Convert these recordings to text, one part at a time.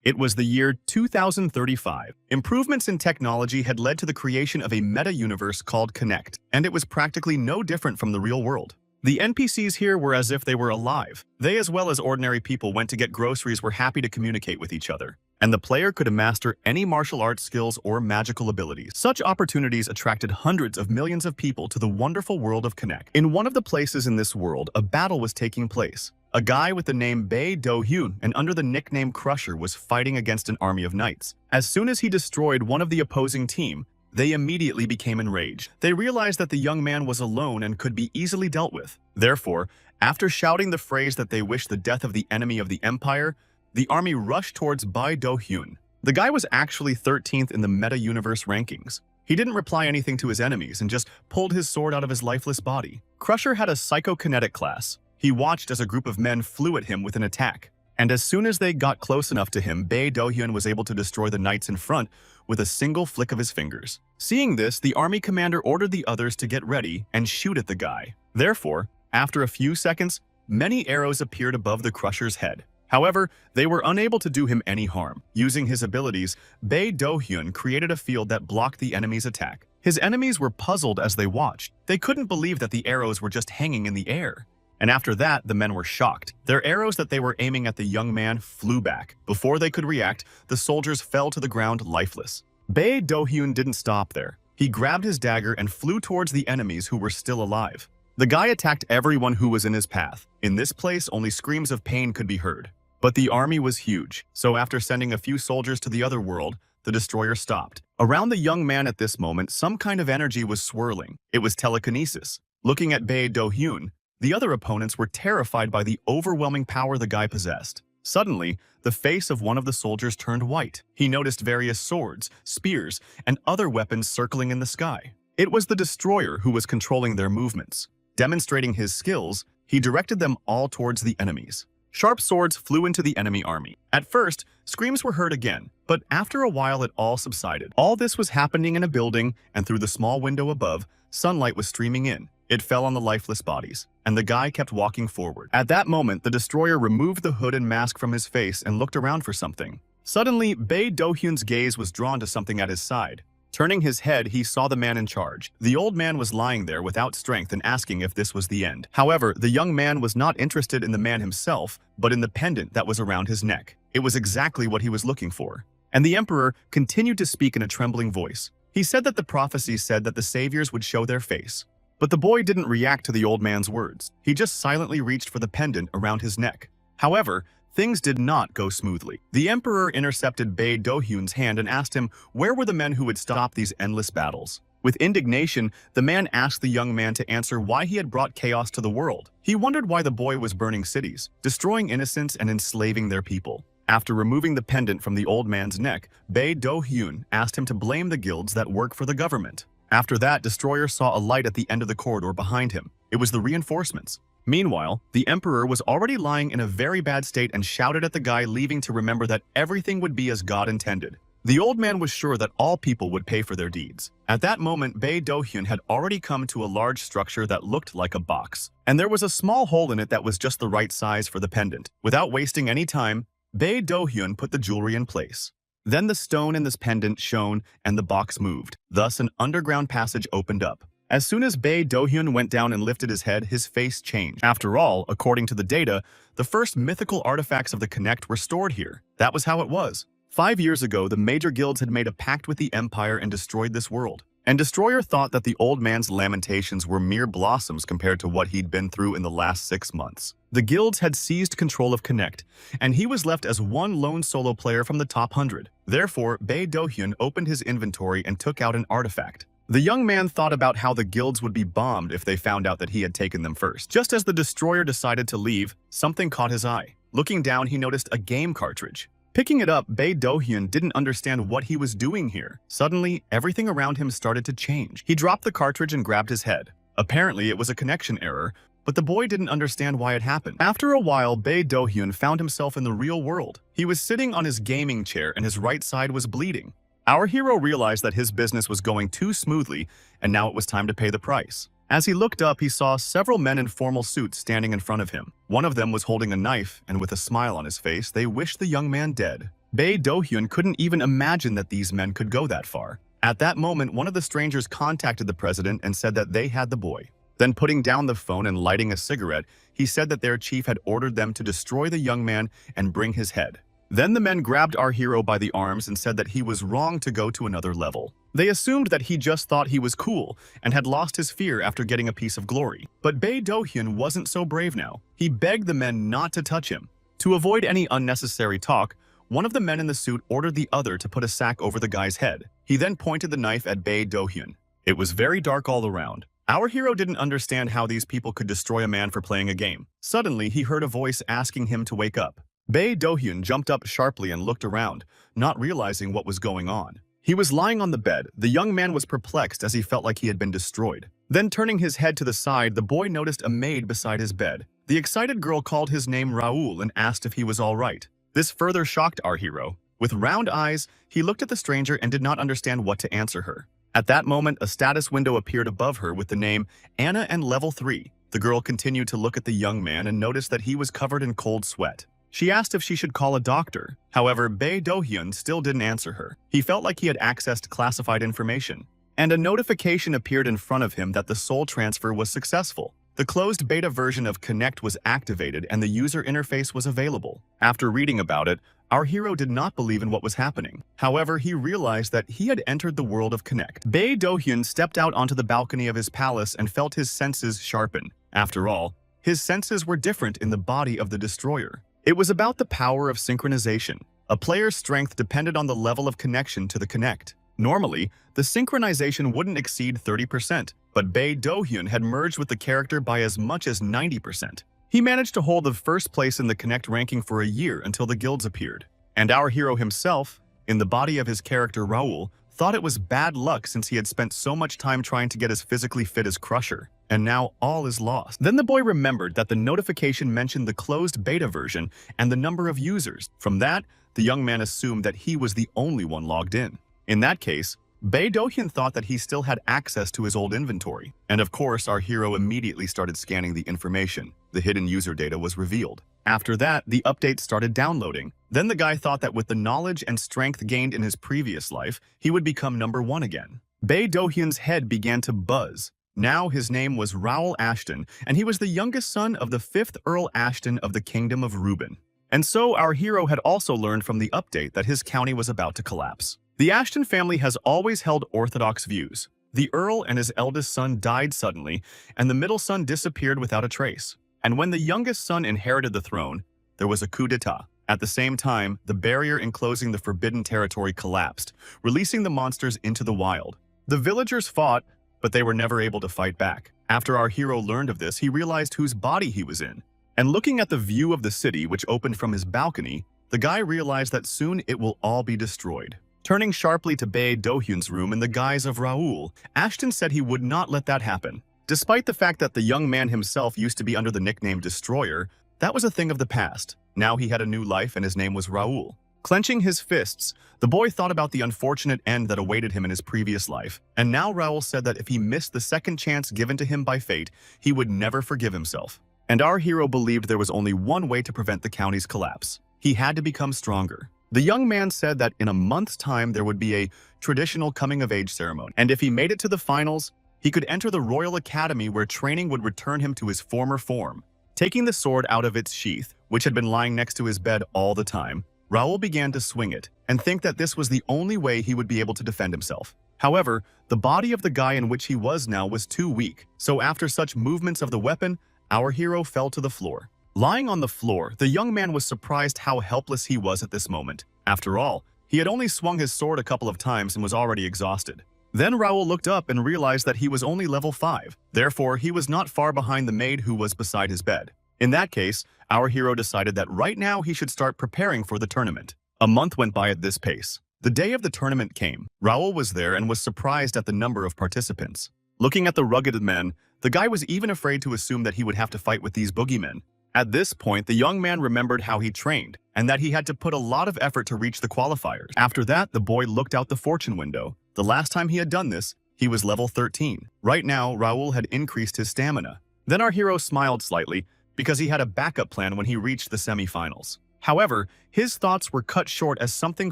It was the year 2035. Improvements in technology had led to the creation of a meta-universe called Connect, and it was practically no different from the real world. The NPCs here were as if they were alive. They, as well as ordinary people, went to get groceries, were happy to communicate with each other, and the player could master any martial arts skills or magical abilities. Such opportunities attracted hundreds of millions of people to the wonderful world of Connect. In one of the places in this world, a battle was taking place. A guy with the name Bae Do-hyun and under the nickname Crusher was fighting against an army of knights. As soon as he destroyed one of the opposing team, they immediately became enraged. They realized that the young man was alone and could be easily dealt with. Therefore, after shouting the phrase that they wished the death of the enemy of the empire, the army rushed towards Bae Do-hyun. The guy was actually 13th in the meta-universe rankings. He didn't reply anything to his enemies and just pulled his sword out of his lifeless body. Crusher had a psychokinetic class. He watched as a group of men flew at him with an attack, and as soon as they got close enough to him, Bae Do-hyun was able to destroy the knights in front with a single flick of his fingers. Seeing this, the army commander ordered the others to get ready and shoot at the guy. Therefore, after a few seconds, many arrows appeared above the Crusher's head. However, they were unable to do him any harm. Using his abilities, Bae Do-hyun created a field that blocked the enemy's attack. His enemies were puzzled as they watched. They couldn't believe that the arrows were just hanging in the air. And after that, the men were shocked. Their arrows that they were aiming at the young man flew back. Before they could react, the soldiers fell to the ground lifeless. Bae Do-hyun didn't stop there. He grabbed his dagger and flew towards the enemies who were still alive. The guy attacked everyone who was in his path. In this place, only screams of pain could be heard. But the army was huge, so after sending a few soldiers to the other world, the destroyer stopped. Around the young man at this moment, some kind of energy was swirling. It was telekinesis. Looking at Bae Do-hyun, the other opponents were terrified by the overwhelming power the guy possessed. Suddenly, the face of one of the soldiers turned white. He noticed various swords, spears, and other weapons circling in the sky. It was the destroyer who was controlling their movements. Demonstrating his skills, he directed them all towards the enemies. Sharp swords flew into the enemy army. At first, screams were heard again, but after a while it all subsided. All this was happening in a building, and through the small window above, sunlight was streaming in. It fell on the lifeless bodies, and the guy kept walking forward. At that moment, the destroyer removed the hood and mask from his face and looked around for something. Suddenly, Bae Do-hyun's gaze was drawn to something at his side. Turning his head, he saw the man in charge. The old man was lying there without strength and asking if this was the end. However, the young man was not interested in the man himself, but in the pendant that was around his neck. It was exactly what he was looking for. And the emperor continued to speak in a trembling voice. He said that the prophecy said that the saviors would show their face. But the boy didn't react to the old man's words. He just silently reached for the pendant around his neck. However, things did not go smoothly. The emperor intercepted Bae Do-hyun's hand and asked him where were the men who would stop these endless battles. With indignation, the man asked the young man to answer why he had brought chaos to the world. He wondered why the boy was burning cities, destroying innocents and enslaving their people. After removing the pendant from the old man's neck, Bae Do-hyun asked him to blame the guilds that work for the government. After that, Destroyer saw a light at the end of the corridor behind him. It was the reinforcements. Meanwhile, the emperor was already lying in a very bad state and shouted at the guy leaving to remember that everything would be as God intended. The old man was sure that all people would pay for their deeds. At that moment, Bae Do-hyun had already come to a large structure that looked like a box, and there was a small hole in it that was just the right size for the pendant. Without wasting any time, Bae Do-hyun put the jewelry in place. Then the stone in this pendant shone and the box moved. Thus, an underground passage opened up. As soon as Bae Do-hyun went down and lifted his head, his face changed. After all, according to the data, the first mythical artifacts of the Connect were stored here. That was how it was. 5 years ago, the major guilds had made a pact with the Empire and destroyed this world. And Destroyer thought that the old man's lamentations were mere blossoms compared to what he'd been through in the last 6 months. The guilds had seized control of Connect, and he was left as one lone solo player from the top 100. Therefore, Bae Do-hyun opened his inventory and took out an artifact. The young man thought about how the guilds would be bombed if they found out that he had taken them first. Just as the Destroyer decided to leave, something caught his eye. Looking down, he noticed a game cartridge. Picking it up, Bae Do-hyun didn't understand what he was doing here. Suddenly, everything around him started to change. He dropped the cartridge and grabbed his head. Apparently, it was a connection error, but the boy didn't understand why it happened. After a while, Bae Do-hyun found himself in the real world. He was sitting on his gaming chair and his right side was bleeding. Our hero realized that his business was going too smoothly, and now it was time to pay the price. As he looked up, he saw several men in formal suits standing in front of him. One of them was holding a knife, and with a smile on his face, they wished the young man dead. Bae Do-hyun couldn't even imagine that these men could go that far. At that moment, one of the strangers contacted the president and said that they had the boy. Then putting down the phone and lighting a cigarette, he said that their chief had ordered them to destroy the young man and bring his head. Then the men grabbed our hero by the arms and said that he was wrong to go to another level. They assumed that he just thought he was cool and had lost his fear after getting a piece of glory. But Bae Do-hyun wasn't so brave now. He begged the men not to touch him. To avoid any unnecessary talk, one of the men in the suit ordered the other to put a sack over the guy's head. He then pointed the knife at Bae Do-hyun. It was very dark all around. Our hero didn't understand how these people could destroy a man for playing a game. Suddenly, he heard a voice asking him to wake up. Bae Do-hyun jumped up sharply and looked around, not realizing what was going on. He was lying on the bed. The young man was perplexed as he felt like he had been destroyed. Then turning his head to the side, the boy noticed a maid beside his bed. The excited girl called his name Raul and asked if he was all right. This further shocked our hero. With round eyes, he looked at the stranger and did not understand what to answer her. At that moment, a status window appeared above her with the name Anna and Level 3. The girl continued to look at the young man and noticed that he was covered in cold sweat. She asked if she should call a doctor. However, Bae Do-hyun still didn't answer her. He felt like he had accessed classified information. And a notification appeared in front of him that the soul transfer was successful. The closed beta version of Connect was activated and the user interface was available. After reading about it, our hero did not believe in what was happening. However, he realized that he had entered the world of Connect. Bae Do-hyun stepped out onto the balcony of his palace and felt his senses sharpen. After all, his senses were different in the body of the destroyer. It was about the power of synchronization. A player's strength depended on the level of connection to the Connect. Normally, the synchronization wouldn't exceed 30%, but Bae Do-hyun had merged with the character by as much as 90%. He managed to hold the first place in the Connect ranking for a year until the guilds appeared. And our hero himself, in the body of his character Raul, thought it was bad luck since he had spent so much time trying to get as physically fit as Crusher. And now all is lost. Then the boy remembered that the notification mentioned the closed beta version and the number of users. From that, the young man assumed that he was the only one logged in. In that case, Bae Do-hyun thought that he still had access to his old inventory. And of course, our hero immediately started scanning the information. The hidden user data was revealed. After that, the updates started downloading. Then the guy thought that with the knowledge and strength gained in his previous life, he would become #1 again. Bae Do-hyun's head began to buzz. Now his name was Raoul Ashton, and he was the youngest son of the 5th Earl Ashton of the Kingdom of Reuben. And so our hero had also learned from the update that his county was about to collapse. The Ashton family has always held orthodox views. The Earl and his eldest son died suddenly, and the middle son disappeared without a trace. And when the youngest son inherited the throne, there was a coup d'etat. At the same time, the barrier enclosing the forbidden territory collapsed, releasing the monsters into the wild. The villagers fought, but they were never able to fight back. After our hero learned of this, he realized whose body he was in. And looking at the view of the city which opened from his balcony, the guy realized that soon it will all be destroyed. Turning sharply to Bae Do-hyun's room in the guise of Raoul, Ashton said he would not let that happen. Despite the fact that the young man himself used to be under the nickname Destroyer, that was a thing of the past. Now he had a new life and his name was Raoul. Clenching his fists, the boy thought about the unfortunate end that awaited him in his previous life. And now Raoul said that if he missed the second chance given to him by fate, he would never forgive himself. And our hero believed there was only one way to prevent the county's collapse. He had to become stronger. The young man said that in a month's time there would be a traditional coming-of-age ceremony, and if he made it to the finals, he could enter the Royal Academy where training would return him to his former form. Taking the sword out of its sheath, which had been lying next to his bed all the time, Raoul began to swing it and think that this was the only way he would be able to defend himself. However, the body of the guy in which he was now was too weak, so after such movements of the weapon, our hero fell to the floor. Lying on the floor, the young man was surprised how helpless he was at this moment. After all, he had only swung his sword a couple of times and was already exhausted. Then Raoul looked up and realized that he was only level 5. Therefore, he was not far behind the maid who was beside his bed. In that case, our hero decided that right now he should start preparing for the tournament. A month went by at this pace. The day of the tournament came. Raoul was there and was surprised at the number of participants. Looking at the rugged men, the guy was even afraid to assume that he would have to fight with these boogeymen. At this point, the young man remembered how he trained, and that he had to put a lot of effort to reach the qualifiers. After that, the boy looked out the fortune window. The last time he had done this, he was level 13. Right now, Raoul had increased his stamina. Then our hero smiled slightly, because he had a backup plan when he reached the semi-finals. However, his thoughts were cut short as something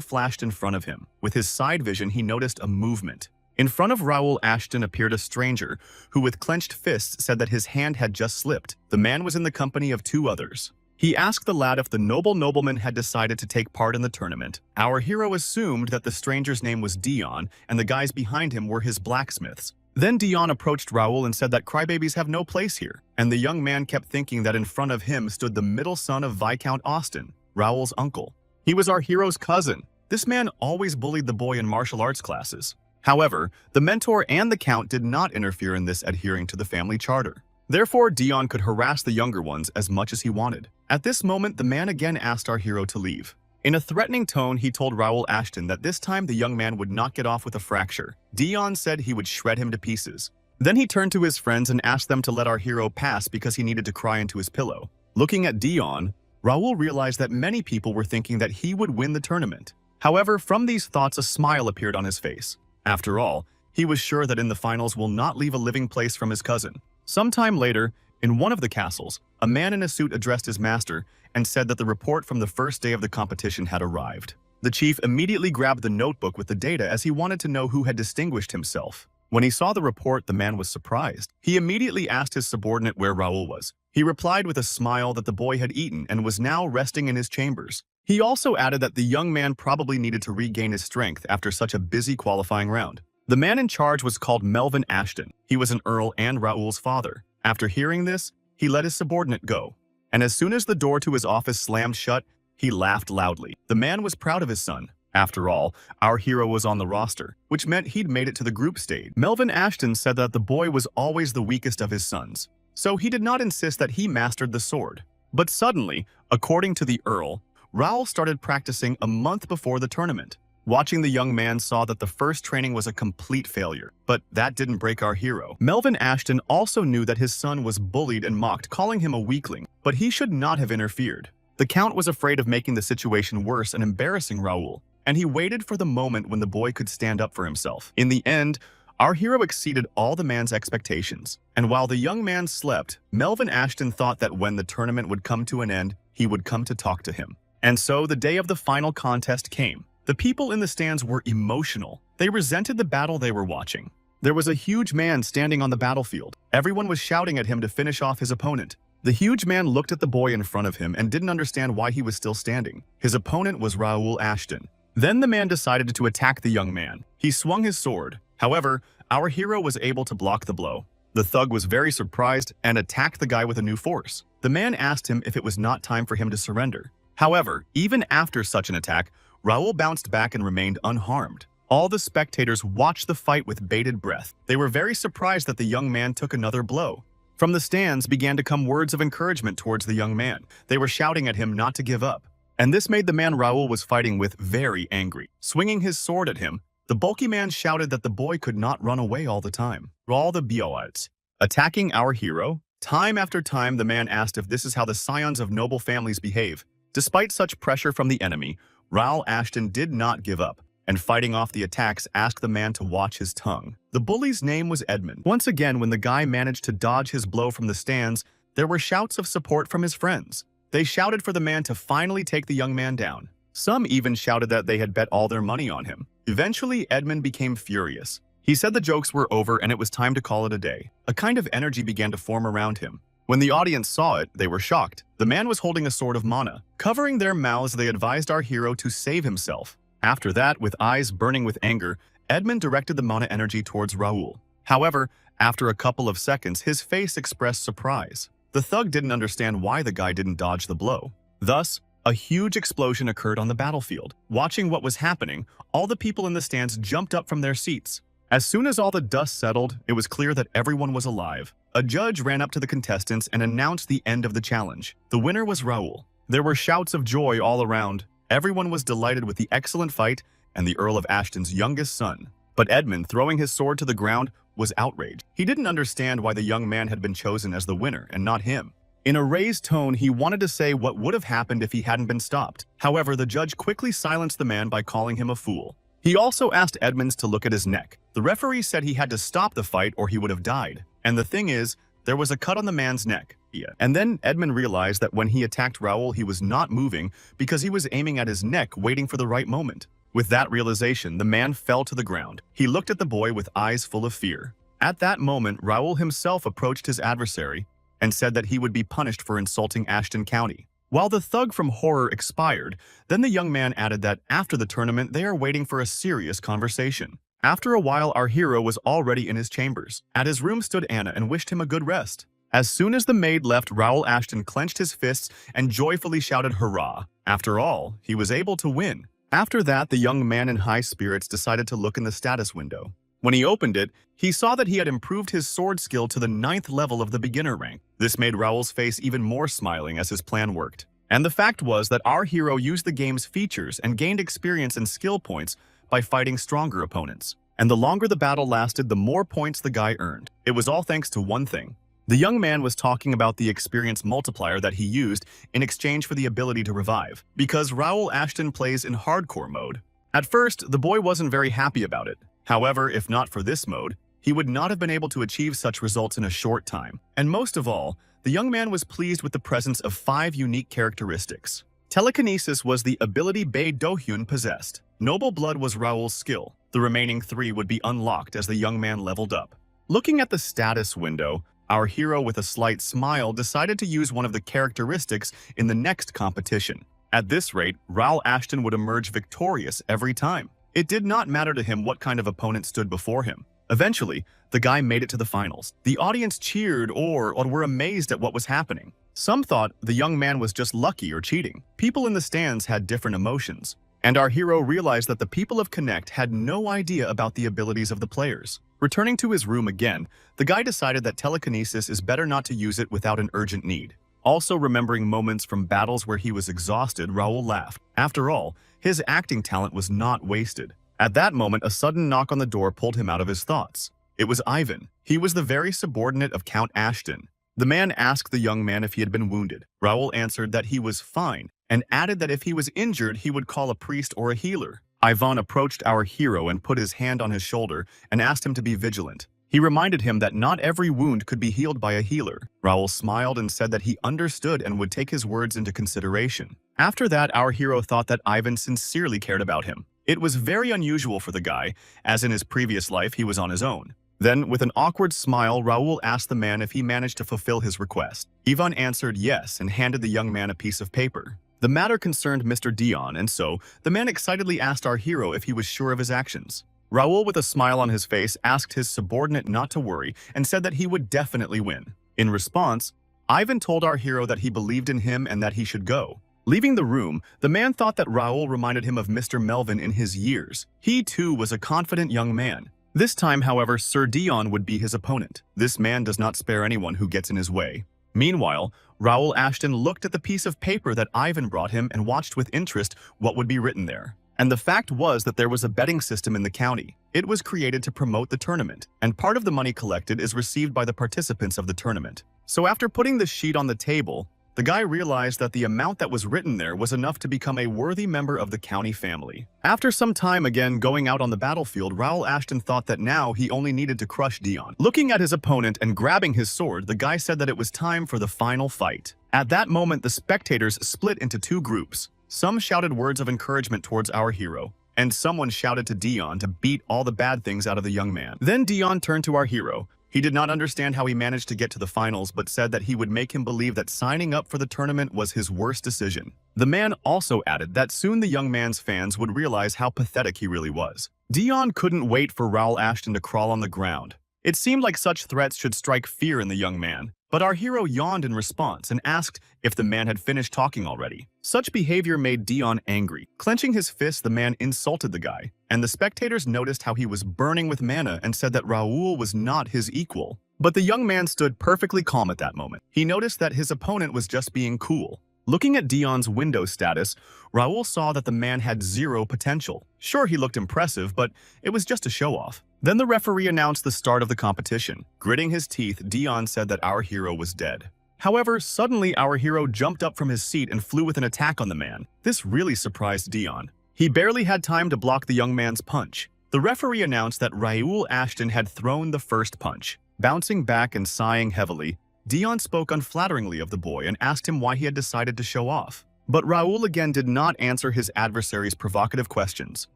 flashed in front of him. With his side vision, he noticed a movement. In front of Raoul Ashton appeared a stranger, who with clenched fists said that his hand had just slipped. The man was in the company of 2 others. He asked the lad if the nobleman had decided to take part in the tournament. Our hero assumed that the stranger's name was Dion, and the guys behind him were his blacksmiths. Then Dion approached Raoul and said that crybabies have no place here, and the young man kept thinking that in front of him stood the middle son of Viscount Austin, Raoul's uncle. He was our hero's cousin. This man always bullied the boy in martial arts classes. However, the mentor and the count did not interfere in this, adhering to the family charter. Therefore, Dion could harass the younger ones as much as he wanted. At this moment, the man again asked our hero to leave. In a threatening tone, he told Raoul Ashton that this time the young man would not get off with a fracture. Dion said he would shred him to pieces. Then he turned to his friends and asked them to let our hero pass because he needed to cry into his pillow. Looking at Dion, Raoul realized that many people were thinking that he would win the tournament. However, from these thoughts, a smile appeared on his face. After all, he was sure that in the finals will not leave a living place from his cousin. Sometime later, in one of the castles, a man in a suit addressed his master and said that the report from the first day of the competition had arrived. The chief immediately grabbed the notebook with the data as he wanted to know who had distinguished himself. When he saw the report, the man was surprised. He immediately asked his subordinate where Raoul was. He replied with a smile that the boy had eaten and was now resting in his chambers. He also added that the young man probably needed to regain his strength after such a busy qualifying round. The man in charge was called Melvin Ashton. He was an earl and Raoul's father. After hearing this, he let his subordinate go. And as soon as the door to his office slammed shut, he laughed loudly. The man was proud of his son. After all, our hero was on the roster, which meant he'd made it to the group stage. Melvin Ashton said that the boy was always the weakest of his sons, so he did not insist that he mastered the sword. But suddenly, according to the earl, Raoul started practicing a month before the tournament. Watching the young man saw that the first training was a complete failure, but that didn't break our hero. Melvin Ashton also knew that his son was bullied and mocked, calling him a weakling, but he should not have interfered. The count was afraid of making the situation worse and embarrassing Raoul, and he waited for the moment when the boy could stand up for himself. In the end, our hero exceeded all the man's expectations, and while the young man slept, Melvin Ashton thought that when the tournament would come to an end, he would come to talk to him. And so the day of the final contest came. The people in the stands were emotional. They resented the battle they were watching. There was a huge man standing on the battlefield. Everyone was shouting at him to finish off his opponent. The huge man looked at the boy in front of him and didn't understand why he was still standing. His opponent was Raoul Ashton. Then the man decided to attack the young man. He swung his sword. However, our hero was able to block the blow. The thug was very surprised and attacked the guy with a new force. The man asked him if it was not time for him to surrender. However, even after such an attack, Raoul bounced back and remained unharmed. All the spectators watched the fight with bated breath. They were very surprised that the young man took another blow. From the stands began to come words of encouragement towards the young man. They were shouting at him not to give up. And this made the man Raoul was fighting with very angry. Swinging his sword at him, the bulky man shouted that the boy could not run away all the time. All the Bioites. Attacking our hero, time after time the man asked if this is how the scions of noble families behave. Despite such pressure from the enemy, Raoul Ashton did not give up, and fighting off the attacks asked the man to watch his tongue. The bully's name was Edmund. Once again, when the guy managed to dodge his blow from the stands, there were shouts of support from his friends. They shouted for the man to finally take the young man down. Some even shouted that they had bet all their money on him. Eventually, Edmund became furious. He said the jokes were over and it was time to call it a day. A kind of energy began to form around him. When the audience saw it, they were shocked. The man was holding a sword of mana. Covering their mouths, they advised our hero to save himself. After that, with eyes burning with anger, Edmund directed the mana energy towards Raoul. However, after a couple of seconds, his face expressed surprise. The thug didn't understand why the guy didn't dodge the blow. Thus, a huge explosion occurred on the battlefield. Watching what was happening, all the people in the stands jumped up from their seats. As soon as all the dust settled, it was clear that everyone was alive. A judge ran up to the contestants and announced the end of the challenge. The winner was Raoul. There were shouts of joy all around. Everyone was delighted with the excellent fight and the Earl of Ashton's youngest son. But Edmund, throwing his sword to the ground, was outraged. He didn't understand why the young man had been chosen as the winner and not him. In a raised tone, he wanted to say what would have happened if he hadn't been stopped. However, the judge quickly silenced the man by calling him a fool. He also asked Edmonds to look at his neck. The referee said he had to stop the fight or he would have died. And the thing is, there was a cut on the man's neck. And then Edmund realized that when he attacked Raoul, he was not moving because he was aiming at his neck, waiting for the right moment. With that realization, the man fell to the ground. He looked at the boy with eyes full of fear. At that moment, Raoul himself approached his adversary and said that he would be punished for insulting Ashton County. While the thug from horror expired, then the young man added that after the tournament, they are waiting for a serious conversation. After a while, our hero was already in his chambers. At his room stood Anna and wished him a good rest. As soon as the maid left, Raoul Ashton clenched his fists and joyfully shouted hurrah. After all, he was able to win. After that, the young man in high spirits decided to look in the status window. When he opened it, he saw that he had improved his sword skill to the 9th level of the beginner rank. This made Raoul's face even more smiling as his plan worked. And the fact was that our hero used the game's features and gained experience and skill points by fighting stronger opponents. And the longer the battle lasted, the more points the guy earned. It was all thanks to one thing. The young man was talking about the experience multiplier that he used in exchange for the ability to revive, because Raoul Ashton plays in hardcore mode. At first, the boy wasn't very happy about it. However, if not for this mode, he would not have been able to achieve such results in a short time. And most of all, the young man was pleased with the presence of 5 unique characteristics. Telekinesis was the ability Bae Do-hyun possessed. Noble Blood was Raoul's skill. The remaining 3 would be unlocked as the young man leveled up. Looking at the status window, our hero with a slight smile decided to use one of the characteristics in the next competition. At this rate, Raoul Ashton would emerge victorious every time. It did not matter to him what kind of opponent stood before him. Eventually, the guy made it to the finals. The audience cheered or were amazed at what was happening. Some thought the young man was just lucky or cheating. People in the stands had different emotions. And our hero realized that the people of Connect had no idea about the abilities of the players. Returning to his room again, the guy decided that telekinesis is better not to use it without an urgent need. Also remembering moments from battles where he was exhausted, Raoul laughed. After all, his acting talent was not wasted. At that moment, a sudden knock on the door pulled him out of his thoughts. It was Ivan. He was the very subordinate of Count Ashton. The man asked the young man if he had been wounded. Raoul answered that he was fine, and added that if he was injured, he would call a priest or a healer. Ivan approached our hero and put his hand on his shoulder and asked him to be vigilant. He reminded him that not every wound could be healed by a healer. Raoul smiled and said that he understood and would take his words into consideration. After that, our hero thought that Ivan sincerely cared about him. It was very unusual for the guy, as in his previous life he was on his own. Then, with an awkward smile, Raoul asked the man if he managed to fulfill his request. Ivan answered yes and handed the young man a piece of paper. The matter concerned Mr. Dion, and so the man excitedly asked our hero if he was sure of his actions. Raoul, with a smile on his face, asked his subordinate not to worry and said that he would definitely win. In response, Ivan told our hero that he believed in him and that he should go. Leaving the room, the man thought that Raoul reminded him of Mr. Melvin in his years. He too was a confident young man. This time, however, Sir Dion would be his opponent. This man does not spare anyone who gets in his way. Meanwhile, Raoul Ashton looked at the piece of paper that Ivan brought him and watched with interest what would be written there. And the fact was that there was a betting system in the county. It was created to promote the tournament, and part of the money collected is received by the participants of the tournament. So after putting the sheet on the table, the guy realized that the amount that was written there was enough to become a worthy member of the county family. After some time again going out on the battlefield, Raoul Ashton thought that now he only needed to crush Dion. Looking at his opponent and grabbing his sword, the guy said that it was time for the final fight. At that moment, the spectators split into 2 groups. Some shouted words of encouragement towards our hero, and someone shouted to Dion to beat all the bad things out of the young man. Then Dion turned to our hero. He did not understand how he managed to get to the finals, but said that he would make him believe that signing up for the tournament was his worst decision. The man also added that soon the young man's fans would realize how pathetic he really was. Dion couldn't wait for Raoul Ashton to crawl on the ground. It seemed like such threats should strike fear in the young man. But our hero yawned in response and asked if the man had finished talking already. Such behavior made Dion angry. Clenching his fist, the man insulted the guy, and the spectators noticed how he was burning with mana and said that Raoul was not his equal. But the young man stood perfectly calm at that moment. He noticed that his opponent was just being cool. Looking at Dion's window status, Raoul saw that the man had 0 potential. Sure, he looked impressive, but it was just a show-off. Then the referee announced the start of the competition. Gritting his teeth, Dion said that our hero was dead. However, suddenly our hero jumped up from his seat and flew with an attack on the man. This really surprised Dion. He barely had time to block the young man's punch. The referee announced that Raoul Ashton had thrown the first punch. Bouncing back and sighing heavily, Dion spoke unflatteringly of the boy and asked him why he had decided to show off. But Raoul again did not answer his adversary's provocative questions.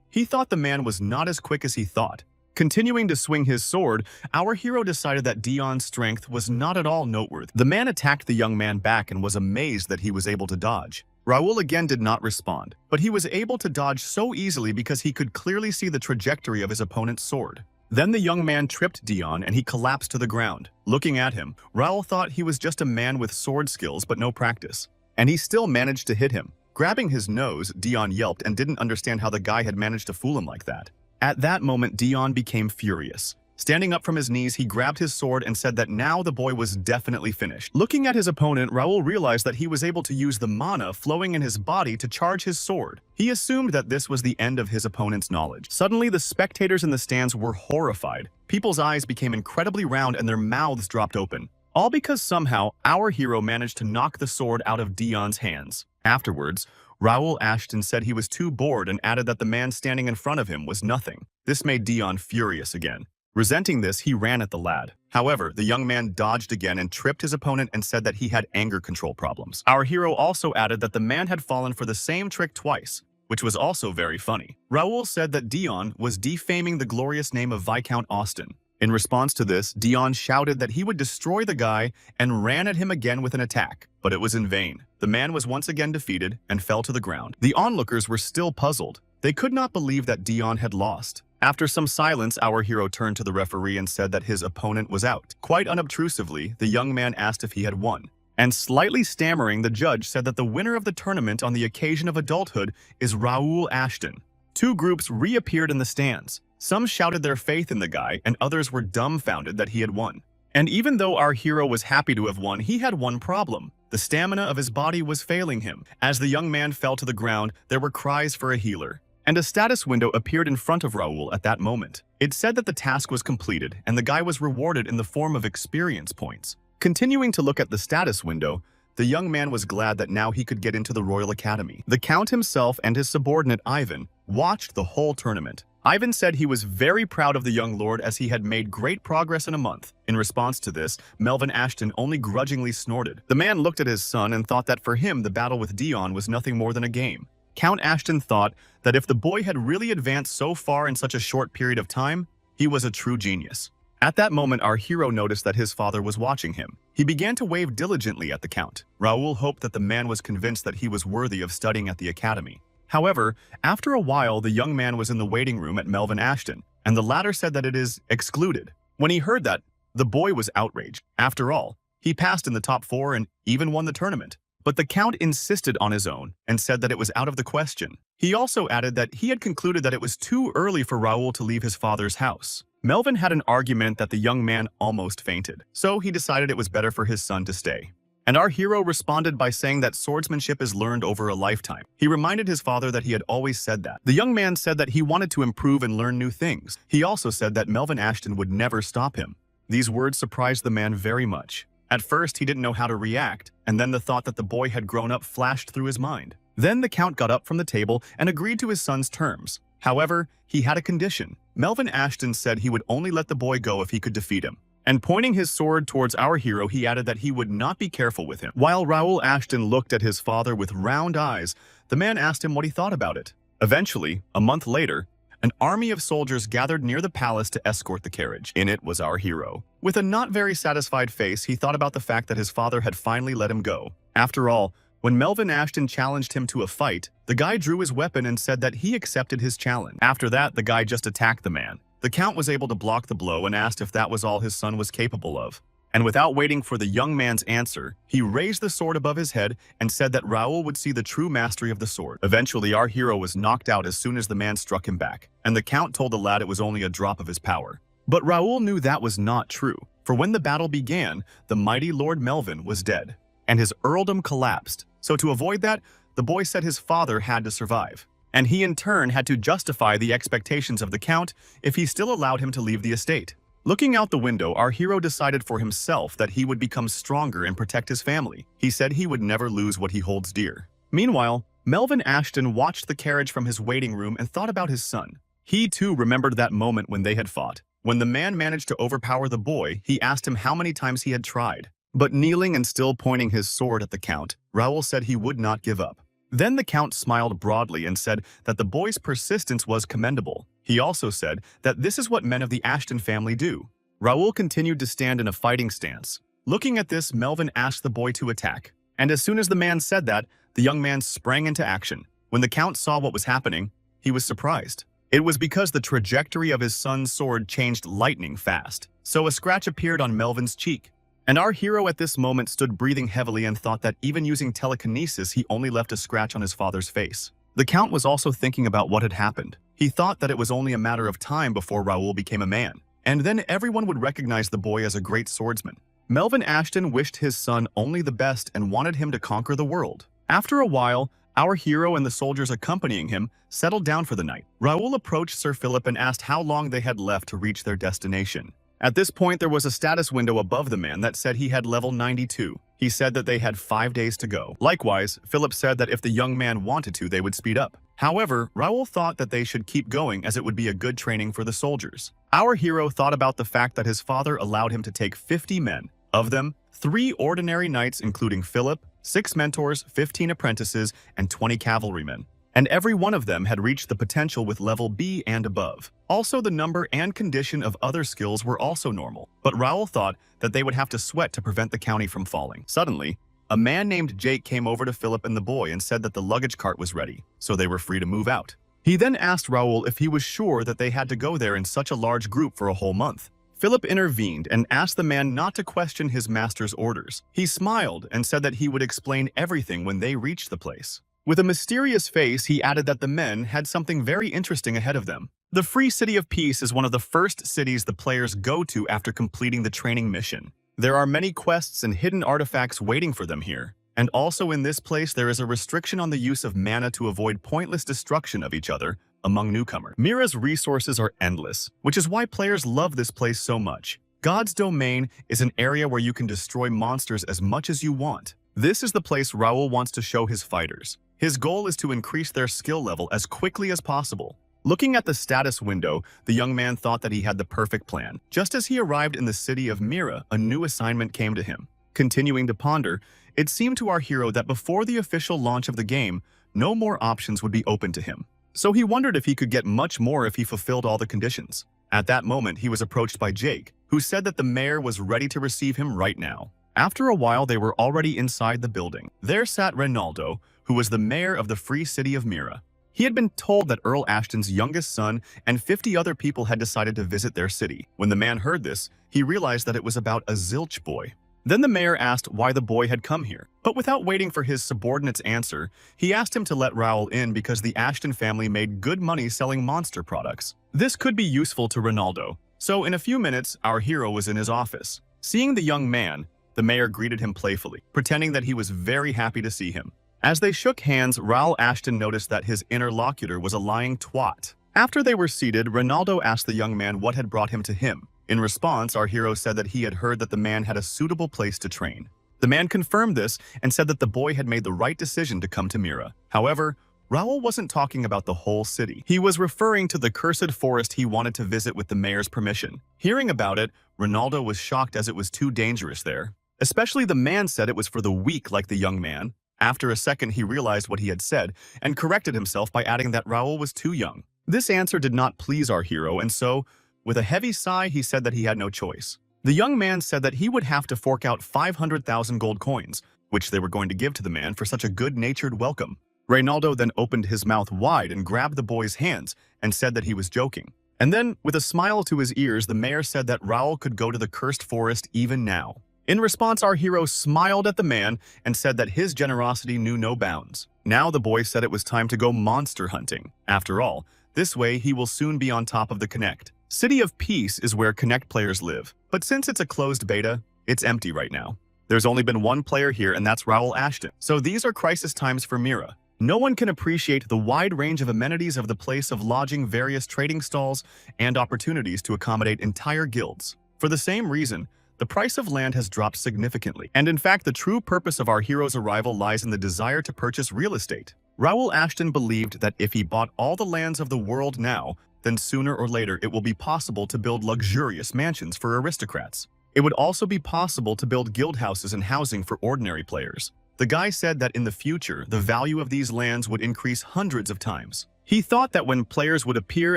He thought the man was not as quick as he thought. Continuing to swing his sword, our hero decided that Dion's strength was not at all noteworthy. The man attacked the young man back and was amazed that he was able to dodge. Raoul again did not respond, but he was able to dodge so easily because he could clearly see the trajectory of his opponent's sword. Then the young man tripped Dion and he collapsed to the ground. Looking at him, Raoul thought he was just a man with sword skills but no practice. And he still managed to hit him. Grabbing his nose, Dion yelped and didn't understand how the guy had managed to fool him like that. At that moment, Dion became furious. Standing up from his knees, he grabbed his sword and said that now the boy was definitely finished. Looking at his opponent, Raoul realized that he was able to use the mana flowing in his body to charge his sword. He assumed that this was the end of his opponent's knowledge. Suddenly, the spectators in the stands were horrified. People's eyes became incredibly round and their mouths dropped open. All because somehow, our hero managed to knock the sword out of Dion's hands. Afterwards, Raoul Ashton said he was too bored and added that the man standing in front of him was nothing. This made Dion furious again. Resenting this, he ran at the lad. However, the young man dodged again and tripped his opponent and said that he had anger control problems. Our hero also added that the man had fallen for the same trick twice, which was also very funny. Raoul said that Dion was defaming the glorious name of Viscount Austin. In response to this, Dion shouted that he would destroy the guy and ran at him again with an attack, but it was in vain. The man was once again defeated and fell to the ground. The onlookers were still puzzled. They could not believe that Dion had lost. After some silence, our hero turned to the referee and said that his opponent was out. Quite unobtrusively, the young man asked if he had won. And slightly stammering, the judge said that the winner of the tournament on the occasion of adulthood is Raoul Ashton. Two groups reappeared in the stands. Some shouted their faith in the guy, and others were dumbfounded that he had won. And even though our hero was happy to have won, he had one problem. The stamina of his body was failing him. As the young man fell to the ground, there were cries for a healer. And a status window appeared in front of Raoul at that moment. It said that the task was completed, and the guy was rewarded in the form of experience points. Continuing to look at the status window, the young man was glad that now he could get into the Royal Academy. The Count himself and his subordinate Ivan watched the whole tournament. Ivan said he was very proud of the young lord as he had made great progress in a month. In response to this, Melvin Ashton only grudgingly snorted. The man looked at his son and thought that for him the battle with Dion was nothing more than a game. Count Ashton thought that if the boy had really advanced so far in such a short period of time, he was a true genius. At that moment, our hero noticed that his father was watching him. He began to wave diligently at the Count. Raoul hoped that the man was convinced that he was worthy of studying at the academy. However, after a while, the young man was in the waiting room at Melvin Ashton, and the latter said that it is excluded. When he heard that, the boy was outraged. After all, he passed in the top 4 and even won the tournament. But the Count insisted on his own and said that it was out of the question. He also added that he had concluded that it was too early for Raoul to leave his father's house. Melvin had an argument that the young man almost fainted, so he decided it was better for his son to stay. And our hero responded by saying that swordsmanship is learned over a lifetime. He reminded his father that he had always said that. The young man said that he wanted to improve and learn new things. He also said that Melvin Ashton would never stop him. These words surprised the man very much. At first, he didn't know how to react, and then the thought that the boy had grown up flashed through his mind. Then the Count got up from the table and agreed to his son's terms. However, he had a condition. Melvin Ashton said he would only let the boy go if he could defeat him. And pointing his sword towards our hero, he added that he would not be careful with him. While Raoul Ashton looked at his father with round eyes, the man asked him what he thought about it. Eventually, a month later, an army of soldiers gathered near the palace to escort the carriage. In it was our hero. With a not very satisfied face, he thought about the fact that his father had finally let him go. After all, when Melvin Ashton challenged him to a fight, the guy drew his weapon and said that he accepted his challenge. After that, the guy just attacked the man. The Count was able to block the blow and asked if that was all his son was capable of. And without waiting for the young man's answer, he raised the sword above his head and said that Raoul would see the true mastery of the sword. Eventually, our hero was knocked out as soon as the man struck him back, and the Count told the lad it was only a drop of his power. But Raoul knew that was not true, for when the battle began, the mighty Lord Melvin was dead, and his earldom collapsed. So to avoid that, the boy said his father had to survive. And he in turn had to justify the expectations of the Count if he still allowed him to leave the estate. Looking out the window, our hero decided for himself that he would become stronger and protect his family. He said he would never lose what he holds dear. Meanwhile, Melvin Ashton watched the carriage from his waiting room and thought about his son. He too remembered that moment when they had fought. When the man managed to overpower the boy, he asked him how many times he had tried. But kneeling and still pointing his sword at the Count, Raoul said he would not give up. Then the Count smiled broadly and said that the boy's persistence was commendable. He also said that this is what men of the Ashton family do. Raoul continued to stand in a fighting stance. Looking at this, Melvin asked the boy to attack. And as soon as the man said that, the young man sprang into action. When the Count saw what was happening, he was surprised. It was because the trajectory of his son's sword changed lightning fast, so a scratch appeared on Melvin's cheek. And our hero at this moment stood breathing heavily and thought that even using telekinesis, he only left a scratch on his father's face. The Count was also thinking about what had happened. He thought that it was only a matter of time before Raoul became a man, and then everyone would recognize the boy as a great swordsman. Melvin Ashton wished his son only the best and wanted him to conquer the world. After a while, our hero and the soldiers accompanying him settled down for the night. Raoul approached Sir Philip and asked how long they had left to reach their destination. At this point, there was a status window above the man that said he had level 92. He said that they had 5 days to go. Likewise, Philip said that if the young man wanted to, they would speed up. However, Raoul thought that they should keep going as it would be a good training for the soldiers. Our hero thought about the fact that his father allowed him to take 50 men. Of them, 3 ordinary knights including Philip, 6 mentors, 15 apprentices, and 20 cavalrymen. And every one of them had reached the potential with level B and above. Also, the number and condition of other skills were also normal, but Raoul thought that they would have to sweat to prevent the county from falling. Suddenly, a man named Jake came over to Philip and the boy and said that the luggage cart was ready, so they were free to move out. He then asked Raoul if he was sure that they had to go there in such a large group for a whole month. Philip intervened and asked the man not to question his master's orders. He smiled and said that he would explain everything when they reached the place. With a mysterious face, he added that the men had something very interesting ahead of them. The Free City of Peace is one of the first cities the players go to after completing the training mission. There are many quests and hidden artifacts waiting for them here. And also in this place, there is a restriction on the use of mana to avoid pointless destruction of each other among newcomers. Mira's resources are endless, which is why players love this place so much. God's Domain is an area where you can destroy monsters as much as you want. This is the place Raoul wants to show his fighters. His goal is to increase their skill level as quickly as possible. Looking at the status window, the young man thought that he had the perfect plan. Just as he arrived in the city of Mira, a new assignment came to him. Continuing to ponder, it seemed to our hero that before the official launch of the game, no more options would be open to him. So he wondered if he could get much more if he fulfilled all the conditions. At that moment, he was approached by Jake, who said that the mayor was ready to receive him right now. After a while, they were already inside the building. There sat Ronaldo, who was the mayor of the Free City of Mira. He had been told that Earl Ashton's youngest son and 50 other people had decided to visit their city. When the man heard this, he realized that it was about a zilch boy. Then the mayor asked why the boy had come here. But without waiting for his subordinate's answer, he asked him to let Raoul in because the Ashton family made good money selling monster products. This could be useful to Ronaldo. So in a few minutes, our hero was in his office. Seeing the young man, the mayor greeted him playfully, pretending that he was very happy to see him. As they shook hands, Raoul Ashton noticed that his interlocutor was a lying twat. After they were seated, Ronaldo asked the young man what had brought him to him. In response, our hero said that he had heard that the man had a suitable place to train. The man confirmed this and said that the boy had made the right decision to come to Mira. However, Raoul wasn't talking about the whole city. He was referring to the cursed forest he wanted to visit with the mayor's permission. Hearing about it, Ronaldo was shocked as it was too dangerous there. Especially the man said it was for the weak like the young man. After a second, he realized what he had said and corrected himself by adding that Raoul was too young. This answer did not please our hero, and so, with a heavy sigh, he said that he had no choice. The young man said that he would have to fork out 500,000 gold coins, which they were going to give to the man for such a good-natured welcome. Reynaldo then opened his mouth wide and grabbed the boy's hands and said that he was joking. And then, with a smile to his ears, the mayor said that Raoul could go to the cursed forest even now. In response, our hero smiled at the man and said that his generosity knew no bounds. Now the boy said it was time to go monster hunting. After all, this way he will soon be on top of the Connect. City of Peace is where Connect players live, but since it's a closed beta, it's empty right now. There's only been one player here, and that's Raoul Ashton. So these are crisis times for Mira. No one can appreciate the wide range of amenities of the place of lodging, various trading stalls, and opportunities to accommodate entire guilds. For the same reason, the price of land has dropped significantly, and in fact, the true purpose of our hero's arrival lies in the desire to purchase real estate. Raoul Ashton believed that if he bought all the lands of the world now, then sooner or later it will be possible to build luxurious mansions for aristocrats. It would also be possible to build guild houses and housing for ordinary players. The guy said that in the future, the value of these lands would increase hundreds of times. He thought that when players would appear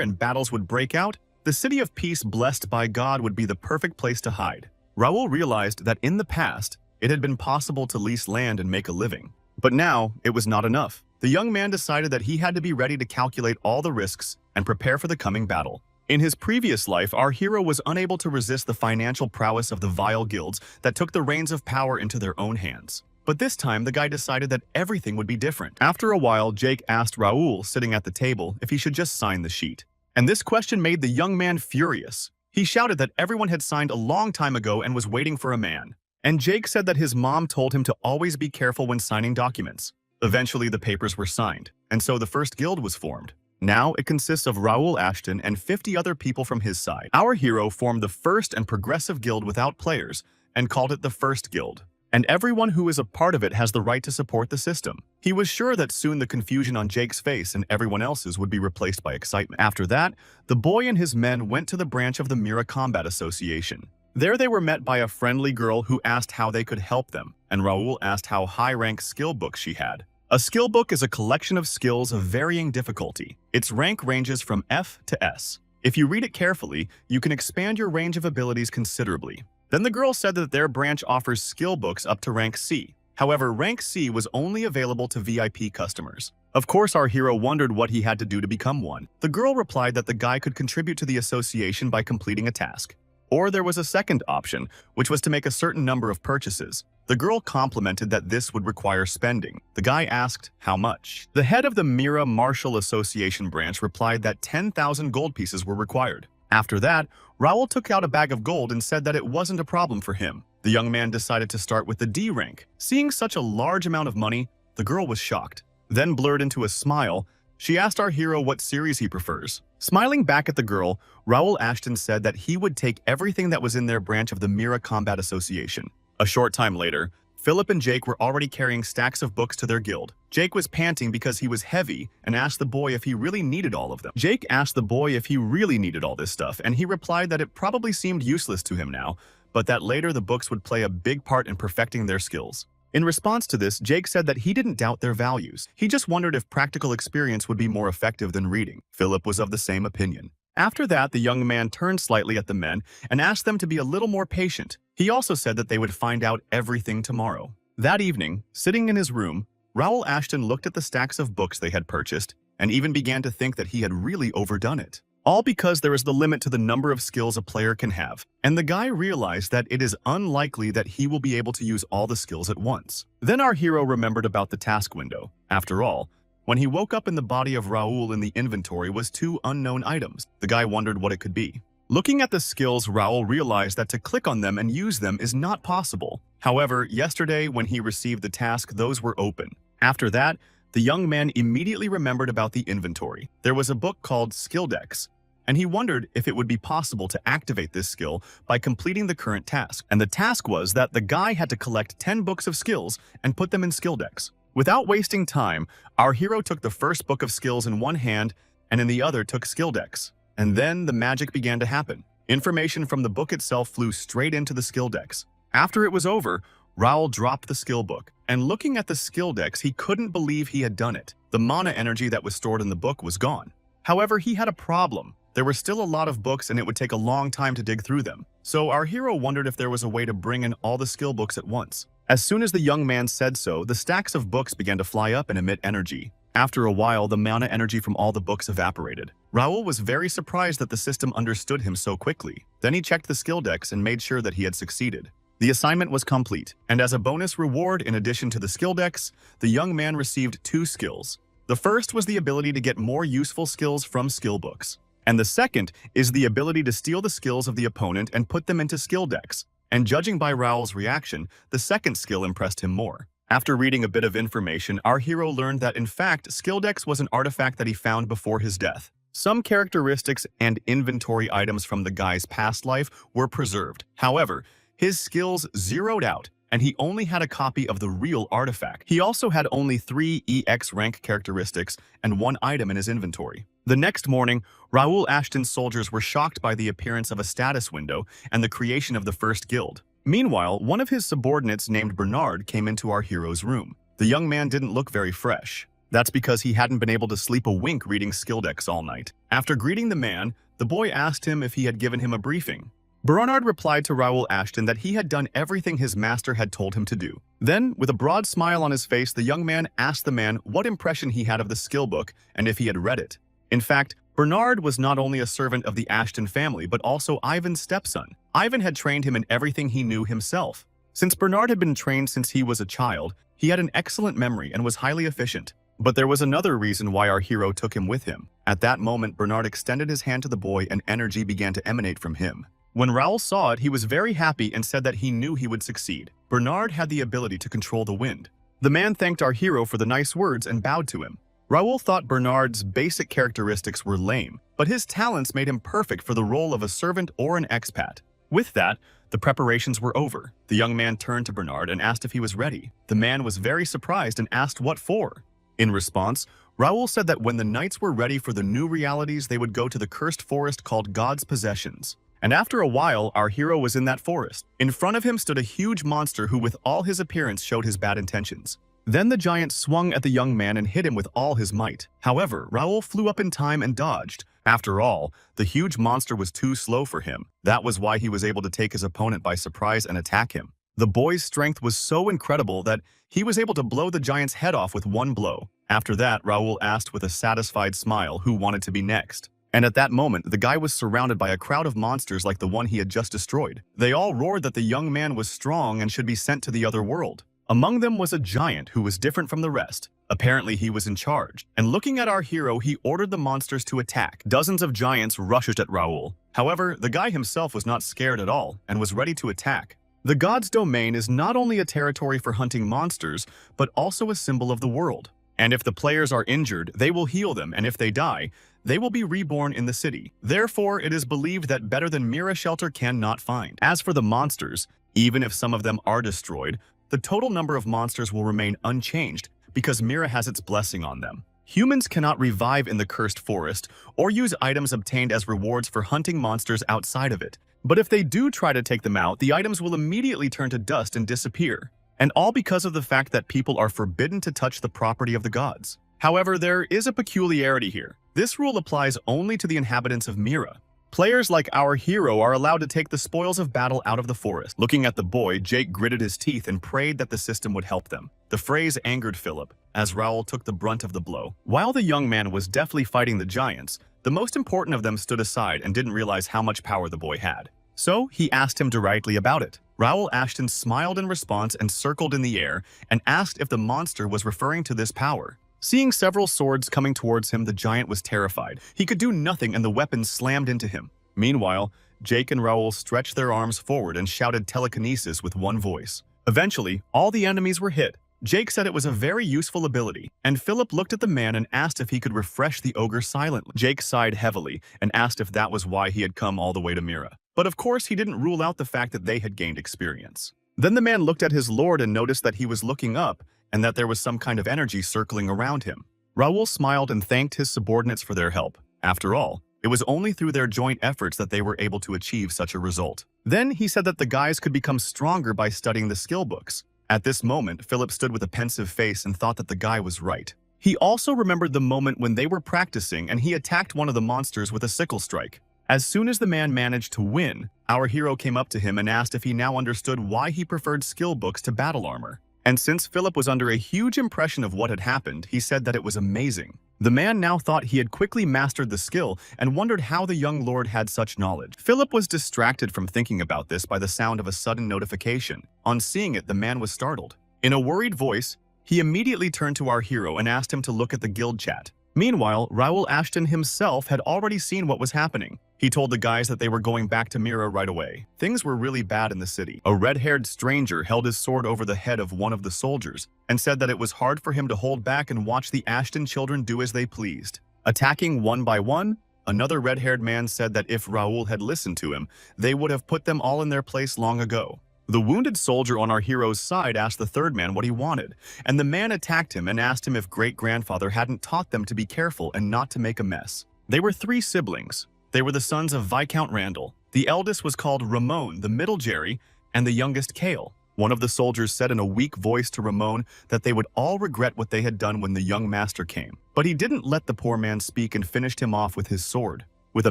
and battles would break out, the city of peace blessed by God would be the perfect place to hide. Raul realized that in the past, it had been possible to lease land and make a living. But now, it was not enough. The young man decided that he had to be ready to calculate all the risks and prepare for the coming battle. In his previous life, our hero was unable to resist the financial prowess of the vile guilds that took the reins of power into their own hands. But this time, the guy decided that everything would be different. After a while, Jake asked Raul, sitting at the table, if he should just sign the sheet. And this question made the young man furious. He shouted that everyone had signed a long time ago and was waiting for a man. And Jake said that his mom told him to always be careful when signing documents. Eventually, the papers were signed, and so the first guild was formed. Now, it consists of Raul Ashton and 50 other people from his side. Our hero formed the first and progressive guild without players and called it the First Guild. And everyone who is a part of it has the right to support the system. He was sure that soon the confusion on Jake's face and everyone else's would be replaced by excitement. After that, the boy and his men went to the branch of the Mira Combat Association. There they were met by a friendly girl who asked how they could help them, and Raul asked how high-rank skill books she had. A skill book is a collection of skills of varying difficulty. Its rank ranges from F to S. If you read it carefully, you can expand your range of abilities considerably. Then the girl said that their branch offers skill books up to rank C. However, rank C was only available to VIP customers. Of course, our hero wondered what he had to do to become one. The girl replied that the guy could contribute to the association by completing a task. Or there was a second option, which was to make a certain number of purchases. The girl complimented that this would require spending. The guy asked, how much? The head of the Mira Martial Association branch replied that 10,000 gold pieces were required. After that, Raul took out a bag of gold and said that it wasn't a problem for him. The young man decided to start with the D rank. Seeing such a large amount of money, the girl was shocked. Then blurred into a smile, she asked our hero what series he prefers. Smiling back at the girl, Raul Ashton said that he would take everything that was in their branch of the Mira Combat Association. A short time later, Philip and Jake were already carrying stacks of books to their guild. Jake was panting because he was heavy and asked the boy if he really needed all of them. Jake asked the boy if he really needed all this stuff, and he replied that it probably seemed useless to him now, but that later the books would play a big part in perfecting their skills. In response to this, Jake said that he didn't doubt their values. He just wondered if practical experience would be more effective than reading. Philip was of the same opinion. After that, the young man turned slightly at the men and asked them to be a little more patient. He also said that they would find out everything tomorrow. That evening, sitting in his room, Raul Ashton looked at the stacks of books they had purchased and even began to think that he had really overdone it. All because there is the limit to the number of skills a player can have, and the guy realized that it is unlikely that he will be able to use all the skills at once. Then our hero remembered about the task window. After all, when he woke up in the body of Raul in the inventory was 2 unknown items. The guy wondered what it could be. Looking at the skills, Raul realized that to click on them and use them is not possible. However, yesterday when he received the task, those were open. After that, the young man immediately remembered about the inventory. There was a book called Skill Decks, and he wondered if it would be possible to activate this skill by completing the current task. And the task was that the guy had to collect 10 books of skills and put them in skill decks. Without wasting time, our hero took the first book of skills in one hand and in the other took skill decks. And then the magic began to happen. Information from the book itself flew straight into the skill decks. After it was over, Raul dropped the skill book, and looking at the skill decks, he couldn't believe he had done it. The mana energy that was stored in the book was gone. However, he had a problem. There were still a lot of books and it would take a long time to dig through them. So our hero wondered if there was a way to bring in all the skill books at once. As soon as the young man said so, the stacks of books began to fly up and emit energy. After a while, the mana energy from all the books evaporated. Raul was very surprised that the system understood him so quickly. Then he checked the skill decks and made sure that he had succeeded. The assignment was complete, and as a bonus reward in addition to the skill decks, the young man received 2 skills. The first was the ability to get more useful skills from skill books. And the second is the ability to steal the skills of the opponent and put them into skill decks. And judging by Raul's reaction, the second skill impressed him more. After reading a bit of information, our hero learned that in fact, skill decks was an artifact that he found before his death. Some characteristics and inventory items from the guy's past life were preserved. However, his skills zeroed out, and he only had a copy of the real artifact. He also had only 3 EX rank characteristics and 1 item in his inventory. The next morning, Raoul Ashton's soldiers were shocked by the appearance of a status window and the creation of the first guild. Meanwhile, one of his subordinates named Bernard came into our hero's room. The young man didn't look very fresh. That's because he hadn't been able to sleep a wink reading skill decks all night. After greeting the man, the boy asked him if he had given him a briefing. Bernard replied to Raoul Ashton that he had done everything his master had told him to do. Then, with a broad smile on his face, the young man asked the man what impression he had of the skill book and if he had read it. In fact, Bernard was not only a servant of the Ashton family, but also Ivan's stepson. Ivan had trained him in everything he knew himself. Since Bernard had been trained since he was a child, he had an excellent memory and was highly efficient. But there was another reason why our hero took him with him. At that moment, Bernard extended his hand to the boy and energy began to emanate from him. When Raoul saw it, he was very happy and said that he knew he would succeed. Bernard had the ability to control the wind. The man thanked our hero for the nice words and bowed to him. Raoul thought Bernard's basic characteristics were lame, but his talents made him perfect for the role of a servant or an expat. With that, the preparations were over. The young man turned to Bernard and asked if he was ready. The man was very surprised and asked what for. In response, Raoul said that when the knights were ready for the new realities, they would go to the cursed forest called God's Possessions. And after a while, our hero was in that forest. In front of him stood a huge monster who with all his appearance showed his bad intentions. Then the giant swung at the young man and hit him with all his might. However, Raoul flew up in time and dodged. After all, the huge monster was too slow for him. That was why he was able to take his opponent by surprise and attack him. The boy's strength was so incredible that he was able to blow the giant's head off with one blow. After that, Raoul asked with a satisfied smile who wanted to be next. And at that moment, the guy was surrounded by a crowd of monsters like the one he had just destroyed. They all roared that the young man was strong and should be sent to the other world. Among them was a giant who was different from the rest. Apparently, he was in charge. And looking at our hero, he ordered the monsters to attack. Dozens of giants rushed at Raoul. However, the guy himself was not scared at all and was ready to attack. The God's Domain is not only a territory for hunting monsters, but also a symbol of the world. And if the players are injured, they will heal them, and if they die, they will be reborn in the city. Therefore, it is believed that better than Mira shelter cannot find. As for the monsters, even if some of them are destroyed, the total number of monsters will remain unchanged because Mira has its blessing on them. Humans cannot revive in the cursed forest or use items obtained as rewards for hunting monsters outside of it. But if they do try to take them out, the items will immediately turn to dust and disappear. And all because of the fact that people are forbidden to touch the property of the gods. However, there is a peculiarity here. This rule applies only to the inhabitants of Mira. Players like our hero are allowed to take the spoils of battle out of the forest. Looking at the boy, Jake gritted his teeth and prayed that the system would help them. The phrase angered Philip, as Raoul took the brunt of the blow. While the young man was deftly fighting the giants, the most important of them stood aside and didn't realize how much power the boy had. So he asked him directly about it. Raoul Ashton smiled in response and circled in the air and asked if the monster was referring to this power. Seeing several swords coming towards him, the giant was terrified. He could do nothing and the weapons slammed into him. Meanwhile, Jake and Raoul stretched their arms forward and shouted telekinesis with one voice. Eventually, all the enemies were hit. Jake said it was a very useful ability, and Philip looked at the man and asked if he could refresh the ogre silently. Jake sighed heavily and asked if that was why he had come all the way to Mira. But of course, he didn't rule out the fact that they had gained experience. Then the man looked at his lord and noticed that he was looking up and that there was some kind of energy circling around him. Raoul smiled and thanked his subordinates for their help. After all, it was only through their joint efforts that they were able to achieve such a result. Then he said that the guys could become stronger by studying the skill books. At this moment, Philip stood with a pensive face and thought that the guy was right. He also remembered the moment when they were practicing and he attacked one of the monsters with a sickle strike. As soon as the man managed to win, our hero came up to him and asked if he now understood why he preferred skill books to battle armor. And since Philip was under a huge impression of what had happened, he said that it was amazing. The man now thought he had quickly mastered the skill and wondered how the young lord had such knowledge. Philip was distracted from thinking about this by the sound of a sudden notification. On seeing it, the man was startled. In a worried voice, he immediately turned to our hero and asked him to look at the guild chat. Meanwhile, Raoul Ashton himself had already seen what was happening. He told the guys that they were going back to Mira right away. Things were really bad in the city. A red-haired stranger held his sword over the head of one of the soldiers and said that it was hard for him to hold back and watch the Ashton children do as they pleased. Attacking one by one, another red-haired man said that if Raoul had listened to him, they would have put them all in their place long ago. The wounded soldier on our hero's side asked the third man what he wanted, and the man attacked him and asked him if great-grandfather hadn't taught them to be careful and not to make a mess. They were three siblings. They were the sons of Viscount Randall. The eldest was called Ramon, the middle Jerry, and the youngest Cale. One of the soldiers said in a weak voice to Ramon that they would all regret what they had done when the young master came. But he didn't let the poor man speak and finished him off with his sword. With a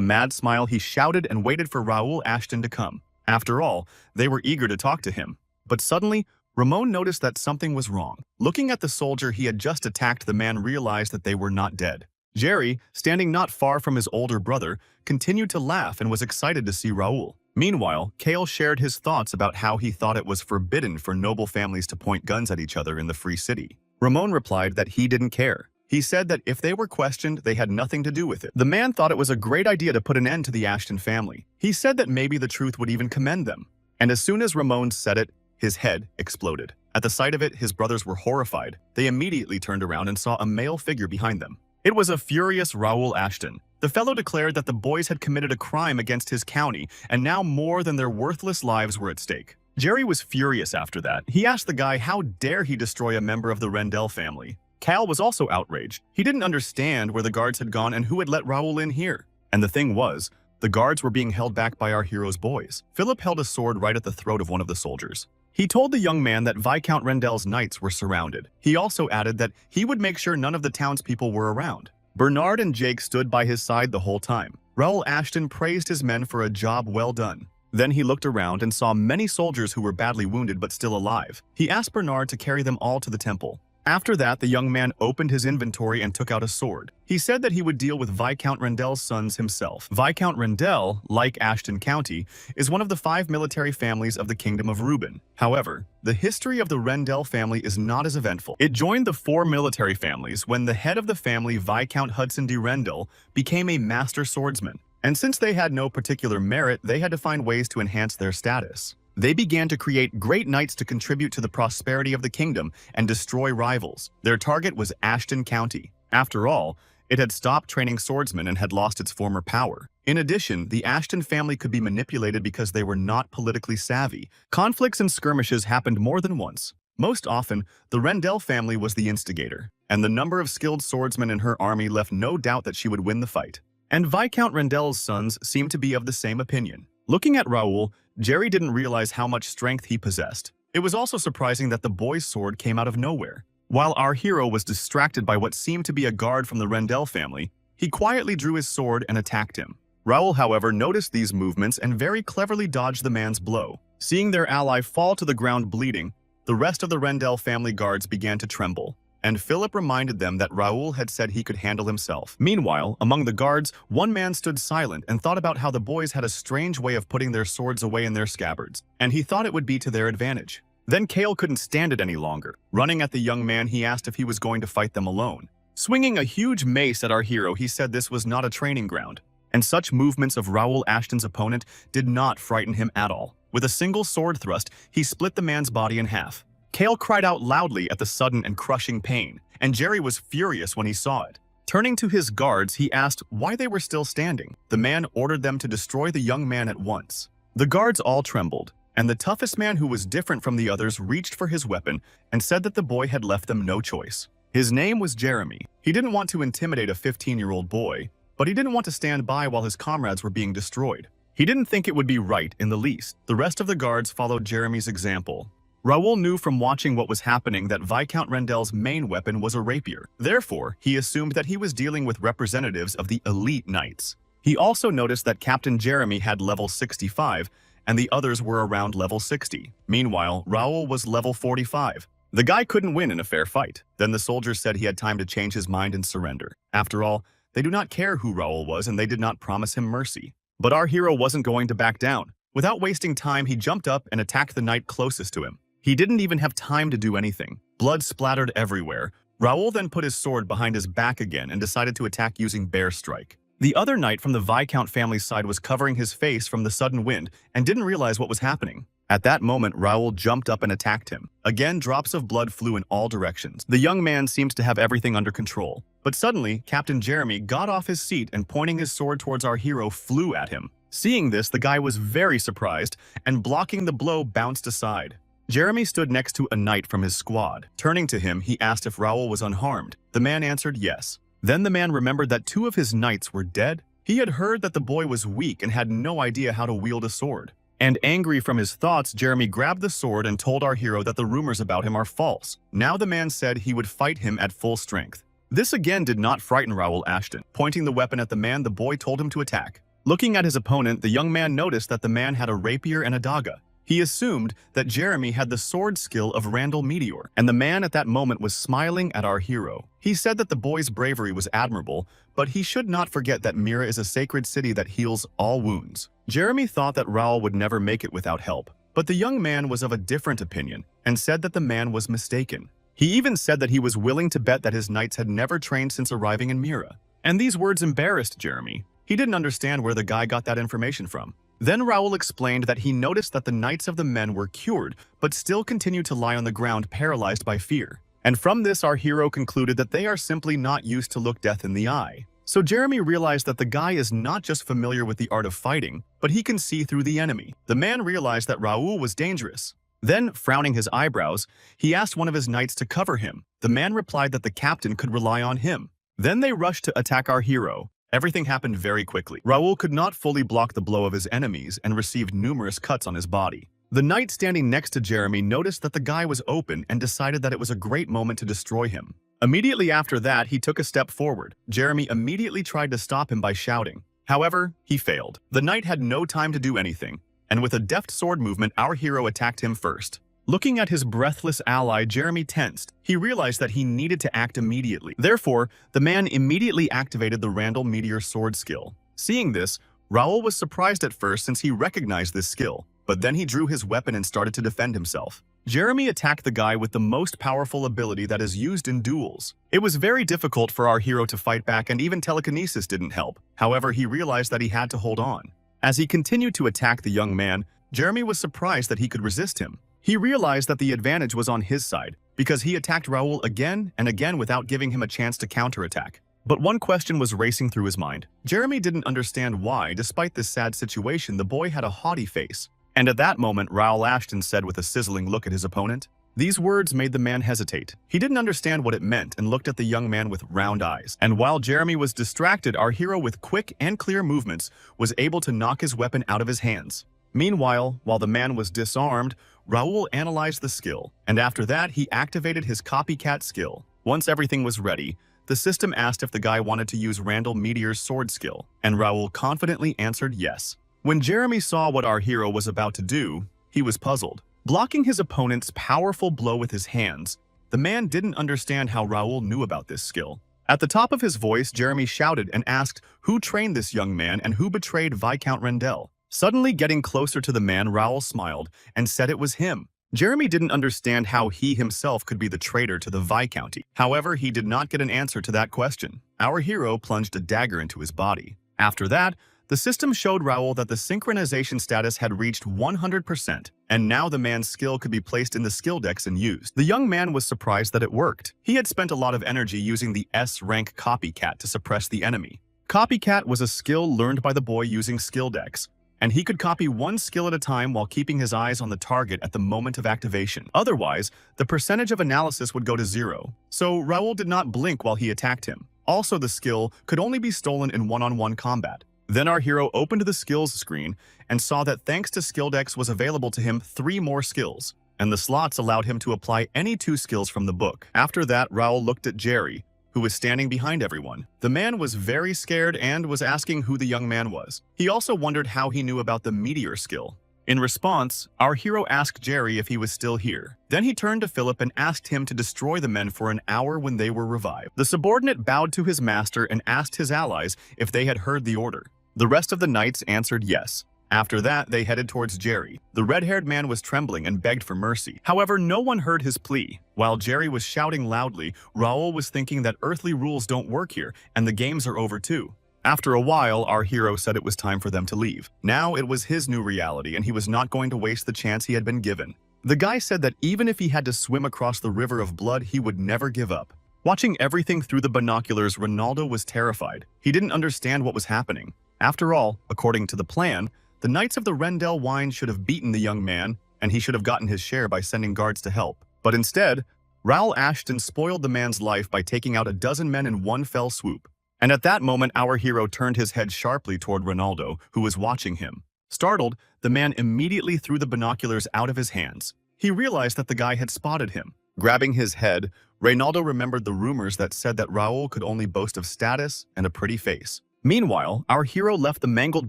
mad smile, he shouted and waited for Raoul Ashton to come. After all, they were eager to talk to him. But suddenly, Ramon noticed that something was wrong. Looking at the soldier he had just attacked, the man realized that they were not dead. Jerry, standing not far from his older brother, continued to laugh and was excited to see Raoul. Meanwhile, Cale shared his thoughts about how he thought it was forbidden for noble families to point guns at each other in the free city. Ramon replied that he didn't care. He said that if they were questioned, they had nothing to do with it. The man thought it was a great idea to put an end to the Ashton family. He said that maybe the truth would even commend them. And as soon as Ramon said it, his head exploded. At the sight of it, his brothers were horrified. They immediately turned around and saw a male figure behind them. It was a furious Raoul Ashton. The fellow declared that the boys had committed a crime against his county, and now more than their worthless lives were at stake. Jerry was furious after that. He asked the guy how dare he destroy a member of the Rendell family. Cal was also outraged. He didn't understand where the guards had gone and who had let Raoul in here. And the thing was, the guards were being held back by our hero's boys. Philip held a sword right at the throat of one of the soldiers. He told the young man that Viscount Rendell's knights were surrounded. He also added that he would make sure none of the townspeople were around. Bernard and Jake stood by his side the whole time. Raoul Ashton praised his men for a job well done. Then he looked around and saw many soldiers who were badly wounded but still alive. He asked Bernard to carry them all to the temple. After that, the young man opened his inventory and took out a sword. He said that he would deal with Viscount Rendell's sons himself. Viscount Rendell, like Ashton County, is one of the 5 military families of the Kingdom of Reuben. However, the history of the Rendell family is not as eventful. It joined the 4 military families when the head of the family, Viscount Hudson de Rendell, became a master swordsman. And since they had no particular merit, they had to find ways to enhance their status. They began to create great knights to contribute to the prosperity of the kingdom and destroy rivals. Their target was Ashton County. After all, it had stopped training swordsmen and had lost its former power. In addition, the Ashton family could be manipulated because they were not politically savvy. Conflicts and skirmishes happened more than once. Most often, the Rendell family was the instigator, and the number of skilled swordsmen in her army left no doubt that she would win the fight. And Viscount Rendell's sons seemed to be of the same opinion. Looking at Raoul, Jerry didn't realize how much strength he possessed. It was also surprising that the boy's sword came out of nowhere. While our hero was distracted by what seemed to be a guard from the Rendell family, he quietly drew his sword and attacked him. Raoul, however, noticed these movements and very cleverly dodged the man's blow. Seeing their ally fall to the ground bleeding, the rest of the Rendell family guards began to tremble, and Philip reminded them that Raoul had said he could handle himself. Meanwhile, among the guards, one man stood silent and thought about how the boys had a strange way of putting their swords away in their scabbards, and he thought it would be to their advantage. Then Cale couldn't stand it any longer. Running at the young man, he asked if he was going to fight them alone. Swinging a huge mace at our hero, he said this was not a training ground, and such movements of Raoul Ashton's opponent did not frighten him at all. With a single sword thrust, he split the man's body in half. Cale cried out loudly at the sudden and crushing pain, and Jerry was furious when he saw it. Turning to his guards, he asked why they were still standing. The man ordered them to destroy the young man at once. The guards all trembled, and the toughest man, who was different from the others, reached for his weapon and said that the boy had left them no choice. His name was Jeremy. He didn't want to intimidate a 15-year-old boy, but he didn't want to stand by while his comrades were being destroyed. He didn't think it would be right in the least. The rest of the guards followed Jeremy's example. Raoul knew from watching what was happening that Viscount Rendell's main weapon was a rapier. Therefore, he assumed that he was dealing with representatives of the elite knights. He also noticed that Captain Jeremy had level 65, and the others were around level 60. Meanwhile, Raoul was level 45. The guy couldn't win in a fair fight. Then the soldiers said he had time to change his mind and surrender. After all, they do not care who Raoul was, and they did not promise him mercy. But our hero wasn't going to back down. Without wasting time, he jumped up and attacked the knight closest to him. He didn't even have time to do anything. Blood splattered everywhere. Raoul then put his sword behind his back again and decided to attack using Bear Strike. The other knight from the Viscount family's side was covering his face from the sudden wind and didn't realize what was happening. At that moment, Raoul jumped up and attacked him. Again, drops of blood flew in all directions. The young man seems to have everything under control. But suddenly, Captain Jeremy got off his seat and pointing his sword towards our hero flew at him. Seeing this, the guy was very surprised and blocking the blow bounced aside. Jeremy stood next to a knight from his squad. Turning to him, he asked if Raoul was unharmed. The man answered yes. Then the man remembered that 2 of his knights were dead. He had heard that the boy was weak and had no idea how to wield a sword. And angry from his thoughts, Jeremy grabbed the sword and told our hero that the rumors about him are false. Now the man said he would fight him at full strength. This again did not frighten Raoul Ashton. Pointing the weapon at the man, the boy told him to attack. Looking at his opponent, the young man noticed that the man had a rapier and a dagger. He assumed that Jeremy had the sword skill of Randall Meteor, and the man at that moment was smiling at our hero. He said that the boy's bravery was admirable, but he should not forget that Mira is a sacred city that heals all wounds. Jeremy thought that Raoul would never make it without help, but the young man was of a different opinion and said that the man was mistaken. He even said that he was willing to bet that his knights had never trained since arriving in Mira. And these words embarrassed Jeremy. He didn't understand where the guy got that information from. Then Raoul explained that he noticed that the knights of the men were cured, but still continued to lie on the ground paralyzed by fear. And from this, our hero concluded that they are simply not used to look death in the eye. So Jeremy realized that the guy is not just familiar with the art of fighting, but he can see through the enemy. The man realized that Raoul was dangerous. Then, frowning his eyebrows, he asked one of his knights to cover him. The man replied that the captain could rely on him. Then they rushed to attack our hero. Everything happened very quickly. Raoul could not fully block the blow of his enemies and received numerous cuts on his body. The knight standing next to Jeremy noticed that the guy was open and decided that it was a great moment to destroy him. Immediately after that, he took a step forward. Jeremy immediately tried to stop him by shouting. However, he failed. The knight had no time to do anything, and with a deft sword movement, our hero attacked him first. Looking at his breathless ally, Jeremy tensed. He realized that he needed to act immediately. Therefore, the man immediately activated the Randall Meteor sword skill. Seeing this, Raoul was surprised at first since he recognized this skill, but then he drew his weapon and started to defend himself. Jeremy attacked the guy with the most powerful ability that is used in duels. It was very difficult for our hero to fight back, and even telekinesis didn't help. However, he realized that he had to hold on. As he continued to attack the young man, Jeremy was surprised that he could resist him. He realized that the advantage was on his side, because he attacked Raoul again and again without giving him a chance to counterattack. But one question was racing through his mind. Jeremy didn't understand why, despite this sad situation, the boy had a haughty face. And at that moment, Raoul Ashton said with a sizzling look at his opponent. These words made the man hesitate. He didn't understand what it meant and looked at the young man with round eyes. And while Jeremy was distracted, our hero with quick and clear movements was able to knock his weapon out of his hands. Meanwhile, while the man was disarmed, Raoul analyzed the skill, and after that, he activated his copycat skill. Once everything was ready, the system asked if the guy wanted to use Randall Meteor's sword skill, and Raoul confidently answered yes. When Jeremy saw what our hero was about to do, he was puzzled. Blocking his opponent's powerful blow with his hands, the man didn't understand how Raoul knew about this skill. At the top of his voice, Jeremy shouted and asked who trained this young man and who betrayed Viscount Rendell. Suddenly getting closer to the man, Raoul smiled and said it was him. Jeremy didn't understand how he himself could be the traitor to the Viscounty. However, he did not get an answer to that question. Our hero plunged a dagger into his body. After that, the system showed Raoul that the synchronization status had reached 100%, and now the man's skill could be placed in the skill decks and used. The young man was surprised that it worked. He had spent a lot of energy using the S-rank copycat to suppress the enemy. Copycat was a skill learned by the boy using skill decks, and he could copy one skill at a time while keeping his eyes on the target at the moment of activation. Otherwise, the percentage of analysis would go to 0. So Raoul did not blink while he attacked him. Also, the skill could only be stolen in one-on-one combat. Then our hero opened the skills screen and saw that thanks to skill decks was available to him 3 more skills, and the slots allowed him to apply any 2 skills from the book. After that, Raoul looked at Jerry, who was standing behind everyone. The man was very scared and was asking who the young man was. He also wondered how he knew about the meteor skill. In response, our hero asked Jerry if he was still here. Then he turned to Philip and asked him to destroy the men for an hour when they were revived. The subordinate bowed to his master and asked his allies if they had heard the order. The rest of the knights answered yes. After that, they headed towards Jerry. The red-haired man was trembling and begged for mercy. However, no one heard his plea. While Jerry was shouting loudly, Raoul was thinking that earthly rules don't work here, and the games are over too. After a while, our hero said it was time for them to leave. Now it was his new reality, and he was not going to waste the chance he had been given. The guy said that even if he had to swim across the river of blood, he would never give up. Watching everything through the binoculars, Ronaldo was terrified. He didn't understand what was happening. After all, according to the plan, the Knights of the Rendell Wine should have beaten the young man, and he should have gotten his share by sending guards to help. But instead, Raoul Ashton spoiled the man's life by taking out a dozen men in one fell swoop. And at that moment, our hero turned his head sharply toward Ronaldo, who was watching him. Startled, the man immediately threw the binoculars out of his hands. He realized that the guy had spotted him. Grabbing his head, Reynaldo remembered the rumors that said that Raoul could only boast of status and a pretty face. Meanwhile, our hero left the mangled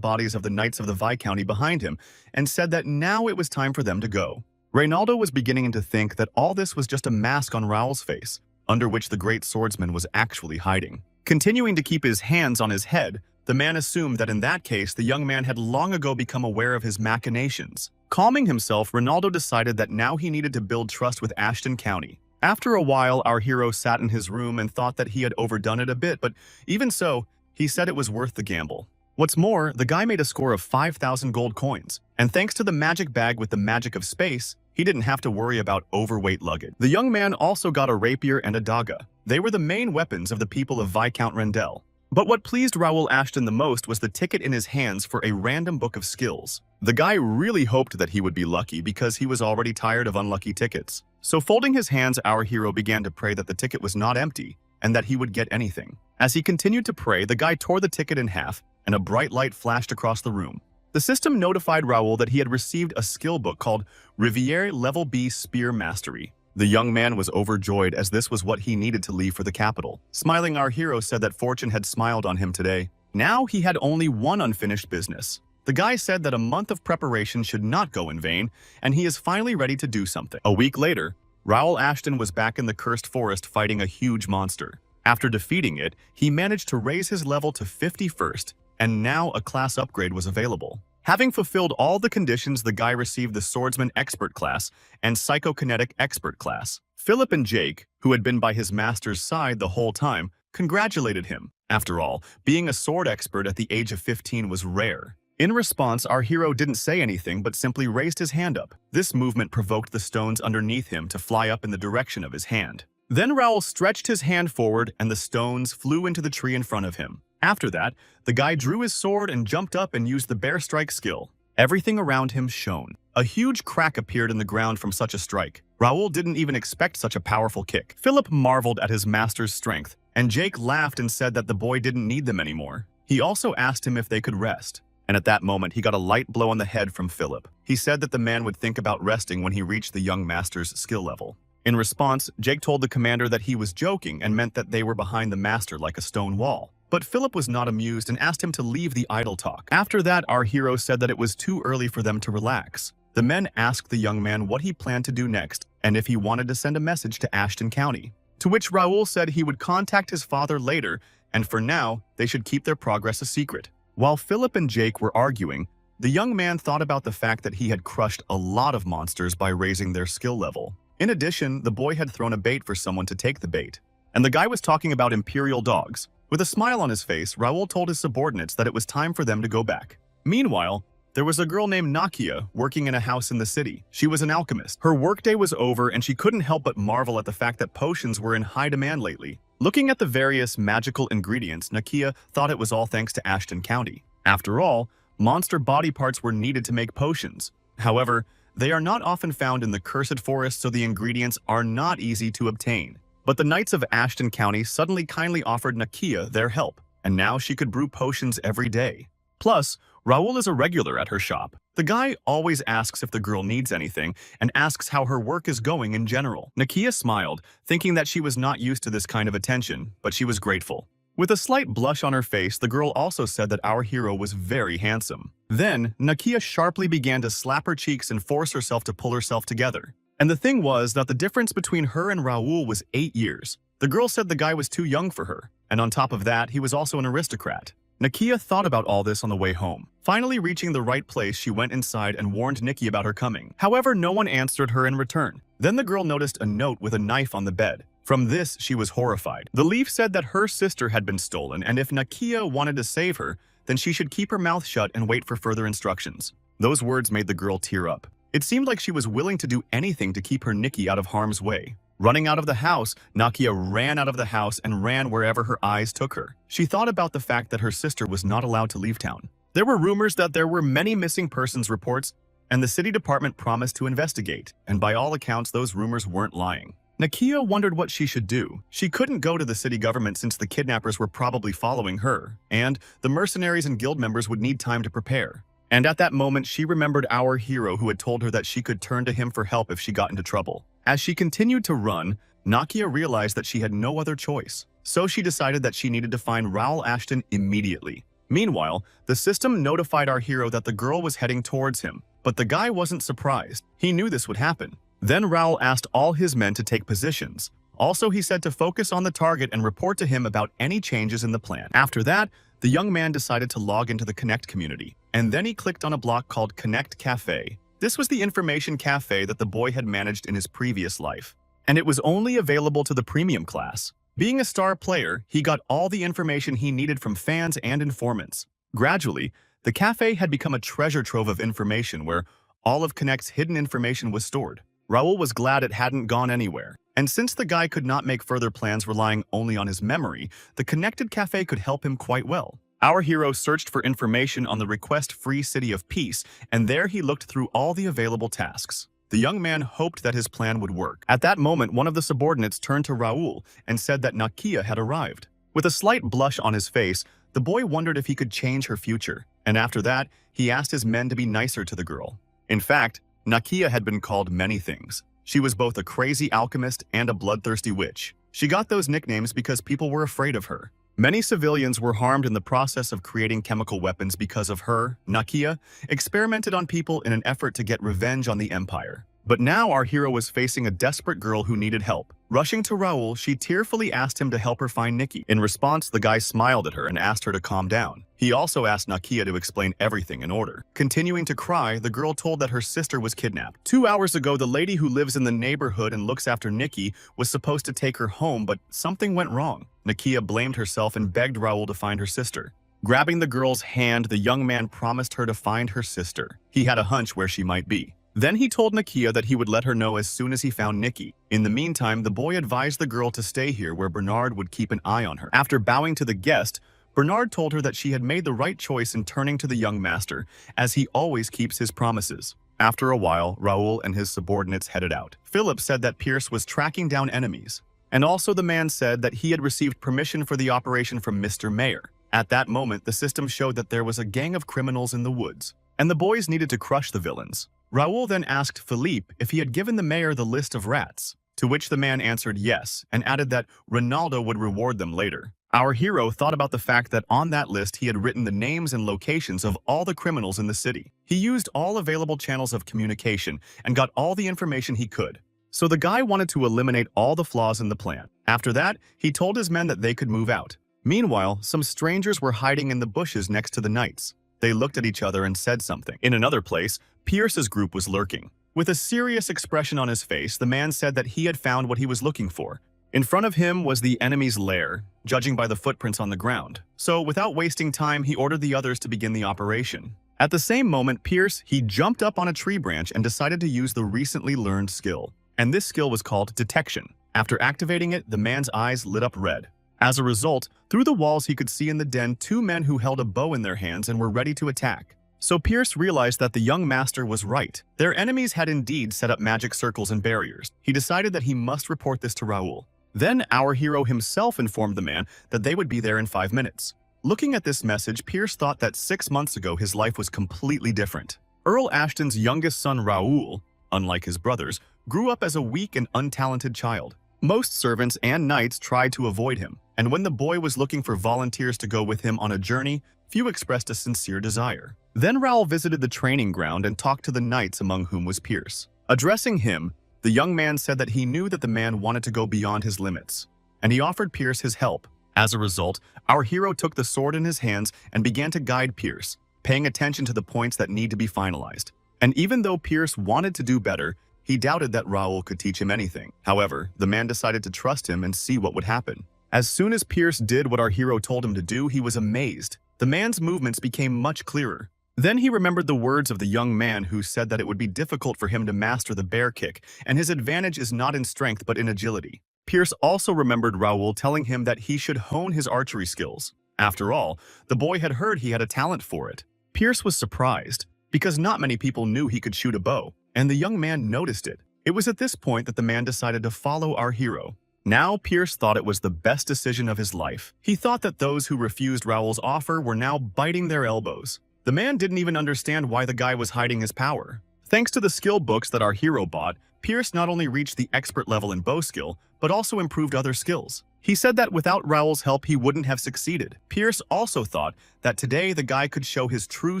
bodies of the Knights of the Viscounty behind him and said that now it was time for them to go. Reynaldo was beginning to think that all this was just a mask on Raoul's face, under which the great swordsman was actually hiding. Continuing to keep his hands on his head, the man assumed that in that case the young man had long ago become aware of his machinations. Calming himself, Reynaldo decided that now he needed to build trust with Ashton County. After a while, our hero sat in his room and thought that he had overdone it a bit, but even so, he said it was worth the gamble. What's more, the guy made a score of 5,000 gold coins, and thanks to the magic bag with the magic of space, he didn't have to worry about overweight luggage. The young man also got a rapier and a daga. They were the main weapons of the people of Viscount Rendell. But what pleased Raoul Ashton the most was the ticket in his hands for a random book of skills. The guy really hoped that he would be lucky because he was already tired of unlucky tickets. So folding his hands, our hero began to pray that the ticket was not empty and that he would get anything. As he continued to pray, the guy tore the ticket in half and a bright light flashed across the room. The system notified Raoul that he had received a skill book called Riviere Level B Spear Mastery. The young man was overjoyed as this was what he needed to leave for the capital. Smiling, our hero said that fortune had smiled on him today. Now he had only one unfinished business. The guy said that a month of preparation should not go in vain, and he is finally ready to do something. A week later, Raoul Ashton was back in the cursed forest fighting a huge monster. After defeating it, he managed to raise his level to 51st, and now a class upgrade was available. Having fulfilled all the conditions, the guy received the Swordsman Expert class and Psychokinetic Expert class. Philip and Jake, who had been by his master's side the whole time, congratulated him. After all, being a sword expert at the age of 15 was rare. In response, our hero didn't say anything but simply raised his hand up. This movement provoked the stones underneath him to fly up in the direction of his hand. Then Raoul stretched his hand forward and the stones flew into the tree in front of him. After that, the guy drew his sword and jumped up and used the bear strike skill. Everything around him shone. A huge crack appeared in the ground from such a strike. Raoul didn't even expect such a powerful kick. Philip marveled at his master's strength, and Jake laughed and said that the boy didn't need them anymore. He also asked him if they could rest. And at that moment, he got a light blow on the head from Philip. He said that the man would think about resting when he reached the young master's skill level. In response, Jake told the commander that he was joking and meant that they were behind the master like a stone wall. But Philip was not amused and asked him to leave the idle talk. After that, our hero said that it was too early for them to relax. The men asked the young man what he planned to do next and if he wanted to send a message to Ashton County. To which Raoul said he would contact his father later, and for now, they should keep their progress a secret. While Philip and Jake were arguing, the young man thought about the fact that he had crushed a lot of monsters by raising their skill level. In addition, the boy had thrown a bait for someone to take the bait. And the guy was talking about imperial dogs. With a smile on his face, Raoul told his subordinates that it was time for them to go back. Meanwhile, there was a girl named Nakia working in a house in the city. She was an alchemist. Her workday was over and she couldn't help but marvel at the fact that potions were in high demand lately. Looking at the various magical ingredients, Nakia thought it was all thanks to Ashton County. After all, monster body parts were needed to make potions. However, they are not often found in the cursed forest, so the ingredients are not easy to obtain. But the Knights of Ashton County suddenly kindly offered Nakia their help, and now she could brew potions every day. Plus, Raoul is a regular at her shop. The guy always asks if the girl needs anything and asks how her work is going in general. Nakia smiled, thinking that she was not used to this kind of attention, but she was grateful. With a slight blush on her face, the girl also said that our hero was very handsome. Then, Nakia sharply began to slap her cheeks and force herself to pull herself together. And the thing was that the difference between her and Raoul was 8 years. The girl said the guy was too young for her, and on top of that, he was also an aristocrat. Nakia thought about all this on the way home. Finally reaching the right place, she went inside and warned Nikki about her coming. However, no one answered her in return. Then the girl noticed a note with a knife on the bed. From this, she was horrified. The leaf said that her sister had been stolen, and if Nakia wanted to save her, then she should keep her mouth shut and wait for further instructions. Those words made the girl tear up. It seemed like she was willing to do anything to keep her Nikki out of harm's way. Running out of the house, Nakia ran out of the house and ran wherever her eyes took her. She thought about the fact that her sister was not allowed to leave town. There were rumors that there were many missing persons reports, and the city department promised to investigate, and by all accounts, those rumors weren't lying. Nakia wondered what she should do. She couldn't go to the city government since the kidnappers were probably following her, and the mercenaries and guild members would need time to prepare. And at that moment, she remembered our hero who had told her that she could turn to him for help if she got into trouble. As she continued to run, Nakia realized that she had no other choice. So she decided that she needed to find Raoul Ashton immediately. Meanwhile, the system notified our hero that the girl was heading towards him, but the guy wasn't surprised. He knew this would happen. Then Raoul asked all his men to take positions. Also, he said to focus on the target and report to him about any changes in the plan. After that, the young man decided to log into the Connect community, and then he clicked on a block called Connect Cafe. This was the information cafe that the boy had managed in his previous life, and it was only available to the premium class. Being a star player, he got all the information he needed from fans and informants. Gradually, the cafe had become a treasure trove of information where all of Connect's hidden information was stored. Raoul was glad it hadn't gone anywhere, and since the guy could not make further plans relying only on his memory, the connected cafe could help him quite well. Our hero searched for information on the request-free City of Peace, and there he looked through all the available tasks. The young man hoped that his plan would work. At that moment, one of the subordinates turned to Raoul and said that Nakia had arrived. With a slight blush on his face, the boy wondered if he could change her future, and after that, he asked his men to be nicer to the girl. In fact, Nakia had been called many things. She was both a crazy alchemist and a bloodthirsty witch. She got those nicknames because people were afraid of her. Many civilians were harmed in the process of creating chemical weapons because of her. Nakia experimented on people in an effort to get revenge on the Empire. But now our hero was facing a desperate girl who needed help. Rushing to Raoul, she tearfully asked him to help her find Nikki. In response, the guy smiled at her and asked her to calm down. He also asked Nakia to explain everything in order. Continuing to cry, the girl told that her sister was kidnapped. 2 hours ago, the lady who lives in the neighborhood and looks after Nikki was supposed to take her home, but something went wrong. Nakia blamed herself and begged Raoul to find her sister. Grabbing the girl's hand, the young man promised her to find her sister. He had a hunch where she might be. Then he told Nakia that he would let her know as soon as he found Nikki. In the meantime, the boy advised the girl to stay here where Bernard would keep an eye on her. After bowing to the guest, Bernard told her that she had made the right choice in turning to the young master, as he always keeps his promises. After a while, Raoul and his subordinates headed out. Philip said that Pierce was tracking down enemies, and also the man said that he had received permission for the operation from Mr. Mayor. At that moment, the system showed that there was a gang of criminals in the woods, and the boys needed to crush the villains. Raoul then asked Philippe if he had given the mayor the list of rats, to which the man answered yes, and added that Ronaldo would reward them later. Our hero thought about the fact that on that list he had written the names and locations of all the criminals in the city. He used all available channels of communication and got all the information he could. So the guy wanted to eliminate all the flaws in the plan. After that, he told his men that they could move out. Meanwhile, some strangers were hiding in the bushes next to the knights. They looked at each other and said something. In another place, Pierce's group was lurking. With a serious expression on his face, the man said that he had found what he was looking for. In front of him was the enemy's lair, judging by the footprints on the ground. So, without wasting time, he ordered the others to begin the operation. At the same moment, he jumped up on a tree branch and decided to use the recently learned skill. And this skill was called Detection. After activating it, the man's eyes lit up red. As a result, through the walls he could see in the den 2 men who held a bow in their hands and were ready to attack. So Pierce realized that the young master was right. Their enemies had indeed set up magic circles and barriers. He decided that he must report this to Raoul. Then our hero himself informed the man that they would be there in 5 minutes. Looking at this message, Pierce thought that 6 months ago his life was completely different. Earl Ashton's youngest son Raoul, unlike his brothers, grew up as a weak and untalented child. Most servants and knights tried to avoid him, and when the boy was looking for volunteers to go with him on a journey, few expressed a sincere desire. Then Raoul visited the training ground and talked to the knights, among whom was Pierce. Addressing him, the young man said that he knew that the man wanted to go beyond his limits, and he offered Pierce his help. As a result, our hero took the sword in his hands and began to guide Pierce, paying attention to the points that need to be finalized. And even though Pierce wanted to do better, he doubted that Raoul could teach him anything. However, the man decided to trust him and see what would happen. As soon as Pierce did what our hero told him to do, he was amazed. The man's movements became much clearer. Then he remembered the words of the young man who said that it would be difficult for him to master the bear kick, and his advantage is not in strength but in agility. Pierce also remembered Raoul telling him that he should hone his archery skills. After all, the boy had heard he had a talent for it. Pierce was surprised, because not many people knew he could shoot a bow, and the young man noticed it. It was at this point that the man decided to follow our hero. Now, Pierce thought it was the best decision of his life. He thought that those who refused Raoul's offer were now biting their elbows. The man didn't even understand why the guy was hiding his power. Thanks to the skill books that our hero bought, Pierce not only reached the expert level in bow skill, but also improved other skills. He said that without Raoul's help, he wouldn't have succeeded. Pierce also thought that today the guy could show his true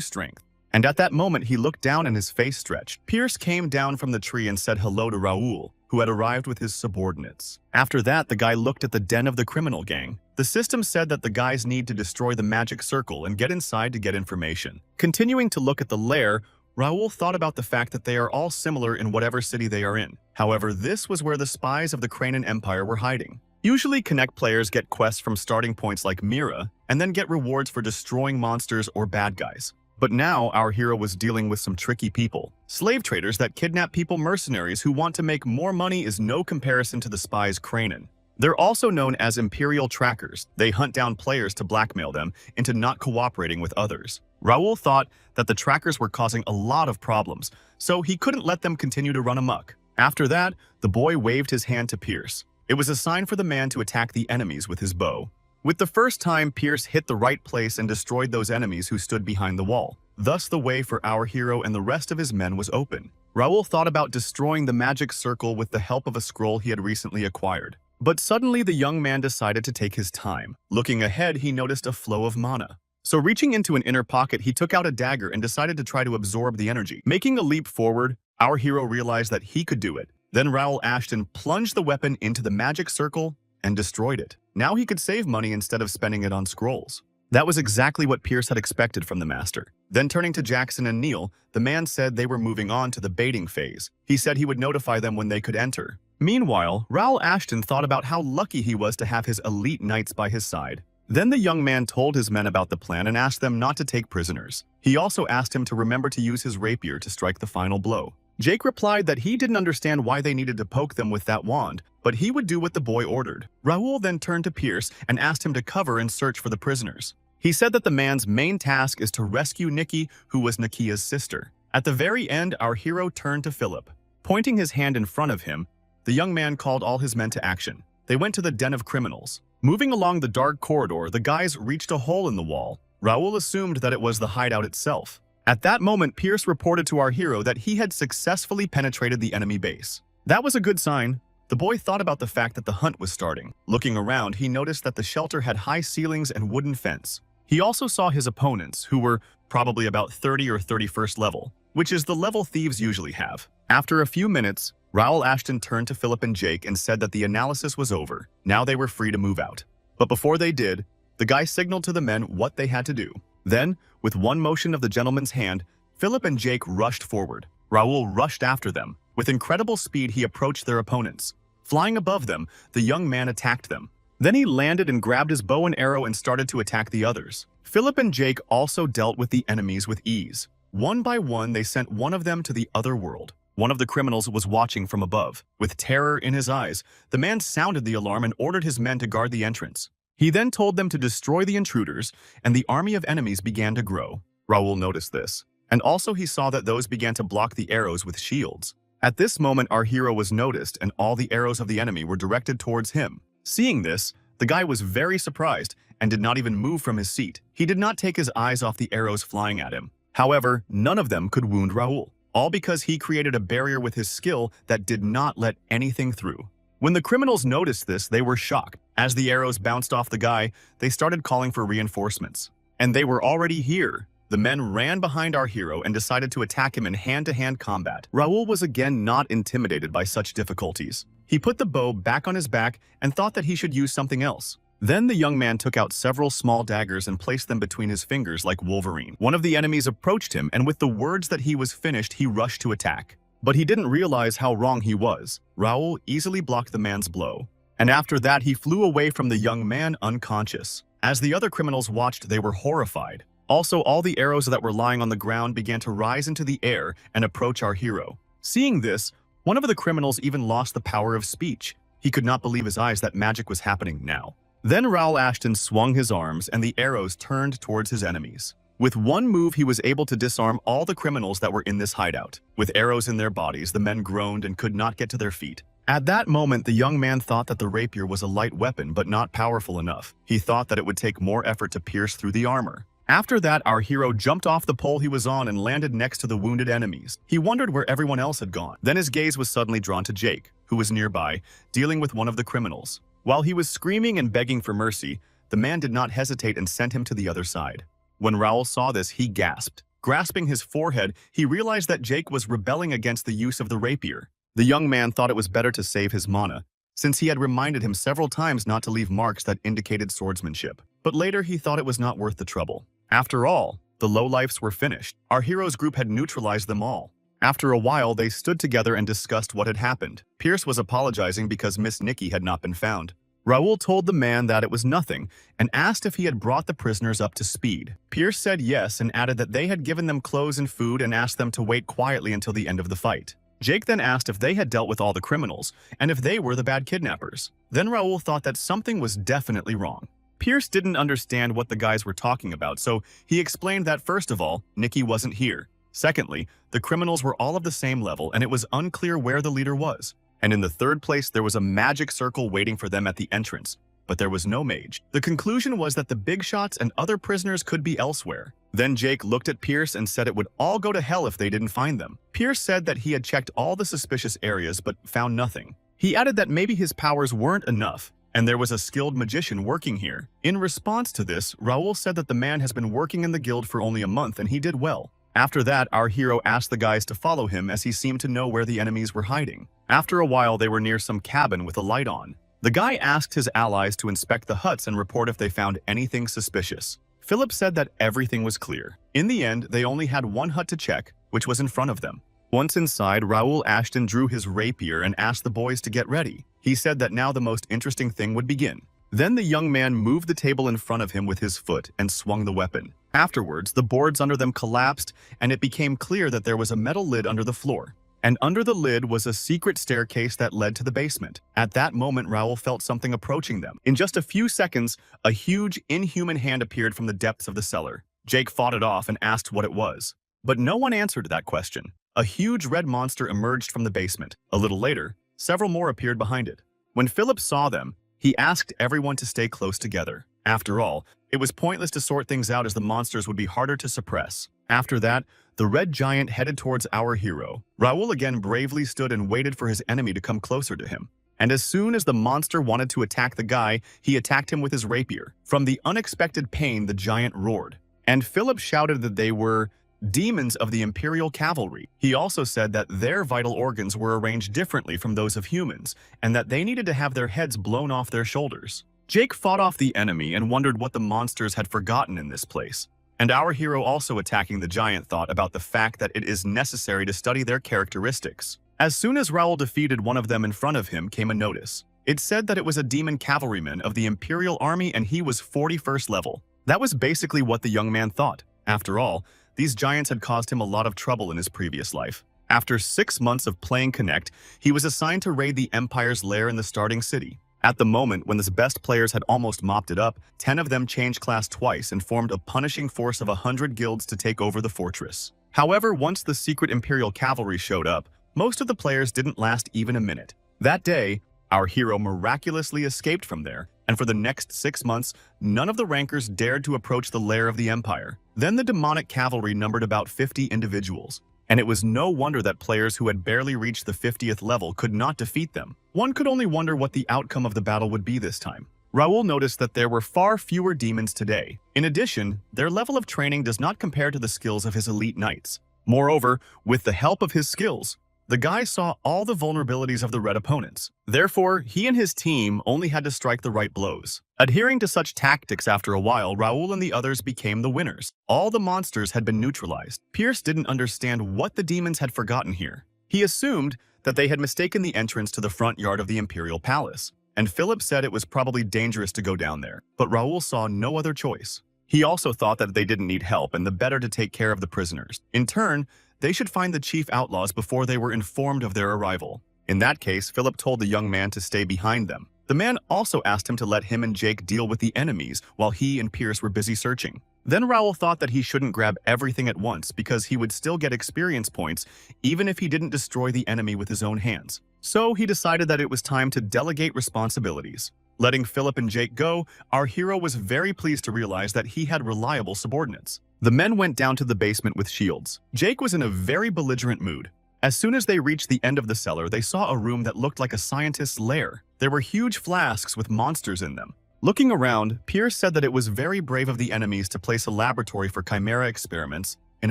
strength. And at that moment, he looked down and his face stretched. Pierce came down from the tree and said hello to Raoul, who had arrived with his subordinates. After that, the guy looked at the den of the criminal gang. The system said that the guys need to destroy the magic circle and get inside to get information. Continuing to look at the lair, Raoul thought about the fact that they are all similar in whatever city they are in. However, this was where the spies of the Cranian Empire were hiding. Usually, Connect players get quests from starting points like Mira, and then get rewards for destroying monsters or bad guys. But now, our hero was dealing with some tricky people. Slave traders that kidnap people, mercenaries who want to make more money is no comparison to the spies Cranian. They're also known as Imperial Trackers. They hunt down players to blackmail them into not cooperating with others. Raoul thought that the trackers were causing a lot of problems, so he couldn't let them continue to run amok. After that, the boy waved his hand to Pierce. It was a sign for the man to attack the enemies with his bow. With the first time, Pierce hit the right place and destroyed those enemies who stood behind the wall. Thus, the way for our hero and the rest of his men was open. Raoul thought about destroying the magic circle with the help of a scroll he had recently acquired. But suddenly, the young man decided to take his time. Looking ahead, he noticed a flow of mana. So reaching into an inner pocket, he took out a dagger and decided to try to absorb the energy. Making a leap forward, our hero realized that he could do it. Then Raoul Ashton plunged the weapon into the magic circle and destroyed it. Now he could save money instead of spending it on scrolls. That was exactly what Pierce had expected from the master. Then turning to Jackson and Neil, the man said they were moving on to the baiting phase. He said he would notify them when they could enter. Meanwhile, Raoul Ashton thought about how lucky he was to have his elite knights by his side. Then the young man told his men about the plan and asked them not to take prisoners. He also asked him to remember to use his rapier to strike the final blow. Jake replied that he didn't understand why they needed to poke them with that wand, but he would do what the boy ordered. Raoul then turned to Pierce and asked him to cover and search for the prisoners. He said that the man's main task is to rescue Nikki, who was Nakia's sister. At the very end, our hero turned to Philip. Pointing his hand in front of him, the young man called all his men to action. They went to the den of criminals. Moving along the dark corridor, the guys reached a hole in the wall. Raoul assumed that it was the hideout itself. At that moment, Pierce reported to our hero that he had successfully penetrated the enemy base. That was a good sign. The boy thought about the fact that the hunt was starting. Looking around, he noticed that the shelter had high ceilings and wooden fence. He also saw his opponents, who were probably about 30 or 31st level, which is the level thieves usually have. After a few minutes, Raoul Ashton turned to Philip and Jake and said that the analysis was over. Now they were free to move out. But before they did, the guy signaled to the men what they had to do. Then, with one motion of the gentleman's hand, Philip and Jake rushed forward. Raoul rushed after them. With incredible speed, he approached their opponents. Flying above them, the young man attacked them. Then he landed and grabbed his bow and arrow and started to attack the others. Philip and Jake also dealt with the enemies with ease. One by one, they sent one of them to the other world. One of the criminals was watching from above. With terror in his eyes, the man sounded the alarm and ordered his men to guard the entrance. He then told them to destroy the intruders, and the army of enemies began to grow. Raoul noticed this, and also he saw that those began to block the arrows with shields. At this moment, our hero was noticed, and all the arrows of the enemy were directed towards him. Seeing this, the guy was very surprised and did not even move from his seat. He did not take his eyes off the arrows flying at him. However, none of them could wound Raoul, all because he created a barrier with his skill that did not let anything through. When the criminals noticed this, they were shocked. As the arrows bounced off the guy, they started calling for reinforcements. And they were already here. The men ran behind our hero and decided to attack him in hand-to-hand combat. Raoul was again not intimidated by such difficulties. He put the bow back on his back and thought that he should use something else. Then the young man took out several small daggers and placed them between his fingers like Wolverine. One of the enemies approached him, and with the words that he was finished, he rushed to attack. But he didn't realize how wrong he was. Raoul easily blocked the man's blow. And after that, he flew away from the young man unconscious. As the other criminals watched, they were horrified. Also, all the arrows that were lying on the ground began to rise into the air and approach our hero. Seeing this, one of the criminals even lost the power of speech. He could not believe his eyes that magic was happening now. Then Raoul Ashton swung his arms and the arrows turned towards his enemies. With one move, he was able to disarm all the criminals that were in this hideout. With arrows in their bodies, the men groaned and could not get to their feet. At that moment, the young man thought that the rapier was a light weapon but not powerful enough. He thought that it would take more effort to pierce through the armor. After that, our hero jumped off the pole he was on and landed next to the wounded enemies. He wondered where everyone else had gone. Then his gaze was suddenly drawn to Jake, who was nearby, dealing with one of the criminals. While he was screaming and begging for mercy, the man did not hesitate and sent him to the other side. When Raoul saw this, he gasped. Grasping his forehead, he realized that Jake was rebelling against the use of the rapier. The young man thought it was better to save his mana, since he had reminded him several times not to leave marks that indicated swordsmanship. But later he thought it was not worth the trouble. After all, the lowlifes were finished. Our hero's group had neutralized them all. After a while, they stood together and discussed what had happened. Pierce was apologizing because Miss Nikki had not been found. Raoul told the man that it was nothing and asked if he had brought the prisoners up to speed. Pierce said yes and added that they had given them clothes and food and asked them to wait quietly until the end of the fight. Jake then asked if they had dealt with all the criminals and if they were the bad kidnappers. Then Raoul thought that something was definitely wrong. Pierce didn't understand what the guys were talking about, so he explained that first of all, Nikki wasn't here. Secondly, the criminals were all of the same level and it was unclear where the leader was. And in the third place, there was a magic circle waiting for them at the entrance, but there was no mage. The conclusion was that the big shots and other prisoners could be elsewhere. Then Jake looked at Pierce and said it would all go to hell if they didn't find them. Pierce said that he had checked all the suspicious areas but found nothing. He added that maybe his powers weren't enough, and there was a skilled magician working here. In response to this, Raoul said that the man has been working in the guild for only a month and he did well. After that, our hero asked the guys to follow him as he seemed to know where the enemies were hiding. After a while, they were near some cabin with a light on. The guy asked his allies to inspect the huts and report if they found anything suspicious. Philip said that everything was clear. In the end, they only had one hut to check, which was in front of them. Once inside, Raoul Ashton drew his rapier and asked the boys to get ready. He said that now the most interesting thing would begin. Then the young man moved the table in front of him with his foot and swung the weapon. Afterwards, the boards under them collapsed and it became clear that there was a metal lid under the floor. And under the lid was a secret staircase that led to the basement. At that moment, Raoul felt something approaching them. In just a few seconds, a huge, inhuman hand appeared from the depths of the cellar. Jake fought it off and asked what it was. But no one answered that question. A huge red monster emerged from the basement. A little later, several more appeared behind it. When Philip saw them, he asked everyone to stay close together. After all, it was pointless to sort things out as the monsters would be harder to suppress. After that, the red giant headed towards our hero. Raoul again bravely stood and waited for his enemy to come closer to him. And as soon as the monster wanted to attack the guy, he attacked him with his rapier. From the unexpected pain, the giant roared. And Philip shouted that they were demons of the Imperial Cavalry. He also said that their vital organs were arranged differently from those of humans, and that they needed to have their heads blown off their shoulders. Jake fought off the enemy and wondered what the monsters had forgotten in this place. And our hero, also attacking the giant, thought about the fact that it is necessary to study their characteristics. As soon as Raoul defeated one of them, in front of him came a notice. It said that it was a demon cavalryman of the Imperial Army and he was 41st level. That was basically what the young man thought. After all, these giants had caused him a lot of trouble in his previous life. After 6 months of playing Connect, he was assigned to raid the Empire's lair in the starting city. At the moment when the best players had almost mopped it up, 10 of them changed class twice and formed a punishing force of 100 guilds to take over the fortress. However, once the secret Imperial Cavalry showed up, most of the players didn't last even a minute. That day, our hero miraculously escaped from there, and for the next 6 months, none of the rankers dared to approach the lair of the Empire. Then the demonic cavalry numbered about 50 individuals, and it was no wonder that players who had barely reached the 50th level could not defeat them. One could only wonder what the outcome of the battle would be this time. Raoul noticed that there were far fewer demons today. In addition, their level of training does not compare to the skills of his elite knights. Moreover, with the help of his skills, the guy saw all the vulnerabilities of the red opponents. Therefore, he and his team only had to strike the right blows. Adhering to such tactics, after a while, Raoul and the others became the winners. All the monsters had been neutralized. Pierce didn't understand what the demons had forgotten here. He assumed that they had mistaken the entrance to the front yard of the Imperial Palace, and Philip said it was probably dangerous to go down there, but Raoul saw no other choice. He also thought that they didn't need help and the better to take care of the prisoners. In turn, they should find the chief outlaws before they were informed of their arrival. In that case, Philip told the young man to stay behind them. The man also asked him to let him and Jake deal with the enemies while he and Pierce were busy searching. Then Raul thought that he shouldn't grab everything at once because he would still get experience points even if he didn't destroy the enemy with his own hands. So he decided that it was time to delegate responsibilities. Letting Philip and Jake go, our hero was very pleased to realize that he had reliable subordinates. The men went down to the basement with shields. Jake was in a very belligerent mood. As soon as they reached the end of the cellar, they saw a room that looked like a scientist's lair. There were huge flasks with monsters in them. Looking around, Pierce said that it was very brave of the enemies to place a laboratory for chimera experiments in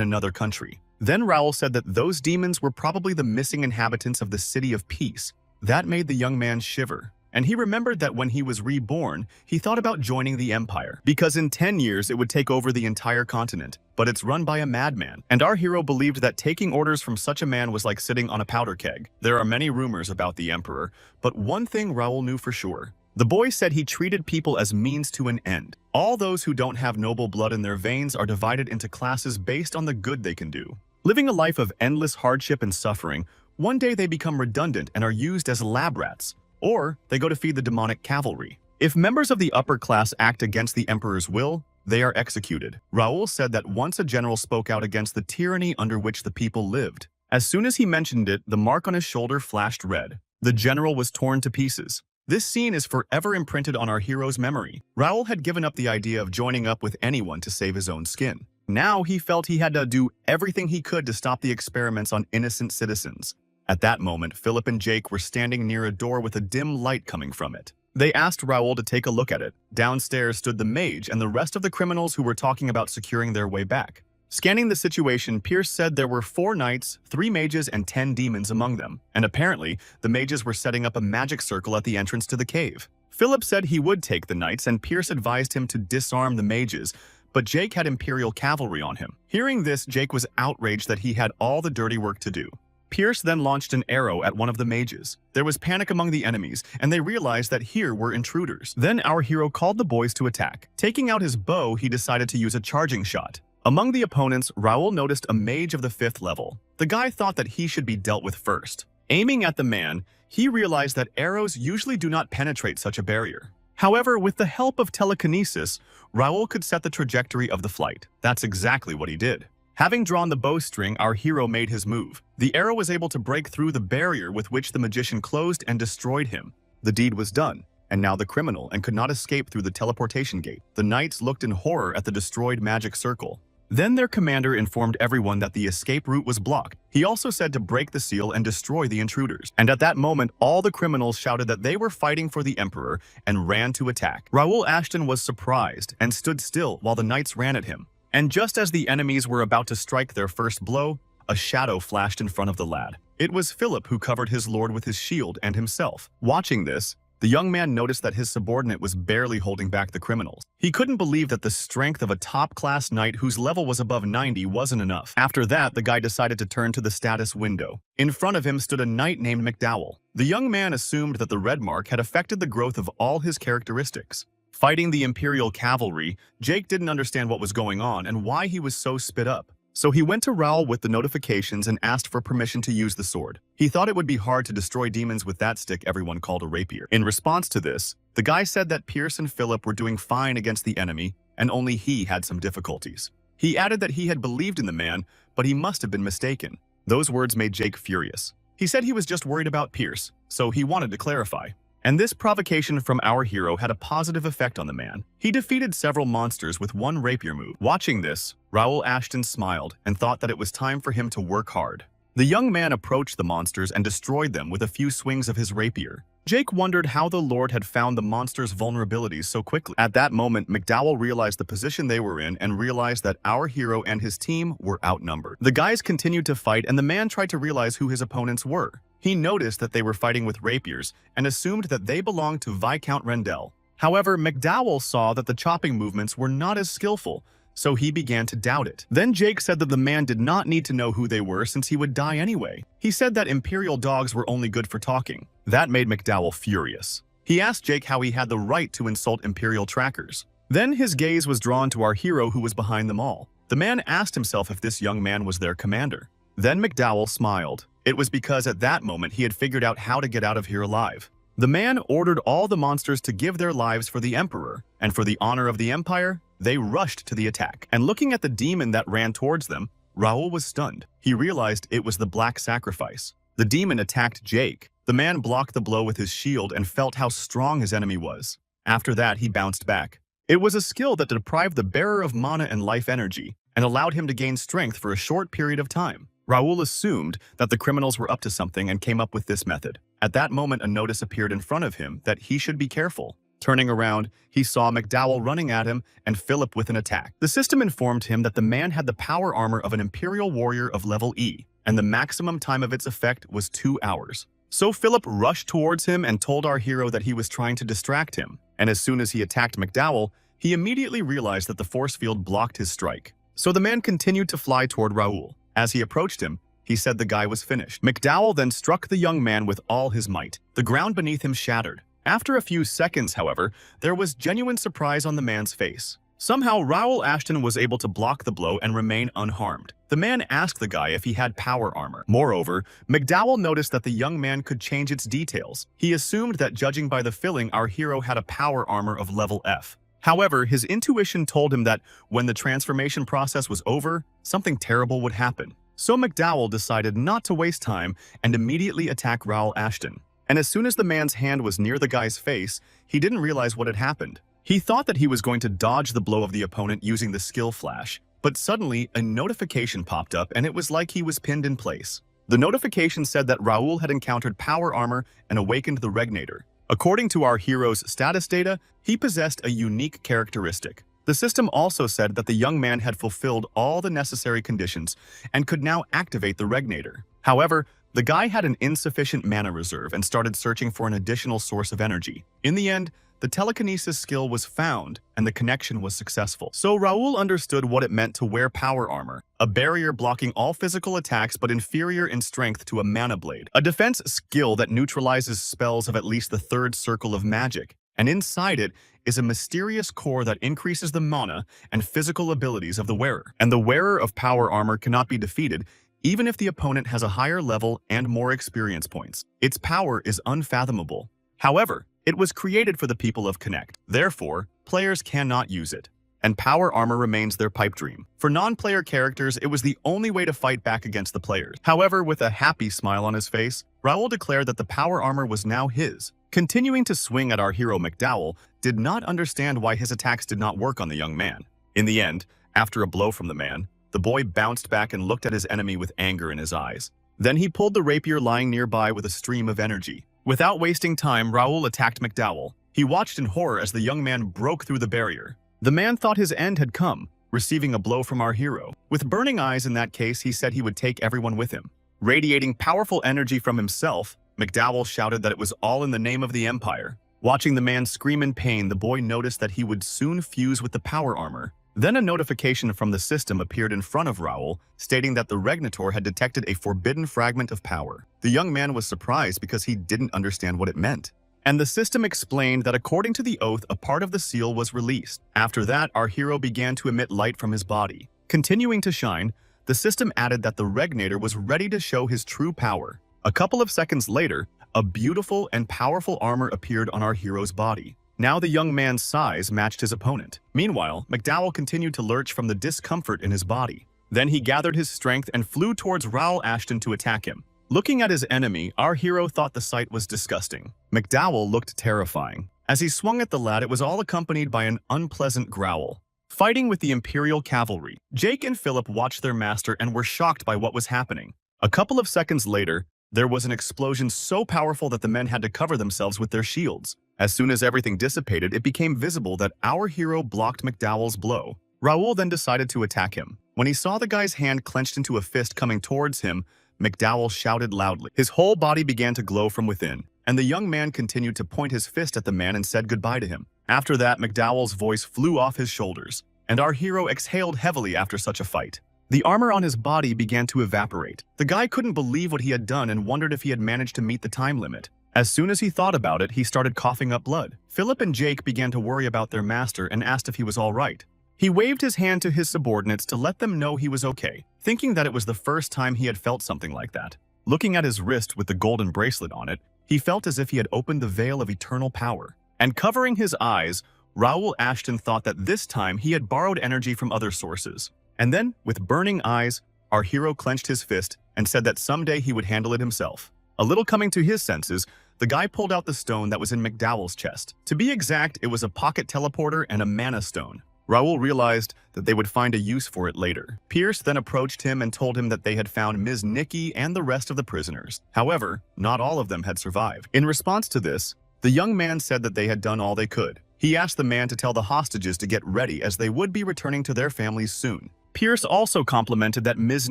another country. Then Raul said that those demons were probably the missing inhabitants of the City of Peace. That made the young man shiver. And he remembered that when he was reborn, he thought about joining the Empire, because in 10 years it would take over the entire continent, but it's run by a madman. And our hero believed that taking orders from such a man was like sitting on a powder keg. There are many rumors about the Emperor, but one thing Raul knew for sure. The boy said he treated people as means to an end. All those who don't have noble blood in their veins are divided into classes based on the good they can do. Living a life of endless hardship and suffering, one day they become redundant and are used as lab rats. Or they go to feed the demonic cavalry. If members of the upper class act against the emperor's will, they are executed. Raul said that once a general spoke out against the tyranny under which the people lived. As soon as he mentioned it, the mark on his shoulder flashed red. The general was torn to pieces. This scene is forever imprinted on our hero's memory. Raul had given up the idea of joining up with anyone to save his own skin. Now he felt he had to do everything he could to stop the experiments on innocent citizens. At that moment, Philip and Jake were standing near a door with a dim light coming from it. They asked Raul to take a look at it. Downstairs stood the mage and the rest of the criminals who were talking about securing their way back. Scanning the situation, Pierce said there were 4 knights, 3 mages, and 10 demons among them, and apparently, the mages were setting up a magic circle at the entrance to the cave. Philip said he would take the knights, and Pierce advised him to disarm the mages, but Jake had Imperial cavalry on him. Hearing this, Jake was outraged that he had all the dirty work to do. Pierce then launched an arrow at one of the mages. There was panic among the enemies, and they realized that here were intruders. Then our hero called the boys to attack. Taking out his bow, he decided to use a charging shot. Among the opponents, Raul noticed a mage of the 5th level. The guy thought that he should be dealt with first. Aiming at the man, he realized that arrows usually do not penetrate such a barrier. However, with the help of telekinesis, Raul could set the trajectory of the flight. That's exactly what he did. Having drawn the bowstring, our hero made his move. The arrow was able to break through the barrier with which the magician closed and destroyed him. The deed was done, and now the criminal could not escape through the teleportation gate. The knights looked in horror at the destroyed magic circle. Then their commander informed everyone that the escape route was blocked. He also said to break the seal and destroy the intruders. And at that moment, all the criminals shouted that they were fighting for the emperor and ran to attack. Raul Ashton was surprised and stood still while the knights ran at him. And just as the enemies were about to strike their first blow, a shadow flashed in front of the lad. It was Philip who covered his lord with his shield and himself. Watching this, the young man noticed that his subordinate was barely holding back the criminals. He couldn't believe that the strength of a top-class knight whose level was above 90 wasn't enough. After that, the guy decided to turn to the status window. In front of him stood a knight named McDowell. The young man assumed that the red mark had affected the growth of all his characteristics. Fighting the Imperial cavalry, Jake didn't understand what was going on and why he was so spit up. So he went to Raul with the notifications and asked for permission to use the sword. He thought it would be hard to destroy demons with that stick everyone called a rapier. In response to this, the guy said that Pierce and Philip were doing fine against the enemy, and only he had some difficulties. He added that he had believed in the man, but he must have been mistaken. Those words made Jake furious. He said he was just worried about Pierce, so he wanted to clarify. And this provocation from our hero had a positive effect on the man. He defeated several monsters with one rapier move. Watching this, Raul Ashton smiled and thought that it was time for him to work hard. The young man approached the monsters and destroyed them with a few swings of his rapier. Jake wondered how the Lord had found the monsters' vulnerabilities so quickly. At that moment, McDowell realized the position they were in and realized that our hero and his team were outnumbered. The guys continued to fight and the man tried to realize who his opponents were. He noticed that they were fighting with rapiers and assumed that they belonged to Viscount Rendell. However, McDowell saw that the chopping movements were not as skillful, so he began to doubt it. Then Jake said that the man did not need to know who they were since he would die anyway. He said that Imperial dogs were only good for talking. That made McDowell furious. He asked Jake how he had the right to insult Imperial trackers. Then his gaze was drawn to our hero who was behind them all. The man asked himself if this young man was their commander. Then McDowell smiled. It was because at that moment he had figured out how to get out of here alive. The man ordered all the monsters to give their lives for the Emperor, and for the honor of the Empire, They rushed to the attack, and looking at the demon that ran towards them, Raul was stunned. He realized it was the Black Sacrifice. The demon attacked Jake. The man blocked the blow with his shield and felt how strong his enemy was. After that, he bounced back. It was a skill that deprived the bearer of mana and life energy, and allowed him to gain strength for a short period of time. Raul assumed that the criminals were up to something and came up with this method. At that moment, a notice appeared in front of him that he should be careful. Turning around, he saw McDowell running at him and Philip with an attack. The system informed him that the man had the power armor of an Imperial warrior of level E, and the maximum time of its effect was 2 hours. So Philip rushed towards him and told our hero that he was trying to distract him, and as soon as he attacked McDowell, he immediately realized that the force field blocked his strike. So the man continued to fly toward Raul. As he approached him, he said the guy was finished. McDowell then struck the young man with all his might. The ground beneath him shattered. After a few seconds, however, there was genuine surprise on the man's face. Somehow, Raul Ashton was able to block the blow and remain unharmed. The man asked the guy if he had power armor. Moreover, McDowell noticed that the young man could change its details. He assumed that judging by the filling, our hero had a power armor of level F. However, his intuition told him that when the transformation process was over, something terrible would happen. So McDowell decided not to waste time and immediately attack Raul Ashton. And as soon as the man's hand was near the guy's face, he didn't realize what had happened. He thought that he was going to dodge the blow of the opponent using the skill flash, but suddenly a notification popped up and it was like he was pinned in place. The notification said that Raul had encountered power armor and awakened the Regnator. According to our hero's status data, he possessed a unique characteristic. The system also said that the young man had fulfilled all the necessary conditions and could now activate the Regnator. However, the guy had an insufficient mana reserve and started searching for an additional source of energy. In the end, the telekinesis skill was found and the connection was successful. So Raul understood what it meant to wear power armor, a barrier blocking all physical attacks but inferior in strength to a mana blade, a defense skill that neutralizes spells of at least the third circle of magic, and inside it is a mysterious core that increases the mana and physical abilities of the wearer. And the wearer of power armor cannot be defeated even if the opponent has a higher level and more experience points. Its power is unfathomable. However, it was created for the people of Connect. Therefore, players cannot use it. And power armor remains their pipe dream. For non-player characters, it was the only way to fight back against the players. However, with a happy smile on his face, Raul declared that the power armor was now his. Continuing to swing at our hero McDowell did not understand why his attacks did not work on the young man. In the end, after a blow from the man, the boy bounced back and looked at his enemy with anger in his eyes. Then he pulled the rapier lying nearby with a stream of energy. Without wasting time, Raul attacked McDowell. He watched in horror as the young man broke through the barrier. The man thought his end had come, receiving a blow from our hero. With burning eyes in that case, he said he would take everyone with him. Radiating powerful energy from himself, McDowell shouted that it was all in the name of the Empire. Watching the man scream in pain, the boy noticed that he would soon fuse with the power armor. Then a notification from the system appeared in front of Raul, stating that the Regnator had detected a forbidden fragment of power. The young man was surprised because he didn't understand what it meant. And the system explained that according to the oath, a part of the seal was released. After that, our hero began to emit light from his body. Continuing to shine, the system added that the Regnator was ready to show his true power. A couple of seconds later, a beautiful and powerful armor appeared on our hero's body. Now the young man's size matched his opponent. Meanwhile, McDowell continued to lurch from the discomfort in his body. Then he gathered his strength and flew towards Raul Ashton to attack him. Looking at his enemy, our hero thought the sight was disgusting. McDowell looked terrifying. As he swung at the lad, it was all accompanied by an unpleasant growl. Fighting with the Imperial cavalry, Jake and Philip watched their master and were shocked by what was happening. A couple of seconds later, there was an explosion so powerful that the men had to cover themselves with their shields. As soon as everything dissipated, it became visible that our hero blocked McDowell's blow. Raul then decided to attack him. When he saw the guy's hand clenched into a fist coming towards him, McDowell shouted loudly. His whole body began to glow from within, and the young man continued to point his fist at the man and said goodbye to him. After that, McDowell's voice flew off his shoulders, and our hero exhaled heavily after such a fight. The armor on his body began to evaporate. The guy couldn't believe what he had done and wondered if he had managed to meet the time limit. As soon as he thought about it, he started coughing up blood. Philip and Jake began to worry about their master and asked if he was all right. He waved his hand to his subordinates to let them know he was okay, thinking that it was the first time he had felt something like that. Looking at his wrist with the golden bracelet on it, he felt as if he had opened the veil of eternal power. And covering his eyes, Raoul Ashton thought that this time he had borrowed energy from other sources. And then, with burning eyes, our hero clenched his fist and said that someday he would handle it himself. A little coming to his senses, the guy pulled out the stone that was in McDowell's chest. To be exact, it was a pocket teleporter and a mana stone. Raoul realized that they would find a use for it later. Pierce then approached him and told him that they had found Ms. Nikki and the rest of the prisoners. However, not all of them had survived. In response to this, the young man said that they had done all they could. He asked the man to tell the hostages to get ready as they would be returning to their families soon. Pierce also complimented that Ms.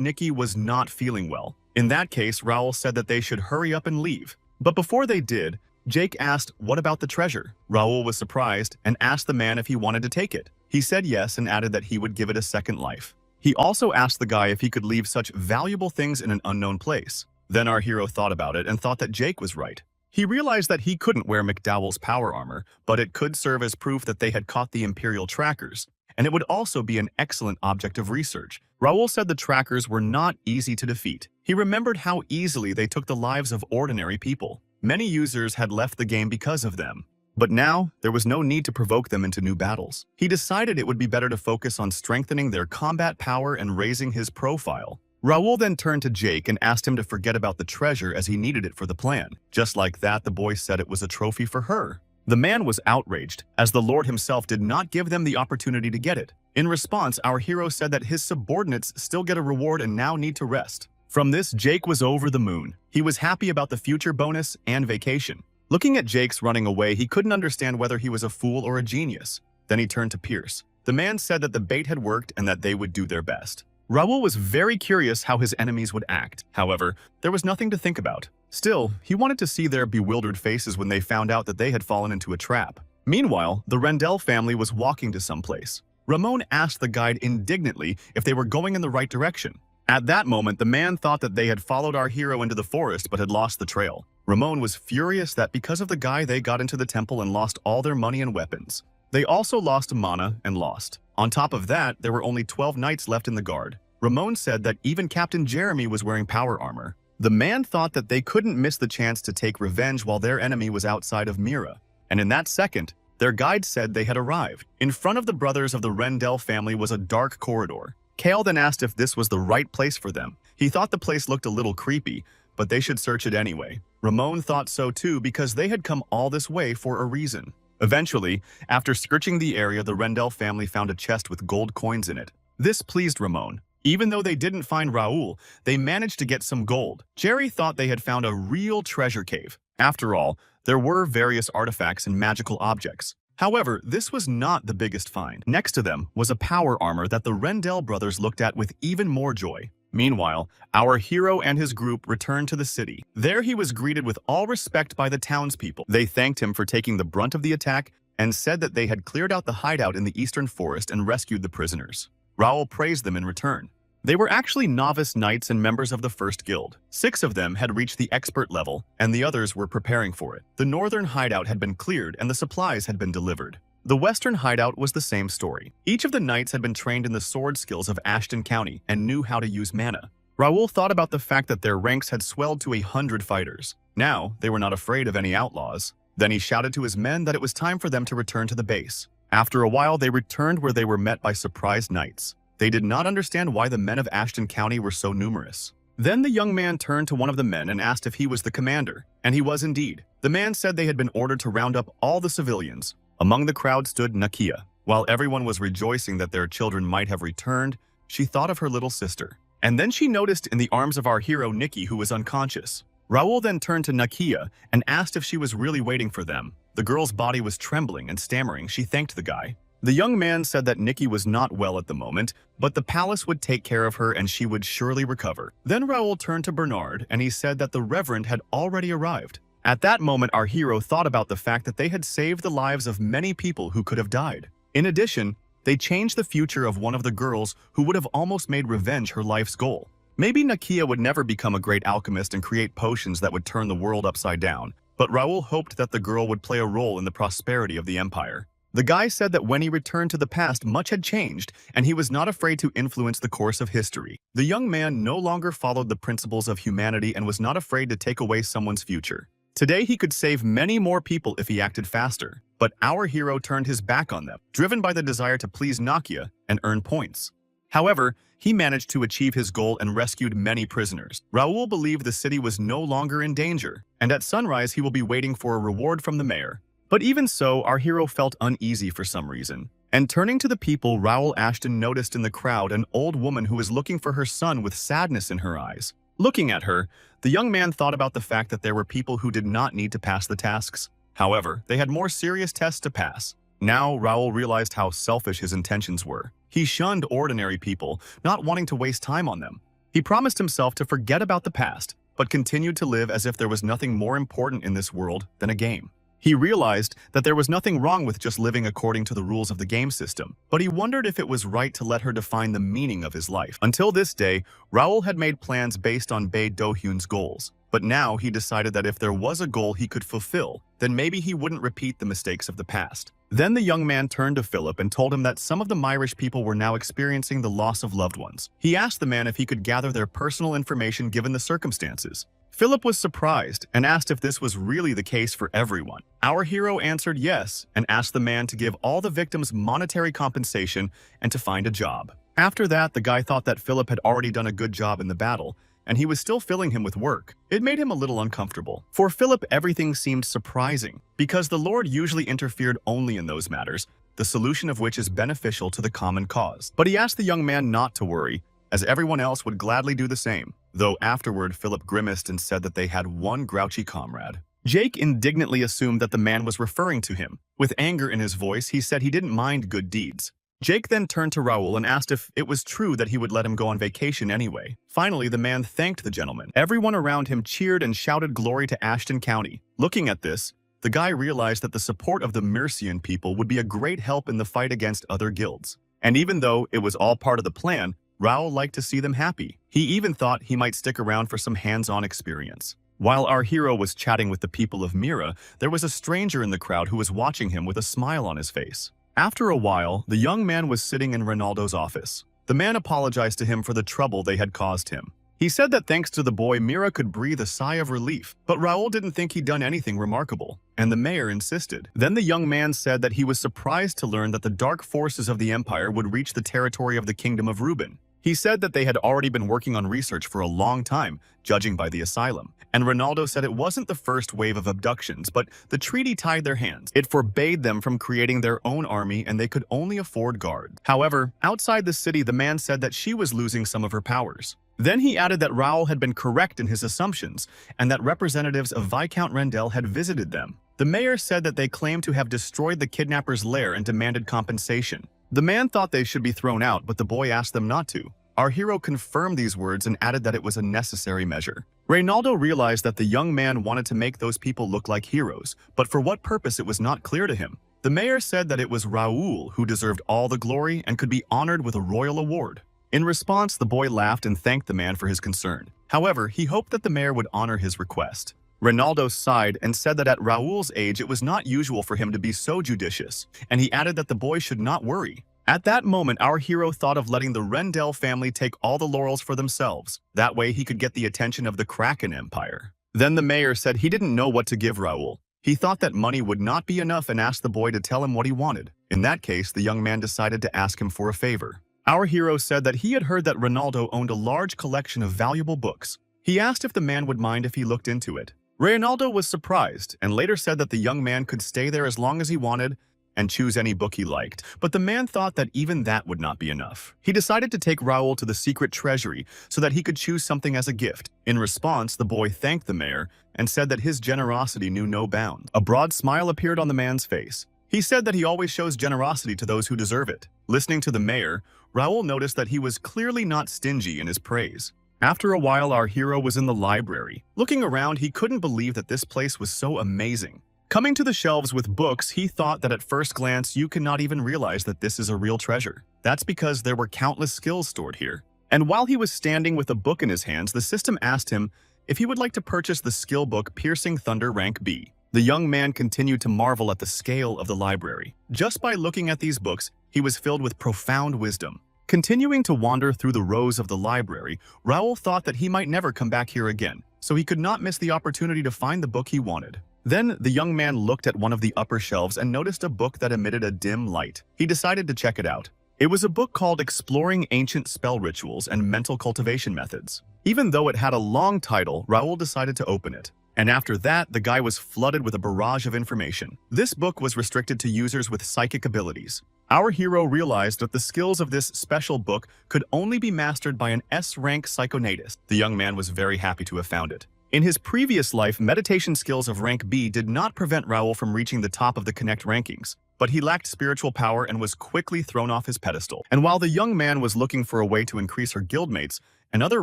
Nikki was not feeling well. In that case, Raoul said that they should hurry up and leave. But before they did, Jake asked, "What about the treasure?" Raoul was surprised and asked the man if he wanted to take it. He said yes and added that he would give it a second life. He also asked the guy if he could leave such valuable things in an unknown place. Then our hero thought about it and thought that Jake was right. He realized that he couldn't wear McDowell's power armor, but it could serve as proof that they had caught the Imperial trackers, and it would also be an excellent object of research. Raoul said the trackers were not easy to defeat. He remembered how easily they took the lives of ordinary people. Many users had left the game because of them. But now, there was no need to provoke them into new battles. He decided it would be better to focus on strengthening their combat power and raising his profile. Raoul then turned to Jake and asked him to forget about the treasure as he needed it for the plan. Just like that, the boy said it was a trophy for her. The man was outraged, as the Lord himself did not give them the opportunity to get it. In response, our hero said that his subordinates still get a reward and now need to rest. From this, Jake was over the moon. He was happy about the future bonus and vacation. Looking at Jake's running away, he couldn't understand whether he was a fool or a genius. Then he turned to Pierce. The man said that the bait had worked and that they would do their best. Raoul was very curious how his enemies would act. However, there was nothing to think about. Still, he wanted to see their bewildered faces when they found out that they had fallen into a trap. Meanwhile, the Rendell family was walking to someplace. Ramon asked the guide indignantly if they were going in the right direction. At that moment, the man thought that they had followed our hero into the forest but had lost the trail. Ramon was furious that because of the guy they got into the temple and lost all their money and weapons. They also lost mana and lost. On top of that, there were only 12 knights left in the guard. Ramon said that even Captain Jeremy was wearing power armor. The man thought that they couldn't miss the chance to take revenge while their enemy was outside of Mira. And in that second, their guide said they had arrived. In front of the brothers of the Rendell family was a dark corridor. Kale then asked if this was the right place for them. He thought the place looked a little creepy, but they should search it anyway. Ramon thought so too because they had come all this way for a reason. Eventually, after searching the area, the Rendell family found a chest with gold coins in it. This pleased Ramon. Even though they didn't find Raoul, they managed to get some gold. Jerry thought they had found a real treasure cave. After all, there were various artifacts and magical objects. However, this was not the biggest find. Next to them was a power armor that the Rendell brothers looked at with even more joy. Meanwhile, our hero and his group returned to the city. There he was greeted with all respect by the townspeople. They thanked him for taking the brunt of the attack and said that they had cleared out the hideout in the eastern forest and rescued the prisoners. Raoul praised them in return. They were actually novice knights and members of the first guild. 6 of them had reached the expert level, and the others were preparing for it. The northern hideout had been cleared and the supplies had been delivered. The western hideout was the same story. Each of the knights had been trained in the sword skills of Ashton County and knew how to use mana. Raoul thought about the fact that their ranks had swelled to 100 fighters. Now, they were not afraid of any outlaws. Then he shouted to his men that it was time for them to return to the base. After a while, they returned where they were met by surprised knights. They did not understand why the men of Ashton County were so numerous. Then the young man turned to one of the men and asked if he was the commander, and he was indeed. The man said they had been ordered to round up all the civilians. Among the crowd stood Nakia. While everyone was rejoicing that their children might have returned, she thought of her little sister. And then she noticed in the arms of our hero Nikki, who was unconscious. Raoul then turned to Nakia and asked if she was really waiting for them. The girl's body was trembling and stammering. She thanked the guy. The young man said that Nikki was not well at the moment, but the palace would take care of her and she would surely recover. Then Raoul turned to Bernard and he said that the Reverend had already arrived. At that moment, our hero thought about the fact that they had saved the lives of many people who could have died. In addition, they changed the future of one of the girls who would have almost made revenge her life's goal. Maybe Nakia would never become a great alchemist and create potions that would turn the world upside down, but Raoul hoped that the girl would play a role in the prosperity of the empire. The guy said that when he returned to the past, much had changed, and he was not afraid to influence the course of history. The young man no longer followed the principles of humanity and was not afraid to take away someone's future. Today he could save many more people if he acted faster, but our hero turned his back on them, driven by the desire to please Nakia and earn points. However, he managed to achieve his goal and rescued many prisoners. Raul believed the city was no longer in danger, and at sunrise he will be waiting for a reward from the mayor. But even so, our hero felt uneasy for some reason. And turning to the people, Raul Ashton noticed in the crowd an old woman who was looking for her son with sadness in her eyes. Looking at her, the young man thought about the fact that there were people who did not need to pass the tasks. However, they had more serious tests to pass. Now, Raul realized how selfish his intentions were. He shunned ordinary people, not wanting to waste time on them. He promised himself to forget about the past, but continued to live as if there was nothing more important in this world than a game. He realized that there was nothing wrong with just living according to the rules of the game system, but he wondered if it was right to let her define the meaning of his life. Until this day, Raul had made plans based on Bae Do-hyun's goals, but now he decided that if there was a goal he could fulfill, then maybe he wouldn't repeat the mistakes of the past. Then the young man turned to Philip and told him that some of the Myrish people were now experiencing the loss of loved ones. He asked the man if he could gather their personal information given the circumstances. Philip was surprised and asked if this was really the case for everyone. Our hero answered yes and asked the man to give all the victims monetary compensation and to find a job. After that, the guy thought that Philip had already done a good job in the battle, and he was still filling him with work. It made him a little uncomfortable. For Philip, everything seemed surprising, because the Lord usually interfered only in those matters, the solution of which is beneficial to the common cause. But he asked the young man not to worry, as everyone else would gladly do the same, though afterward Philip grimaced and said that they had one grouchy comrade. Jake indignantly assumed that the man was referring to him. With anger in his voice, he said he didn't mind good deeds. Jake then turned to Raul and asked if it was true that he would let him go on vacation anyway. Finally, the man thanked the gentleman. Everyone around him cheered and shouted glory to Ashton County. Looking at this, the guy realized that the support of the Mercian people would be a great help in the fight against other guilds. And even though it was all part of the plan, Raul liked to see them happy. He even thought he might stick around for some hands-on experience. While our hero was chatting with the people of Mira, there was a stranger in the crowd who was watching him with a smile on his face. After a while, the young man was sitting in Ronaldo's office. The man apologized to him for the trouble they had caused him. He said that thanks to the boy, Mira could breathe a sigh of relief, but Raul didn't think he'd done anything remarkable, and the mayor insisted. Then the young man said that he was surprised to learn that the dark forces of the empire would reach the territory of the kingdom of Reuben. He said that they had already been working on research for a long time, judging by the asylum. And Ronaldo said it wasn't the first wave of abductions, but the treaty tied their hands. It forbade them from creating their own army and they could only afford guards. However, outside the city, the man said that she was losing some of her powers. Then he added that Raul had been correct in his assumptions and that representatives of Viscount Rendell had visited them. The mayor said that they claimed to have destroyed the kidnapper's lair and demanded compensation. The man thought they should be thrown out, but the boy asked them not to. Our hero confirmed these words and added that it was a necessary measure. Reynaldo realized that the young man wanted to make those people look like heroes, but for what purpose it was not clear to him. The mayor said that it was Raul who deserved all the glory and could be honored with a royal award. In response, the boy laughed and thanked the man for his concern. However, he hoped that the mayor would honor his request. Reynaldo sighed and said that at Raul's age it was not usual for him to be so judicious, and he added that the boy should not worry. At that moment, our hero thought of letting the Rendell family take all the laurels for themselves. That way he could get the attention of the Kraken Empire. Then the mayor said he didn't know what to give Raul. He thought that money would not be enough and asked the boy to tell him what he wanted. In that case, the young man decided to ask him for a favor. Our hero said that he had heard that Ronaldo owned a large collection of valuable books. He asked if the man would mind if he looked into it. Reynaldo was surprised and later said that the young man could stay there as long as he wanted and choose any book he liked, but the man thought that even that would not be enough. He decided to take Raul to the secret treasury so that he could choose something as a gift. In response, the boy thanked the mayor and said that his generosity knew no bounds. A broad smile appeared on the man's face. He said that he always shows generosity to those who deserve it. Listening to the mayor, Raul noticed that he was clearly not stingy in his praise. After a while, our hero was in the library. Looking around, he couldn't believe that this place was so amazing. Coming to the shelves with books, he thought that at first glance you cannot even realize that this is a real treasure. That's because there were countless skills stored here. And while he was standing with a book in his hands, the system asked him if he would like to purchase the skill book Piercing Thunder Rank B. The young man continued to marvel at the scale of the library. Just by looking at these books, he was filled with profound wisdom. Continuing to wander through the rows of the library, Raul thought that he might never come back here again. so he could not miss the opportunity to find the book he wanted. Then, the young man looked at one of the upper shelves and noticed a book that emitted a dim light. He decided to check it out. It was a book called Exploring Ancient Spell Rituals and Mental Cultivation Methods. Even though it had a long title, Raoul decided to open it. And after that, the guy was flooded with a barrage of information. This book was restricted to users with psychic abilities. Our hero realized that the skills of this special book could only be mastered by an S-rank psychonatist. The young man was very happy to have found it. In his previous life, meditation skills of rank B did not prevent Raoul from reaching the top of the Connect rankings, but he lacked spiritual power and was quickly thrown off his pedestal. And while the young man was looking for a way to increase her guildmates, and other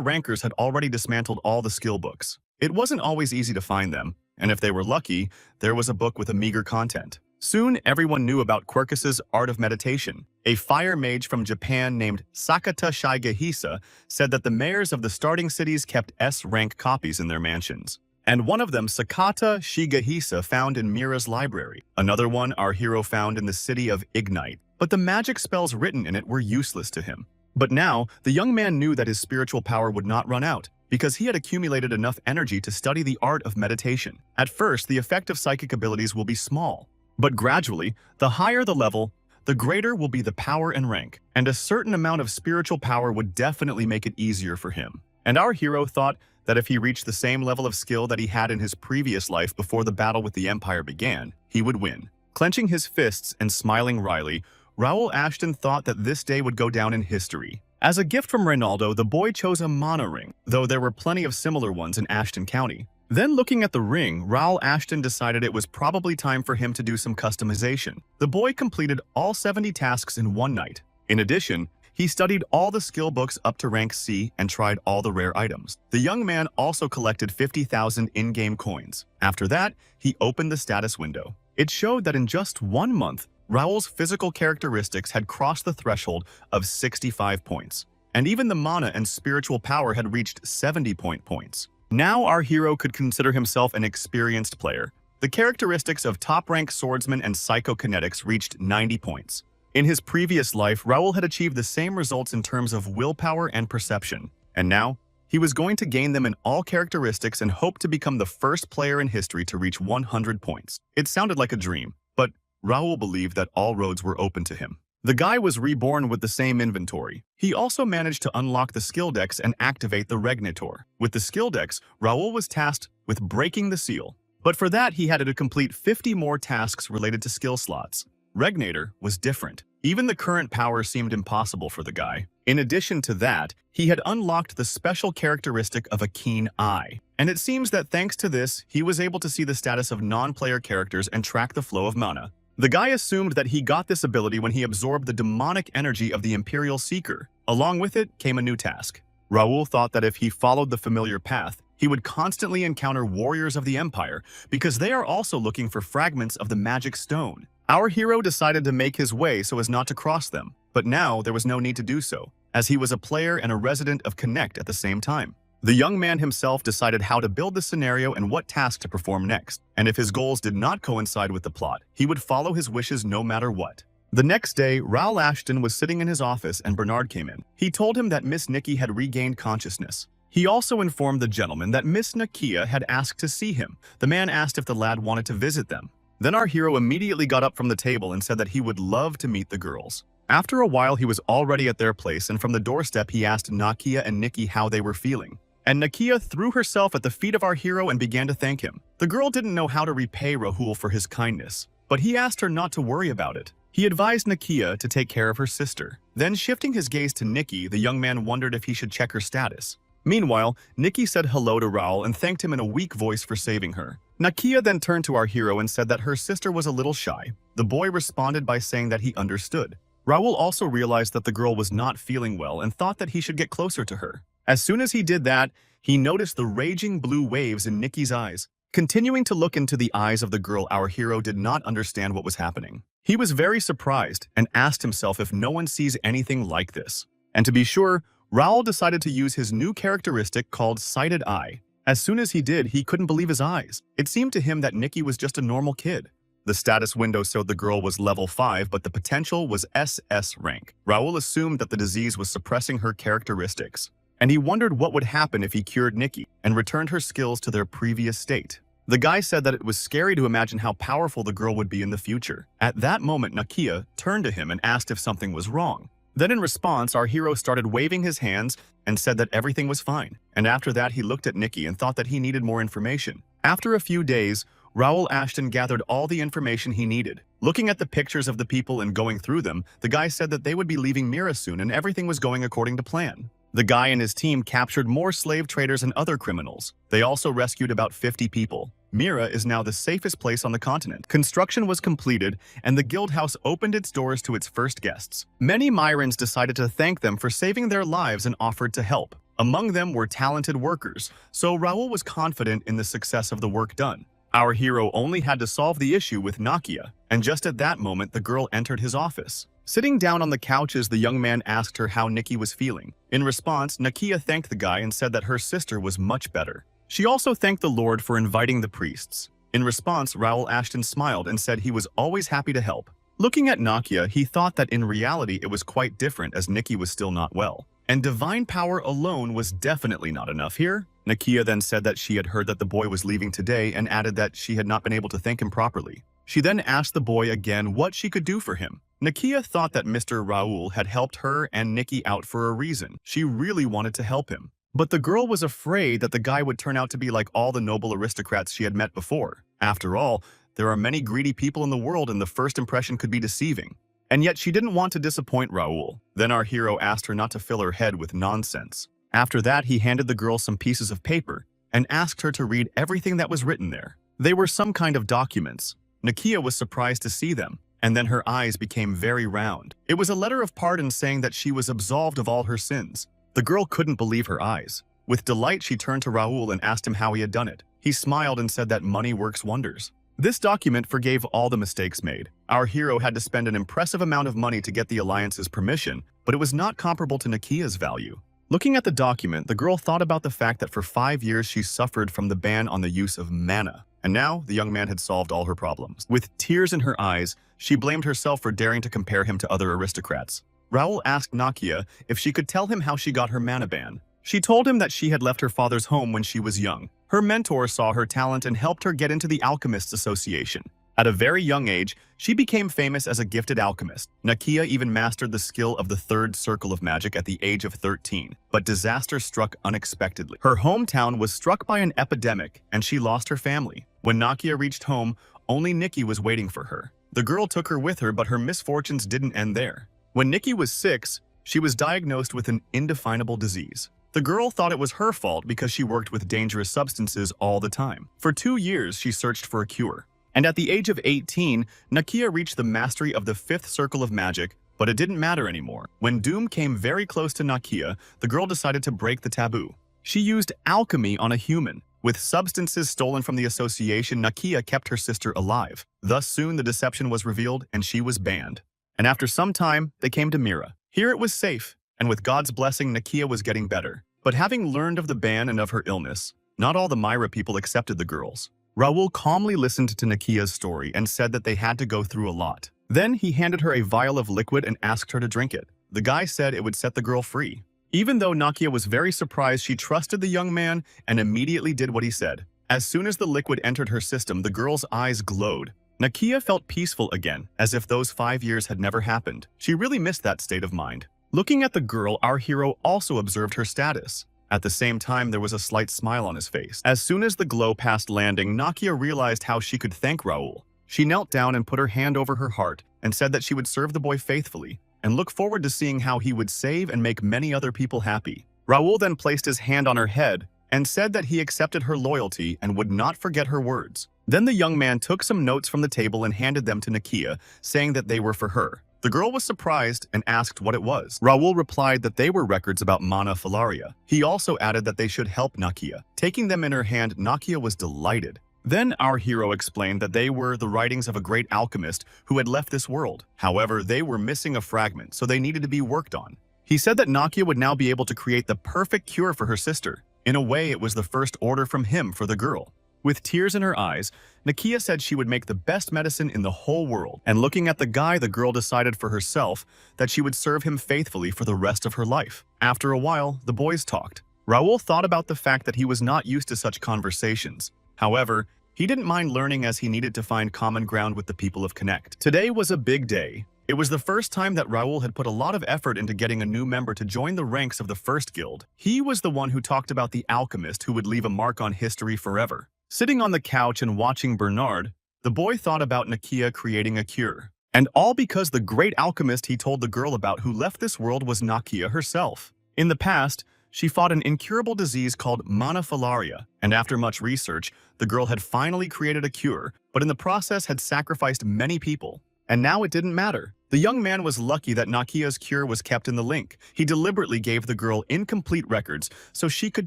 rankers had already dismantled all the skill books. It wasn't always easy to find them, and if they were lucky, there was a book with a meager content. Soon, everyone knew about Quercus's Art of Meditation. A fire mage from Japan named Sakata Shigehisa said that the mayors of the starting cities kept S-rank copies in their mansions. And one of them, Sakata Shigehisa, found in Mira's library. Another one our hero found in the city of Ignite. But the magic spells written in it were useless to him. But now, the young man knew that his spiritual power would not run out, because he had accumulated enough energy to study the art of meditation. At first, the effect of psychic abilities will be small. But gradually, the higher the level, the greater will be the power and rank, and a certain amount of spiritual power would definitely make it easier for him. And our hero thought that if he reached the same level of skill that he had in his previous life before the battle with the Empire began, he would win. Clenching his fists and smiling wryly, Raoul Ashton thought that this day would go down in history. As a gift from Reynaldo, the boy chose a mana ring, though there were plenty of similar ones in Ashton County. Then looking at the ring, Raoul Ashton decided it was probably time for him to do some customization. The boy completed all 70 tasks in one night. In addition, he studied all the skill books up to rank C and tried all the rare items. The young man also collected 50,000 in-game coins. After that, he opened the status window. It showed that in just 1 month, Raoul's physical characteristics had crossed the threshold of 65 points. And even the mana and spiritual power had reached 70 points. Now our hero could consider himself an experienced player. The characteristics of top-rank swordsman and psychokinetics reached 90 points. In his previous life, Raoul had achieved the same results in terms of willpower and perception. And now, he was going to gain them in all characteristics and hope to become the first player in history to reach 100 points. It sounded like a dream, but Raoul believed that all roads were open to him. The guy was reborn with the same inventory. He also managed to unlock the skill decks and activate the Regnator. With the skill decks, Raoul was tasked with breaking the seal. But for that, he had to complete 50 more tasks related to skill slots. Regnator was different. Even the current power seemed impossible for the guy. In addition to that, he had unlocked the special characteristic of a keen eye. And it seems that thanks to this, he was able to see the status of non-player characters and track the flow of mana. The guy assumed that he got this ability when he absorbed the demonic energy of the Imperial Seeker. Along with it came a new task. Raoul thought that if he followed the familiar path, he would constantly encounter warriors of the Empire, because they are also looking for fragments of the magic stone. Our hero decided to make his way so as not to cross them, but now there was no need to do so, as he was a player and a resident of Connect at the same time. The young man himself decided how to build the scenario and what task to perform next, and if his goals did not coincide with the plot, he would follow his wishes no matter what. The next day, Raoul Ashton was sitting in his office and Bernard came in. He told him that Miss Nikki had regained consciousness. He also informed the gentleman that Miss Nakia had asked to see him. The man asked if the lad wanted to visit them. Then our hero immediately got up from the table and said that he would love to meet the girls. After a while, he was already at their place, and from the doorstep he asked Nakia and Nikki how they were feeling. And Nakia threw herself at the feet of our hero and began to thank him. The girl didn't know how to repay Rahul for his kindness, but he asked her not to worry about it. He advised Nakia to take care of her sister. Then shifting his gaze to Nikki, the young man wondered if he should check her status. Meanwhile, Nikki said hello to Raoul and thanked him in a weak voice for saving her. Nakia then turned to our hero and said that her sister was a little shy. The boy responded by saying that he understood. Raoul also realized that the girl was not feeling well and thought that he should get closer to her. As soon as he did that, he noticed the raging blue waves in Nikki's eyes. Continuing to look into the eyes of the girl, our hero did not understand what was happening. He was very surprised and asked himself if no one sees anything like this. And to be sure, Raoul decided to use his new characteristic called Sighted Eye. As soon as he did, he couldn't believe his eyes. It seemed to him that Nikki was just a normal kid. The status window showed the girl was level 5, but the potential was SS rank. Raoul assumed that the disease was suppressing her characteristics. and he wondered what would happen if he cured Nikki and returned her skills to their previous state. The guy said that it was scary to imagine how powerful the girl would be in the future. At that moment, Nakia turned to him and asked if something was wrong. Then in response, our hero started waving his hands and said that everything was fine. And after that, he looked at Nikki and thought that he needed more information. After a few days, Raoul Ashton gathered all the information he needed. Looking at the pictures of the people and going through them, the guy said that they would be leaving Mira soon and everything was going according to plan. The guy and his team captured more slave traders and other criminals. They also rescued about 50 people. Mira is now the safest place on the continent. Construction was completed, and the guild house opened its doors to its first guests. Many Myrans decided to thank them for saving their lives and offered to help. Among them were talented workers, so Raoul was confident in the success of the work done. Our hero only had to solve the issue with Nakia, and just at that moment the girl entered his office. Sitting down on the couches, the young man asked her how Nikki was feeling. In response, Nakia thanked the guy and said that her sister was much better. She also thanked the Lord for inviting the priests. In response, Raoul Ashton smiled and said he was always happy to help. Looking at Nakia, he thought that in reality it was quite different as Nikki was still not well. And divine power alone was definitely not enough here. Nakia then said that she had heard that the boy was leaving today and added that she had not been able to thank him properly. She then asked the boy again what she could do for him. Nakia thought that Mr. Raoul had helped her and Nikki out for a reason. She really wanted to help him. But the girl was afraid that the guy would turn out to be like all the noble aristocrats she had met before. After all, there are many greedy people in the world and the first impression could be deceiving. And yet she didn't want to disappoint Raoul. Then our hero asked her not to fill her head with nonsense. After that, he handed the girl some pieces of paper and asked her to read everything that was written there. They were some kind of documents. Nakia was surprised to see them, and then her eyes became very round. It was a letter of pardon saying that she was absolved of all her sins. The girl couldn't believe her eyes. With delight, she turned to Raoul and asked him how he had done it. He smiled and said that money works wonders. This document forgave all the mistakes made. Our hero had to spend an impressive amount of money to get the Alliance's permission, but it was not comparable to Nakia's value. Looking at the document, the girl thought about the fact that for 5 years she suffered from the ban on the use of mana, and now the young man had solved all her problems. With tears in her eyes, she blamed herself for daring to compare him to other aristocrats. Raoul asked Nakia if she could tell him how she got her mana ban. She told him that she had left her father's home when she was young. Her mentor saw her talent and helped her get into the Alchemists Association. At a very young age, she became famous as a gifted alchemist. Nakia even mastered the skill of the third circle of magic at the age of 13. But disaster struck unexpectedly. Her hometown was struck by an epidemic, and she lost her family. When Nakia reached home, only Nikki was waiting for her. The girl took her with her, but her misfortunes didn't end there. When Nikki was 6, she was diagnosed with an indefinable disease. The girl thought it was her fault because she worked with dangerous substances all the time. For 2 years, she searched for a cure. And at the age of 18, Nakia reached the mastery of the 5th circle of magic, but it didn't matter anymore. When doom came very close to Nakia, the girl decided to break the taboo. She used alchemy on a human. With substances stolen from the association, Nakia kept her sister alive. Thus soon the deception was revealed and she was banned. And after some time, they came to Mira. Here it was safe, and with God's blessing, Nakia was getting better. But having learned of the ban and of her illness, not all the Myra people accepted the girls. Raoul calmly listened to Nakia's story and said that they had to go through a lot. Then he handed her a vial of liquid and asked her to drink it. The guy said it would set the girl free. Even though Nakia was very surprised, she trusted the young man and immediately did what he said. As soon as the liquid entered her system, the girl's eyes glowed. Nakia felt peaceful again, as if those 5 years had never happened. She really missed that state of mind. Looking at the girl, our hero also observed her status. At the same time, there was a slight smile on his face. As soon as the glow passed landing, Nakia realized how she could thank Raoul. She knelt down and put her hand over her heart and said that she would serve the boy faithfully and look forward to seeing how he would save and make many other people happy. Raoul then placed his hand on her head and said that he accepted her loyalty and would not forget her words. Then the young man took some notes from the table and handed them to Nakia, saying that they were for her. The girl was surprised and asked what it was. Raoul replied that they were records about Mana Filaria. He also added that they should help Nakia. Taking them in her hand, Nakia was delighted. Then our hero explained that they were the writings of a great alchemist who had left this world. However, they were missing a fragment, so they needed to be worked on. He said that Nakia would now be able to create the perfect cure for her sister. In a way, it was the first order from him for the girl. With tears in her eyes, Nakia said she would make the best medicine in the whole world, and looking at the guy, the girl decided for herself that she would serve him faithfully for the rest of her life. After a while, the boys talked. Raul thought about the fact that he was not used to such conversations. However, he didn't mind learning as he needed to find common ground with the people of Connect. Today was a big day. It was the first time that Raul had put a lot of effort into getting a new member to join the ranks of the first guild. He was the one who talked about the alchemist who would leave a mark on history forever. Sitting on the couch and watching Bernard, the boy thought about Nakia creating a cure. And all because the great alchemist he told the girl about who left this world was Nakia herself. In the past, she fought an incurable disease called monofilaria, and after much research, the girl had finally created a cure, but in the process had sacrificed many people. And now it didn't matter. The young man was lucky that Nakia's cure was kept in the link. He deliberately gave the girl incomplete records so she could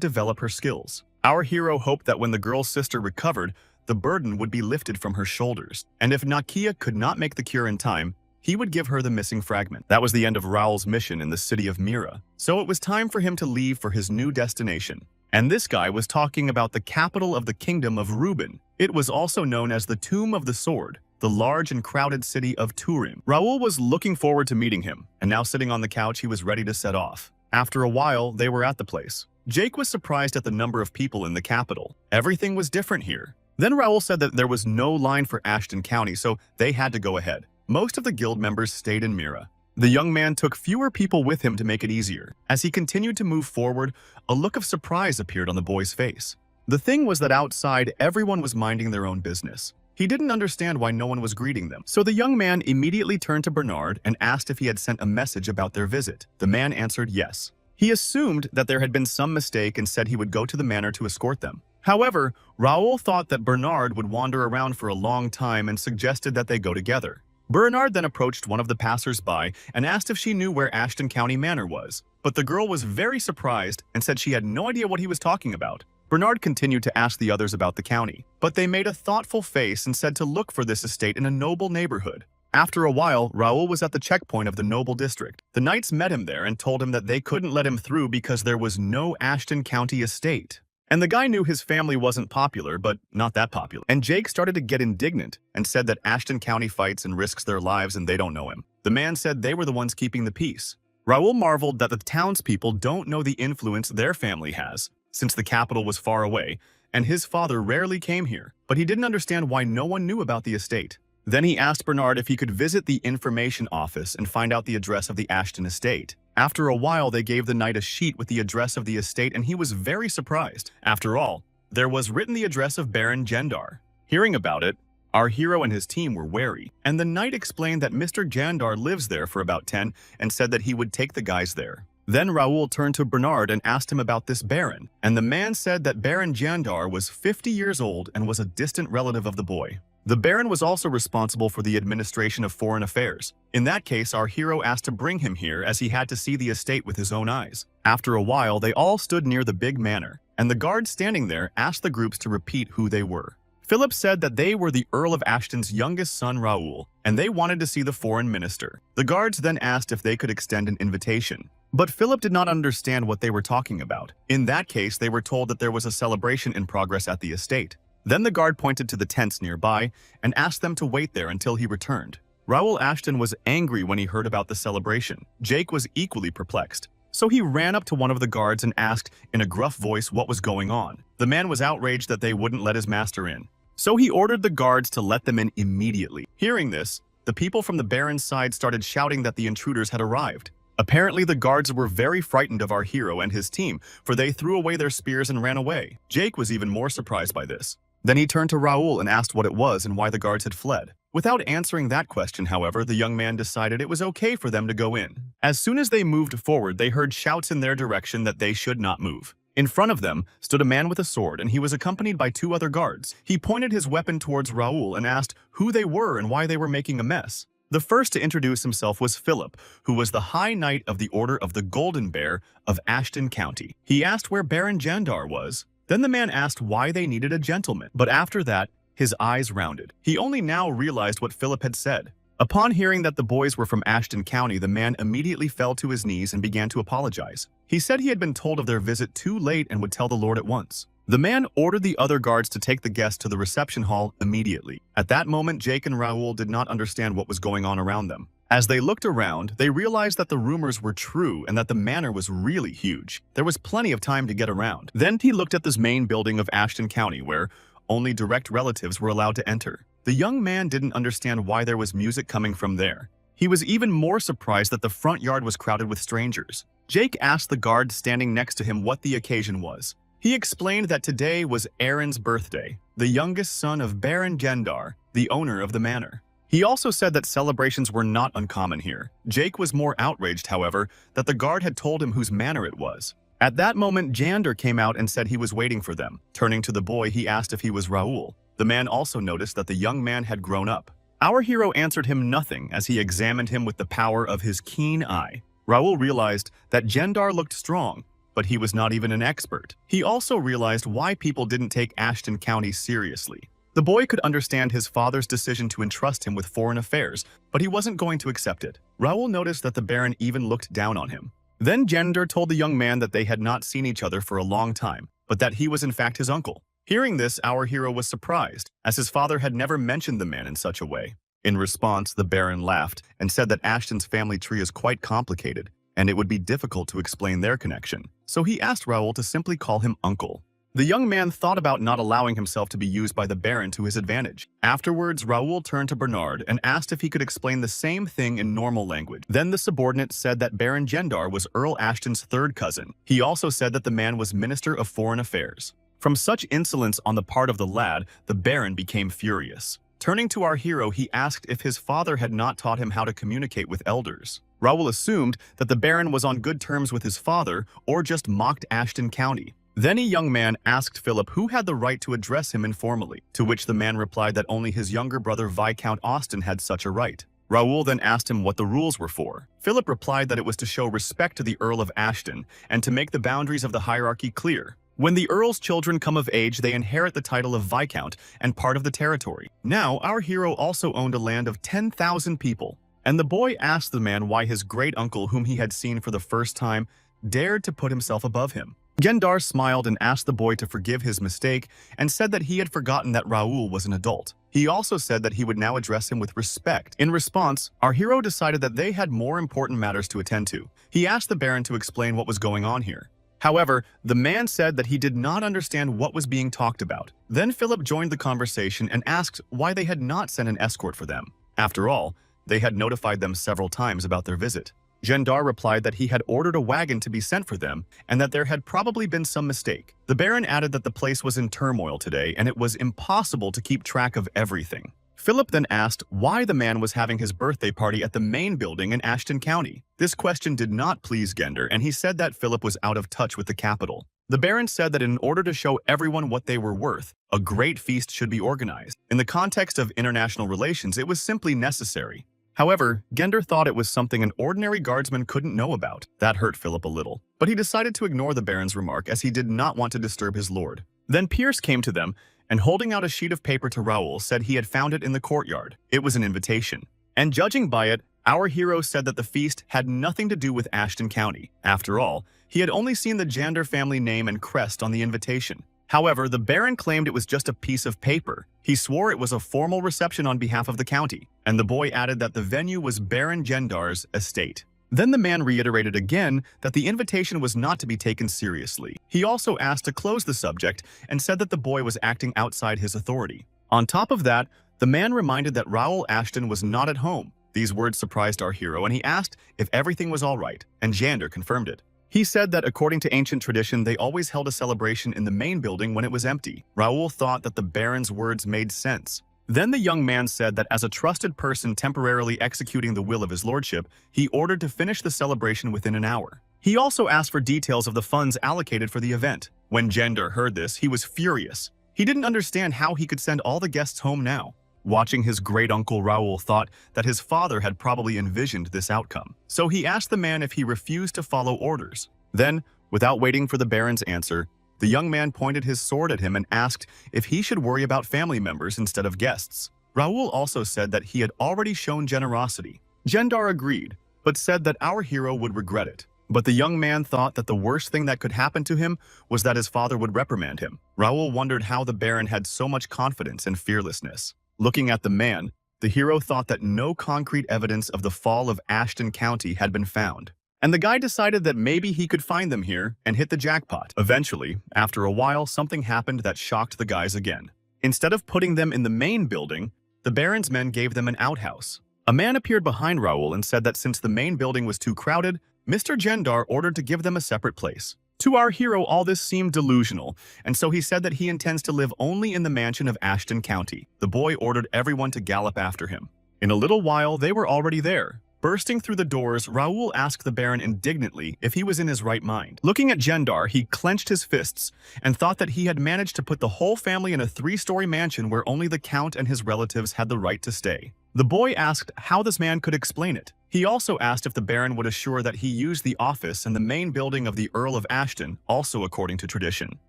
develop her skills. Our hero hoped that when the girl's sister recovered, the burden would be lifted from her shoulders. And if Nakia could not make the cure in time, he would give her the missing fragment. That was the end of Raul's mission in the city of Mira. So it was time for him to leave for his new destination. And this guy was talking about the capital of the kingdom of Reuben. It was also known as the Tomb of the Sword, the large and crowded city of Turin. Raul was looking forward to meeting him, and now sitting on the couch, he was ready to set off. After a while, they were at the place. Jake was surprised at the number of people in the capital. Everything was different here. Then Raul said that there was no line for Ashton County, so they had to go ahead. Most of the guild members stayed in Mira. The young man took fewer people with him to make it easier. As he continued to move forward, a look of surprise appeared on the boy's face. The thing was that outside, everyone was minding their own business. He didn't understand why no one was greeting them. So the young man immediately turned to Bernard and asked if he had sent a message about their visit. The man answered yes. He assumed that there had been some mistake and said he would go to the manor to escort them. However, Raul thought that Bernard would wander around for a long time and suggested that they go together. Bernard then approached one of the passers-by and asked if she knew where Ashton County Manor was, but the girl was very surprised and said she had no idea what he was talking about. Bernard continued to ask the others about the county, but they made a thoughtful face and said to look for this estate in a noble neighborhood. After a while, Raul was at the checkpoint of the noble district. The knights met him there and told him that they couldn't let him through because there was no Ashton County estate. And the guy knew his family wasn't popular, but not that popular. And Jake started to get indignant and said that Ashton County fights and risks their lives and they don't know him. The man said they were the ones keeping the peace. Raul marveled that the townspeople don't know the influence their family has, since the capital was far away, and his father rarely came here, but he didn't understand why no one knew about the estate. Then he asked Bernard if he could visit the information office and find out the address of the Ashton estate. After a while, they gave the knight a sheet with the address of the estate, and he was very surprised. After all, there was written the address of Baron Jandar. Hearing about it, our hero and his team were wary, and the knight explained that Mr. Jandar lives there for about 10 and said that he would take the guys there. Then Raul turned to Bernard and asked him about this Baron, and the man said that Baron Jandar was 50 years old and was a distant relative of the boy. The Baron was also responsible for the administration of foreign affairs. In that case, our hero asked to bring him here as he had to see the estate with his own eyes. After a while, they all stood near the big manor, and the guards standing there asked the groups to repeat who they were. Philip said that they were the Earl of Ashton's youngest son, Raul, and they wanted to see the foreign minister. The guards then asked if they could extend an invitation. But Philip did not understand what they were talking about. In that case, they were told that there was a celebration in progress at the estate. Then the guard pointed to the tents nearby and asked them to wait there until he returned. Raul Ashton was angry when he heard about the celebration. Jake was equally perplexed. So he ran up to one of the guards and asked in a gruff voice what was going on. The man was outraged that they wouldn't let his master in. So he ordered the guards to let them in immediately. Hearing this, the people from the Baron's side started shouting that the intruders had arrived. Apparently, the guards were very frightened of our hero and his team, for they threw away their spears and ran away. Jake was even more surprised by this. Then he turned to Raul and asked what it was and why the guards had fled. Without answering that question, however, the young man decided it was okay for them to go in. As soon as they moved forward, they heard shouts in their direction that they should not move. In front of them stood a man with a sword, and he was accompanied by 2 other guards. He pointed his weapon towards Raul and asked who they were and why they were making a mess. The first to introduce himself was Philip, who was the High Knight of the Order of the Golden Bear of Ashton County. He asked where Baron Jandar was. Then the man asked why they needed a gentleman. But after that, his eyes rounded. He only now realized what Philip had said. Upon hearing that the boys were from Ashton County, the man immediately fell to his knees and began to apologize. He said he had been told of their visit too late and would tell the Lord at once. The man ordered the other guards to take the guests to the reception hall immediately. At that moment, Jake and Raoul did not understand what was going on around them. As they looked around, they realized that the rumors were true and that the manor was really huge. There was plenty of time to get around. Then he looked at this main building of Ashton County where only direct relatives were allowed to enter. The young man didn't understand why there was music coming from there. He was even more surprised that the front yard was crowded with strangers. Jake asked the guard standing next to him what the occasion was. He explained that today was Aaron's birthday, the youngest son of Baron Gendar, the owner of the manor. He also said that celebrations were not uncommon here. Jake was more outraged, however, that the guard had told him whose manor it was. At that moment, Jander came out and said he was waiting for them. Turning to the boy, he asked if he was Raoul. The man also noticed that the young man had grown up. Our hero answered him nothing as he examined him with the power of his keen eye. Raoul realized that Gendar looked strong, but he was not even an expert. He also realized why people didn't take Ashton County seriously. The boy could understand his father's decision to entrust him with foreign affairs, but he wasn't going to accept it. Raoul noticed that the Baron even looked down on him. Then Gendar told the young man that they had not seen each other for a long time, but that he was in fact his uncle. Hearing this, our hero was surprised, as his father had never mentioned the man in such a way. In response, the Baron laughed and said that Ashton's family tree is quite complicated, and it would be difficult to explain their connection. So he asked Raoul to simply call him uncle. The young man thought about not allowing himself to be used by the Baron to his advantage. Afterwards, Raoul turned to Bernard and asked if he could explain the same thing in normal language. Then the subordinate said that Baron Gendar was Earl Ashton's third cousin. He also said that the man was Minister of Foreign Affairs. From such insolence on the part of the lad, the Baron became furious. Turning to our hero, he asked if his father had not taught him how to communicate with elders. Raoul assumed that the Baron was on good terms with his father or just mocked Ashton County. Then a young man asked Philip who had the right to address him informally, to which the man replied that only his younger brother Viscount Austin had such a right. Raoul then asked him what the rules were for. Philip replied that it was to show respect to the Earl of Ashton and to make the boundaries of the hierarchy clear. When the Earl's children come of age, they inherit the title of Viscount and part of the territory. Now, our hero also owned a land of 10,000 people, and the boy asked the man why his great-uncle, whom he had seen for the first time, dared to put himself above him. Gendar smiled and asked the boy to forgive his mistake and said that he had forgotten that Raoul was an adult. He also said that he would now address him with respect. In response, our hero decided that they had more important matters to attend to. He asked the Baron to explain what was going on here. However, the man said that he did not understand what was being talked about. Then Philip joined the conversation and asked why they had not sent an escort for them. After all, they had notified them several times about their visit. Gendar replied that he had ordered a wagon to be sent for them and that there had probably been some mistake. The Baron added that the place was in turmoil today and it was impossible to keep track of everything. Philip then asked why the man was having his birthday party at the main building in Ashton County. This question did not please Gendar, and he said that Philip was out of touch with the capital. The Baron said that in order to show everyone what they were worth, a great feast should be organized. In the context of international relations, it was simply necessary. However, Gendar thought it was something an ordinary guardsman couldn't know about. That hurt Philip a little, but he decided to ignore the Baron's remark as he did not want to disturb his lord. Then Pierce came to them and, holding out a sheet of paper to Raoul, said he had found it in the courtyard. It was an invitation. And judging by it, our hero said that the feast had nothing to do with Ashton County. After all, he had only seen the Jander family name and crest on the invitation. However, the Baron claimed it was just a piece of paper. He swore it was a formal reception on behalf of the county, and the boy added that the venue was Baron Gendar's estate. Then the man reiterated again that the invitation was not to be taken seriously. He also asked to close the subject and said that the boy was acting outside his authority. On top of that, the man reminded that Raoul Ashton was not at home. These words surprised our hero, and he asked if everything was all right, and Jander confirmed it. He said that according to ancient tradition, they always held a celebration in the main building when it was empty. Raoul thought that the Baron's words made sense. Then the young man said that as a trusted person temporarily executing the will of his lordship, he ordered to finish the celebration within an hour. He also asked for details of the funds allocated for the event. When Jander heard this, he was furious. He didn't understand how he could send all the guests home now. Watching his great-uncle, Raoul thought that his father had probably envisioned this outcome. So he asked the man if he refused to follow orders. Then, without waiting for the Baron's answer, the young man pointed his sword at him and asked if he should worry about family members instead of guests. Raoul also said that he had already shown generosity. Gendar agreed, but said that our hero would regret it. But the young man thought that the worst thing that could happen to him was that his father would reprimand him. Raoul wondered how the Baron had so much confidence and fearlessness. Looking at the man, the hero thought that no concrete evidence of the fall of Ashton County had been found. And the guy decided that maybe he could find them here and hit the jackpot. Eventually, after a while, something happened that shocked the guys again. Instead of putting them in the main building, the Baron's men gave them an outhouse. A man appeared behind Raoul and said that since the main building was too crowded, Mr. Gendar ordered to give them a separate place. To our hero, all this seemed delusional, and so he said that he intends to live only in the mansion of Ashton County. The boy ordered everyone to gallop after him. In a little while, they were already there. Bursting through the doors, Raoul asked the Baron indignantly if he was in his right mind. Looking at Gendar, he clenched his fists and thought that he had managed to put the whole family in a 3-story mansion where only the Count and his relatives had the right to stay. The boy asked how this man could explain it. He also asked if the Baron would assure that he used the office and the main building of the Earl of Ashton, also according to tradition.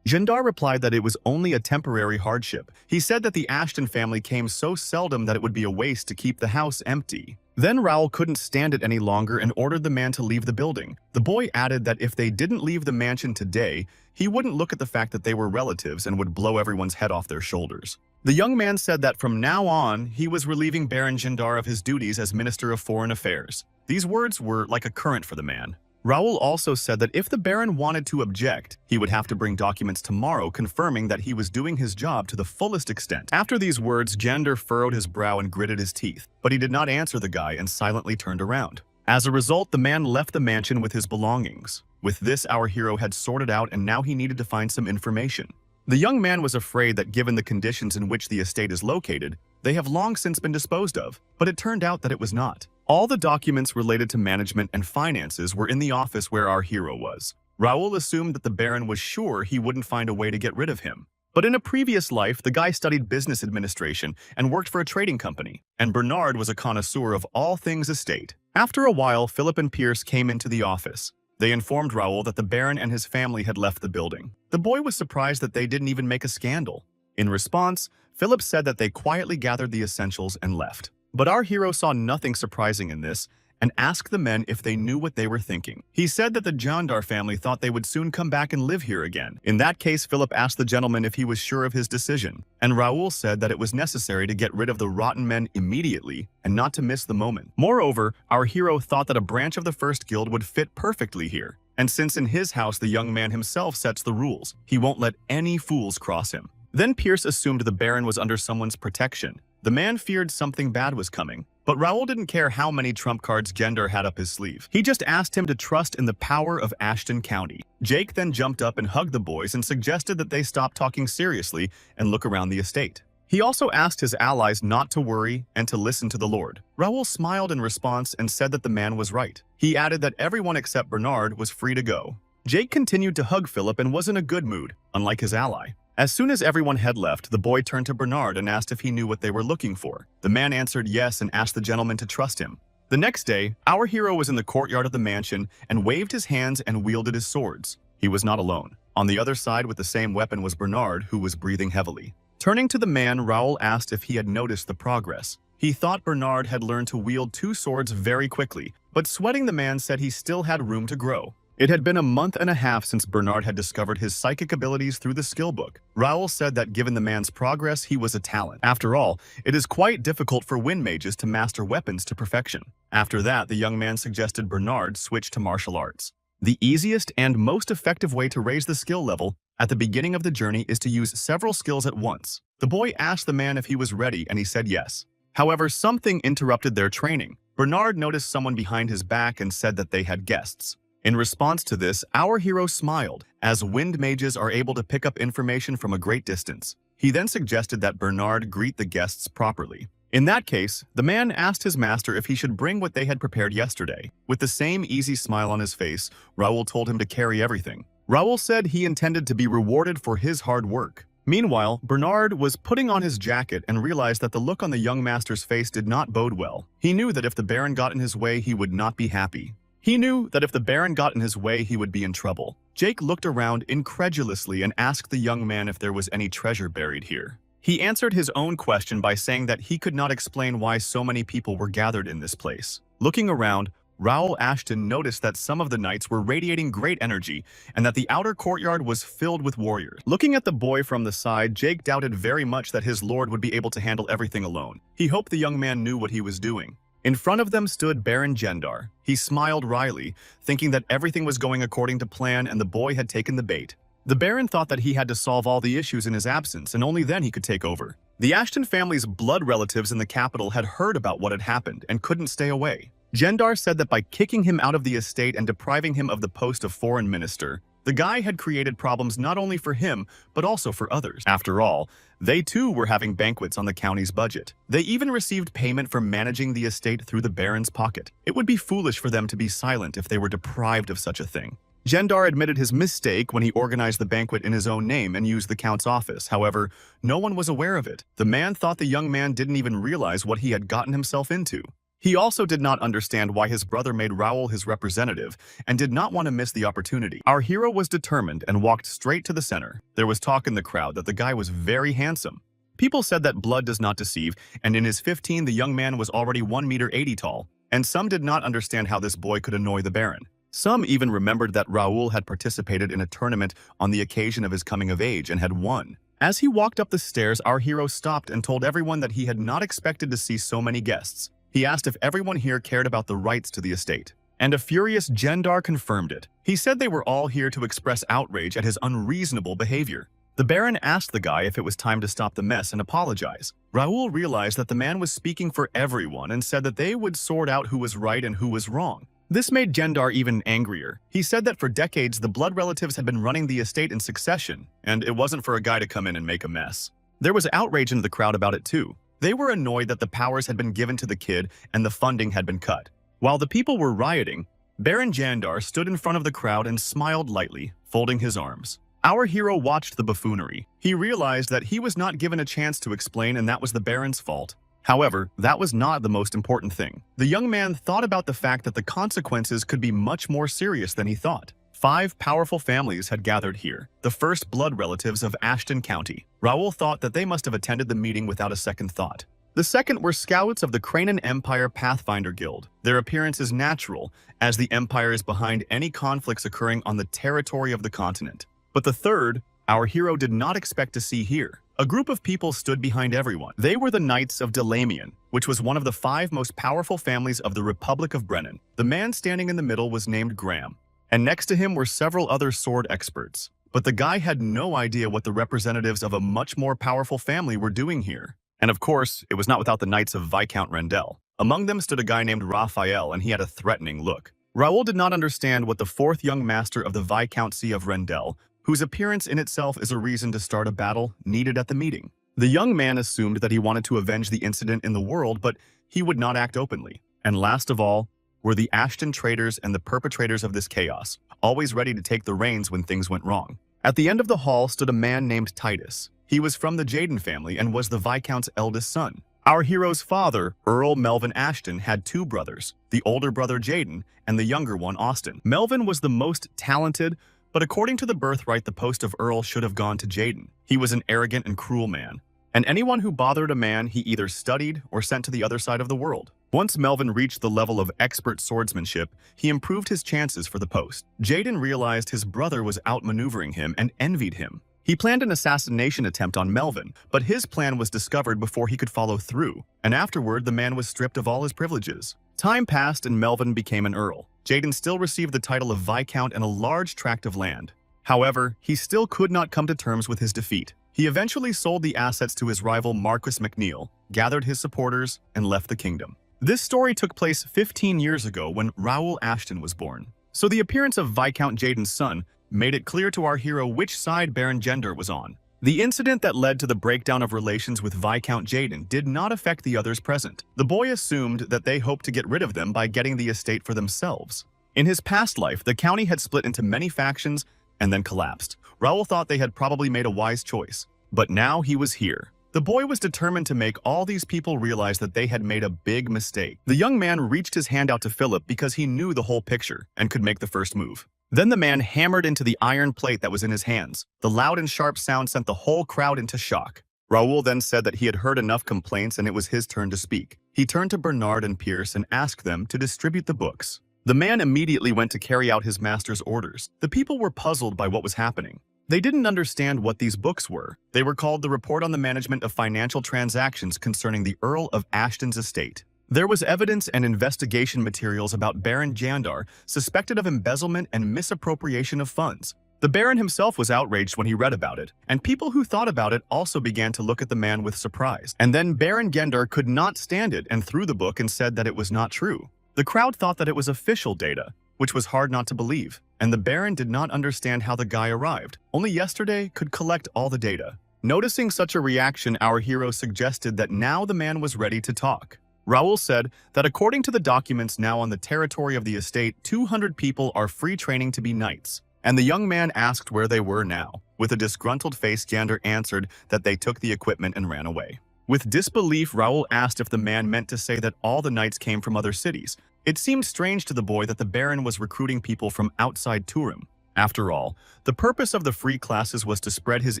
Gendar replied that it was only a temporary hardship. He said that the Ashton family came so seldom that it would be a waste to keep the house empty. Then Raoul couldn't stand it any longer and ordered the man to leave the building. The boy added that if they didn't leave the mansion today, he wouldn't look at the fact that they were relatives and would blow everyone's head off their shoulders. The young man said that from now on, he was relieving Baron Gendar of his duties as Minister of Foreign Affairs. These words were like a current for the man. Raoul also said that if the Baron wanted to object, he would have to bring documents tomorrow confirming that he was doing his job to the fullest extent. After these words, Gendar furrowed his brow and gritted his teeth, but he did not answer the guy and silently turned around. As a result, the man left the mansion with his belongings. With this, our hero had sorted out and now he needed to find some information. The young man was afraid that given the conditions in which the estate is located, they have long since been disposed of, but it turned out that it was not. All the documents related to management and finances were in the office where our hero was. Raoul assumed that the Baron was sure he wouldn't find a way to get rid of him. But in a previous life, the guy studied business administration and worked for a trading company, and Bernard was a connoisseur of all things estate. After a while, Philip and Pierce came into the office. They informed Raoul that the Baron and his family had left the building. The boy was surprised that they didn't even make a scandal. In response, Philip said that they quietly gathered the essentials and left. But our hero saw nothing surprising in this and asked the men if they knew what they were thinking. He said that the Gendar family thought they would soon come back and live here again. In that case, Philip asked the gentleman if he was sure of his decision, and Raoul said that it was necessary to get rid of the rotten men immediately and not to miss the moment. Moreover, our hero thought that a branch of the First Guild would fit perfectly here. And since in his house the young man himself sets the rules, he won't let any fools cross him. Then Pierce assumed the Baron was under someone's protection. The man feared something bad was coming, but Raoul didn't care how many trump cards Gendar had up his sleeve. He just asked him to trust in the power of Ashton County. Jake then jumped up and hugged the boys and suggested that they stop talking seriously and look around the estate. He also asked his allies not to worry and to listen to the Lord. Raoul smiled in response and said that the man was right. He added that everyone except Bernard was free to go. Jake continued to hug Philip and was in a good mood, unlike his ally. As soon as everyone had left, the boy turned to Bernard and asked if he knew what they were looking for. The man answered yes and asked the gentleman to trust him. The next day, our hero was in the courtyard of the mansion and waved his hands and wielded his swords. He was not alone. On the other side with the same weapon was Bernard, who was breathing heavily. Turning to the man, Raoul asked if he had noticed the progress. He thought Bernard had learned to wield 2 swords very quickly, but sweating the man said he still had room to grow. It had been a month and a half since Bernard had discovered his psychic abilities through the skill book. Raoul said that given the man's progress, he was a talent. After all, it is quite difficult for wind mages to master weapons to perfection. After that, the young man suggested Bernard switch to martial arts. The easiest and most effective way to raise the skill level at the beginning of the journey is to use several skills at once. The boy asked the man if he was ready, and he said yes. However, something interrupted their training. Bernard noticed someone behind his back and said that they had guests. In response to this, our hero smiled, as wind mages are able to pick up information from a great distance. He then suggested that Bernard greet the guests properly. In that case, the man asked his master if he should bring what they had prepared yesterday. With the same easy smile on his face, Raoul told him to carry everything. Raoul said he intended to be rewarded for his hard work. Meanwhile, Bernard was putting on his jacket and realized that the look on the young master's face did not bode well. He knew that if the Baron got in his way, he would not be happy. He knew that if the Baron got in his way, he would be in trouble. Jake looked around incredulously and asked the young man if there was any treasure buried here. He answered his own question by saying that he could not explain why so many people were gathered in this place. Looking around, Raoul Ashton noticed that some of the knights were radiating great energy and that the outer courtyard was filled with warriors. Looking at the boy from the side, Jake doubted very much that his lord would be able to handle everything alone. He hoped the young man knew what he was doing. In front of them stood Baron Gendar. He smiled wryly, thinking that everything was going according to plan and the boy had taken the bait. The Baron thought that he had to solve all the issues in his absence, and only then he could take over. The Ashton family's blood relatives in the capital had heard about what had happened and couldn't stay away. Gendar said that by kicking him out of the estate and depriving him of the post of foreign minister, the guy had created problems not only for him, but also for others. After all, they too were having banquets on the county's budget. They even received payment for managing the estate through the Baron's pocket. It would be foolish for them to be silent if they were deprived of such a thing. Gendar admitted his mistake when he organized the banquet in his own name and used the Count's office. However, no one was aware of it. The man thought the young man didn't even realize what he had gotten himself into. He also did not understand why his brother made Raoul his representative and did not want to miss the opportunity. Our hero was determined and walked straight to the center. There was talk in the crowd that the guy was very handsome. People said that blood does not deceive, and in his 15, the young man was already 1 meter 80 tall, and some did not understand how this boy could annoy the Baron. Some even remembered that Raoul had participated in a tournament on the occasion of his coming of age and had won. As he walked up the stairs, our hero stopped and told everyone that he had not expected to see so many guests. He asked if everyone here cared about the rights to the estate, and a furious Gendar confirmed it. He said they were all here to express outrage at his unreasonable behavior. The Baron asked the guy if it was time to stop the mess and apologize. Raoul realized that the man was speaking for everyone and said that they would sort out who was right and who was wrong. This made Gendar even angrier. He said that for decades the blood relatives had been running the estate in succession, and it wasn't for a guy to come in and make a mess. There was outrage in the crowd about it too. They were annoyed that the powers had been given to the kid and the funding had been cut. While the people were rioting, Baron Gendar stood in front of the crowd and smiled lightly, folding his arms. Our hero watched the buffoonery. He realized that he was not given a chance to explain and that was the Baron's fault. However, that was not the most important thing. The young man thought about the fact that the consequences could be much more serious than he thought. 5 powerful families had gathered here, the first blood relatives of Ashton County. Raoul thought that they must have attended the meeting without a second thought. The second were scouts of the Cranan Empire Pathfinder Guild. Their appearance is natural, as the Empire is behind any conflicts occurring on the territory of the continent. But the third, our hero did not expect to see here. A group of people stood behind everyone. They were the Knights of Delamian, which was one of the 5 most powerful families of the Republic of Brennan. The man standing in the middle was named Graham, and next to him were several other sword experts. But the guy had no idea what the representatives of a much more powerful family were doing here. And of course, it was not without the Knights of Viscount Rendell. Among them stood a guy named Raphael, and he had a threatening look. Raoul did not understand what the 4th young master of the Viscountcy of Rendell, whose appearance in itself is a reason to start a battle, needed at the meeting. The young man assumed that he wanted to avenge the incident in the world, but he would not act openly. And last of all, were the Ashton traitors and the perpetrators of this chaos, always ready to take the reins when things went wrong. At the end of the hall stood a man named Titus. He was from the Jaden family and was the Viscount's eldest son. Our hero's father, Earl Melvin Ashton, had 2 brothers, the older brother Jaden and the younger one Austin. Melvin was the most talented, but according to the birthright, the post of Earl should have gone to Jaden. He was an arrogant and cruel man, and anyone who bothered a man he either studied or sent to the other side of the world. Once Melvin reached the level of expert swordsmanship, he improved his chances for the post. Jaden realized his brother was outmaneuvering him and envied him. He planned an assassination attempt on Melvin, but his plan was discovered before he could follow through, and afterward the man was stripped of all his privileges. Time passed and Melvin became an earl. Jaden still received the title of Viscount and a large tract of land. However, he still could not come to terms with his defeat. He eventually sold the assets to his rival Marquis McNeil, gathered his supporters, and left the kingdom. This story took place 15 years ago when Raoul Ashton was born. So the appearance of Viscount Jaden's son made it clear to our hero which side Baron Gendar was on. The incident that led to the breakdown of relations with Viscount Jaden did not affect the others present. The boy assumed that they hoped to get rid of them by getting the estate for themselves. In his past life, the county had split into many factions and then collapsed. Raoul thought they had probably made a wise choice, but now he was here. The boy was determined to make all these people realize that they had made a big mistake. The young man reached his hand out to Philip because he knew the whole picture and could make the first move. Then the man hammered into the iron plate that was in his hands. The loud and sharp sound sent the whole crowd into shock. Raoul then said that he had heard enough complaints and it was his turn to speak. He turned to Bernard and Pierce and asked them to distribute the books. The man immediately went to carry out his master's orders. The people were puzzled by what was happening. They didn't understand what these books were. They were called the Report on the Management of Financial Transactions concerning the Earl of Ashton's estate. There was evidence and investigation materials about Baron Jandar, suspected of embezzlement and misappropriation of funds. The Baron himself was outraged when he read about it, and people who thought about it also began to look at the man with surprise. And then Baron Gendar could not stand it and threw the book and said that it was not true. The crowd thought that it was official data, which was hard not to believe, and the Baron did not understand how the guy arrived. Only yesterday could collect all the data. Noticing such a reaction, our hero suggested that now the man was ready to talk. Raoul said that according to the documents now on the territory of the estate, 200 people are free training to be knights. And the young man asked where they were now. With a disgruntled face, Gander answered that they took the equipment and ran away. With disbelief, Raoul asked if the man meant to say that all the knights came from other cities. It seemed strange to the boy that the Baron was recruiting people from outside Turim. After all, the purpose of the free classes was to spread his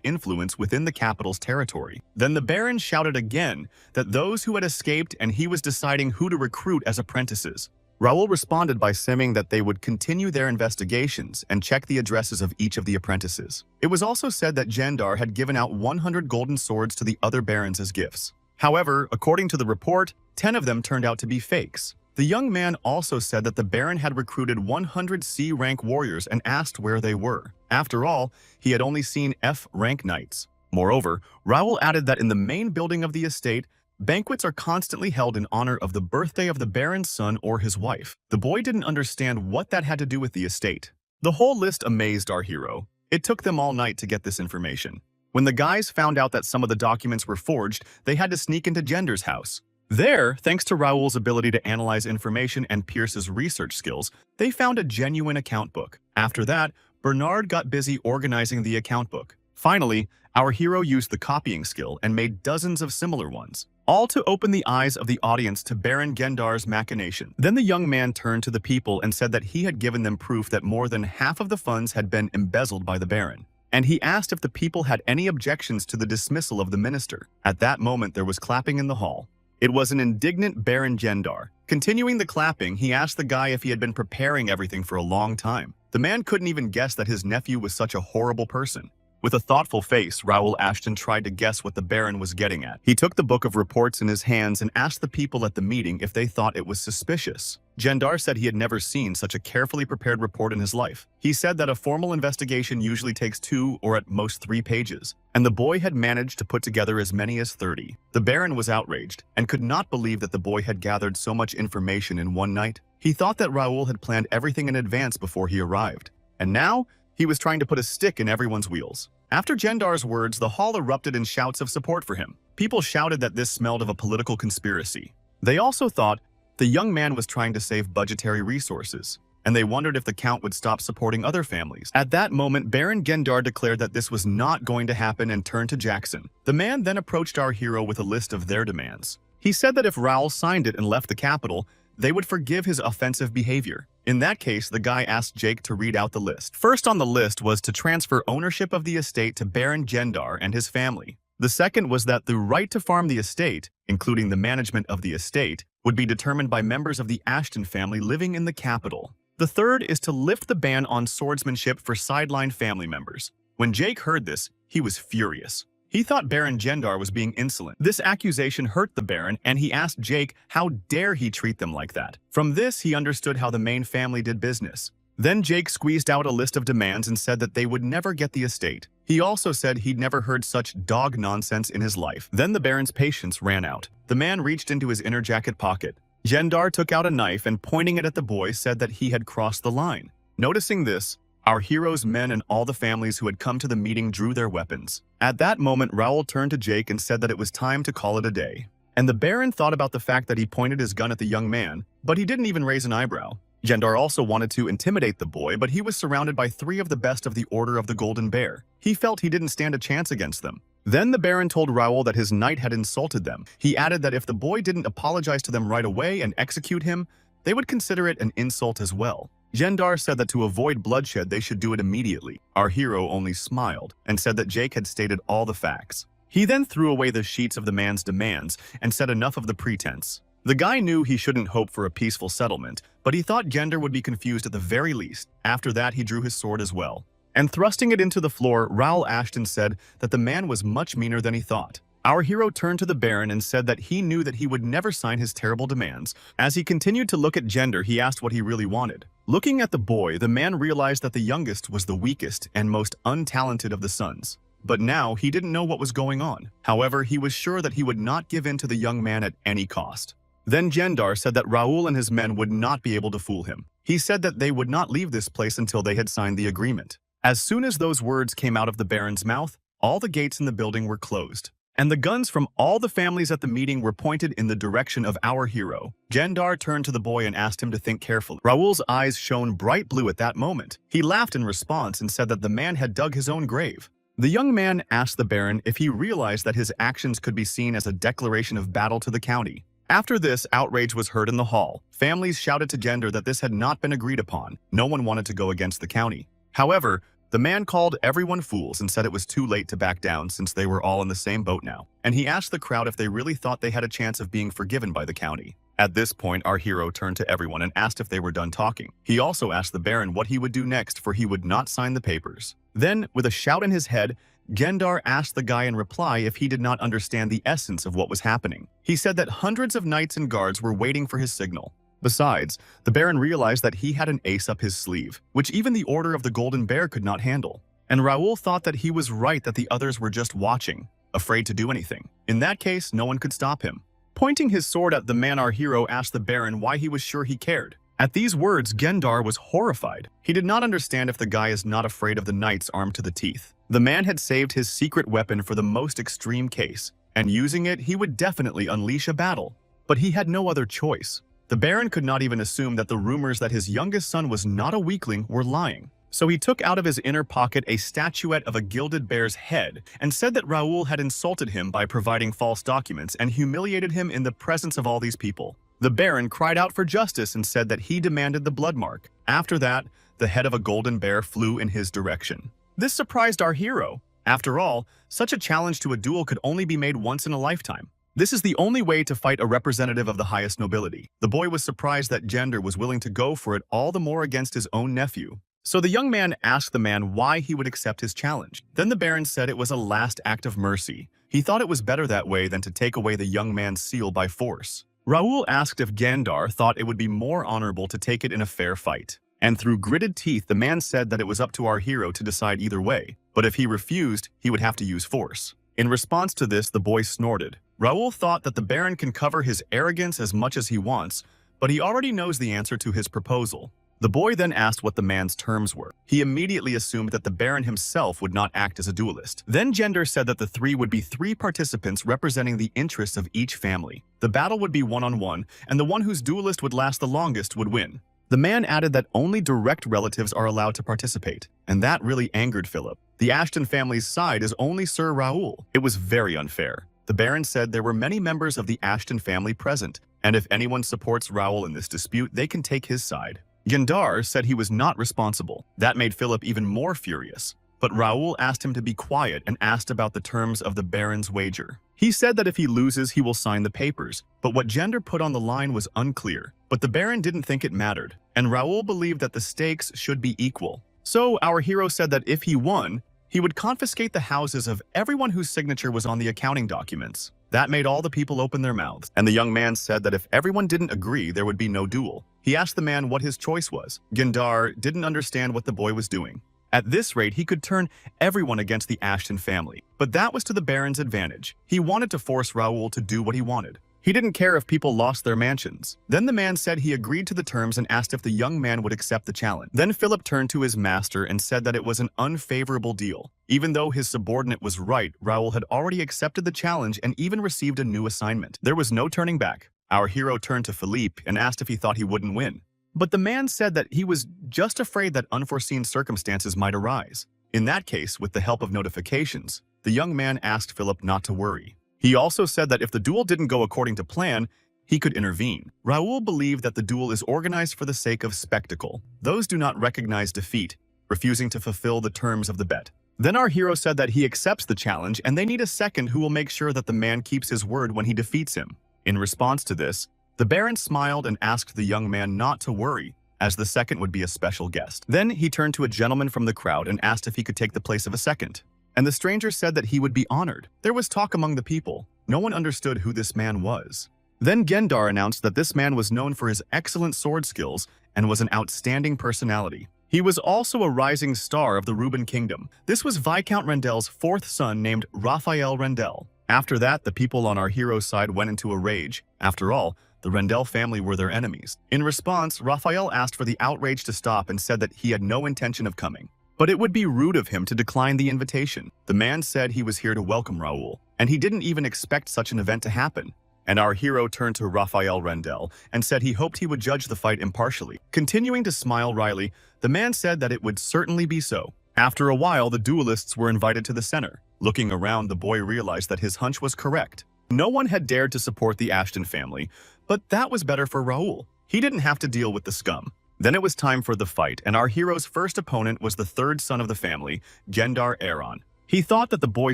influence within the capital's territory. Then the Baron shouted again that those who had escaped and he was deciding who to recruit as apprentices. Raoul responded by saying that they would continue their investigations and check the addresses of each of the apprentices. It was also said that Jandar had given out 100 golden swords to the other barons as gifts. However, according to the report, 10 of them turned out to be fakes. The young man also said that the Baron had recruited 100 C-rank warriors and asked where they were. After all, he had only seen F-rank knights. Moreover, Raoul added that in the main building of the estate, banquets are constantly held in honor of the birthday of the Baron's son or his wife. The boy didn't understand what that had to do with the estate. The whole list amazed our hero. It took them all night to get this information. When the guys found out that some of the documents were forged, they had to sneak into Gender's house. There, thanks to Raoul's ability to analyze information and Pierce's research skills, they found a genuine account book. After that, Bernard got busy organizing the account book. Finally, our hero used the copying skill and made dozens of similar ones, all to open the eyes of the audience to Baron Gendar's machination. Then the young man turned to the people and said that he had given them proof that more than half of the funds had been embezzled by the Baron. And he asked if the people had any objections to the dismissal of the minister. At that moment, there was clapping in the hall. It was an indignant Baron Gendar. Continuing the clapping, he asked the guy if he had been preparing everything for a long time. The man couldn't even guess that his nephew was such a horrible person. With a thoughtful face, Raoul Ashton tried to guess what the Baron was getting at. He took the book of reports in his hands and asked the people at the meeting if they thought it was suspicious. Gendar said he had never seen such a carefully prepared report in his life. He said that a formal investigation usually takes 2 or at most 3 pages, and the boy had managed to put together as many as 30. The Baron was outraged and could not believe that the boy had gathered so much information in one night. He thought that Raoul had planned everything in advance before he arrived, and now he was trying to put a stick in everyone's wheels. After Gendar's words, the hall erupted in shouts of support for him. People shouted that this smelled of a political conspiracy. They also thought the young man was trying to save budgetary resources, and they wondered if the Count would stop supporting other families. At that moment, Baron Gendar declared that this was not going to happen and turned to Jackson. The man then approached our hero with a list of their demands. He said that if Raoul signed it and left the capital, they would forgive his offensive behavior. In that case, the guy asked Jake to read out the list. First on the list was to transfer ownership of the estate to Baron Gendar and his family. The second was that the right to farm the estate, including the management of the estate, would be determined by members of the Ashton family living in the capital. The third is to lift the ban on swordsmanship for sideline family members. When Jake heard this, he was furious. He thought Baron Gendar was being insolent. This accusation hurt the Baron, and he asked Jake how dare he treat them like that. From this, he understood how the main family did business. Then Jake squeezed out a list of demands and said that they would never get the estate. He also said he'd never heard such dog nonsense in his life. Then the Baron's patience ran out. The man reached into his inner jacket pocket. Gendar took out a knife and, pointing it at the boy, said that he had crossed the line. Noticing this, our hero's men and all the families who had come to the meeting drew their weapons. At that moment, Raoul turned to Jake and said that it was time to call it a day. And the Baron thought about the fact that he pointed his gun at the young man, but he didn't even raise an eyebrow. Gendar also wanted to intimidate the boy, but he was surrounded by 3 of the best of the Order of the Golden Bear. He felt he didn't stand a chance against them. Then the Baron told Raoul that his knight had insulted them. He added that if the boy didn't apologize to them right away and execute him, they would consider it an insult as well. Gendar said that to avoid bloodshed, they should do it immediately. Our hero only smiled and said that Jake had stated all the facts. He then threw away the sheets of the man's demands and said enough of the pretense. The guy knew he shouldn't hope for a peaceful settlement, but he thought Gender would be confused at the very least. After that, he drew his sword as well. And thrusting it into the floor, Raoul Ashton said that the man was much meaner than he thought. Our hero turned to the Baron and said that he knew that he would never sign his terrible demands. As he continued to look at Gender, he asked what he really wanted. Looking at the boy, the man realized that the youngest was the weakest and most untalented of the sons. But now he didn't know what was going on. However, he was sure that he would not give in to the young man at any cost. Then Gendar said that Raoul and his men would not be able to fool him. He said that they would not leave this place until they had signed the agreement. As soon as those words came out of the Baron's mouth, all the gates in the building were closed, and the guns from all the families at the meeting were pointed in the direction of our hero. Gendar turned to the boy and asked him to think carefully. Raoul's eyes shone bright blue at that moment. He laughed in response and said that the man had dug his own grave. The young man asked the Baron if he realized that his actions could be seen as a declaration of battle to the county. After this, outrage was heard in the hall. Families shouted to Gender that this had not been agreed upon. No one wanted to go against the county. However, the man called everyone fools and said it was too late to back down since they were all in the same boat now. And he asked the crowd if they really thought they had a chance of being forgiven by the county. At this point, our hero turned to everyone and asked if they were done talking. He also asked the Baron what he would do next, for he would not sign the papers. Then, with a shout in his head, Gendar asked the guy in reply if he did not understand the essence of what was happening. He said that hundreds of knights and guards were waiting for his signal. Besides, the Baron realized that he had an ace up his sleeve, which even the Order of the Golden Bear could not handle. And Raoul thought that he was right, that the others were just watching, afraid to do anything. In that case, no one could stop him. Pointing his sword at the man, our hero asked the Baron why he was sure he cared. At these words, Gendar was horrified. He did not understand if the guy is not afraid of the knights armed to the teeth. The man had saved his secret weapon for the most extreme case, and using it, he would definitely unleash a battle. But he had no other choice. The Baron could not even assume that the rumors that his youngest son was not a weakling were lying. So he took out of his inner pocket a statuette of a gilded bear's head and said that Raoul had insulted him by providing false documents and humiliated him in the presence of all these people. The Baron cried out for justice and said that he demanded the blood mark. After that, the head of a golden bear flew in his direction. This surprised our hero. After all, such a challenge to a duel could only be made once in a lifetime. This is the only way to fight a representative of the highest nobility. The boy was surprised that Gender was willing to go for it, all the more against his own nephew. So the young man asked the man why he would accept his challenge. Then the Baron said it was a last act of mercy. He thought it was better that way than to take away the young man's seal by force. Raoul asked if Gendar thought it would be more honorable to take it in a fair fight. And through gritted teeth, the man said that it was up to our hero to decide either way, but if he refused, he would have to use force. In response to this, the boy snorted. Raoul thought that the Baron can cover his arrogance as much as he wants, but he already knows the answer to his proposal. The boy then asked what the man's terms were. He immediately assumed that the Baron himself would not act as a duelist. Then Gender said that the three would be 3 participants representing the interests of each family. The battle would be one-on-one, and the one whose duelist would last the longest would win. The man added that only direct relatives are allowed to participate, and that really angered Philip. The Ashton family's side is only Sir Raoul. It was very unfair. The Baron said there were many members of the Ashton family present, and if anyone supports Raoul in this dispute, they can take his side. Gendar said he was not responsible. That made Philip even more furious. But Raoul asked him to be quiet and asked about the terms of the Baron's wager. He said that if he loses, he will sign the papers, but what Gender put on the line was unclear. But the Baron didn't think it mattered, and Raoul believed that the stakes should be equal. So our hero said that if he won, he would confiscate the houses of everyone whose signature was on the accounting documents. That made all the people open their mouths, and the young man said that if everyone didn't agree, there would be no duel. He asked the man what his choice was. Gendar didn't understand what the boy was doing. At this rate, he could turn everyone against the Ashton family, but that was to the Baron's advantage. He wanted to force Raoul to do what he wanted. He didn't care if people lost their mansions. Then the man said he agreed to the terms and asked if the young man would accept the challenge. Then Philip turned to his master and said that it was an unfavorable deal. Even though his subordinate was right, Raoul had already accepted the challenge and even received a new assignment. There was no turning back. Our hero turned to Philippe and asked if he thought he wouldn't win. But the man said that he was just afraid that unforeseen circumstances might arise. In that case, with the help of notifications, the young man asked Philip not to worry. He also said that if the duel didn't go according to plan, he could intervene. Raoul believed that the duel is organized for the sake of spectacle. Those do not recognize defeat, refusing to fulfill the terms of the bet. Then our hero said that he accepts the challenge and they need a second who will make sure that the man keeps his word when he defeats him. In response to this, the Baron smiled and asked the young man not to worry, as the second would be a special guest. Then he turned to a gentleman from the crowd and asked if he could take the place of a second. And the stranger said that he would be honored. There was talk among the people. No one understood who this man was. Then Gendar announced that this man was known for his excellent sword skills and was an outstanding personality. He was also a rising star of the Reuben Kingdom. This was Viscount Rendel's fourth son named Raphael Rendel. After that, the people on our hero's side went into a rage. After all, the Rendel family were their enemies. In response, Raphael asked for the outrage to stop and said that he had no intention of coming. But it would be rude of him to decline the invitation. The man said he was here to welcome Raoul, and he didn't even expect such an event to happen. And our hero turned to Raphael Rendel and said he hoped he would judge the fight impartially. Continuing to smile wryly, the man said that it would certainly be so. After a while, the duelists were invited to the center. Looking around, the boy realized that his hunch was correct. No one had dared to support the Ashton family, but that was better for Raoul. He didn't have to deal with the scum. Then it was time for the fight, and our hero's first opponent was the third son of the family, Gendar Aron. He thought that the boy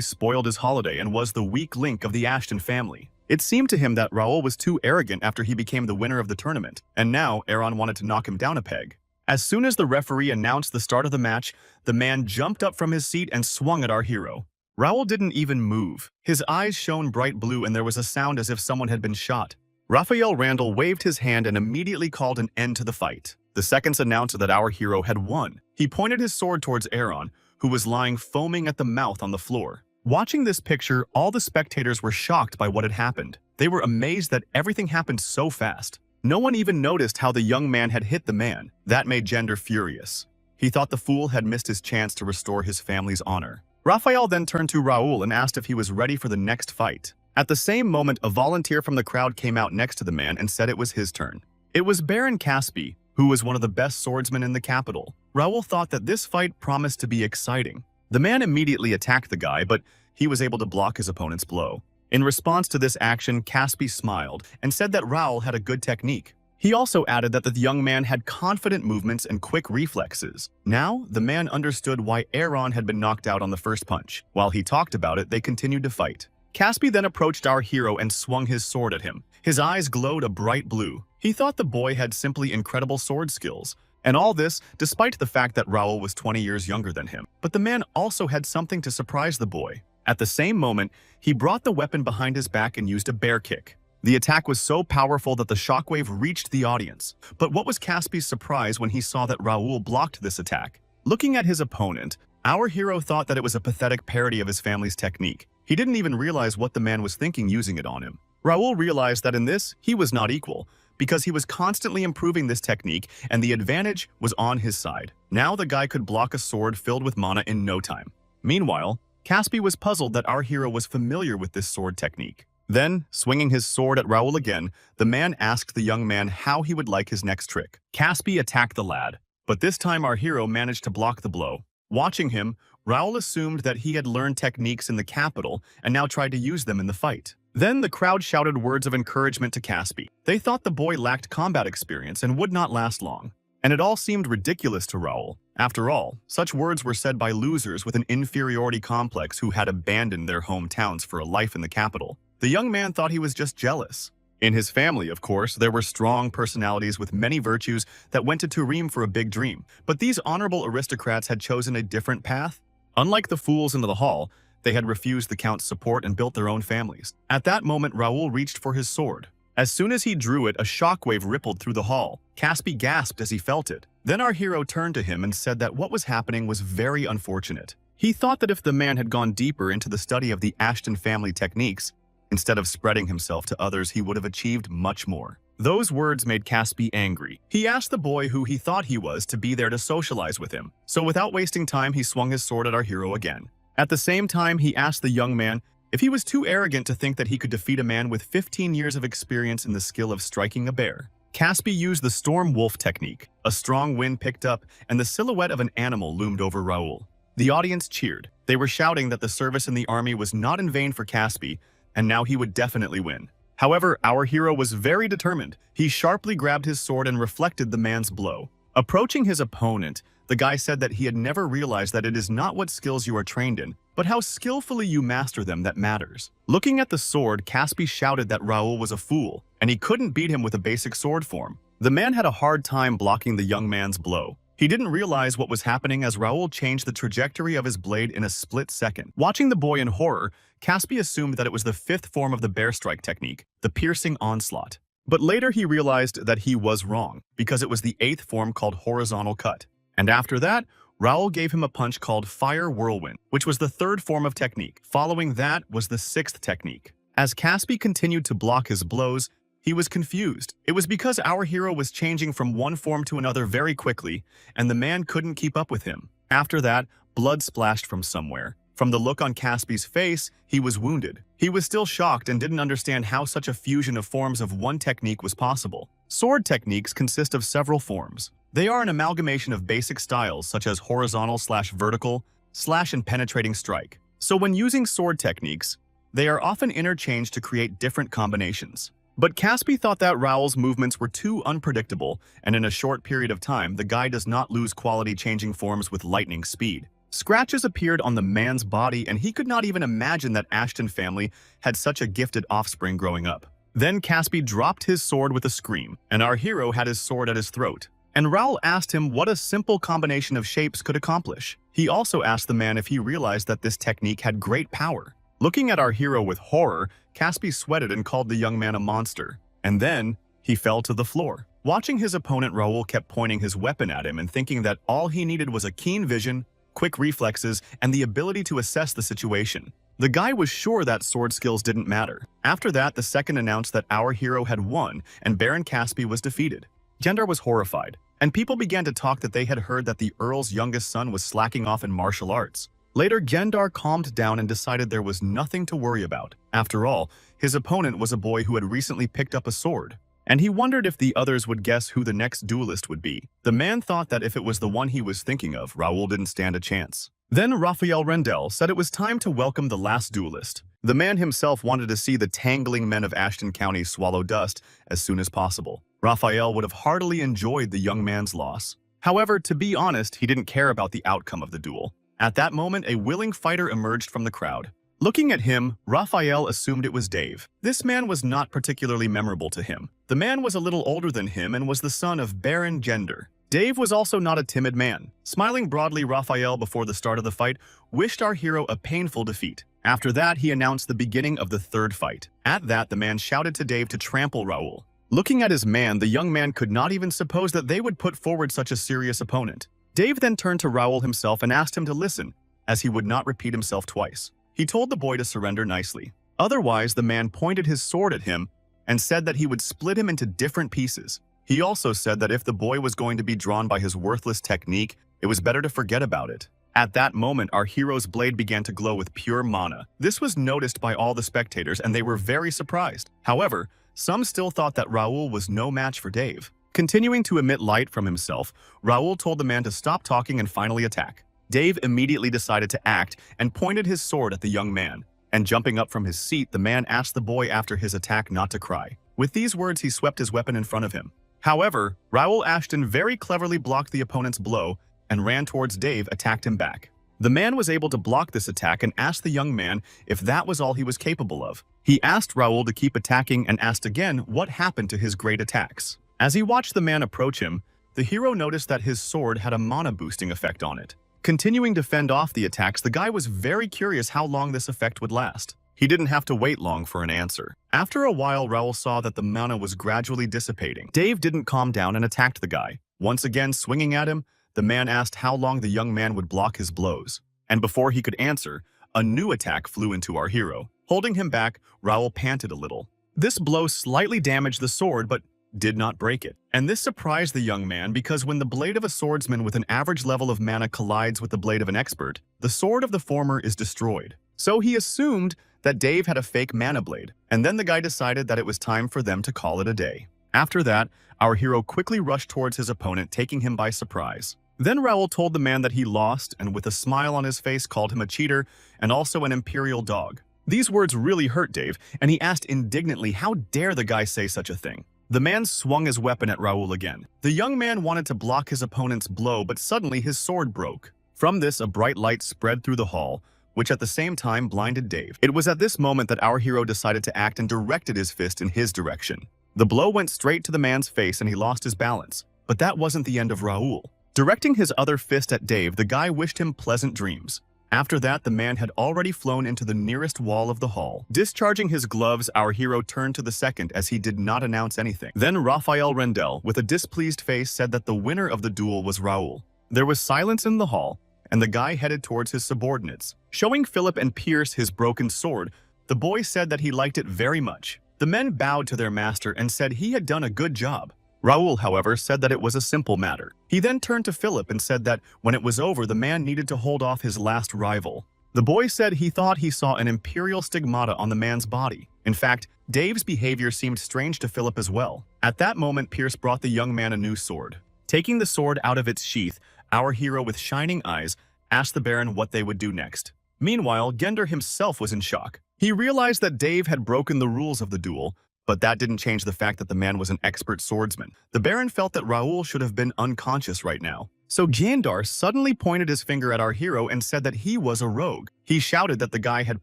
spoiled his holiday and was the weak link of the Ashton family. It seemed to him that Raoul was too arrogant after he became the winner of the tournament, and now Aron wanted to knock him down a peg. As soon as the referee announced the start of the match, the man jumped up from his seat and swung at our hero. Raoul didn't even move. His eyes shone bright blue and there was a sound as if someone had been shot. Raphael Randall waved his hand and immediately called an end to the fight. The seconds announced that our hero had won. He pointed his sword towards Aron, who was lying foaming at the mouth on the floor. Watching this picture, all the spectators were shocked by what had happened. They were amazed that everything happened so fast. No one even noticed how the young man had hit the man. That made Gendar furious. He thought the fool had missed his chance to restore his family's honor. Raphael then turned to Raoul and asked if he was ready for the next fight. At the same moment, a volunteer from the crowd came out next to the man and said it was his turn. It was Baron Caspi, who was one of the best swordsmen in the capital. Raoul thought that this fight promised to be exciting. The man immediately attacked the guy, but he was able to block his opponent's blow. In response to this action, Caspi smiled and said that Raoul had a good technique. He also added that the young man had confident movements and quick reflexes. Now, the man understood why Aron had been knocked out on the first punch. While he talked about it, they continued to fight. Caspi then approached our hero and swung his sword at him. His eyes glowed a bright blue. He thought the boy had simply incredible sword skills. And all this, despite the fact that Raoul was 20 years younger than him. But the man also had something to surprise the boy. At the same moment, he brought the weapon behind his back and used a bear kick. The attack was so powerful that the shockwave reached the audience. But what was Caspi's surprise when he saw that Raoul blocked this attack? Looking at his opponent, our hero thought that it was a pathetic parody of his family's technique. He didn't even realize what the man was thinking using it on him. Raoul realized that in this, he was not equal, because he was constantly improving this technique and the advantage was on his side. Now the guy could block a sword filled with mana in no time. Meanwhile, Caspi was puzzled that our hero was familiar with this sword technique. Then, swinging his sword at Raoul again, the man asked the young man how he would like his next trick. Caspi attacked the lad, but this time our hero managed to block the blow. Watching him, Raoul assumed that he had learned techniques in the capital and now tried to use them in the fight. Then the crowd shouted words of encouragement to Caspi. They thought the boy lacked combat experience and would not last long. And it all seemed ridiculous to Raoul. After all, such words were said by losers with an inferiority complex who had abandoned their hometowns for a life in the capital. The young man thought he was just jealous. In his family, of course, there were strong personalities with many virtues that went to Turim for a big dream. But these honorable aristocrats had chosen a different path. Unlike the fools into the hall, they had refused the count's support and built their own families. At that moment, Raoul reached for his sword. As soon as he drew it, a shockwave rippled through the hall. Caspi gasped as he felt it. Then our hero turned to him and said that what was happening was very unfortunate. He thought that if the man had gone deeper into the study of the Ashton family techniques, instead of spreading himself to others, he would have achieved much more. Those words made Caspi angry. He asked the boy who he thought he was to be there to socialize with him. So without wasting time, he swung his sword at our hero again. At the same time, he asked the young man if he was too arrogant to think that he could defeat a man with 15 years of experience in the skill of striking a bear. Caspi used the storm wolf technique. A strong wind picked up, and the silhouette of an animal loomed over Raoul. The audience cheered. They were shouting that the service in the army was not in vain for Caspi, and now he would definitely win. However, our hero was very determined. He sharply grabbed his sword and reflected the man's blow. Approaching his opponent, The guy said that he had never realized that it is not what skills you are trained in, but how skillfully you master them that matters. Looking at the sword, Caspi shouted that Raul was a fool, and he couldn't beat him with a basic sword form. The man had a hard time blocking the young man's blow. He didn't realize what was happening as Raul changed the trajectory of his blade in a split second. Watching the boy in horror, Caspi assumed that it was the fifth form of the bear strike technique, the piercing onslaught. But later he realized that he was wrong, because it was the eighth form called horizontal cut. And after that, Raul gave him a punch called fire whirlwind, which was the third form of technique. Following that was the sixth technique. As Caspi continued to block his blows, he was confused. It was because our hero was changing from one form to another very quickly, and the man couldn't keep up with him. After that, blood splashed from somewhere. From the look on Caspi's face, he was wounded. He was still shocked and didn't understand how such a fusion of forms of one technique was possible. Sword techniques consist of several forms. They are an amalgamation of basic styles such as horizontal/vertical, slash and penetrating strike. So when using sword techniques, they are often interchanged to create different combinations. But Caspi thought that Raul's movements were too unpredictable, and in a short period of time, the guy does not lose quality changing forms with lightning speed. Scratches appeared on the man's body, and he could not even imagine that Ashton family had such a gifted offspring growing up. Then Caspi dropped his sword with a scream, and our hero had his sword at his throat. And Raul asked him what a simple combination of shapes could accomplish. He also asked the man if he realized that this technique had great power. Looking at our hero with horror, Caspi sweated and called the young man a monster. And then, he fell to the floor. Watching his opponent, Raul kept pointing his weapon at him and thinking that all he needed was a keen vision, quick reflexes, and the ability to assess the situation. The guy was sure that sword skills didn't matter. After that, the second announced that our hero had won and Baron Caspi was defeated. Gendar was horrified, and people began to talk that they had heard that the Earl's youngest son was slacking off in martial arts. Later, Gendar calmed down and decided there was nothing to worry about. After all, his opponent was a boy who had recently picked up a sword, and he wondered if the others would guess who the next duelist would be. The man thought that if it was the one he was thinking of, Raul didn't stand a chance. Then Raphael Rendell said it was time to welcome the last duelist. The man himself wanted to see the tangling men of Ashton County swallow dust as soon as possible. Raphael would have heartily enjoyed the young man's loss. However, to be honest, he didn't care about the outcome of the duel. At that moment, a willing fighter emerged from the crowd. Looking at him, Raphael assumed it was Dave. This man was not particularly memorable to him. The man was a little older than him and was the son of Baron Gender. Dave was also not a timid man. Smiling broadly, Raphael, before the start of the fight, wished our hero a painful defeat. After that, he announced the beginning of the third fight. At that, the man shouted to Dave to trample Raul. Looking at his man, the young man could not even suppose that they would put forward such a serious opponent. Dave then turned to Raul himself and asked him to listen, as he would not repeat himself twice. He told the boy to surrender nicely. Otherwise, the man pointed his sword at him and said that he would split him into different pieces. He also said that if the boy was going to be drawn by his worthless technique, it was better to forget about it. At that moment, our hero's blade began to glow with pure mana. This was noticed by all the spectators, and they were very surprised. However, some still thought that Raul was no match for Dave. Continuing to emit light from himself, Raul told the man to stop talking and finally attack. Dave immediately decided to act and pointed his sword at the young man. And jumping up from his seat, the man asked the boy after his attack not to cry. With these words, he swept his weapon in front of him. However, Raul Ashton very cleverly blocked the opponent's blow and ran towards Dave, attacked him back. The man was able to block this attack and asked the young man if that was all he was capable of. He asked Raul to keep attacking and asked again what happened to his great attacks. As he watched the man approach him, the hero noticed that his sword had a mana-boosting effect on it. Continuing to fend off the attacks, the guy was very curious how long this effect would last. He didn't have to wait long for an answer. After a while, Raul saw that the mana was gradually dissipating. Dave didn't calm down and attacked the guy. Once again, swinging at him, the man asked how long the young man would block his blows. And before he could answer, a new attack flew into our hero. Holding him back, Raul panted a little. This blow slightly damaged the sword, but did not break it. And this surprised the young man because when the blade of a swordsman with an average level of mana collides with the blade of an expert, the sword of the former is destroyed. So he assumed that Dave had a fake mana blade, and then the guy decided that it was time for them to call it a day. After that, our hero quickly rushed towards his opponent, taking him by surprise. Then Raul told the man that he lost, and with a smile on his face called him a cheater and also an imperial dog. These words really hurt Dave, and he asked indignantly how dare the guy say such a thing. The man swung his weapon at Raul again. The young man wanted to block his opponent's blow, but suddenly his sword broke. From this, a bright light spread through the hall, which at the same time blinded Dave. It was at this moment that our hero decided to act and directed his fist in his direction. The blow went straight to the man's face and he lost his balance. But that wasn't the end of Raul. Directing his other fist at Dave, the guy wished him pleasant dreams. After that, the man had already flown into the nearest wall of the hall. Discharging his gloves, our hero turned to the second as he did not announce anything. Then Raphael Rendell, with a displeased face, said that the winner of the duel was Raul. There was silence in the hall, and the guy headed towards his subordinates. Showing Philip and Pierce his broken sword, the boy said that he liked it very much. The men bowed to their master and said he had done a good job. Raul, however, said that it was a simple matter. He then turned to Philip and said that when it was over, the man needed to hold off his last rival. The boy said he thought he saw an imperial stigmata on the man's body. In fact, Dave's behavior seemed strange to Philip as well. At that moment, Pierce brought the young man a new sword. Taking the sword out of its sheath, our hero with shining eyes asked the Baron what they would do next. Meanwhile, Gender himself was in shock. He realized that Dave had broken the rules of the duel, but that didn't change the fact that the man was an expert swordsman. The Baron felt that Raul should have been unconscious right now. So Gandar suddenly pointed his finger at our hero and said that he was a rogue. He shouted that the guy had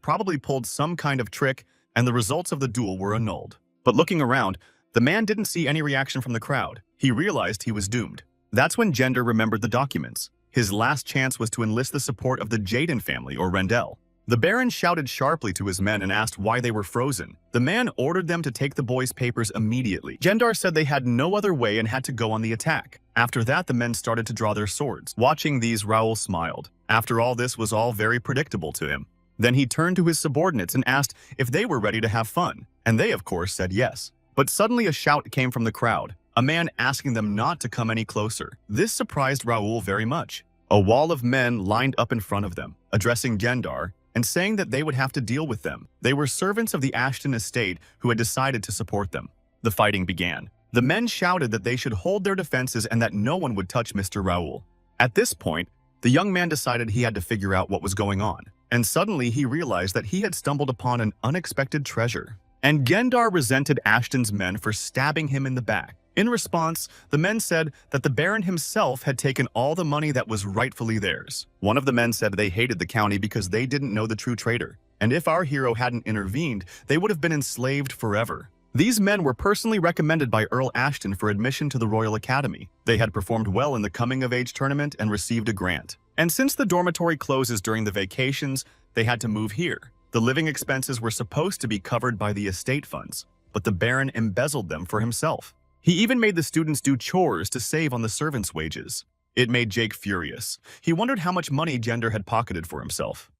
probably pulled some kind of trick and the results of the duel were annulled. But looking around, the man didn't see any reaction from the crowd. He realized he was doomed. That's when Gender remembered the documents. His last chance was to enlist the support of the Jaden family or Rendell. The Baron shouted sharply to his men and asked why they were frozen. The man ordered them to take the boys' papers immediately. Gendar said they had no other way and had to go on the attack. After that, the men started to draw their swords. Watching these, Raul smiled. After all, this was all very predictable to him. Then he turned to his subordinates and asked if they were ready to have fun. And they, of course, said yes. But suddenly a shout came from the crowd, a man asking them not to come any closer. This surprised Raul very much. A wall of men lined up in front of them, addressing Gendar and saying that they would have to deal with them. They were servants of the Ashton estate who had decided to support them. The fighting began. The men shouted that they should hold their defenses and that no one would touch Mr. Raul. At this point, the young man decided he had to figure out what was going on. And suddenly he realized that he had stumbled upon an unexpected treasure. And Gendar resented Ashton's men for stabbing him in the back. In response, the men said that the Baron himself had taken all the money that was rightfully theirs. One of the men said they hated the county because they didn't know the true traitor, and if our hero hadn't intervened, they would have been enslaved forever. These men were personally recommended by Earl Ashton for admission to the Royal Academy. They had performed well in the coming-of-age tournament and received a grant. And since the dormitory closes during the vacations, they had to move here. The living expenses were supposed to be covered by the estate funds, but the Baron embezzled them for himself. He even made the students do chores to save on the servants' wages. It made Jake furious. He wondered how much money Gender had pocketed for himself.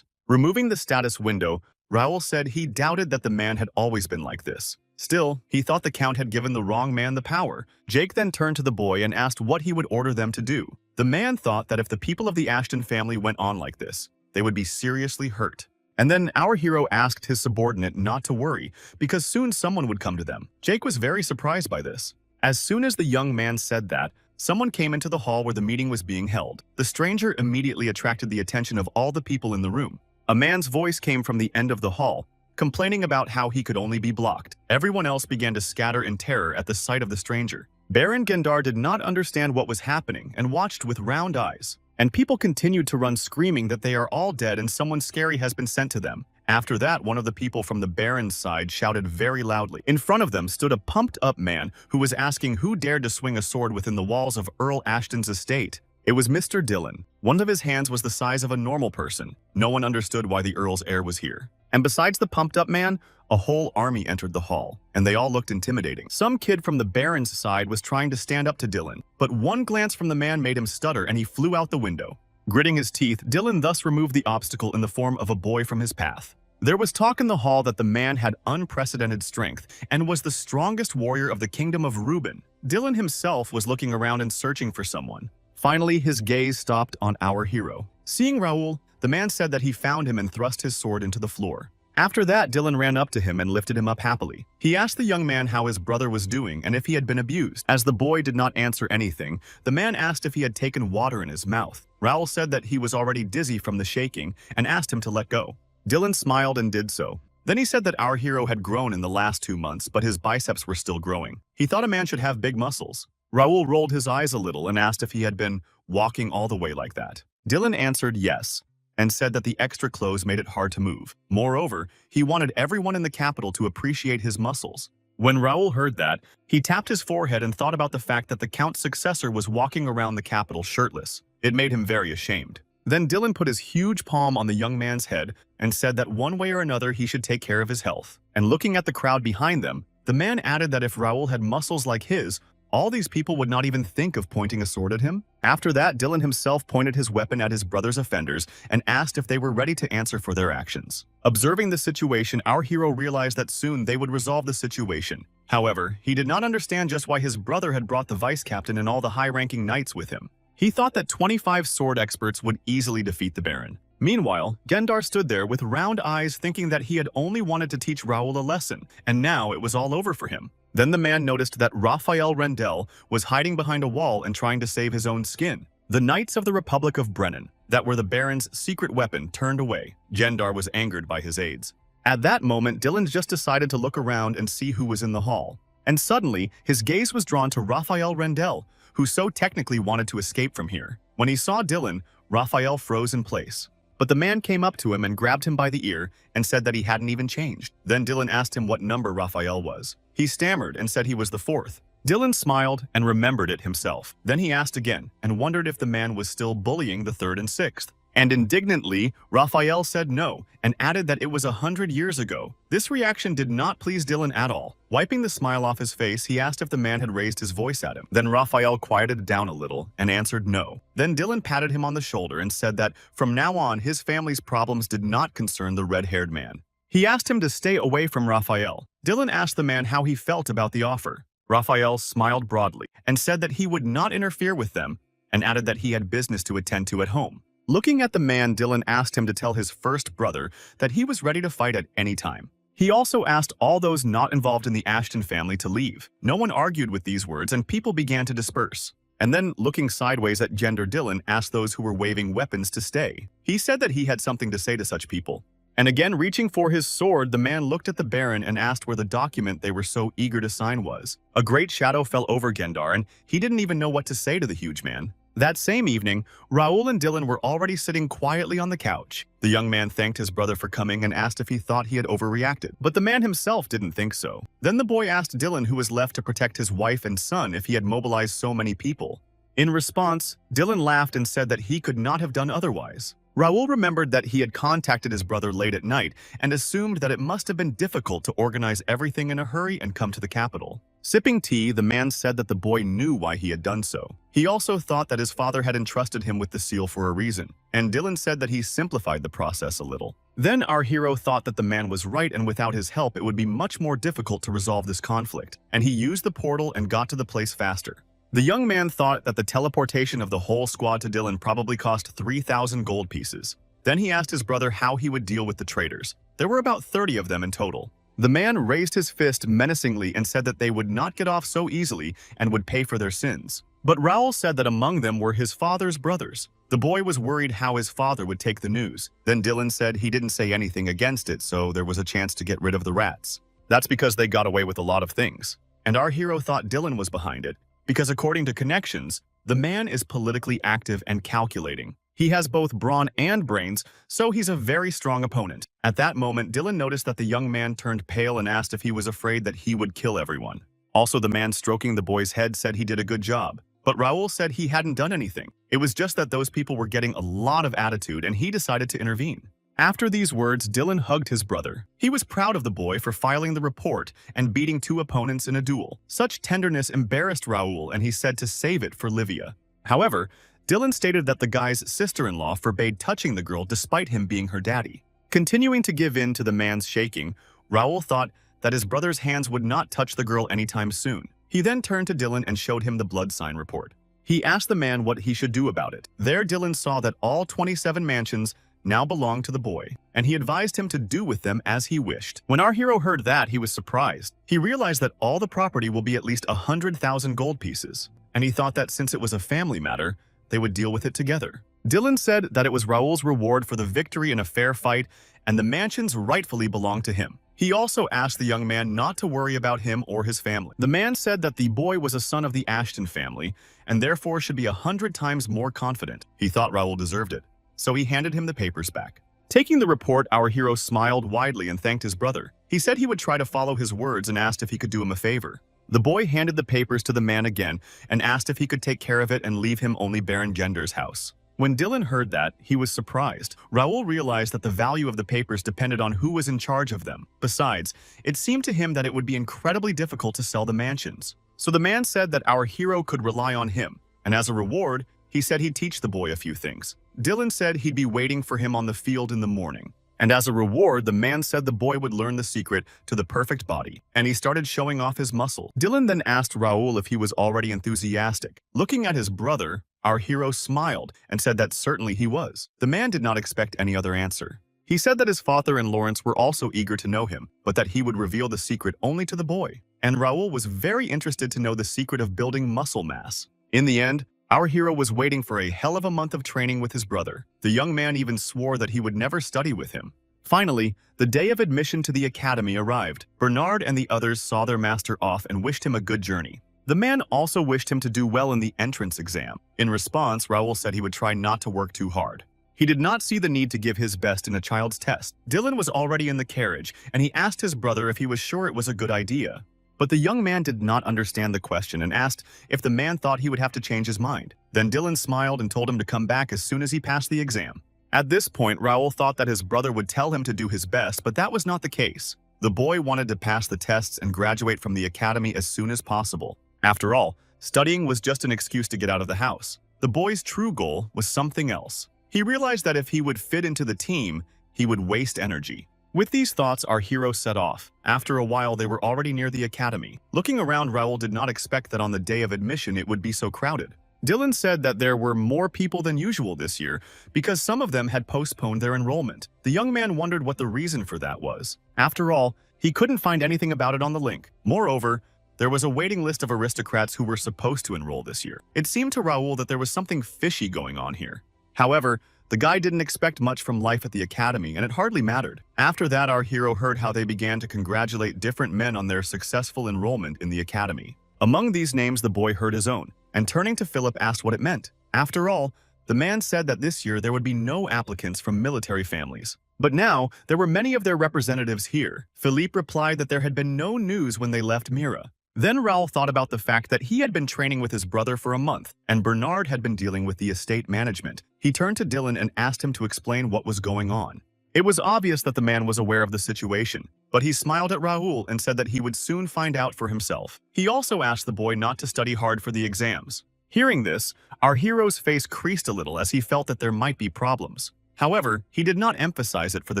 Removing the status window, Raul said he doubted that the man had always been like this. Still, he thought the Count had given the wrong man the power. Jake then turned to the boy and asked what he would order them to do. The man thought that if the people of the Ashton family went on like this, they would be seriously hurt. And then our hero asked his subordinate not to worry, because soon someone would come to them. Jake was very surprised by this. As soon as the young man said that, someone came into the hall where the meeting was being held. The stranger immediately attracted the attention of all the people in the room. A man's voice came from the end of the hall, complaining about how he could only be blocked. Everyone else began to scatter in terror at the sight of the stranger. Baron Gendar did not understand what was happening and watched with round eyes. And people continued to run screaming that they are all dead and someone scary has been sent to them. After that, one of the people from the Baron's side shouted very loudly. In front of them stood a pumped-up man who was asking who dared to swing a sword within the walls of Earl Ashton's estate. It was Mr. Dillon. One of his hands was the size of a normal person. No one understood why the Earl's heir was here. And besides the pumped-up man, a whole army entered the hall, and they all looked intimidating. Some kid from the Baron's side was trying to stand up to Dillon, but one glance from the man made him stutter and he flew out the window. Gritting his teeth, Dillon thus removed the obstacle in the form of a boy from his path. There was talk in the hall that the man had unprecedented strength and was the strongest warrior of the kingdom of Reuben. Dillon himself was looking around and searching for someone. Finally, his gaze stopped on our hero. Seeing Raul, the man said that he found him and thrust his sword into the floor. After that, Dillon ran up to him and lifted him up happily. He asked the young man how his brother was doing and if he had been abused. As the boy did not answer anything, the man asked if he had taken water in his mouth. Raul said that he was already dizzy from the shaking and asked him to let go. Dillon smiled and did so. Then he said that our hero had grown in the last 2 months, but his biceps were still growing. He thought a man should have big muscles. Raul rolled his eyes a little and asked if he had been walking all the way like that. Dylan answered yes, and said that the extra clothes made it hard to move. Moreover, he wanted everyone in the capital to appreciate his muscles. When Raul heard that, he tapped his forehead and thought about the fact that the Count's successor was walking around the capital shirtless. It made him very ashamed. Then Dylan put his huge palm on the young man's head and said that one way or another he should take care of his health. And looking at the crowd behind them, the man added that if Raul had muscles like his, all these people would not even think of pointing a sword at him. After that, Dylan himself pointed his weapon at his brother's offenders and asked if they were ready to answer for their actions. Observing the situation, our hero realized that soon they would resolve the situation. However, he did not understand just why his brother had brought the vice captain and all the high-ranking knights with him. He thought that 25 sword experts would easily defeat the Baron. Meanwhile, Gendar stood there with round eyes thinking that he had only wanted to teach Raul a lesson, and now it was all over for him. Then the man noticed that Raphael Rendell was hiding behind a wall and trying to save his own skin. The Knights of the Republic of Brennan, that were the Baron's secret weapon, turned away. Gendar was angered by his aides. At that moment, Dylan just decided to look around and see who was in the hall. And suddenly, his gaze was drawn to Raphael Rendell, who so technically wanted to escape from here. When he saw Dylan, Raphael froze in place. But the man came up to him and grabbed him by the ear and said that he hadn't even changed. Then Dylan asked him what number Raphael was. He stammered and said he was the 4th. Dylan smiled and remembered it himself. Then he asked again and wondered if the man was still bullying the 3rd and 6th. And indignantly, Raphael said no and added that it was 100 years ago. This reaction did not please Dylan at all. Wiping the smile off his face, he asked if the man had raised his voice at him. Then Raphael quieted down a little and answered no. Then Dylan patted him on the shoulder and said that from now on his family's problems did not concern the red-haired man. He asked him to stay away from Raphael. Dylan asked the man how he felt about the offer. Raphael smiled broadly and said that he would not interfere with them and added that he had business to attend to at home. Looking at the man, Dylan asked him to tell his first brother that he was ready to fight at any time. He also asked all those not involved in the Ashton family to leave. No one argued with these words and people began to disperse. And then, looking sideways at Gender, Dylan asked those who were waving weapons to stay. He said that he had something to say to such people. And again, reaching for his sword, the man looked at the Baron and asked where the document they were so eager to sign was. A great shadow fell over Gendar, and he didn't even know what to say to the huge man. That same evening, Raul and Dylan were already sitting quietly on the couch. The young man thanked his brother for coming and asked if he thought he had overreacted, but the man himself didn't think so. Then the boy asked Dylan, who was left to protect his wife and son, if he had mobilized so many people. In response, Dylan laughed and said that he could not have done otherwise. Raul remembered that he had contacted his brother late at night and assumed that it must have been difficult to organize everything in a hurry and come to the capital. Sipping tea, the man said that the boy knew why he had done so. He also thought that his father had entrusted him with the seal for a reason, and Dylan said that he simplified the process a little. Then our hero thought that the man was right, and without his help it would be much more difficult to resolve this conflict, and he used the portal and got to the place faster. The young man thought that the teleportation of the whole squad to Dylan probably cost 3,000 gold pieces. Then he asked his brother how he would deal with the traitors. There were about 30 of them in total. The man raised his fist menacingly and said that they would not get off so easily and would pay for their sins. But Raul said that among them were his father's brothers. The boy was worried how his father would take the news. Then Dylan said he didn't say anything against it, so there was a chance to get rid of the rats. That's because they got away with a lot of things. And our hero thought Dylan was behind it, because according to connections, the man is politically active and calculating. He has both brawn and brains, so he's a very strong opponent. At that moment, Dylan noticed that the young man turned pale and asked if he was afraid that he would kill everyone. Also, the man stroking the boy's head said he did a good job. But Raul said he hadn't done anything. It was just that those people were getting a lot of attitude and he decided to intervene. After these words, Dylan hugged his brother. He was proud of the boy for filing the report and beating 2 opponents in a duel. Such tenderness embarrassed Raul and he said to save it for Livia. However, Dylan stated that the guy's sister-in-law forbade touching the girl despite him being her daddy. Continuing to give in to the man's shaking, Raul thought that his brother's hands would not touch the girl anytime soon. He then turned to Dylan and showed him the blood sign report. He asked the man what he should do about it. There Dylan saw that all 27 mansions now belonged to the boy, and he advised him to do with them as he wished. When our hero heard that, he was surprised. He realized that all the property will be at least 100,000 gold pieces, and he thought that since it was a family matter, they would deal with it together. Dylan said that it was Raul's reward for the victory in a fair fight and the mansions rightfully belonged to him. He also asked the young man not to worry about him or his family. The man said that the boy was a son of the Ashton family, and therefore should be 100 times more confident. He thought Raoul deserved it, so he handed him the papers back. Taking the report, our hero smiled widely and thanked his brother. He said he would try to follow his words and asked if he could do him a favor. The boy handed the papers to the man again and asked if he could take care of it and leave him only Baron Gender's house. When Dylan heard that, he was surprised. Raoul realized that the value of the papers depended on who was in charge of them. Besides, it seemed to him that it would be incredibly difficult to sell the mansions. So the man said that our hero could rely on him, and as a reward, he said he'd teach the boy a few things. Dylan said he'd be waiting for him on the field in the morning. And as a reward, the man said the boy would learn the secret to the perfect body, and he started showing off his muscle. Dylan then asked Raoul if he was already enthusiastic. Looking at his brother, our hero smiled and said that certainly he was. The man did not expect any other answer. He said that his father and Lawrence were also eager to know him, but that he would reveal the secret only to the boy. And Raoul was very interested to know the secret of building muscle mass. In the end, our hero was waiting for a hell of a month of training with his brother. The young man even swore that he would never study with him. Finally, the day of admission to the academy arrived. Bernard and the others saw their master off and wished him a good journey. The man also wished him to do well in the entrance exam. In response, Raoul said he would try not to work too hard. He did not see the need to give his best in a child's test. Dylan was already in the carriage, and he asked his brother if he was sure it was a good idea. But the young man did not understand the question and asked if the man thought he would have to change his mind. Then Dylan smiled and told him to come back as soon as he passed the exam. At this point, Raoul thought that his brother would tell him to do his best, but that was not the case. The boy wanted to pass the tests and graduate from the academy as soon as possible. After all, studying was just an excuse to get out of the house. The boy's true goal was something else. He realized that if he would fit into the team, he would waste energy. With these thoughts, our hero set off. After a while, they were already near the academy. Looking around, Raoul did not expect that on the day of admission it would be so crowded. Dylan said that there were more people than usual this year because some of them had postponed their enrollment. The young man wondered what the reason for that was. After all, he couldn't find anything about it on the link. Moreover, there was a waiting list of aristocrats who were supposed to enroll this year. It seemed to Raoul that there was something fishy going on here. However, the guy didn't expect much from life at the academy, and it hardly mattered. After that, our hero heard how they began to congratulate different men on their successful enrollment in the academy. Among these names, the boy heard his own, and turning to Philip asked what it meant. After all, the man said that this year there would be no applicants from military families. But now, there were many of their representatives here. Philippe replied that there had been no news when they left Mira. Then Raoul thought about the fact that he had been training with his brother for a month, and Bernard had been dealing with the estate management. He turned to Dylan and asked him to explain what was going on. It was obvious that the man was aware of the situation, but he smiled at Raoul and said that he would soon find out for himself. He also asked the boy not to study hard for the exams. Hearing this, our hero's face creased a little as he felt that there might be problems. However, he did not emphasize it for the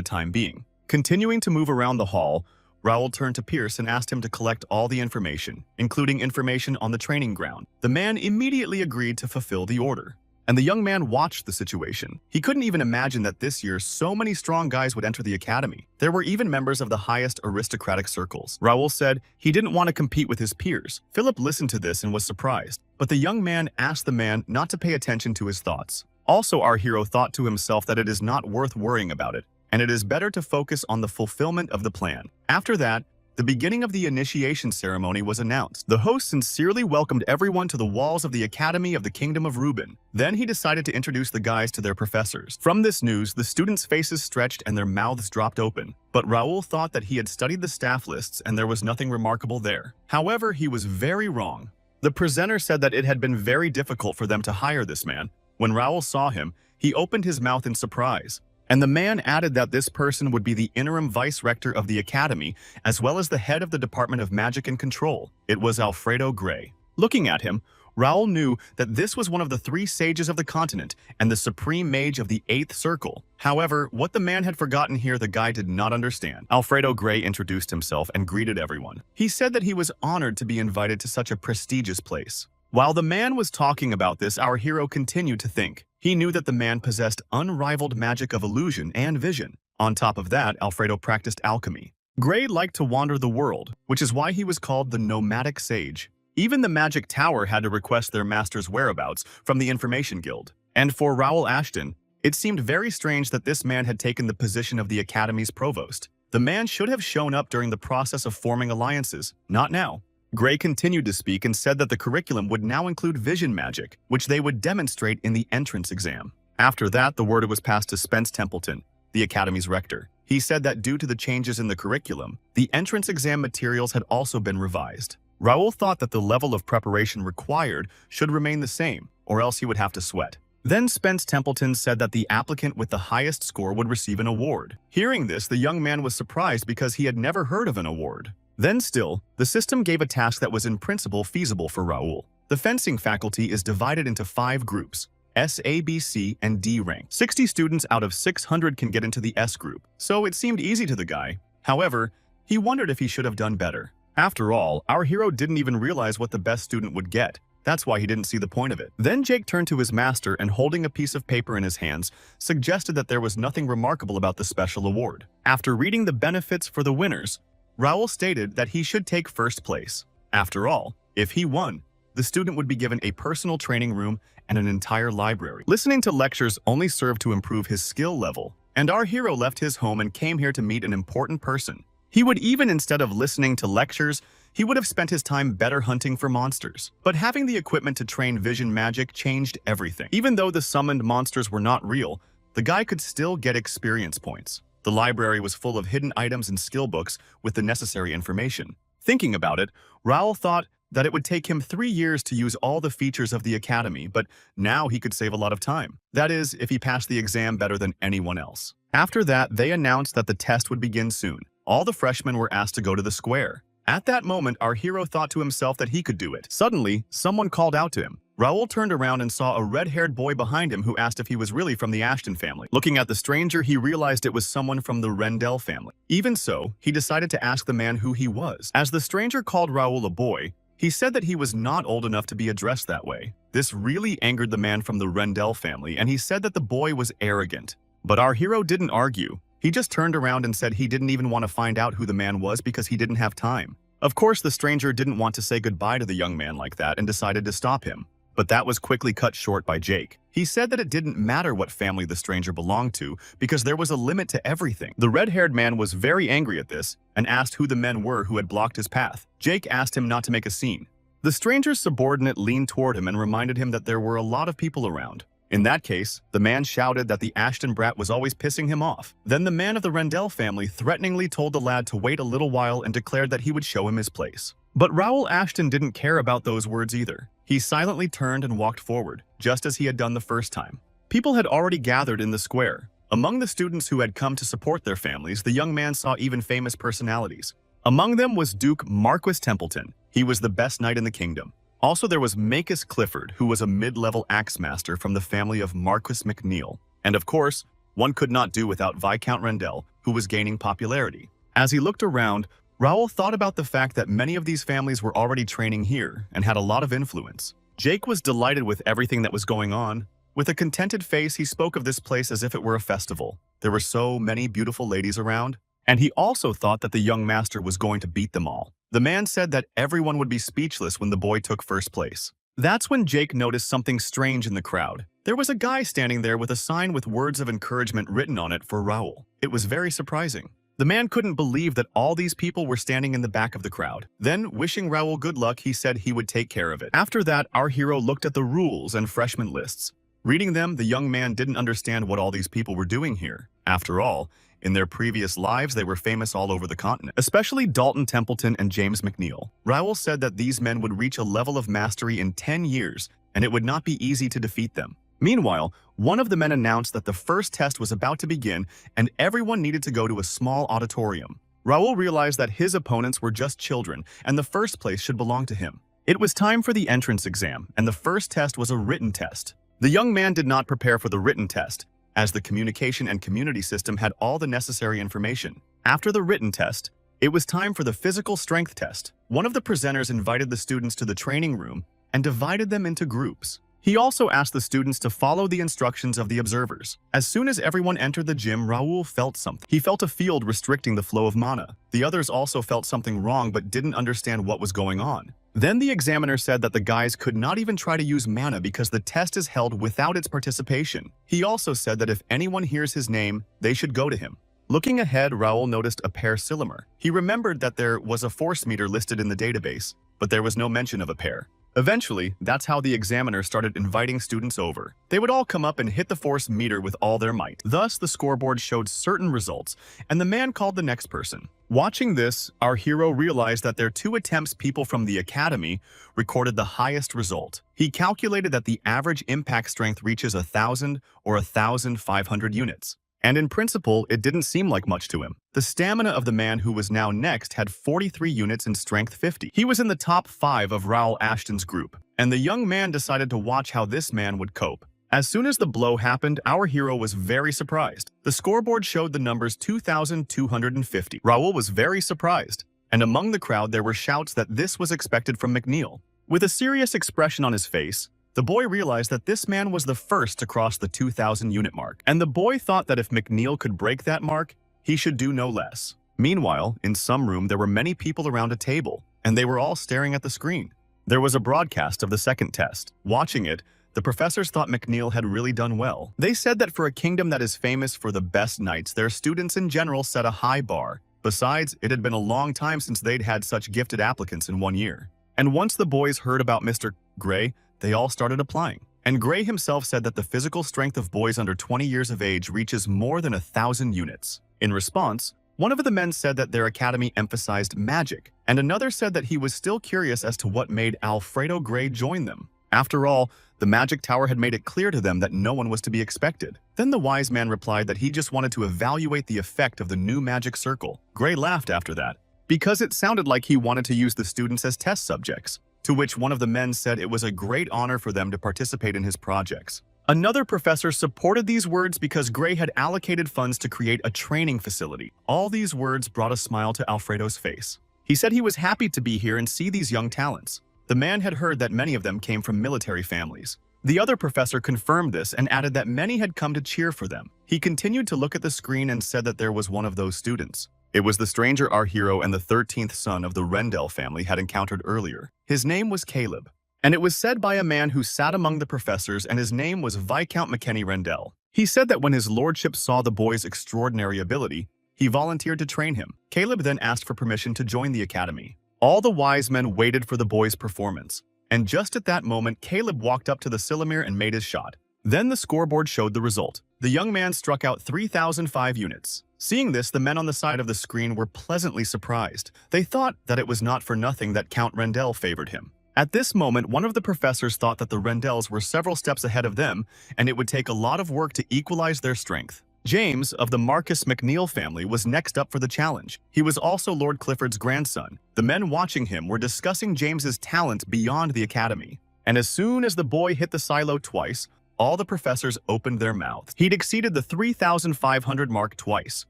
time being. Continuing to move around the hall, Raoul turned to Pierce and asked him to collect all the information, including information on the training ground. The man immediately agreed to fulfill the order, and the young man watched the situation. He couldn't even imagine that this year so many strong guys would enter the academy. There were even members of the highest aristocratic circles. Raoul said he didn't want to compete with his peers. Philip listened to this and was surprised, but the young man asked the man not to pay attention to his thoughts. Also, our hero thought to himself that it is not worth worrying about it, and it is better to focus on the fulfillment of the plan. After that, the beginning of the initiation ceremony was announced. The host sincerely welcomed everyone to the walls of the Academy of the Kingdom of Reuben. Then he decided to introduce the guys to their professors. From this news, the students' faces stretched and their mouths dropped open. But Raoul thought that he had studied the staff lists and there was nothing remarkable there. However, he was very wrong. The presenter said that it had been very difficult for them to hire this man. When Raoul saw him, he opened his mouth in surprise. And the man added that this person would be the interim vice-rector of the academy, as well as the head of the Department of Magic and Control. It was Alfredo Gray. Looking at him, Raoul knew that this was one of the 3 sages of the continent and the supreme mage of the 8th circle. However, what the man had forgotten here, the guy did not understand. Alfredo Gray introduced himself and greeted everyone. He said that he was honored to be invited to such a prestigious place. While the man was talking about this, our hero continued to think. He knew that the man possessed unrivaled magic of illusion and vision. On top of that, Alfredo practiced alchemy. Gray liked to wander the world, which is why he was called the nomadic sage. Even the Magic Tower had to request their master's whereabouts from the Information Guild. And for Raoul Ashton, It seemed very strange that this man had taken the position of the academy's provost. The man should have shown up during the process of forming alliances, not now. Gray continued to speak and said that the curriculum would now include vision magic, which they would demonstrate in the entrance exam. After that, the word was passed to Spence Templeton, the academy's rector. He said that due to the changes in the curriculum, the entrance exam materials had also been revised. Raoul thought that the level of preparation required should remain the same, or else he would have to sweat. Then Spence Templeton said that the applicant with the highest score would receive an award. Hearing this, the young man was surprised because he had never heard of an award. Then still, the system gave a task that was in principle feasible for Raoul. The fencing faculty is divided into 5 groups: S, A, B, C, and D rank. 60 students out of 600 can get into the S group, so it seemed easy to the guy. However, he wondered if he should have done better. After all, our hero didn't even realize what the best student would get. That's why he didn't see the point of it. Then Jake turned to his master and, holding a piece of paper in his hands, suggested that there was nothing remarkable about the special award. After reading the benefits for the winners, Raoul stated that he should take first place. After all, if he won, the student would be given a personal training room and an entire library. Listening to lectures only served to improve his skill level, and our hero left his home and came here to meet an important person. He would even, instead of listening to lectures, he would have spent his time better hunting for monsters. But having the equipment to train vision magic changed everything. Even though the summoned monsters were not real, the guy could still get experience points. The library was full of hidden items and skill books with the necessary information. Thinking about it, Raoul thought that it would take him 3 years to use all the features of the academy, but now he could save a lot of time. That is, if he passed the exam better than anyone else. After that, they announced that the test would begin soon. All the freshmen were asked to go to the square. At that moment, our hero thought to himself that he could do it. Suddenly, someone called out to him. Raoul turned around and saw a red-haired boy behind him who asked if he was really from the Ashton family. Looking at the stranger, he realized it was someone from the Rendell family. Even so, he decided to ask the man who he was. As the stranger called Raoul a boy, he said that he was not old enough to be addressed that way. This really angered the man from the Rendell family, and he said that the boy was arrogant. But our hero didn't argue. He just turned around and said he didn't even want to find out who the man was because he didn't have time. Of course, the stranger didn't want to say goodbye to the young man like that and decided to stop him. But that was quickly cut short by Jake. He said that it didn't matter what family the stranger belonged to because there was a limit to everything. The red-haired man was very angry at this and asked who the men were who had blocked his path. Jake asked him not to make a scene. The stranger's subordinate leaned toward him and reminded him that there were a lot of people around. In that case, the man shouted that the Ashton brat was always pissing him off. Then the man of the Rendell family threateningly told the lad to wait a little while and declared that he would show him his place. But Raoul Ashton didn't care about those words either. He silently turned and walked forward, just as he had done the first time. People had already gathered in the square. Among the students who had come to support their families, the young man saw even famous personalities. Among them was Duke Marquis Templeton. He was the best knight in the kingdom. Also, there was Macis Clifford, who was a mid-level axe master from the family of Marquis McNeil. And of course, one could not do without Viscount Rendell, who was gaining popularity. As he looked around, Raoul thought about the fact that many of these families were already training here and had a lot of influence. Jake was delighted with everything that was going on. With a contented face, he spoke of this place as if it were a festival. There were so many beautiful ladies around. And he also thought that the young master was going to beat them all. The man said that everyone would be speechless when the boy took first place. That's when Jake noticed something strange in the crowd. There was a guy standing there with a sign with words of encouragement written on it for Raoul. It was very surprising. The man couldn't believe that all these people were standing in the back of the crowd. Then, wishing Raoul good luck, he said he would take care of it. After that, our hero looked at the rules and freshman lists. Reading them, the young man didn't understand what all these people were doing here. After all, in their previous lives, they were famous all over the continent, especially Dalton Templeton and James McNeil. Raoul said that these men would reach a level of mastery in 10 years, and it would not be easy to defeat them. Meanwhile, one of the men announced that the first test was about to begin, and everyone needed to go to a small auditorium. Raoul realized that his opponents were just children, and the first place should belong to him. It was time for the entrance exam, and the first test was a written test. The young man did not prepare for the written test, as the communication and community system had all the necessary information. After the written test, it was time for the physical strength test. One of the presenters invited the students to the training room and divided them into groups. He also asked the students to follow the instructions of the observers. As soon as everyone entered the gym, Raoul felt something. He felt a field restricting the flow of mana. The others also felt something wrong but didn't understand what was going on. Then the examiner said that the guys could not even try to use mana because the test is held without its participation. He also said that if anyone hears his name, they should go to him. Looking ahead, Raoul noticed a pair cylinder. He remembered that there was a force meter listed in the database, but there was no mention of a pair. Eventually, that's how the examiner started inviting students over. They would all come up and hit the force meter with all their might. Thus, the scoreboard showed certain results, and the man called the next person. Watching this, our hero realized that their 2 attempts people from the academy recorded the highest result. He calculated that the average impact strength reaches 1,000 or 1,500 units. And in principle, it didn't seem like much to him. The stamina of the man who was now next had 43 units and strength 50. He was in the top 5 of Raoul Ashton's group, and the young man decided to watch how this man would cope. As soon as the blow happened, our hero was very surprised. The scoreboard showed the numbers 2,250. Raoul was very surprised, and among the crowd there were shouts that this was expected from McNeil. With a serious expression on his face, the boy realized that this man was the first to cross the 2,000 unit mark, and the boy thought that if McNeil could break that mark, he should do no less. Meanwhile, in some room there were many people around a table, and they were all staring at the screen. There was a broadcast of the second test. Watching it, the professors thought McNeil had really done well. They said that for a kingdom that is famous for the best knights, their students in general set a high bar. Besides, it had been a long time since they'd had such gifted applicants in 1 year. And once the boys heard about Mr. Gray, they all started applying. And Gray himself said that the physical strength of boys under 20 years of age reaches more than 1,000 units. In response, one of the men said that their academy emphasized magic, and another said that he was still curious as to what made Alfredo Gray join them. After all, the magic tower had made it clear to them that no one was to be expected. Then the wise man replied that he just wanted to evaluate the effect of the new magic circle. Gray laughed after that, because it sounded like he wanted to use the students as test subjects. To which one of the men said it was a great honor for them to participate in his projects. Another professor supported these words because Gray had allocated funds to create a training facility. All these words brought a smile to Alfredo's face. He said he was happy to be here and see these young talents. The man had heard that many of them came from military families. The other professor confirmed this and added that many had come to cheer for them. He continued to look at the screen and said that there was one of those students. It was the stranger our hero and the 13th son of the Rendell family had encountered earlier. His name was Caleb, and it was said by a man who sat among the professors, and his name was Viscount McKenny Rendell. He said that when his lordship saw the boy's extraordinary ability, he volunteered to train him. Caleb then asked for permission to join the academy. All the wise men waited for the boy's performance, and just at that moment, Caleb walked up to the Silamir and made his shot. Then the scoreboard showed the result. The young man struck out 3,005 units. Seeing this, the men on the side of the screen were pleasantly surprised. They thought that it was not for nothing that Count Rendell favored him. At this moment, one of the professors thought that the Rendells were several steps ahead of them, and it would take a lot of work to equalize their strength. James, of the Marcus McNeil family, was next up for the challenge. He was also Lord Clifford's grandson. The men watching him were discussing James's talent beyond the academy. And as soon as the boy hit the silo twice, all the professors opened their mouths. He'd exceeded the 3,500 mark twice.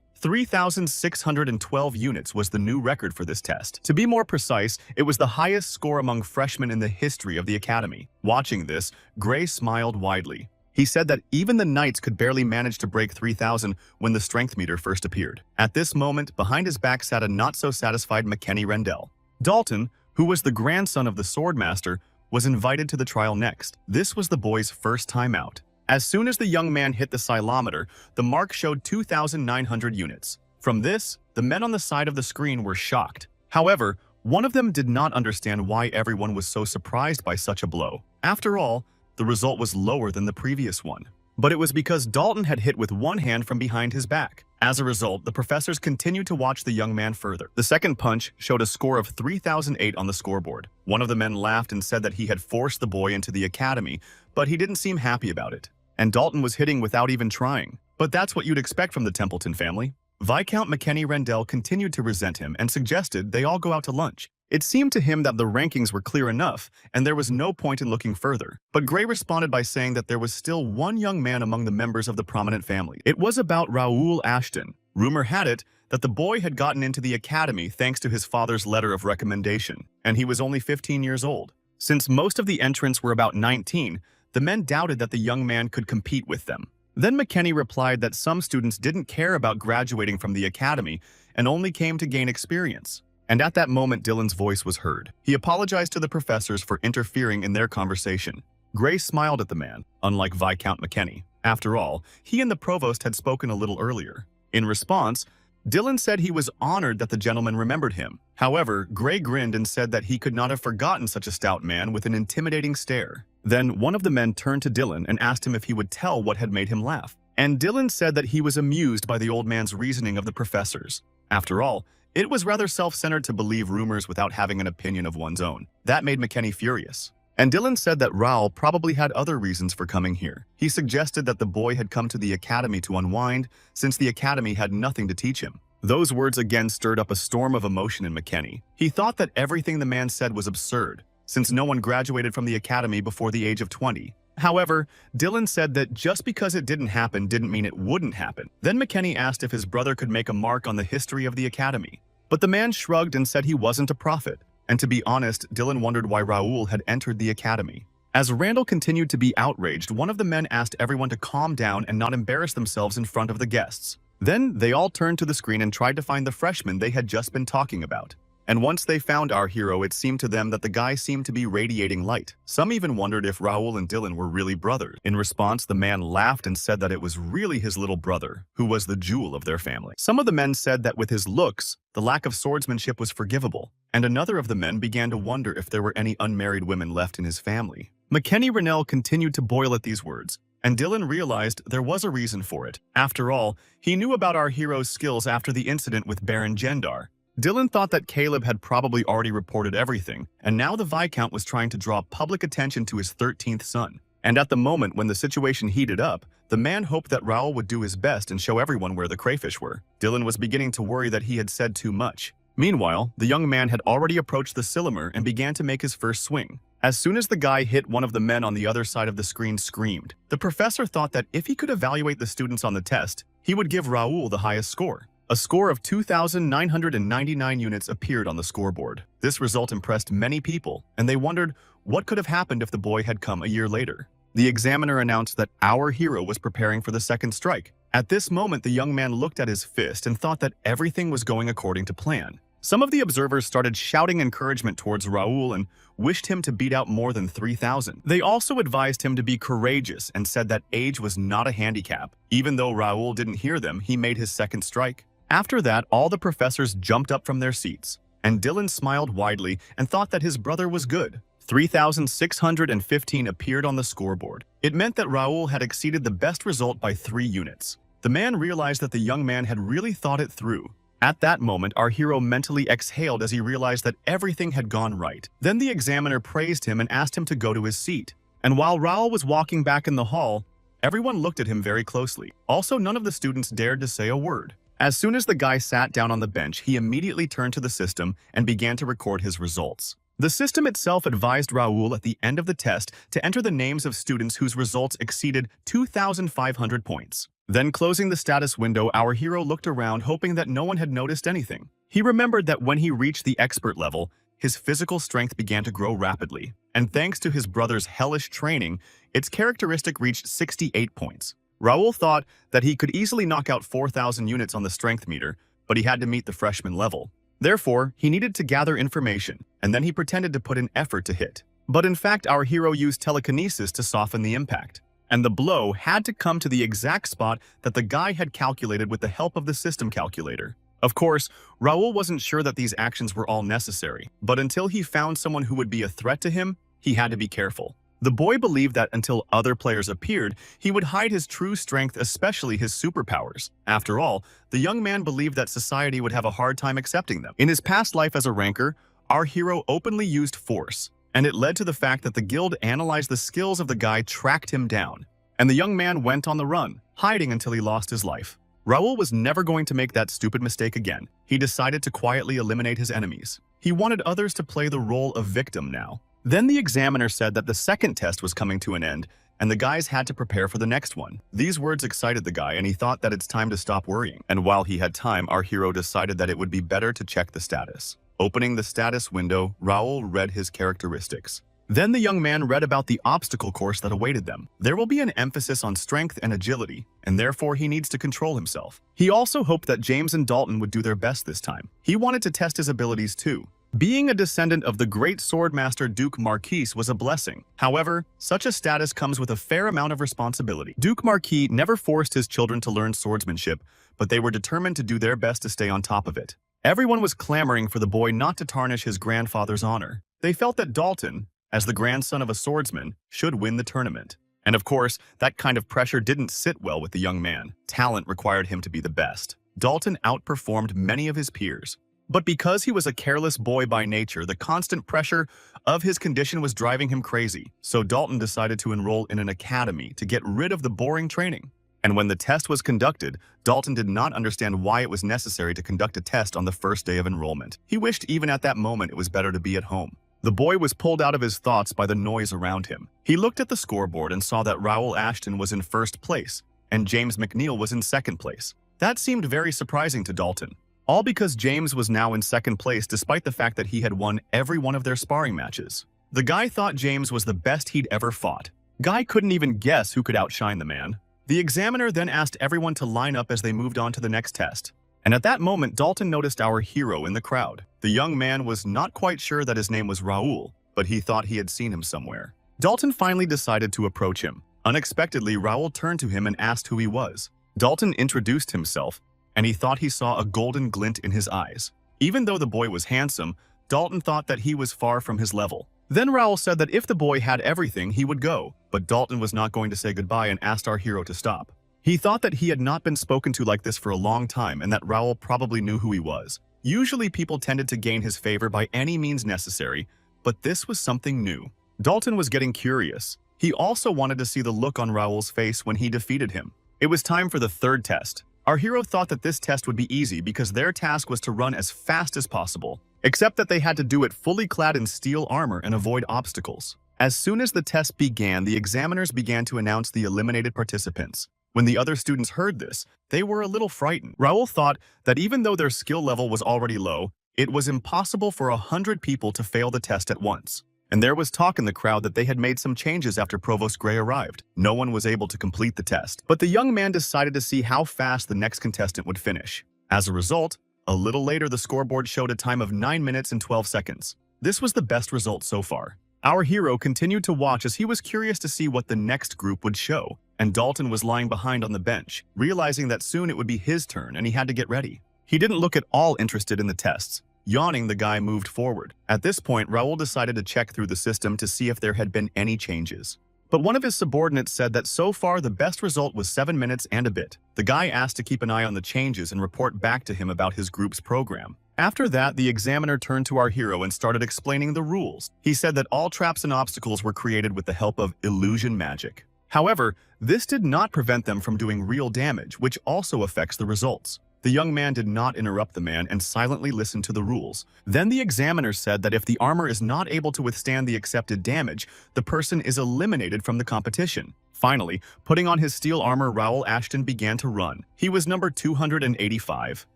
3,612 units was the new record for this test. To be more precise, it was the highest score among freshmen in the history of the academy. Watching this, Gray smiled widely. He said that even the knights could barely manage to break 3,000 when the strength meter first appeared. At this moment, behind his back sat a not-so-satisfied McKenny Rendell. Dalton, who was the grandson of the swordmaster, was invited to the trial next. This was the boy's first time out. As soon as the young man hit the silometer, the mark showed 2,900 units. From this, the men on the side of the screen were shocked. However, one of them did not understand why everyone was so surprised by such a blow. After all, the result was lower than the previous one. But it was because Dalton had hit with one hand from behind his back. As a result, the professors continued to watch the young man further. The second punch showed a score of 3,008 on the scoreboard. One of the men laughed and said that he had forced the boy into the academy, but he didn't seem happy about it. And Dalton was hitting without even trying. But that's what you'd expect from the Templeton family. Viscount McKenny Rendell continued to resent him and suggested they all go out to lunch. It seemed to him that the rankings were clear enough, and there was no point in looking further. But Gray responded by saying that there was still one young man among the members of the prominent family. It was about Raoul Ashton. Rumor had it that the boy had gotten into the academy thanks to his father's letter of recommendation, and he was only 15 years old. Since most of the entrants were about 19, the men doubted that the young man could compete with them. Then McKenny replied that some students didn't care about graduating from the academy and only came to gain experience. And at that moment, Dylan's voice was heard. He apologized to the professors for interfering in their conversation. Gray smiled at the man, unlike Viscount McKenny. After all, he and the provost had spoken a little earlier. In response, Dylan said he was honored that the gentleman remembered him. However, Gray grinned and said that he could not have forgotten such a stout man with an intimidating stare. Then one of the men turned to Dylan and asked him if he would tell what had made him laugh. And Dylan said that he was amused by the old man's reasoning of the professors. After all, it was rather self-centered to believe rumors without having an opinion of one's own. That made McKenny furious. And Dylan said that Raoul probably had other reasons for coming here. He suggested that the boy had come to the academy to unwind, since the academy had nothing to teach him. Those words again stirred up a storm of emotion in McKenny. He thought that everything the man said was absurd, since no one graduated from the academy before the age of 20. However, Dylan said that just because it didn't happen didn't mean it wouldn't happen. Then McKenny asked if his brother could make a mark on the history of the academy. But the man shrugged and said he wasn't a prophet. And to be honest, Dylan wondered why Raoul had entered the academy. As Randall continued to be outraged, one of the men asked everyone to calm down and not embarrass themselves in front of the guests. Then they all turned to the screen and tried to find the freshman they had just been talking about. And once they found our hero, it seemed to them that the guy seemed to be radiating light. Some even wondered if Raoul and Dylan were really brothers. In response, the man laughed and said that it was really his little brother, who was the jewel of their family. Some of the men said that with his looks, the lack of swordsmanship was forgivable, and another of the men began to wonder if there were any unmarried women left in his family. McKenny Rennell continued to boil at these words, and Dylan realized there was a reason for it. After all, he knew about our hero's skills after the incident with Baron Gendar. Dylan thought that Caleb had probably already reported everything, and now the Viscount was trying to draw public attention to his 13th son. And at the moment when the situation heated up, the man hoped that Raoul would do his best and show everyone where the crayfish were. Dylan was beginning to worry that he had said too much. Meanwhile, the young man had already approached the Sillimer and began to make his first swing. As soon as the guy hit, one of the men on the other side of the screen screamed. The professor thought that if he could evaluate the students on the test, he would give Raoul the highest score. A score of 2,999 units appeared on the scoreboard. This result impressed many people, and they wondered what could have happened if the boy had come a year later. The examiner announced that our hero was preparing for the second strike. At this moment, the young man looked at his fist and thought that everything was going according to plan. Some of the observers started shouting encouragement towards Raoul and wished him to beat out more than 3,000. They also advised him to be courageous and said that age was not a handicap. Even though Raoul didn't hear them, he made his second strike. After that, all the professors jumped up from their seats, and Dylan smiled widely and thought that his brother was good. 3,615 appeared on the scoreboard. It meant that Raoul had exceeded the best result by 3 units. The man realized that the young man had really thought it through. At that moment, our hero mentally exhaled as he realized that everything had gone right. Then the examiner praised him and asked him to go to his seat. And while Raoul was walking back in the hall, everyone looked at him very closely. Also, none of the students dared to say a word. As soon as the guy sat down on the bench, he immediately turned to the system and began to record his results. The system itself advised Raoul at the end of the test to enter the names of students whose results exceeded 2,500 points. Then, closing the status window, our hero looked around, hoping that no one had noticed anything. He remembered that when he reached the expert level, his physical strength began to grow rapidly, and thanks to his brother's hellish training, its characteristic reached 68 points. Raoul thought that he could easily knock out 4,000 units on the strength meter, but he had to meet the freshman level. Therefore, he needed to gather information, and then he pretended to put in effort to hit. But in fact, our hero used telekinesis to soften the impact, and the blow had to come to the exact spot that the guy had calculated with the help of the system calculator. Of course, Raoul wasn't sure that these actions were all necessary, but until he found someone who would be a threat to him, he had to be careful. The boy believed that until other players appeared, he would hide his true strength, especially his superpowers. After all, the young man believed that society would have a hard time accepting them. In his past life as a ranker, our hero openly used force, and it led to the fact that the guild analyzed the skills of the guy, tracked him down, and the young man went on the run, hiding until he lost his life. Raoul was never going to make that stupid mistake again. He decided to quietly eliminate his enemies. He wanted others to play the role of victim now. Then the examiner said that the second test was coming to an end, and the guys had to prepare for the next one. These words excited the guy, and he thought that it's time to stop worrying. And while he had time, our hero decided that it would be better to check the status. Opening the status window, Raoul read his characteristics. Then the young man read about the obstacle course that awaited them. There will be an emphasis on strength and agility, and therefore he needs to control himself. He also hoped that James and Dalton would do their best this time. He wanted to test his abilities too. Being a descendant of the great swordmaster Duke Marquis was a blessing. However, such a status comes with a fair amount of responsibility. Duke Marquis never forced his children to learn swordsmanship, but they were determined to do their best to stay on top of it. Everyone was clamoring for the boy not to tarnish his grandfather's honor. They felt that Dalton, as the grandson of a swordsman, should win the tournament. And of course, that kind of pressure didn't sit well with the young man. Talent required him to be the best. Dalton outperformed many of his peers. But because he was a careless boy by nature, the constant pressure of his condition was driving him crazy. So Dalton decided to enroll in an academy to get rid of the boring training. And when the test was conducted, Dalton did not understand why it was necessary to conduct a test on the first day of enrollment. He wished even at that moment it was better to be at home. The boy was pulled out of his thoughts by the noise around him. He looked at the scoreboard and saw that Raoul Ashton was in first place, and James McNeil was in second place. That seemed very surprising to Dalton. All because James was now in second place despite the fact that he had won every one of their sparring matches. The guy thought James was the best he'd ever fought. Guy couldn't even guess who could outshine the man. The examiner then asked everyone to line up as they moved on to the next test. And at that moment, Dalton noticed our hero in the crowd. The young man was not quite sure that his name was Raoul, but he thought he had seen him somewhere. Dalton finally decided to approach him. Unexpectedly, Raoul turned to him and asked who he was. Dalton introduced himself, and he thought he saw a golden glint in his eyes. Even though the boy was handsome, Dalton thought that he was far from his level. Then Raoul said that if the boy had everything, he would go, but Dalton was not going to say goodbye and asked our hero to stop. He thought that he had not been spoken to like this for a long time and that Raoul probably knew who he was. Usually people tended to gain his favor by any means necessary, but this was something new. Dalton was getting curious. He also wanted to see the look on Raoul's face when he defeated him. It was time for the third test. Our hero thought that this test would be easy because their task was to run as fast as possible, except that they had to do it fully clad in steel armor and avoid obstacles. As soon as the test began, the examiners began to announce the eliminated participants. When the other students heard this, they were a little frightened. Raoul thought that even though their skill level was already low, it was impossible for 100 people to fail the test at once. And there was talk in the crowd that they had made some changes after Provost Gray arrived. No one was able to complete the test, but the young man decided to see how fast the next contestant would finish. As a result, a little later the scoreboard showed a time of 9 minutes and 12 seconds. This was the best result so far. Our hero continued to watch as he was curious to see what the next group would show, and Dalton was lying behind on the bench, realizing that soon it would be his turn and he had to get ready. He didn't look at all interested in the tests. Yawning, the guy moved forward. At this point, Raoul decided to check through the system to see if there had been any changes. But one of his subordinates said that so far the best result was 7 minutes and a bit. The guy asked to keep an eye on the changes and report back to him about his group's program. After that, the examiner turned to our hero and started explaining the rules. He said that all traps and obstacles were created with the help of illusion magic. However, this did not prevent them from doing real damage, which also affects the results. The young man did not interrupt the man and silently listened to the rules. Then the examiner said that if the armor is not able to withstand the accepted damage, the person is eliminated from the competition. Finally, putting on his steel armor, Raoul Ashton began to run. He was number 285.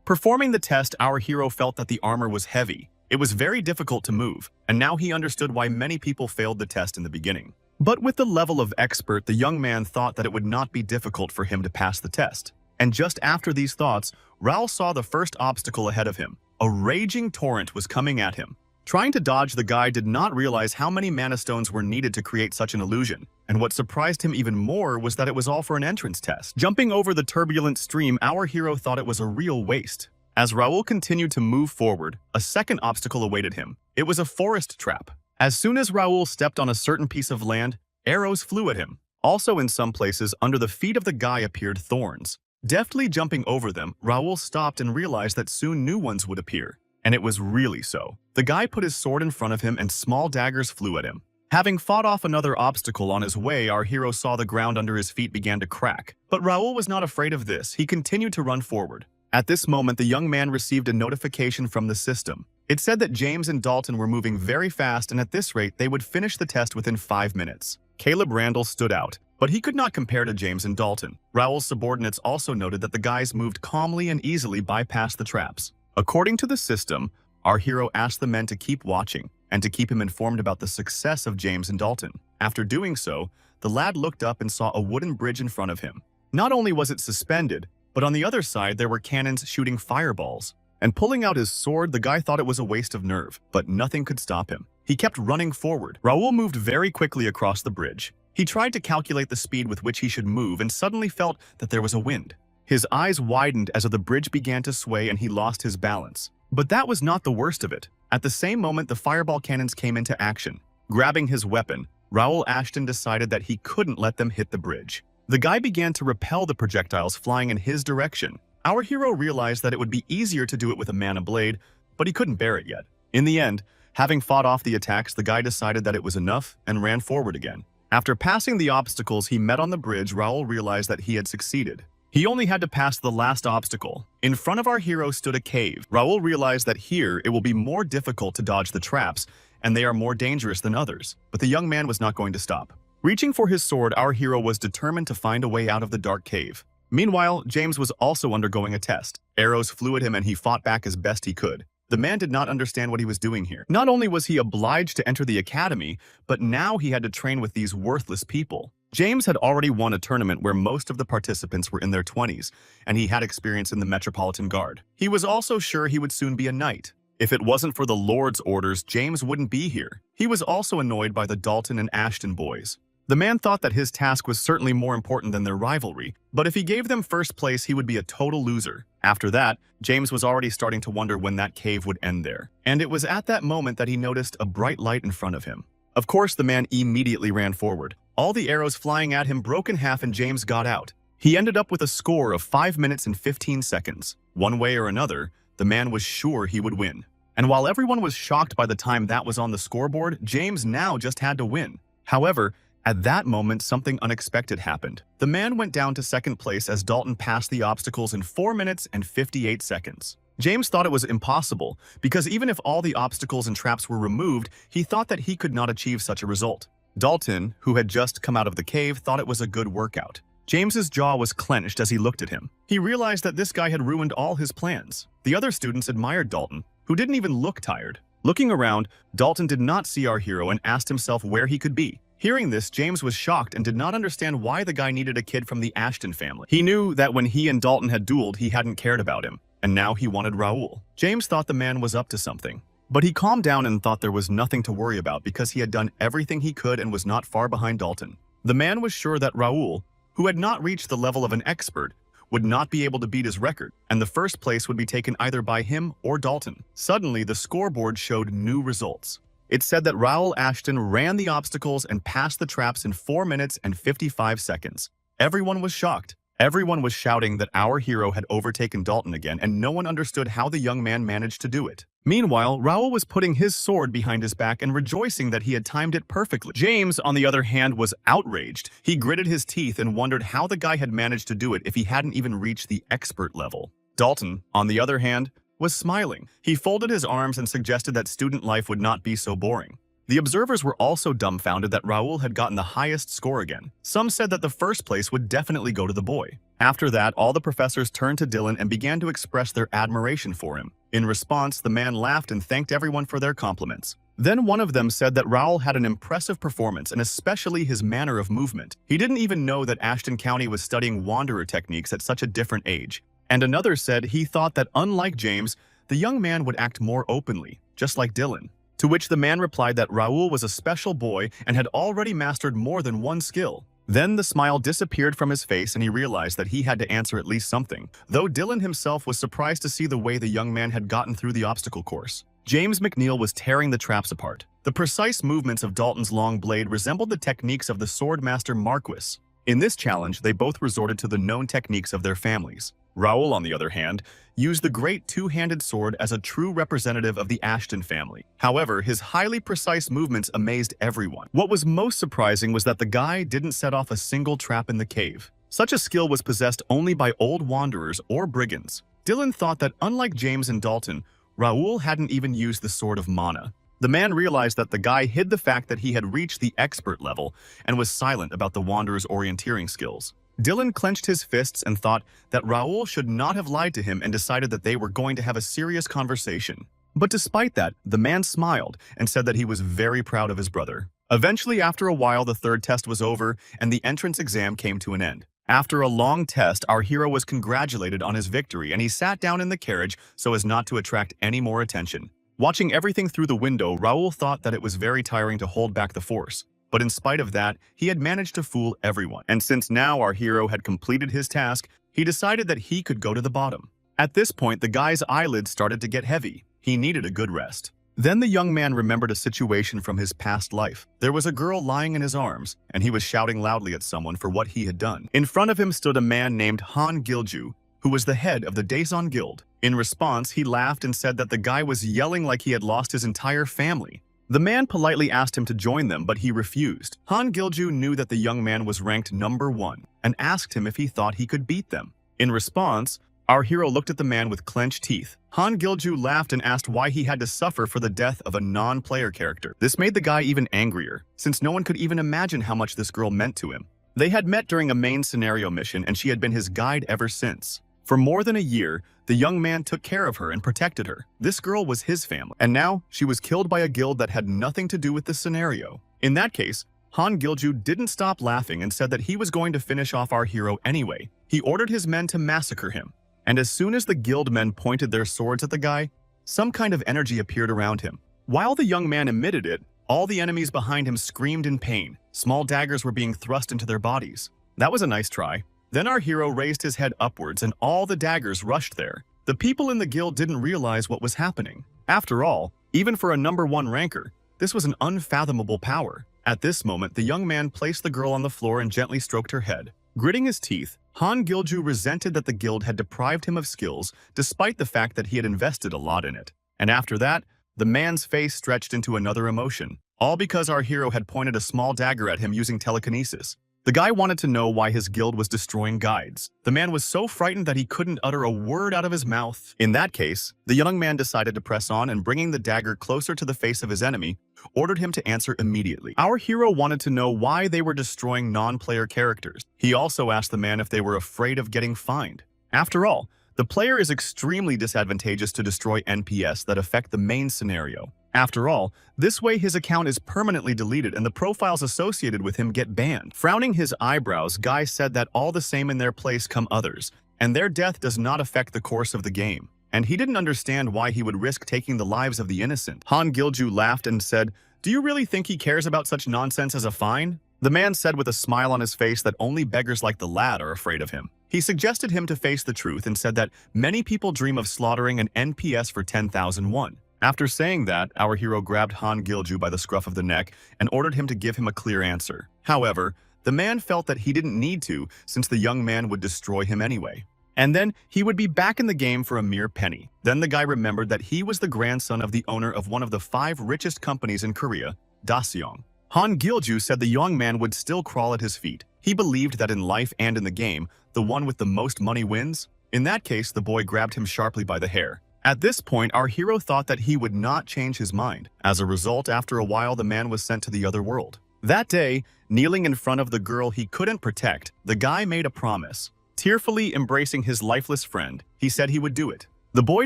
Performing the test, our hero felt that the armor was heavy. It was very difficult to move, and now he understood why many people failed the test in the beginning. But with the level of expert, the young man thought that it would not be difficult for him to pass the test. And just after these thoughts, Raoul saw the first obstacle ahead of him. A raging torrent was coming at him. Trying to dodge, the guy did not realize how many mana stones were needed to create such an illusion. And what surprised him even more was that it was all for an entrance test. Jumping over the turbulent stream, our hero thought it was a real waste. As Raoul continued to move forward, a second obstacle awaited him. It was a forest trap. As soon as Raoul stepped on a certain piece of land, arrows flew at him. Also, in some places, under the feet of the guy appeared thorns. Deftly jumping over them, Raoul stopped and realized that soon new ones would appear. And it was really so. The guy put his sword in front of him and small daggers flew at him. Having fought off another obstacle on his way, our hero saw the ground under his feet began to crack. But Raoul was not afraid of this. He continued to run forward. At this moment, the young man received a notification from the system. It said that James and Dalton were moving very fast, and at this rate, they would finish the test within 5 minutes. Caleb Randall stood out, but he could not compare to James and Dalton. Raoul's subordinates also noted that the guys moved calmly and easily bypast the traps. According to the system, our hero asked the men to keep watching, and to keep him informed about the success of James and Dalton. After doing so, the lad looked up and saw a wooden bridge in front of him. Not only was it suspended, but on the other side there were cannons shooting fireballs. And pulling out his sword, the guy thought it was a waste of nerve, but nothing could stop him. He kept running forward. Raul moved very quickly across the bridge. He tried to calculate the speed with which he should move and suddenly felt that there was a wind. His eyes widened as the bridge began to sway and he lost his balance. But that was not the worst of it. At the same moment, the fireball cannons came into action. Grabbing his weapon, Raul Ashton decided that he couldn't let them hit the bridge. The guy began to repel the projectiles flying in his direction. Our hero realized that it would be easier to do it with a mana blade, but he couldn't bear it yet. In the end, having fought off the attacks, the guy decided that it was enough and ran forward again. After passing the obstacles he met on the bridge, Raul realized that he had succeeded. He only had to pass the last obstacle. In front of our hero stood a cave. Raul realized that here it will be more difficult to dodge the traps, and they are more dangerous than others. But the young man was not going to stop. Reaching for his sword, our hero was determined to find a way out of the dark cave. Meanwhile, James was also undergoing a test. Arrows flew at him and he fought back as best he could. The man did not understand what he was doing here. Not only was he obliged to enter the academy, but now he had to train with these worthless people. James had already won a tournament where most of the participants were in their 20s, and he had experience in the Metropolitan Guard. He was also sure he would soon be a knight. If it wasn't for the Lord's orders, James wouldn't be here. He was also annoyed by the Dalton and Ashton boys. The man thought that his task was certainly more important than their rivalry, but if he gave them first place, he would be a total loser. After that, James was already starting to wonder when that cave would end there. And it was at that moment that he noticed a bright light in front of him. Of course, the man immediately ran forward. All the arrows flying at him broke in half and James got out. He ended up with a score of 5 minutes and 15 seconds. One way or another, the man was sure he would win. And while everyone was shocked by the time that was on the scoreboard, James now just had to win. However, at that moment, something unexpected happened. The man went down to second place as Dalton passed the obstacles in 4 minutes and 58 seconds. James thought it was impossible, because even if all the obstacles and traps were removed, he thought that he could not achieve such a result. Dalton, who had just come out of the cave, thought it was a good workout. James's jaw was clenched as he looked at him. He realized that this guy had ruined all his plans. The other students admired Dalton, who didn't even look tired. Looking around, Dalton did not see our hero and asked himself where he could be. Hearing this, James was shocked and did not understand why the guy needed a kid from the Ashton family. He knew that when he and Dalton had dueled, he hadn't cared about him, and now he wanted Raul. James thought the man was up to something. But he calmed down and thought there was nothing to worry about because he had done everything he could and was not far behind Dalton. The man was sure that Raul, who had not reached the level of an expert, would not be able to beat his record, and the first place would be taken either by him or Dalton. Suddenly, the scoreboard showed new results. It said that Raul Ashton ran the obstacles and passed the traps in 4 minutes and 55 seconds. Everyone was shocked. Everyone was shouting that our hero had overtaken Dalton again, and no one understood how the young man managed to do it. Meanwhile, Raul was putting his sword behind his back and rejoicing that he had timed it perfectly. James, on the other hand, was outraged. He gritted his teeth and wondered how the guy had managed to do it if he hadn't even reached the expert level. Dalton, on the other hand, was smiling. He folded his arms and suggested that student life would not be so boring. The observers were also dumbfounded that Raul had gotten the highest score again. Some said that the first place would definitely go to the boy. After that, all the professors turned to Dylan and began to express their admiration for him. In response, the man laughed and thanked everyone for their compliments. Then one of them said that Raul had an impressive performance and especially his manner of movement. He didn't even know that Ashton County was studying wanderer techniques at such a different age. And another said he thought that unlike James, the young man would act more openly, just like Dylan. To which the man replied that Raul was a special boy and had already mastered more than one skill. Then the smile disappeared from his face and he realized that he had to answer at least something, though Dylan himself was surprised to see the way the young man had gotten through the obstacle course. James McNeil was tearing the traps apart. The precise movements of Dalton's long blade resembled the techniques of the swordmaster Marquis. In this challenge, they both resorted to the known techniques of their families. Raul, on the other hand, used the great two-handed sword as a true representative of the Ashton family. However, his highly precise movements amazed everyone. What was most surprising was that the guy didn't set off a single trap in the cave. Such a skill was possessed only by old wanderers or brigands. Dylan thought that unlike James and Dalton, Raul hadn't even used the Sword of Mana. The man realized that the guy hid the fact that he had reached the expert level and was silent about the wanderer's orienteering skills. Dylan clenched his fists and thought that Raul should not have lied to him and decided that they were going to have a serious conversation. But despite that, the man smiled and said that he was very proud of his brother. Eventually, after a while, the third test was over and the entrance exam came to an end. After a long test, our hero was congratulated on his victory and he sat down in the carriage so as not to attract any more attention. Watching everything through the window, Raul thought that it was very tiring to hold back the force. But in spite of that, he had managed to fool everyone. And since now our hero had completed his task, he decided that he could go to the bottom. At this point, the guy's eyelids started to get heavy. He needed a good rest. Then the young man remembered a situation from his past life. There was a girl lying in his arms, and he was shouting loudly at someone for what he had done. In front of him stood a man named Han Gilju, who was the head of the Daesan Guild. In response, he laughed and said that the guy was yelling like he had lost his entire family. The man politely asked him to join them, but he refused. Han Gilju knew that the young man was ranked number 1 and asked him if he thought he could beat them. In response, our hero looked at the man with clenched teeth. Han Gilju laughed and asked why he had to suffer for the death of a non-player character. This made the guy even angrier, since no one could even imagine how much this girl meant to him. They had met during a main scenario mission and she had been his guide ever since. For more than a year, the young man took care of her and protected her. This girl was his family, and now she was killed by a guild that had nothing to do with the scenario. In that case, Han Gilju didn't stop laughing and said that he was going to finish off our hero anyway. He ordered his men to massacre him. And as soon as the guild men pointed their swords at the guy, some kind of energy appeared around him. While the young man emitted it, all the enemies behind him screamed in pain. Small daggers were being thrust into their bodies. That was a nice try. Then our hero raised his head upwards and all the daggers rushed there. The people in the guild didn't realize what was happening. After all, even for a number 1 ranker, this was an unfathomable power. At this moment, the young man placed the girl on the floor and gently stroked her head. Gritting his teeth, Han Gilju resented that the guild had deprived him of skills despite the fact that he had invested a lot in it. And after that, the man's face stretched into another emotion, all because our hero had pointed a small dagger at him using telekinesis. The guy wanted to know why his guild was destroying guides. The man was so frightened that he couldn't utter a word out of his mouth. In that case, the young man decided to press on and bringing the dagger closer to the face of his enemy, ordered him to answer immediately. Our hero wanted to know why they were destroying non-player characters. He also asked the man if they were afraid of getting fined. After all, the player is extremely disadvantageous to destroy NPS that affect the main scenario. After all, this way his account is permanently deleted and the profiles associated with him get banned. Frowning his eyebrows, Guy said that all the same in their place come others, and their death does not affect the course of the game. And he didn't understand why he would risk taking the lives of the innocent. Han Gilju laughed and said, "Do you really think he cares about such nonsense as a fine?" The man said with a smile on his face that only beggars like the lad are afraid of him. He suggested him to face the truth and said that many people dream of slaughtering an NPS for 10,000 won. After saying that, our hero grabbed Han Gilju by the scruff of the neck and ordered him to give him a clear answer. However, the man felt that he didn't need to since the young man would destroy him anyway. And then he would be back in the game for a mere penny. Then the guy remembered that he was the grandson of the owner of one of the 5 richest companies in Korea, Daseong. Han Gilju said the young man would still crawl at his feet. He believed that in life and in the game, the one with the most money wins. In that case, the boy grabbed him sharply by the hair. At this point, our hero thought that he would not change his mind. As a result, after a while, the man was sent to the other world. That day, kneeling in front of the girl he couldn't protect, the guy made a promise. Tearfully embracing his lifeless friend, he said he would do it. The boy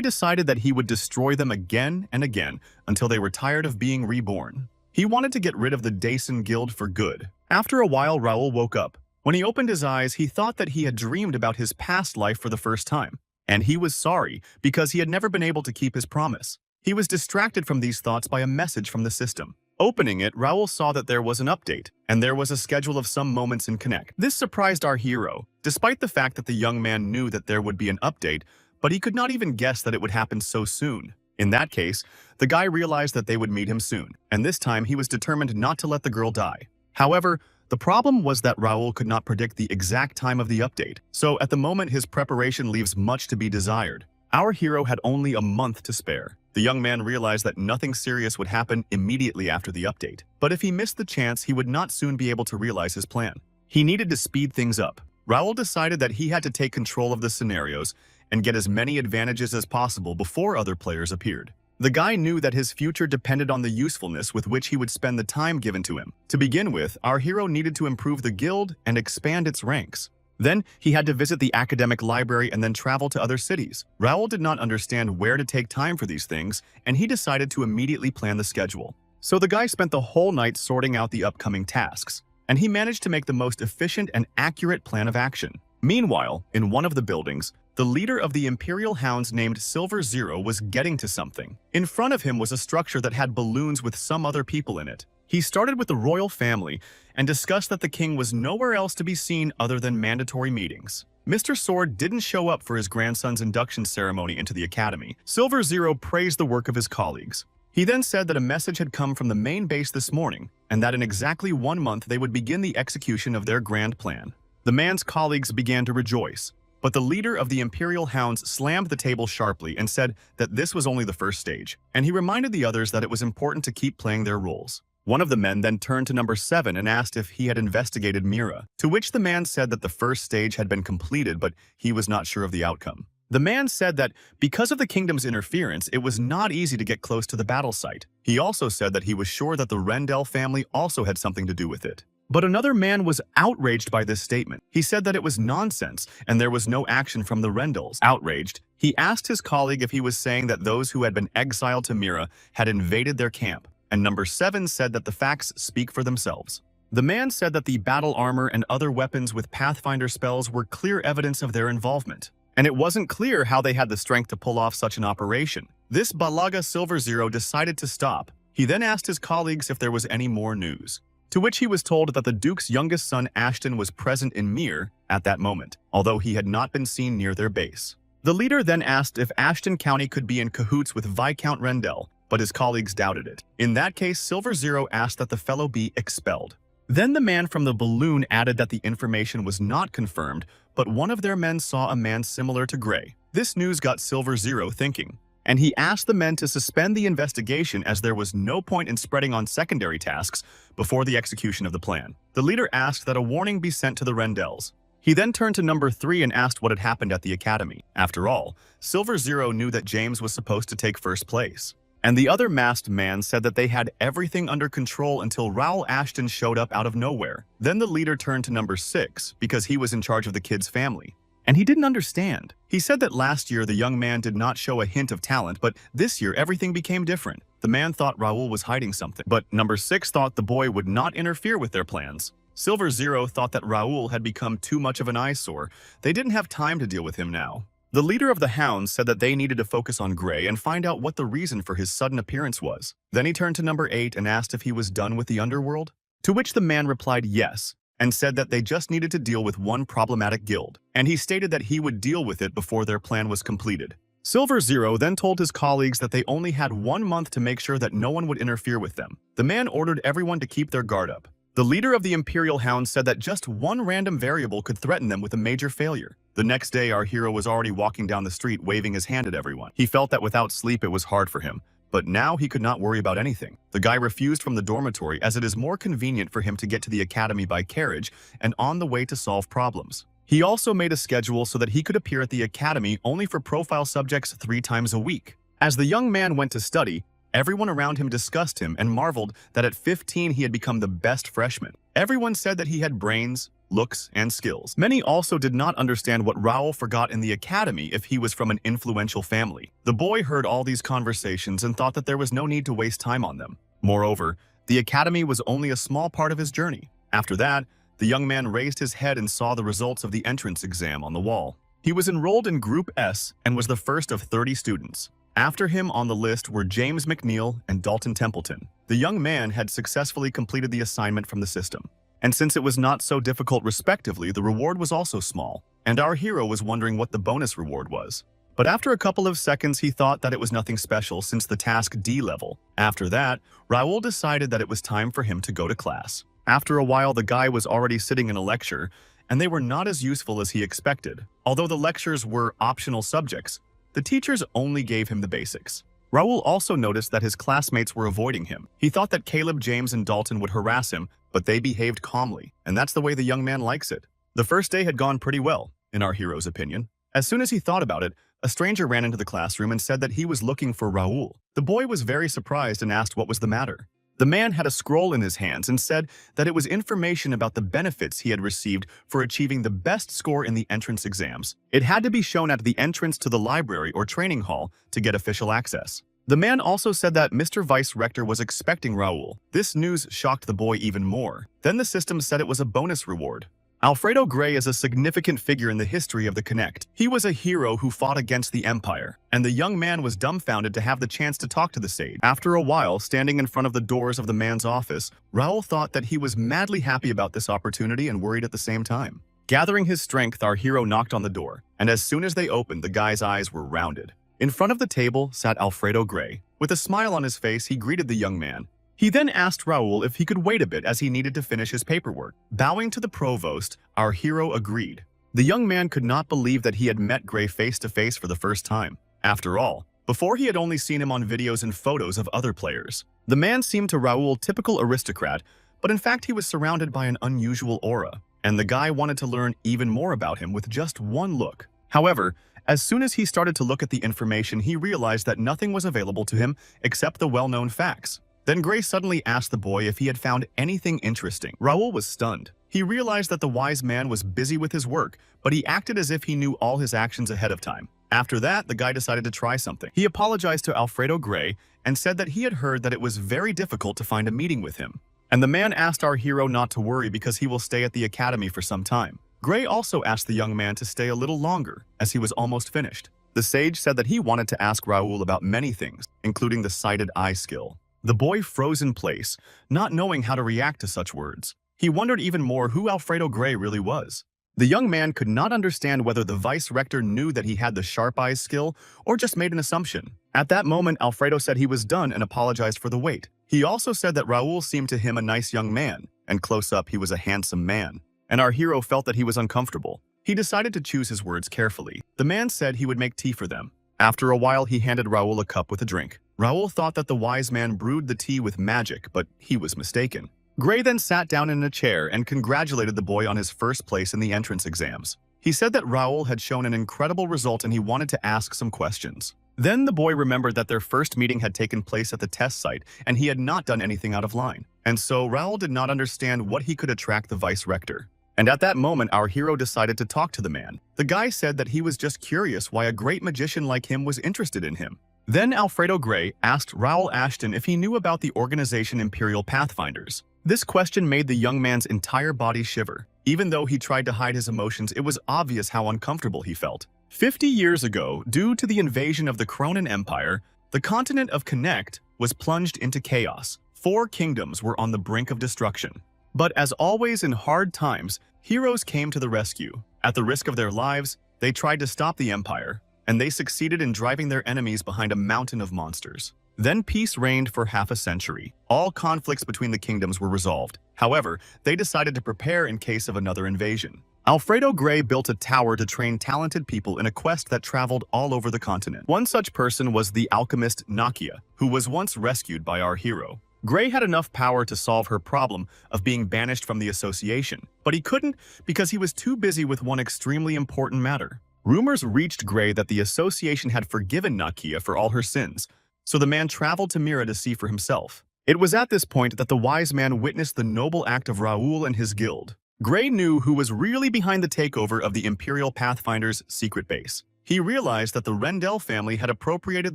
decided that he would destroy them again and again until they were tired of being reborn. He wanted to get rid of the Daesan Guild for good. After a while, Raul woke up. When he opened his eyes, he thought that he had dreamed about his past life for the first time. And he was sorry because he had never been able to keep his promise. He was distracted from these thoughts by a message from the system. Opening it, Raul saw that there was an update, and there was a schedule of some moments in Connect. This surprised our hero, despite the fact that the young man knew that there would be an update, but he could not even guess that it would happen so soon. In that case, the guy realized that they would meet him soon, and this time he was determined not to let the girl die. However, the problem was that Raul could not predict the exact time of the update, so at the moment his preparation leaves much to be desired. Our hero had only a month to spare. The young man realized that nothing serious would happen immediately after the update, but if he missed the chance, he would not soon be able to realize his plan. He needed to speed things up. Raul decided that he had to take control of the scenarios and get as many advantages as possible before other players appeared. The guy knew that his future depended on the usefulness with which he would spend the time given to him. To begin with, our hero needed to improve the guild and expand its ranks. Then he had to visit the academic library and then travel to other cities. Raoul did not understand where to take time for these things, and he decided to immediately plan the schedule. So the guy spent the whole night sorting out the upcoming tasks, and he managed to make the most efficient and accurate plan of action. Meanwhile, in one of the buildings, the leader of the Imperial Hounds named Silver Zero was getting to something. In front of him was a structure that had balloons with some other people in it. He started with the royal family and discussed that the king was nowhere else to be seen other than mandatory meetings. Mr. Sword didn't show up for his grandson's induction ceremony into the academy. Silver Zero praised the work of his colleagues. He then said that a message had come from the main base this morning, and that in exactly 1 month they would begin the execution of their grand plan. The man's colleagues began to rejoice, but the leader of the Imperial Hounds slammed the table sharply and said that this was only the first stage, and he reminded the others that it was important to keep playing their roles. One of the men then turned to number 7 and asked if he had investigated Mira, to which the man said that the first stage had been completed, but he was not sure of the outcome. The man said that because of the kingdom's interference, it was not easy to get close to the battle site. He also said that he was sure that the Rendell family also had something to do with it. But another man was outraged by this statement. He said that it was nonsense and there was no action from the Rendells. Outraged, he asked his colleague if he was saying that those who had been exiled to Mira had invaded their camp, and number 7 said that the facts speak for themselves. The man said that the battle armor and other weapons with Pathfinder spells were clear evidence of their involvement, and it wasn't clear how they had the strength to pull off such an operation. This Balaga Silver Zero decided to stop. He then asked his colleagues if there was any more news, to which he was told that the Duke's youngest son Ashton was present in Mir at that moment, although he had not been seen near their base. The leader then asked if Ashton County could be in cahoots with Viscount Rendell, but his colleagues doubted it. In that case, Silver Zero asked that the fellow be expelled. Then the man from the balloon added that the information was not confirmed, but one of their men saw a man similar to Gray. This news got Silver Zero thinking, and he asked the men to suspend the investigation as there was no point in spreading on secondary tasks before the execution of the plan. The leader asked that a warning be sent to the Rendells. He then turned to number 3 and asked what had happened at the academy. After all, Silver Zero knew that James was supposed to take first place. And the other masked man said that they had everything under control until Raoul Ashton showed up out of nowhere. Then the leader turned to number 6 because he was in charge of the kid's family. And he didn't understand. He said that last year the young man did not show a hint of talent, but this year everything became different. The man thought Raoul was hiding something, but number 6 thought the boy would not interfere with their plans. Silver Zero thought that Raoul had become too much of an eyesore. They didn't have time to deal with him now. The leader of the Hounds said that they needed to focus on Gray and find out what the reason for his sudden appearance was. Then he turned to number 8 and asked if he was done with the underworld, to which the man replied yes, and said that they just needed to deal with one problematic guild, and he stated that he would deal with it before their plan was completed. Silver Zero then told his colleagues that they only had 1 month to make sure that no one would interfere with them. The man ordered everyone to keep their guard up. The leader of the Imperial Hounds said that just one random variable could threaten them with a major failure. The next day, our hero was already walking down the street waving his hand at everyone. He felt that without sleep it was hard for him, but now he could not worry about anything. The guy refused from the dormitory as it is more convenient for him to get to the academy by carriage and on the way to solve problems. He also made a schedule so that he could appear at the academy only for profile subjects 3 times a week. As the young man went to study, everyone around him discussed him and marveled that at 15 he had become the best freshman. Everyone said that he had brains, looks, and skills. Many also did not understand what Raoul forgot in the academy if he was from an influential family. The boy heard all these conversations and thought that there was no need to waste time on them. Moreover, the academy was only a small part of his journey. After that, the young man raised his head and saw the results of the entrance exam on the wall. He was enrolled in Group S and was the first of 30 students. After him on the list were James McNeil and Dalton Templeton. The young man had successfully completed the assignment from the system. And since it was not so difficult respectively, the reward was also small, and our hero was wondering what the bonus reward was. But after a couple of seconds, he thought that it was nothing special since the task D level. After that, Raoul decided that it was time for him to go to class. After a while, the guy was already sitting in a lecture, and they were not as useful as he expected. Although the lectures were optional subjects, the teachers only gave him the basics. Raoul also noticed that his classmates were avoiding him. He thought that Caleb, James, and Dalton would harass him, but they behaved calmly, and that's the way the young man likes it. The first day had gone pretty well, in our hero's opinion. As soon as he thought about it, a stranger ran into the classroom and said that he was looking for Raoul. The boy was very surprised and asked what was the matter. The man had a scroll in his hands and said that it was information about the benefits he had received for achieving the best score in the entrance exams. It had to be shown at the entrance to the library or training hall to get official access. The man also said that Mr. Vice Rector was expecting Raul. This news shocked the boy even more. Then the system said it was a bonus reward. Alfredo Gray is a significant figure in the history of the Connect. He was a hero who fought against the Empire, and the young man was dumbfounded to have the chance to talk to the sage. After a while, standing in front of the doors of the man's office, Raul thought that he was madly happy about this opportunity and worried at the same time. Gathering his strength, our hero knocked on the door, and as soon as they opened, the guy's eyes were rounded. In front of the table sat Alfredo Gray. With a smile on his face, he greeted the young man. He then asked Raul if he could wait a bit as he needed to finish his paperwork. Bowing to the provost, our hero agreed. The young man could not believe that he had met Gray face to face for the first time. After all, before he had only seen him on videos and photos of other players. The man seemed to Raul typical aristocrat, but in fact he was surrounded by an unusual aura, and the guy wanted to learn even more about him with just one look. However, as soon as he started to look at the information, he realized that nothing was available to him except the well-known facts. Then Gray suddenly asked the boy if he had found anything interesting. Raul was stunned. He realized that the wise man was busy with his work, but he acted as if he knew all his actions ahead of time. After that, the guy decided to try something. He apologized to Alfredo Gray and said that he had heard that it was very difficult to find a meeting with him. And the man asked our hero not to worry because he will stay at the academy for some time. Gray also asked the young man to stay a little longer, as he was almost finished. The sage said that he wanted to ask Raul about many things, including the sighted eye skill. The boy froze in place, not knowing how to react to such words. He wondered even more who Alfredo Gray really was. The young man could not understand whether the vice rector knew that he had the sharp eyes skill or just made an assumption. At that moment, Alfredo said he was done and apologized for the wait. He also said that Raul seemed to him a nice young man, and close up he was a handsome man. And our hero felt that he was uncomfortable. He decided to choose his words carefully. The man said he would make tea for them. After a while, he handed Raul a cup with a drink. Raul thought that the wise man brewed the tea with magic, but he was mistaken. Gray then sat down in a chair and congratulated the boy on his first place in the entrance exams. He said that Raul had shown an incredible result and he wanted to ask some questions. Then the boy remembered that their first meeting had taken place at the test site and he had not done anything out of line. And so Raul did not understand what he could attract the vice rector. And at that moment, our hero decided to talk to the man. The guy said that he was just curious why a great magician like him was interested in him. Then Alfredo Gray asked Raul Ashton if he knew about the organization Imperial Pathfinders. This question made the young man's entire body shiver. Even though he tried to hide his emotions, it was obvious how uncomfortable he felt. 50 years ago, due to the invasion of the Cronan Empire, the continent of Connect was plunged into chaos. 4 kingdoms were on the brink of destruction. But as always in hard times, heroes came to the rescue. At the risk of their lives, they tried to stop the empire, and they succeeded in driving their enemies behind a mountain of monsters. Then peace reigned for half a century. All conflicts between the kingdoms were resolved. However, they decided to prepare in case of another invasion. Alfredo Gray built a tower to train talented people in a quest that traveled all over the continent. One such person was the alchemist Nakia, who was once rescued by our hero. Gray had enough power to solve her problem of being banished from the association, but he couldn't because he was too busy with one extremely important matter. Rumors reached Gray that the association had forgiven Nakia for all her sins, so the man traveled to Mira to see for himself. It was at this point that the wise man witnessed the noble act of Raul and his guild. Gray knew who was really behind the takeover of the Imperial Pathfinders' secret base. He realized that the Rendell family had appropriated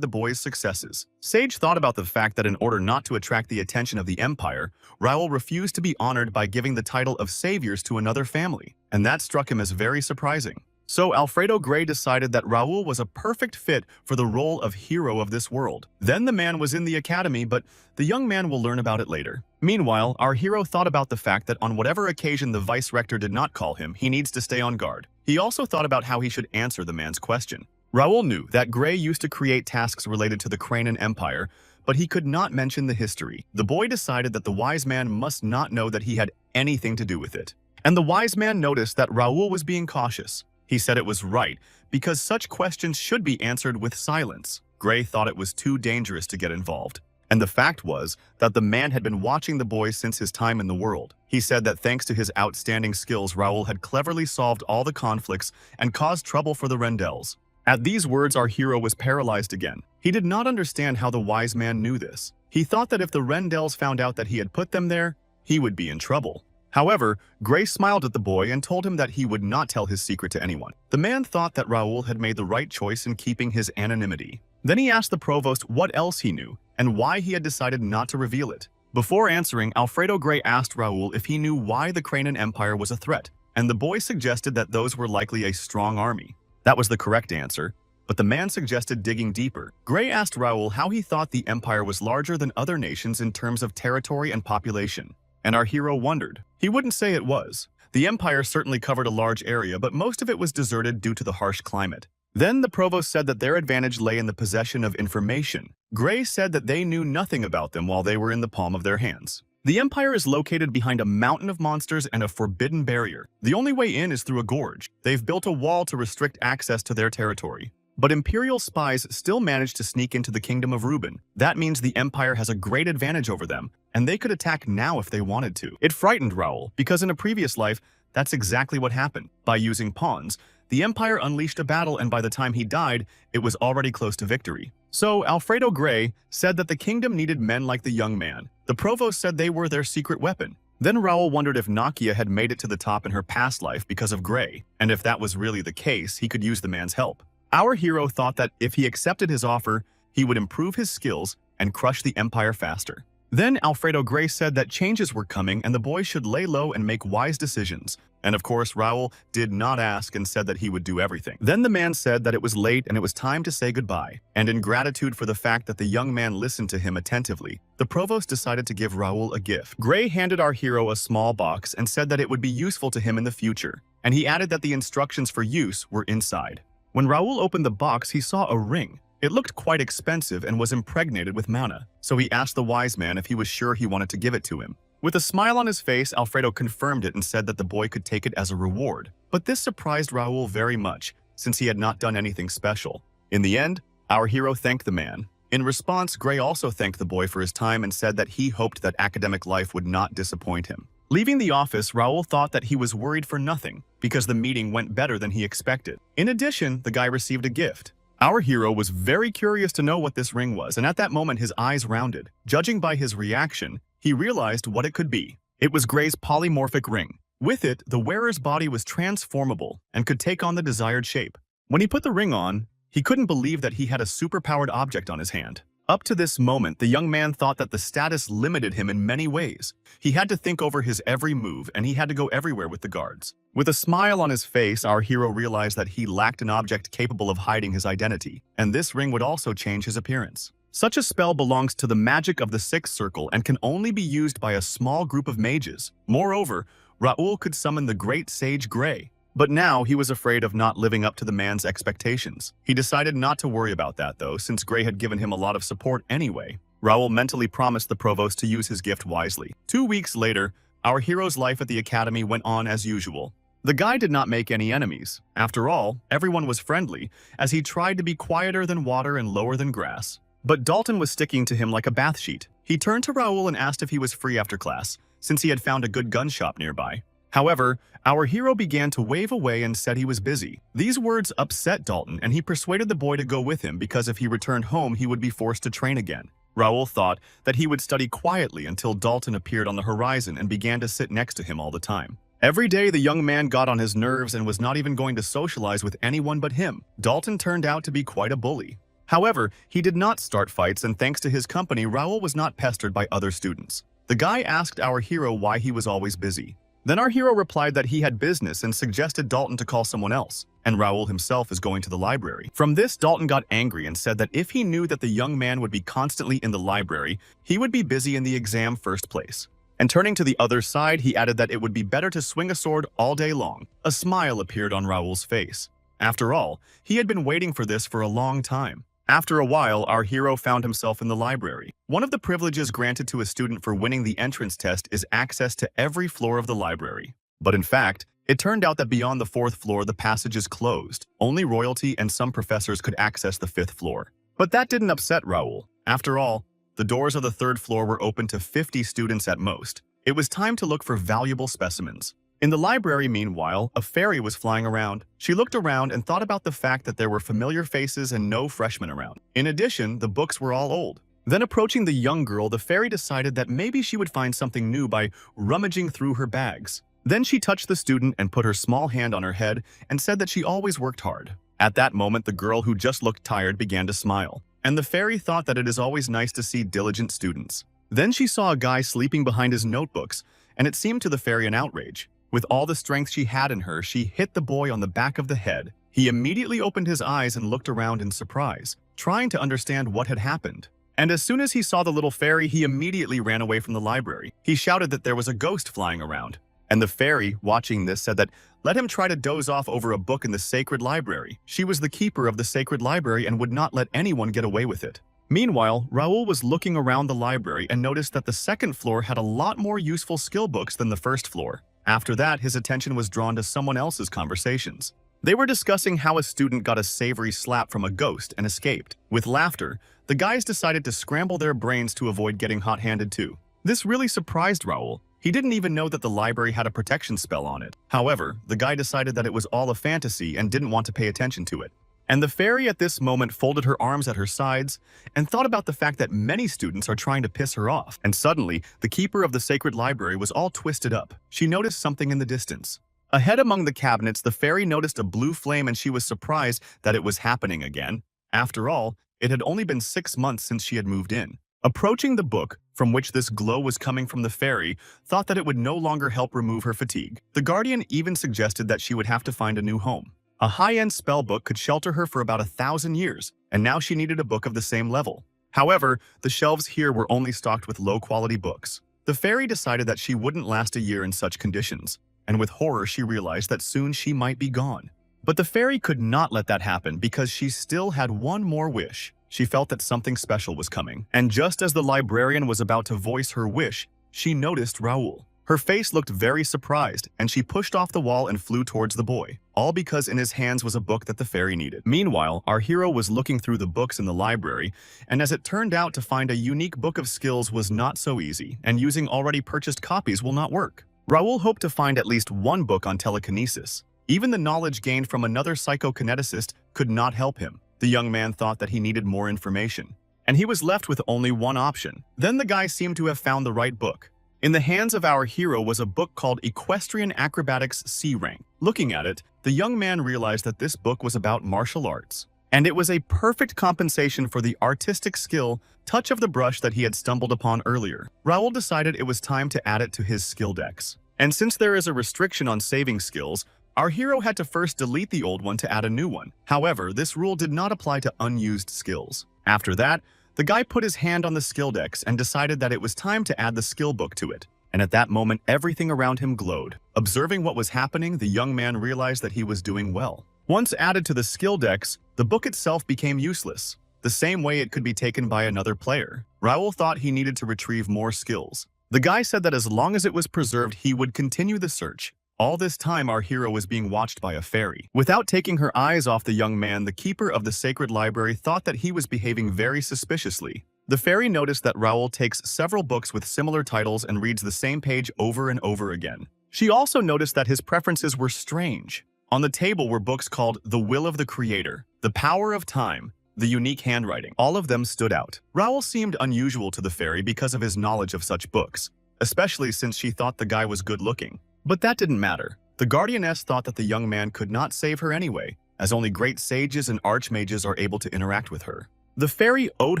the boy's successes. Sage thought about the fact that in order not to attract the attention of the Empire, Raul refused to be honored by giving the title of saviors to another family, and that struck him as very surprising. So Alfredo Gray decided that Raul was a perfect fit for the role of hero of this world. Then the man was in the academy, but the young man will learn about it later. Meanwhile, our hero thought about the fact that on whatever occasion the vice rector did not call him, he needs to stay on guard. He also thought about how he should answer the man's question. Raul knew that Gray used to create tasks related to the Cronan Empire, but he could not mention the history. The boy decided that the wise man must not know that he had anything to do with it. And the wise man noticed that Raul was being cautious. He said it was right, because such questions should be answered with silence. Gray thought it was too dangerous to get involved. And the fact was that the man had been watching the boy since his time in the world. He said that thanks to his outstanding skills, Raul had cleverly solved all the conflicts and caused trouble for the Rendells. At these words, our hero was paralyzed again. He did not understand how the wise man knew this. He thought that if the Rendells found out that he had put them there, he would be in trouble. However, Gray smiled at the boy and told him that he would not tell his secret to anyone. The man thought that Raoul had made the right choice in keeping his anonymity. Then he asked the provost what else he knew and why he had decided not to reveal it. Before answering, Alfredo Gray asked Raoul if he knew why the Cranian Empire was a threat, and the boy suggested that those were likely a strong army. That was the correct answer, but the man suggested digging deeper. Gray asked Raoul how he thought the empire was larger than other nations in terms of territory and population, and our hero wondered. He wouldn't say it was. The empire certainly covered a large area, but most of it was deserted due to the harsh climate. Then the provost said that their advantage lay in the possession of information. Gray said that they knew nothing about them while they were in the palm of their hands. The empire is located behind a mountain of monsters and a forbidden barrier. The only way in is through a gorge. They've built a wall to restrict access to their territory. But Imperial spies still managed to sneak into the kingdom of Reuben. That means the empire has a great advantage over them, and they could attack now if they wanted to. It frightened Raoul, because in a previous life, that's exactly what happened. By using pawns, the empire unleashed a battle, and by the time he died, it was already close to victory. So Alfredo Gray said that the kingdom needed men like the young man. The provost said they were their secret weapon. Then Raoul wondered if Nakia had made it to the top in her past life because of Gray, and if that was really the case, he could use the man's help. Our hero thought that if he accepted his offer, he would improve his skills and crush the empire faster. Then Alfredo Gray said that changes were coming and the boy should lay low and make wise decisions. And of course, Raoul did not ask and said that he would do everything. Then the man said that it was late and it was time to say goodbye. And in gratitude for the fact that the young man listened to him attentively, the provost decided to give Raoul a gift. Gray handed our hero a small box and said that it would be useful to him in the future. And he added that the instructions for use were inside. When Raoul opened the box, he saw a ring. It looked quite expensive and was impregnated with mana, so he asked the wise man if he was sure he wanted to give it to him. With a smile on his face, Alfredo confirmed it and said that the boy could take it as a reward. But this surprised Raoul very much, since he had not done anything special. In the end, our hero thanked the man. In response, Gray also thanked the boy for his time and said that he hoped that academic life would not disappoint him. Leaving the office, Raoul thought that he was worried for nothing, because the meeting went better than he expected. In addition, the guy received a gift. Our hero was very curious to know what this ring was, and at that moment his eyes rounded. Judging by his reaction, he realized what it could be. It was Gray's polymorphic ring. With it, the wearer's body was transformable and could take on the desired shape. When he put the ring on, he couldn't believe that he had a superpowered object on his hand. Up to this moment, the young man thought that the status limited him in many ways. He had to think over his every move, and he had to go everywhere with the guards. With a smile on his face, our hero realized that he lacked an object capable of hiding his identity, and this ring would also change his appearance. Such a spell belongs to the magic of the Sixth Circle and can only be used by a small group of mages. Moreover, Raoul could summon the great sage Gray. But now he was afraid of not living up to the man's expectations. He decided not to worry about that though, since Gray had given him a lot of support anyway. Raoul mentally promised the provost to use his gift wisely. 2 weeks later, our hero's life at the academy went on as usual. The guy did not make any enemies. After all, everyone was friendly, as he tried to be quieter than water and lower than grass. But Dalton was sticking to him like a bath sheet. He turned to Raoul and asked if he was free after class, since he had found a good gun shop nearby. However, our hero began to wave away and said he was busy. These words upset Dalton, and he persuaded the boy to go with him because if he returned home, he would be forced to train again. Raoul thought that he would study quietly until Dalton appeared on the horizon and began to sit next to him all the time. Every day, the young man got on his nerves and was not even going to socialize with anyone but him. Dalton turned out to be quite a bully. However, he did not start fights, and thanks to his company, Raoul was not pestered by other students. The guy asked our hero why he was always busy. Then our hero replied that he had business and suggested Dalton to call someone else, and Raoul himself is going to the library. From this, Dalton got angry and said that if he knew that the young man would be constantly in the library, he would be busy in the exam first place. And turning to the other side, he added that it would be better to swing a sword all day long. A smile appeared on Raoul's face. After all, he had been waiting for this for a long time. After a while, our hero found himself in the library. One of the privileges granted to a student for winning the entrance test is access to every floor of the library. But in fact, it turned out that beyond the 4th floor, the passage is closed. Only royalty and some professors could access the 5th floor. But that didn't upset Raoul. After all, the doors of the 3rd floor were open to 50 students at most. It was time to look for valuable specimens. In the library, meanwhile, a fairy was flying around. She looked around and thought about the fact that there were familiar faces and no freshmen around. In addition, the books were all old. Then approaching the young girl, the fairy decided that maybe she would find something new by rummaging through her bags. Then she touched the student and put her small hand on her head and said that she always worked hard. At that moment, the girl who just looked tired began to smile, and the fairy thought that it is always nice to see diligent students. Then she saw a guy sleeping behind his notebooks, and it seemed to the fairy an outrage. With all the strength she had in her, she hit the boy on the back of the head. He immediately opened his eyes and looked around in surprise, trying to understand what had happened. And as soon as he saw the little fairy, he immediately ran away from the library. He shouted that there was a ghost flying around. And the fairy, watching this, said that let him try to doze off over a book in the sacred library. She was the keeper of the sacred library and would not let anyone get away with it. Meanwhile, Raoul was looking around the library and noticed that the second floor had a lot more useful skill books than the first floor. After that, his attention was drawn to someone else's conversations. They were discussing how a student got a savory slap from a ghost and escaped. With laughter, the guys decided to scramble their brains to avoid getting hot-handed too. This really surprised Raoul. He didn't even know that the library had a protection spell on it. However, the guy decided that it was all a fantasy and didn't want to pay attention to it. And the fairy at this moment folded her arms at her sides and thought about the fact that many students are trying to piss her off. And suddenly, the keeper of the sacred library was all twisted up. She noticed something in the distance. Ahead among the cabinets, the fairy noticed a blue flame and she was surprised that it was happening again. After all, it had only been 6 months since she had moved in. Approaching the book, from which this glow was coming from, the fairy thought that it would no longer help remove her fatigue. The guardian even suggested that she would have to find a new home. A high-end spell book could shelter her for about 1,000 years, and now she needed a book of the same level. However, the shelves here were only stocked with low-quality books. The fairy decided that she wouldn't last a year in such conditions, and with horror she realized that soon she might be gone. But the fairy could not let that happen because she still had one more wish. She felt that something special was coming, and just as the librarian was about to voice her wish, she noticed Raoul. Her face looked very surprised, and she pushed off the wall and flew towards the boy, all because in his hands was a book that the fairy needed. Meanwhile, our hero was looking through the books in the library, and as it turned out, to find a unique book of skills was not so easy, and using already purchased copies will not work. Raoul hoped to find at least one book on telekinesis. Even the knowledge gained from another psychokineticist could not help him. The young man thought that he needed more information, and he was left with only one option. Then the guy seemed to have found the right book. In the hands of our hero was a book called Equestrian Acrobatics C Rank. Looking at it, the young man realized that this book was about martial arts, and it was a perfect compensation for the artistic skill touch of the brush that he had stumbled upon earlier. Raoul decided it was time to add it to his skill decks. And since there is a restriction on saving skills, our hero had to first delete the old one to add a new one. However, this rule did not apply to unused skills. After that, the guy put his hand on the skill decks and decided that it was time to add the skill book to it. And at that moment, everything around him glowed. Observing what was happening, the young man realized that he was doing well. Once added to the skill decks, the book itself became useless, the same way it could be taken by another player. Raoul thought he needed to retrieve more skills. The guy said that as long as it was preserved, he would continue the search. All this time, our hero was being watched by a fairy. Without taking her eyes off the young man, the keeper of the sacred library thought that he was behaving very suspiciously. The fairy noticed that Raoul takes several books with similar titles and reads the same page over and over again. She also noticed that his preferences were strange. On the table were books called The Will of the Creator, The Power of Time, The Unique Handwriting. All of them stood out. Raoul seemed unusual to the fairy because of his knowledge of such books, especially since she thought the guy was good-looking. But that didn't matter. The guardianess thought that the young man could not save her anyway, as only great sages and archmages are able to interact with her. The fairy owed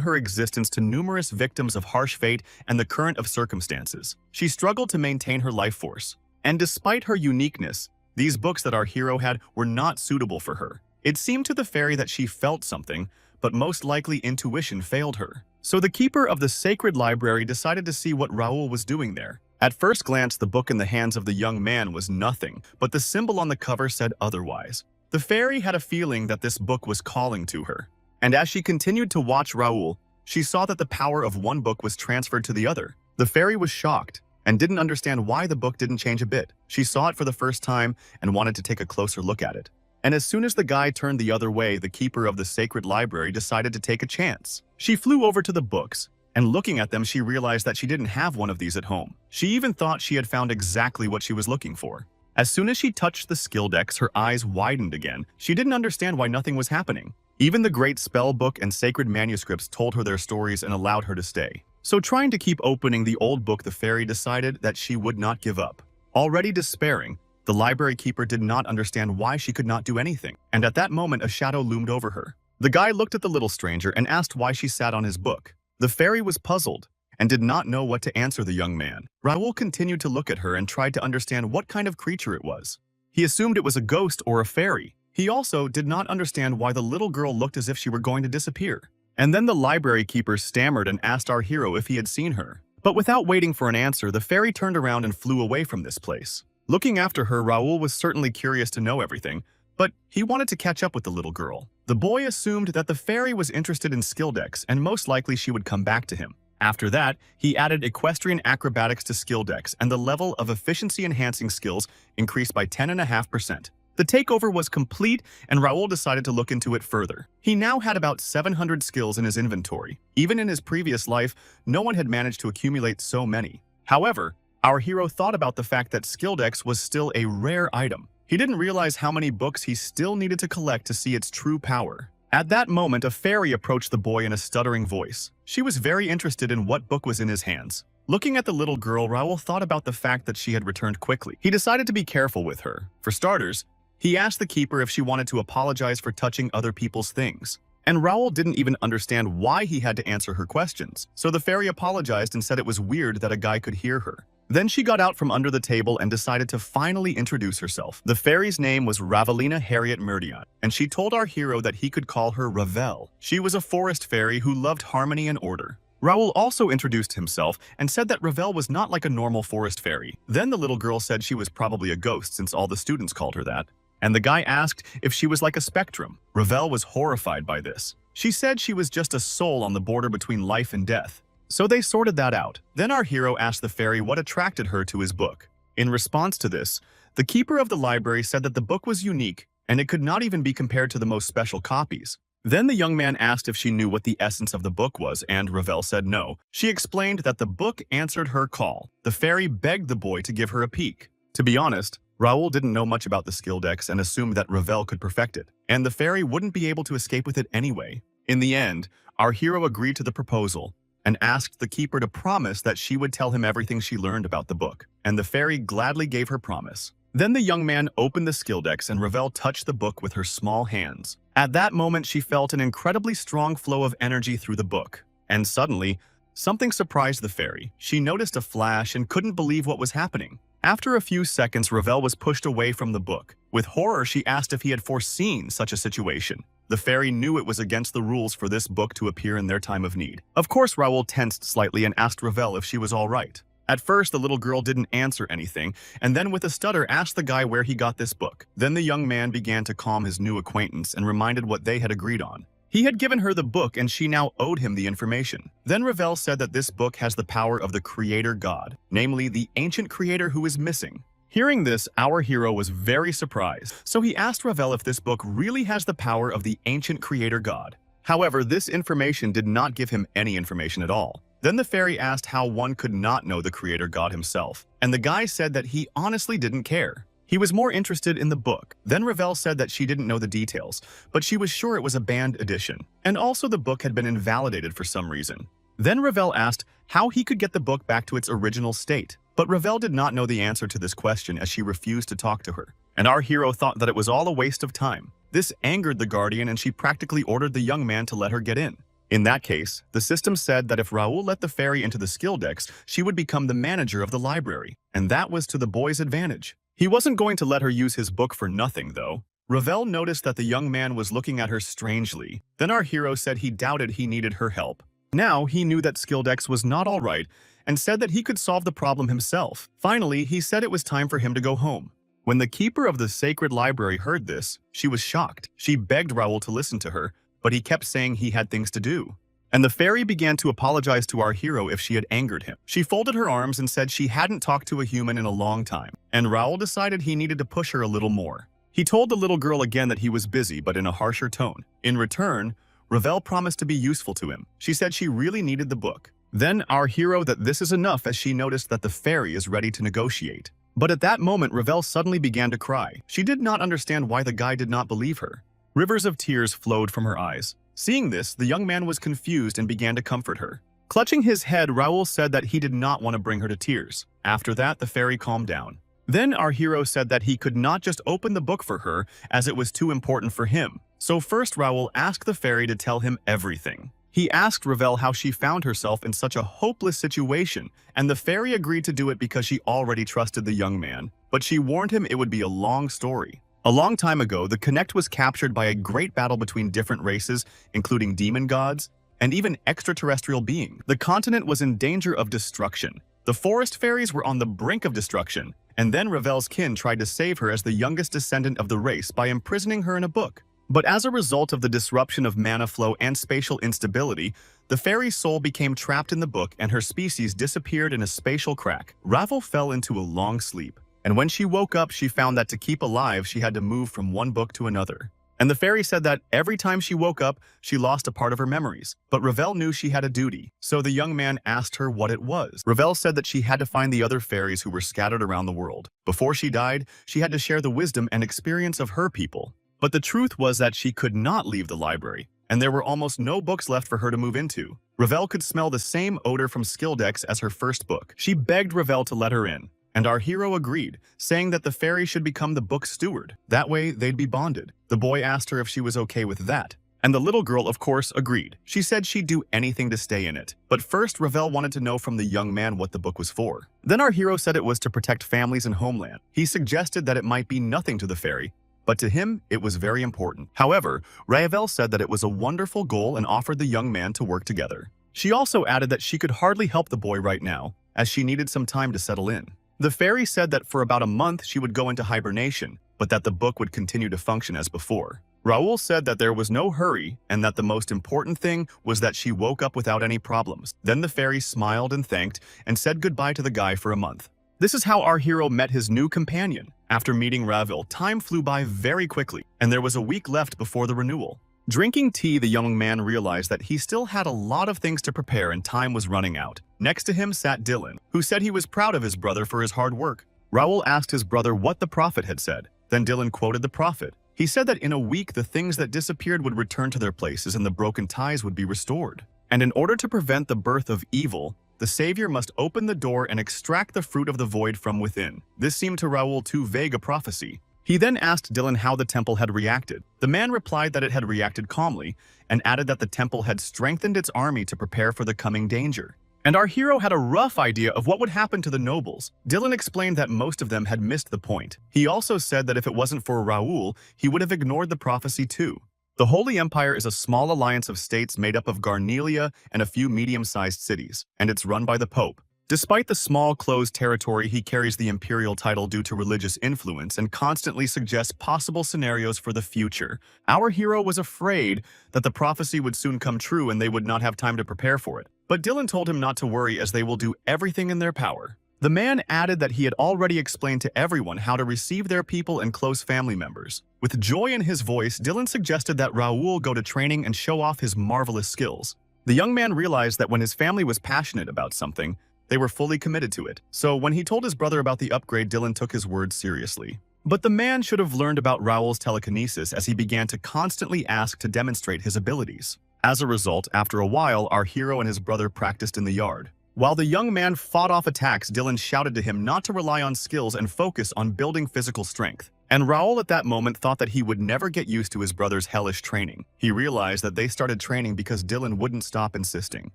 her existence to numerous victims of harsh fate and the current of circumstances. She struggled to maintain her life force. And despite her uniqueness, these books that our hero had were not suitable for her. It seemed to the fairy that she felt something, but most likely intuition failed her. So the keeper of the sacred library decided to see what Raoul was doing there. At first glance, the book in the hands of the young man was nothing, but the symbol on the cover said otherwise. The fairy had a feeling that this book was calling to her. And as she continued to watch Raoul, she saw that the power of one book was transferred to the other. The fairy was shocked and didn't understand why the book didn't change a bit. She saw it for the first time and wanted to take a closer look at it. And as soon as the guy turned the other way, the keeper of the sacred library decided to take a chance. She flew over to the books, and looking at them, she realized that she didn't have one of these at home. She even thought she had found exactly what she was looking for. As soon as she touched the skill decks, her eyes widened again. She didn't understand why nothing was happening. Even the great spell book and sacred manuscripts told her their stories and allowed her to stay. So trying to keep opening the old book, the fairy decided that she would not give up. Already despairing, the library keeper did not understand why she could not do anything, and at that moment a shadow loomed over her. The guy looked at the little stranger and asked why she sat on his book. The fairy was puzzled and did not know what to answer the young man. Raoul continued to look at her and tried to understand what kind of creature it was. He assumed it was a ghost or a fairy. He also did not understand why the little girl looked as if she were going to disappear. And then the library keeper stammered and asked our hero if he had seen her. But without waiting for an answer, the fairy turned around and flew away from this place. Looking after her, Raoul was certainly curious to know everything, but he wanted to catch up with the little girl. The boy assumed that the fairy was interested in skill decks and most likely she would come back to him. After that, he added equestrian acrobatics to skill decks and the level of efficiency-enhancing skills increased by 10.5%. The takeover was complete and Raoul decided to look into it further. He now had about 700 skills in his inventory. Even in his previous life, no one had managed to accumulate so many. However, our hero thought about the fact that skill decks was still a rare item. He didn't realize how many books he still needed to collect to see its true power. At that moment, a fairy approached the boy in a stuttering voice. She was very interested in what book was in his hands. Looking at the little girl, Raoul thought about the fact that she had returned quickly. He decided to be careful with her. For starters, he asked the keeper if she wanted to apologize for touching other people's things. And Raoul didn't even understand why he had to answer her questions. So the fairy apologized and said it was weird that a guy could hear her. Then she got out from under the table and decided to finally introduce herself. The fairy's name was Ravelina Harriet Murdian, and she told our hero that he could call her Ravel. She was a forest fairy who loved harmony and order. Raoul also introduced himself and said that Ravel was not like a normal forest fairy. Then the little girl said she was probably a ghost since all the students called her that. And the guy asked if she was like a spectrum. Ravel was horrified by this. She said she was just a soul on the border between life and death. So they sorted that out. Then our hero asked the fairy what attracted her to his book. In response to this, the keeper of the library said that the book was unique and it could not even be compared to the most special copies. Then the young man asked if she knew what the essence of the book was, and Ravel said no. She explained that the book answered her call. The fairy begged the boy to give her a peek. To be honest, Raoul didn't know much about the skill decks and assumed that Ravel could perfect it, and the fairy wouldn't be able to escape with it anyway. In the end, our hero agreed to the proposal and asked the keeper to promise that she would tell him everything she learned about the book, and the fairy gladly gave her promise. Then the young man opened the skill decks and Ravel touched the book with her small hands. At that moment, she felt an incredibly strong flow of energy through the book, and suddenly, something surprised the fairy. She noticed a flash and couldn't believe what was happening. After a few seconds, Ravel was pushed away from the book. With horror, she asked if he had foreseen such a situation. The fairy knew it was against the rules for this book to appear in their time of need. Of course, Raoul tensed slightly and asked Ravel if she was all right. At first, the little girl didn't answer anything, and then with a stutter asked the guy where he got this book. Then the young man began to calm his new acquaintance and reminded what they had agreed on. He had given her the book and she now owed him the information. Then Ravel said that this book has the power of the creator god, namely the ancient creator who is missing. Hearing this, our hero was very surprised, so he asked Ravel if this book really has the power of the ancient creator god. However, this information did not give him any information at all. Then the fairy asked how one could not know the creator god himself, and the guy said that he honestly didn't care. He was more interested in the book. Then Ravel said that she didn't know the details, but she was sure it was a banned edition, and also the book had been invalidated for some reason. Then Ravel asked how he could get the book back to its original state, but Ravel did not know the answer to this question as she refused to talk to her. And our hero thought that it was all a waste of time. This angered the guardian and she practically ordered the young man to let her get in. In that case, the system said that if Raoul let the fairy into the skill decks, she would become the manager of the library, and that was to the boy's advantage. He wasn't going to let her use his book for nothing, though. Ravel noticed that the young man was looking at her strangely. Then our hero said he doubted he needed her help. Now he knew that skill decks was not all right and said that he could solve the problem himself. Finally, he said it was time for him to go home. When the keeper of the sacred library heard this, she was shocked. She begged Raoul to listen to her, but he kept saying he had things to do. And the fairy began to apologize to our hero if she had angered him. She folded her arms and said she hadn't talked to a human in a long time, and Raoul decided he needed to push her a little more. He told the little girl again that he was busy, but in a harsher tone. In return, Ravel promised to be useful to him. She said she really needed the book. Then our hero that this is enough as she noticed that the fairy is ready to negotiate. But at that moment, Ravel suddenly began to cry. She did not understand why the guy did not believe her. Rivers of tears flowed from her eyes. Seeing this, the young man was confused and began to comfort her. Clutching his head, Raoul said that he did not want to bring her to tears. After that, the fairy calmed down. Then our hero said that he could not just open the book for her, as it was too important for him. So first, Raoul asked the fairy to tell him everything. He asked Ravel how she found herself in such a hopeless situation, and the fairy agreed to do it because she already trusted the young man. But she warned him it would be a long story. A long time ago, the Connect was captured by a great battle between different races, including demon gods, and even extraterrestrial beings. The continent was in danger of destruction. The forest fairies were on the brink of destruction, and then Ravel's kin tried to save her as the youngest descendant of the race by imprisoning her in a book. But as a result of the disruption of mana flow and spatial instability, the fairy's soul became trapped in the book and her species disappeared in a spatial crack. Ravel fell into a long sleep, and when she woke up, she found that to keep alive, she had to move from one book to another. And the fairy said that every time she woke up, she lost a part of her memories. But Ravel knew she had a duty, so the young man asked her what it was. Ravel said that she had to find the other fairies who were scattered around the world. Before she died, she had to share the wisdom and experience of her people. But the truth was that she could not leave the library, and there were almost no books left for her to move into. Ravel could smell the same odor from Skildex as her first book. She begged Ravel to let her in, and our hero agreed, saying that the fairy should become the book's steward. That way, they'd be bonded. The boy asked her if she was okay with that, and the little girl, of course, agreed. She said she'd do anything to stay in it. But first, Ravel wanted to know from the young man what the book was for. Then our hero said it was to protect families and homeland. He suggested that it might be nothing to the fairy, but to him, it was very important. However, Ravel said that it was a wonderful goal and offered the young man to work together. She also added that she could hardly help the boy right now, as she needed some time to settle in. The fairy said that for about a month she would go into hibernation, but that the book would continue to function as before. Raoul said that there was no hurry and that the most important thing was that she woke up without any problems. Then the fairy smiled and thanked and said goodbye to the guy for a month. This is how our hero met his new companion. After meeting Ravel, time flew by very quickly, and there was a week left before the renewal. Drinking tea, the young man realized that he still had a lot of things to prepare and time was running out. Next to him sat Dylan, who said he was proud of his brother for his hard work. Raoul asked his brother what the prophet had said. Then Dylan quoted the prophet. He said that in a week the things that disappeared would return to their places and the broken ties would be restored. And in order to prevent the birth of evil, the savior must open the door and extract the fruit of the void from within. This seemed to Raoul too vague a prophecy. He then asked Dylan how the temple had reacted. The man replied that it had reacted calmly, and added that the temple had strengthened its army to prepare for the coming danger. And our hero had a rough idea of what would happen to the nobles. Dylan explained that most of them had missed the point. He also said that if it wasn't for Raoul, he would have ignored the prophecy too. The Holy Empire is a small alliance of states made up of Garnelia and a few medium-sized cities, and it's run by the Pope. Despite the small, closed territory, he carries the imperial title due to religious influence and constantly suggests possible scenarios for the future. Our hero was afraid that the prophecy would soon come true and they would not have time to prepare for it. But Dylan told him not to worry as they will do everything in their power. The man added that he had already explained to everyone how to receive their people and close family members. With joy in his voice, Dylan suggested that Raoul go to training and show off his marvelous skills. The young man realized that when his family was passionate about something, they were fully committed to it. So when he told his brother about the upgrade, Dylan took his words seriously. But the man should have learned about Raoul's telekinesis as he began to constantly ask to demonstrate his abilities. As a result, after a while, our hero and his brother practiced in the yard. While the young man fought off attacks, Dylan shouted to him not to rely on skills and focus on building physical strength. And Raoul at that moment thought that he would never get used to his brother's hellish training. He realized that they started training because Dylan wouldn't stop insisting.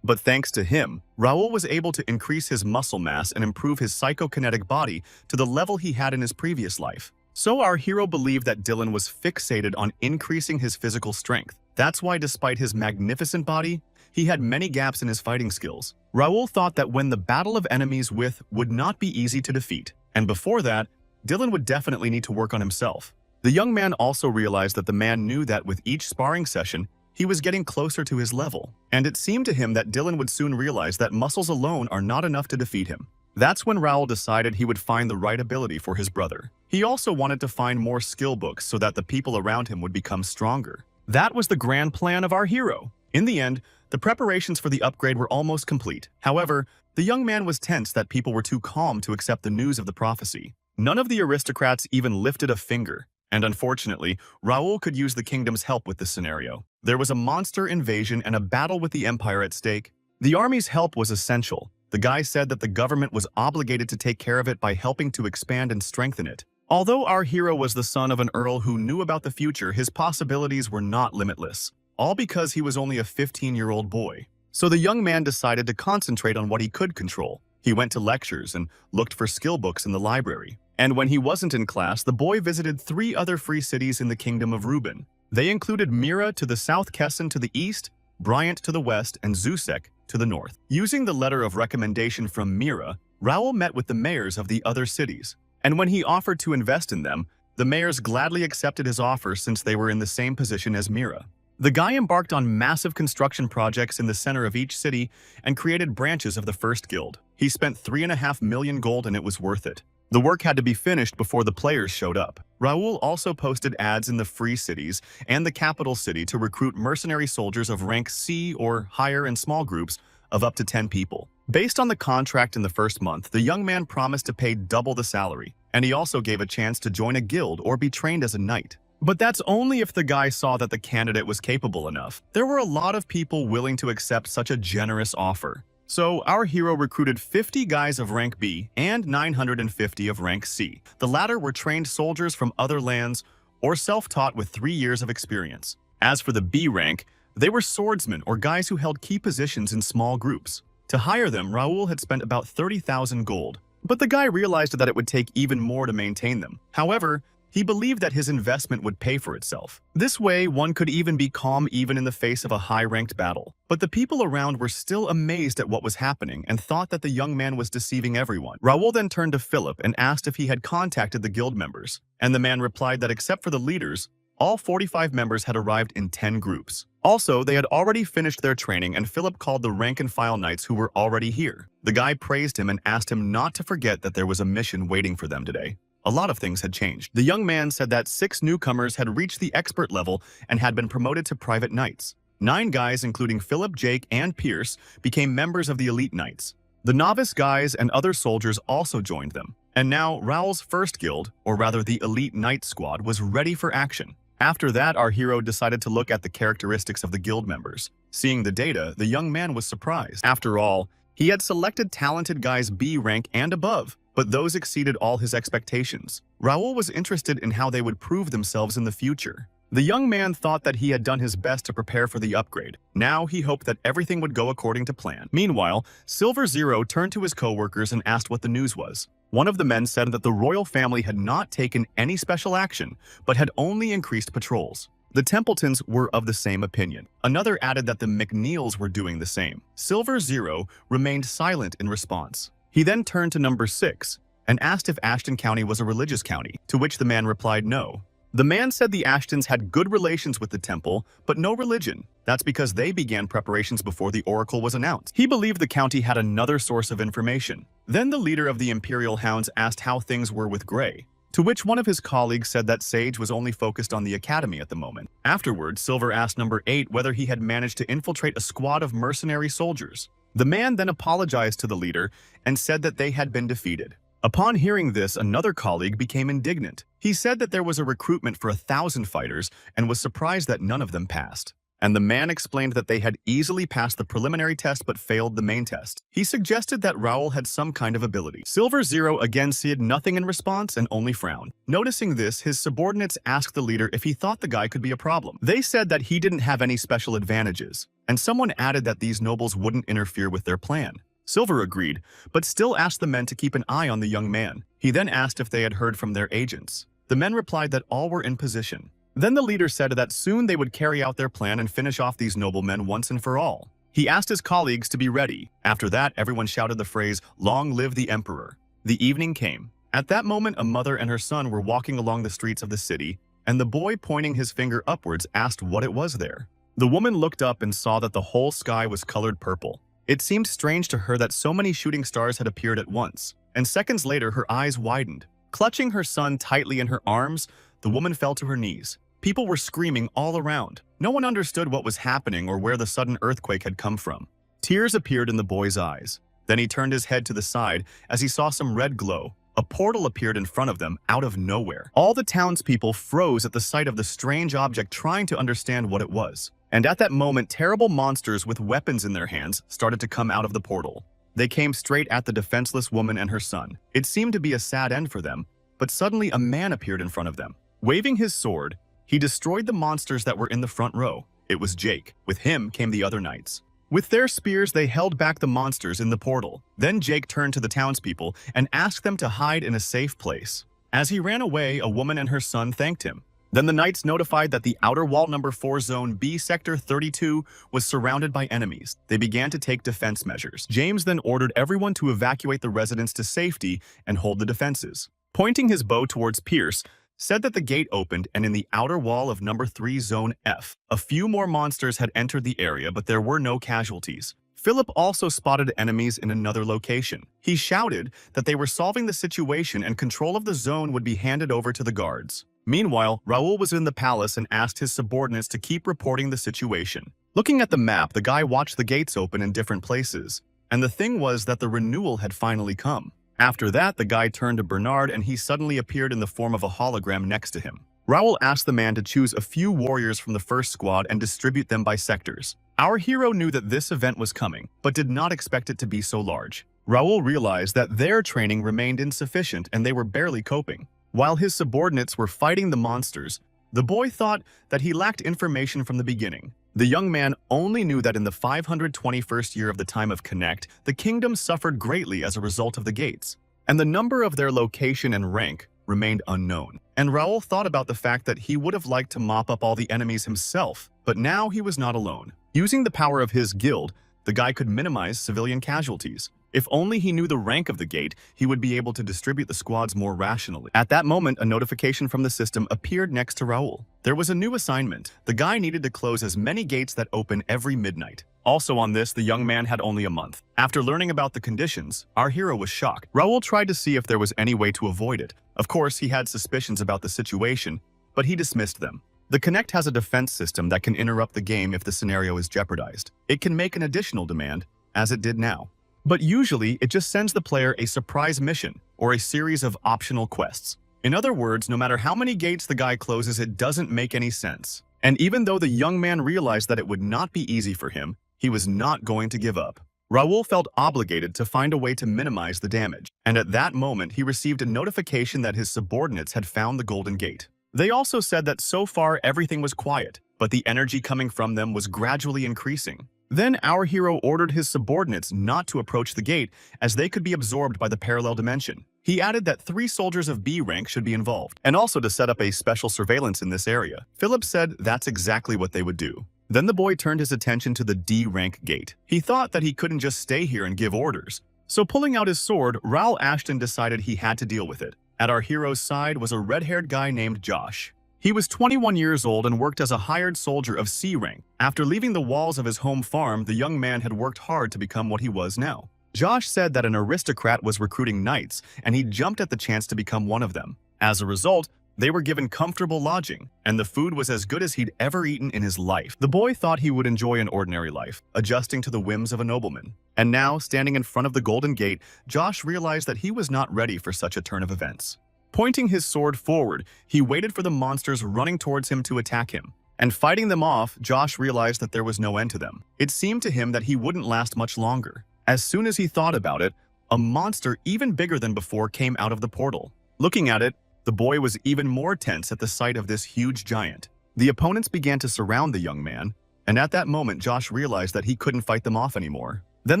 But thanks to him, Raoul was able to increase his muscle mass and improve his psychokinetic body to the level he had in his previous life. So our hero believed that Dylan was fixated on increasing his physical strength. That's why despite his magnificent body, he had many gaps in his fighting skills. Raoul thought that when the battle of enemies would not be easy to defeat. And before that, Dylan would definitely need to work on himself. The young man also realized that the man knew that with each sparring session, he was getting closer to his level. And it seemed to him that Dylan would soon realize that muscles alone are not enough to defeat him. That's when Raoul decided he would find the right ability for his brother. He also wanted to find more skill books so that the people around him would become stronger. That was the grand plan of our hero. In the end, The preparations for the upgrade were almost complete. However, the young man was tense that people were too calm to accept the news of the prophecy. None of the aristocrats even lifted a finger, and unfortunately, Raoul could use the kingdom's help with this scenario. There was a monster invasion and a battle with the empire at stake. The army's help was essential. The guy said that the government was obligated to take care of it by helping to expand and strengthen it. Although our hero was the son of an earl who knew about the future, his possibilities were not limitless. All because he was only a 15-year-old boy. So the young man decided to concentrate on what he could control. He went to lectures and looked for skill books in the library. And when he wasn't in class, the boy visited 3 other free cities in the kingdom of Reuben. They included Mira to the south, Kesson to the east, Bryant to the west, and Zusek to the north. Using the letter of recommendation from Mira, Raoul met with the mayors of the other cities. And when he offered to invest in them, the mayors gladly accepted his offer since they were in the same position as Mira. The guy embarked on massive construction projects in the center of each city and created branches of the first guild. He spent 3.5 million gold and it was worth it. The work had to be finished before the players showed up. Raoul also posted ads in the free cities and the capital city to recruit mercenary soldiers of rank C or higher in small groups of up to 10 people. Based on the contract in the first month, the young man promised to pay double the salary, and he also gave a chance to join a guild or be trained as a knight. But that's only if the guy saw that the candidate was capable enough. There were a lot of people willing to accept such a generous offer. So our hero recruited 50 guys of rank B and 950 of rank C. The latter were trained soldiers from other lands or self-taught with 3 years of experience. As for the B rank, they were swordsmen or guys who held key positions in small groups. To hire them, Raoul had spent about 30,000 gold, but the guy realized that it would take even more to maintain them. However, he believed that his investment would pay for itself. This way, one could even be calm even in the face of a high-ranked battle. But the people around were still amazed at what was happening and thought that the young man was deceiving everyone. Raoul then turned to Philip and asked if he had contacted the guild members. And the man replied that except for the leaders, all 45 members had arrived in 10 groups. Also, they had already finished their training and Philip called the rank-and-file knights who were already here. The guy praised him and asked him not to forget that there was a mission waiting for them today. A lot of things had changed. The young man said that 6 newcomers had reached the expert level and had been promoted to private knights. 9 guys, including Philip, Jake, and Pierce, became members of the elite knights. The novice guys and other soldiers also joined them. And now, Raoul's first guild, or rather the elite knight squad, was ready for action. After that, our hero decided to look at the characteristics of the guild members. Seeing the data, the young man was surprised. After all, he had selected talented guys B rank and above, but those exceeded all his expectations. Raoul was interested in how they would prove themselves in the future. The young man thought that he had done his best to prepare for the upgrade. Now he hoped that everything would go according to plan. Meanwhile, Silver Zero turned to his co-workers and asked what the news was. One of the men said that the royal family had not taken any special action, but had only increased patrols. The Templetons were of the same opinion. Another added that the McNeils were doing the same. Silver Zero remained silent in response. He then turned to number 6 and asked if Ashton County was a religious county, to which the man replied no. The man said the Ashtons had good relations with the temple, but no religion. That's because they began preparations before the oracle was announced. He believed the county had another source of information. Then the leader of the Imperial Hounds asked how things were with Grey, to which one of his colleagues said that Sage was only focused on the academy at the moment. Afterwards, Silver asked number 8 whether he had managed to infiltrate a squad of mercenary soldiers. The man then apologized to the leader and said that they had been defeated. Upon hearing this, another colleague became indignant. He said that there was a recruitment for 1,000 fighters and was surprised that none of them passed. And the man explained that they had easily passed the preliminary test but failed the main test. He suggested that Raoul had some kind of ability. Silver Zero again said nothing in response and only frowned. Noticing this, his subordinates asked the leader if he thought the guy could be a problem. They said that he didn't have any special advantages, and someone added that these nobles wouldn't interfere with their plan. Silver agreed, but still asked the men to keep an eye on the young man. He then asked if they had heard from their agents. The men replied that all were in position. Then the leader said that soon they would carry out their plan and finish off these noblemen once and for all. He asked his colleagues to be ready. After that, everyone shouted the phrase, "Long live the Emperor." The evening came. At that moment, a mother and her son were walking along the streets of the city, and the boy, pointing his finger upwards, asked what it was there. The woman looked up and saw that the whole sky was colored purple. It seemed strange to her that so many shooting stars had appeared at once, and seconds later her eyes widened. Clutching her son tightly in her arms, the woman fell to her knees. People were screaming all around. No one understood what was happening or where the sudden earthquake had come from. Tears appeared in the boy's eyes. Then he turned his head to the side as he saw some red glow. A portal appeared in front of them out of nowhere. All the townspeople froze at the sight of the strange object, trying to understand what it was. And at that moment, terrible monsters with weapons in their hands started to come out of the portal. They came straight at the defenseless woman and her son. It seemed to be a sad end for them, but suddenly a man appeared in front of them. Waving his sword, he destroyed the monsters that were in the front row. It was Jake. With him came the other knights. With their spears, they held back the monsters in the portal. Then Jake turned to the townspeople and asked them to hide in a safe place. As he ran away, a woman and her son thanked him. Then the knights notified that the outer wall number 4 zone B sector 32 was surrounded by enemies. They began to take defense measures. James then ordered everyone to evacuate the residents to safety and hold the defenses. Pointing his bow towards Pierce, said that the gate opened, and in the outer wall of number 3 zone F, a few more monsters had entered the area, but there were no casualties. Philip also spotted enemies in another location. He shouted that they were solving the situation and control of the zone would be handed over to the guards. Meanwhile, Raoul was in the palace and asked his subordinates to keep reporting the situation. Looking at the map, the guy watched the gates open in different places, and the thing was that the renewal had finally come. After that, the guy turned to Bernard and he suddenly appeared in the form of a hologram next to him. Raoul asked the man to choose a few warriors from the first squad and distribute them by sectors. Our hero knew that this event was coming, but did not expect it to be so large. Raoul realized that their training remained insufficient and they were barely coping. While his subordinates were fighting the monsters, the boy thought that he lacked information from the beginning. The young man only knew that in the 521st year of the time of Connect, the kingdom suffered greatly as a result of the gates, and the number of their location and rank remained unknown. And Raoul thought about the fact that he would have liked to mop up all the enemies himself, but now he was not alone. Using the power of his guild, the guy could minimize civilian casualties. If only he knew the rank of the gate, he would be able to distribute the squads more rationally. At that moment, a notification from the system appeared next to Raoul. There was a new assignment. The guy needed to close as many gates that open every midnight. Also on this, the young man had only a month. After learning about the conditions, our hero was shocked. Raoul tried to see if there was any way to avoid it. Of course, he had suspicions about the situation, but he dismissed them. The Connect has a defense system that can interrupt the game if the scenario is jeopardized. It can make an additional demand, as it did now. But usually, it just sends the player a surprise mission or a series of optional quests. In other words, no matter how many gates the guy closes, it doesn't make any sense. And even though the young man realized that it would not be easy for him, he was not going to give up. Raoul felt obligated to find a way to minimize the damage, and at that moment he received a notification that his subordinates had found the Golden Gate. They also said that so far everything was quiet, but the energy coming from them was gradually increasing. Then our hero ordered his subordinates not to approach the gate, as they could be absorbed by the parallel dimension. He added that 3 soldiers of B rank should be involved, and also to set up a special surveillance in this area. Philip said that's exactly what they would do. Then the boy turned his attention to the D rank gate. He thought that he couldn't just stay here and give orders. So pulling out his sword, Raoul Ashton decided he had to deal with it. At our hero's side was a red-haired guy named Josh. He was 21 years old and worked as a hired soldier of C rank. After leaving the walls of his home farm, the young man had worked hard to become what he was now. Josh said that an aristocrat was recruiting knights, and he jumped at the chance to become one of them. As a result, they were given comfortable lodging, and the food was as good as he'd ever eaten in his life. The boy thought he would enjoy an ordinary life, adjusting to the whims of a nobleman. And now, standing in front of the Golden Gate, Josh realized that he was not ready for such a turn of events. Pointing his sword forward, he waited for the monsters running towards him to attack him. And fighting them off, Josh realized that there was no end to them. It seemed to him that he wouldn't last much longer. As soon as he thought about it, a monster even bigger than before came out of the portal. Looking at it, the boy was even more tense at the sight of this huge giant. The opponents began to surround the young man, and at that moment Josh realized that he couldn't fight them off anymore. Then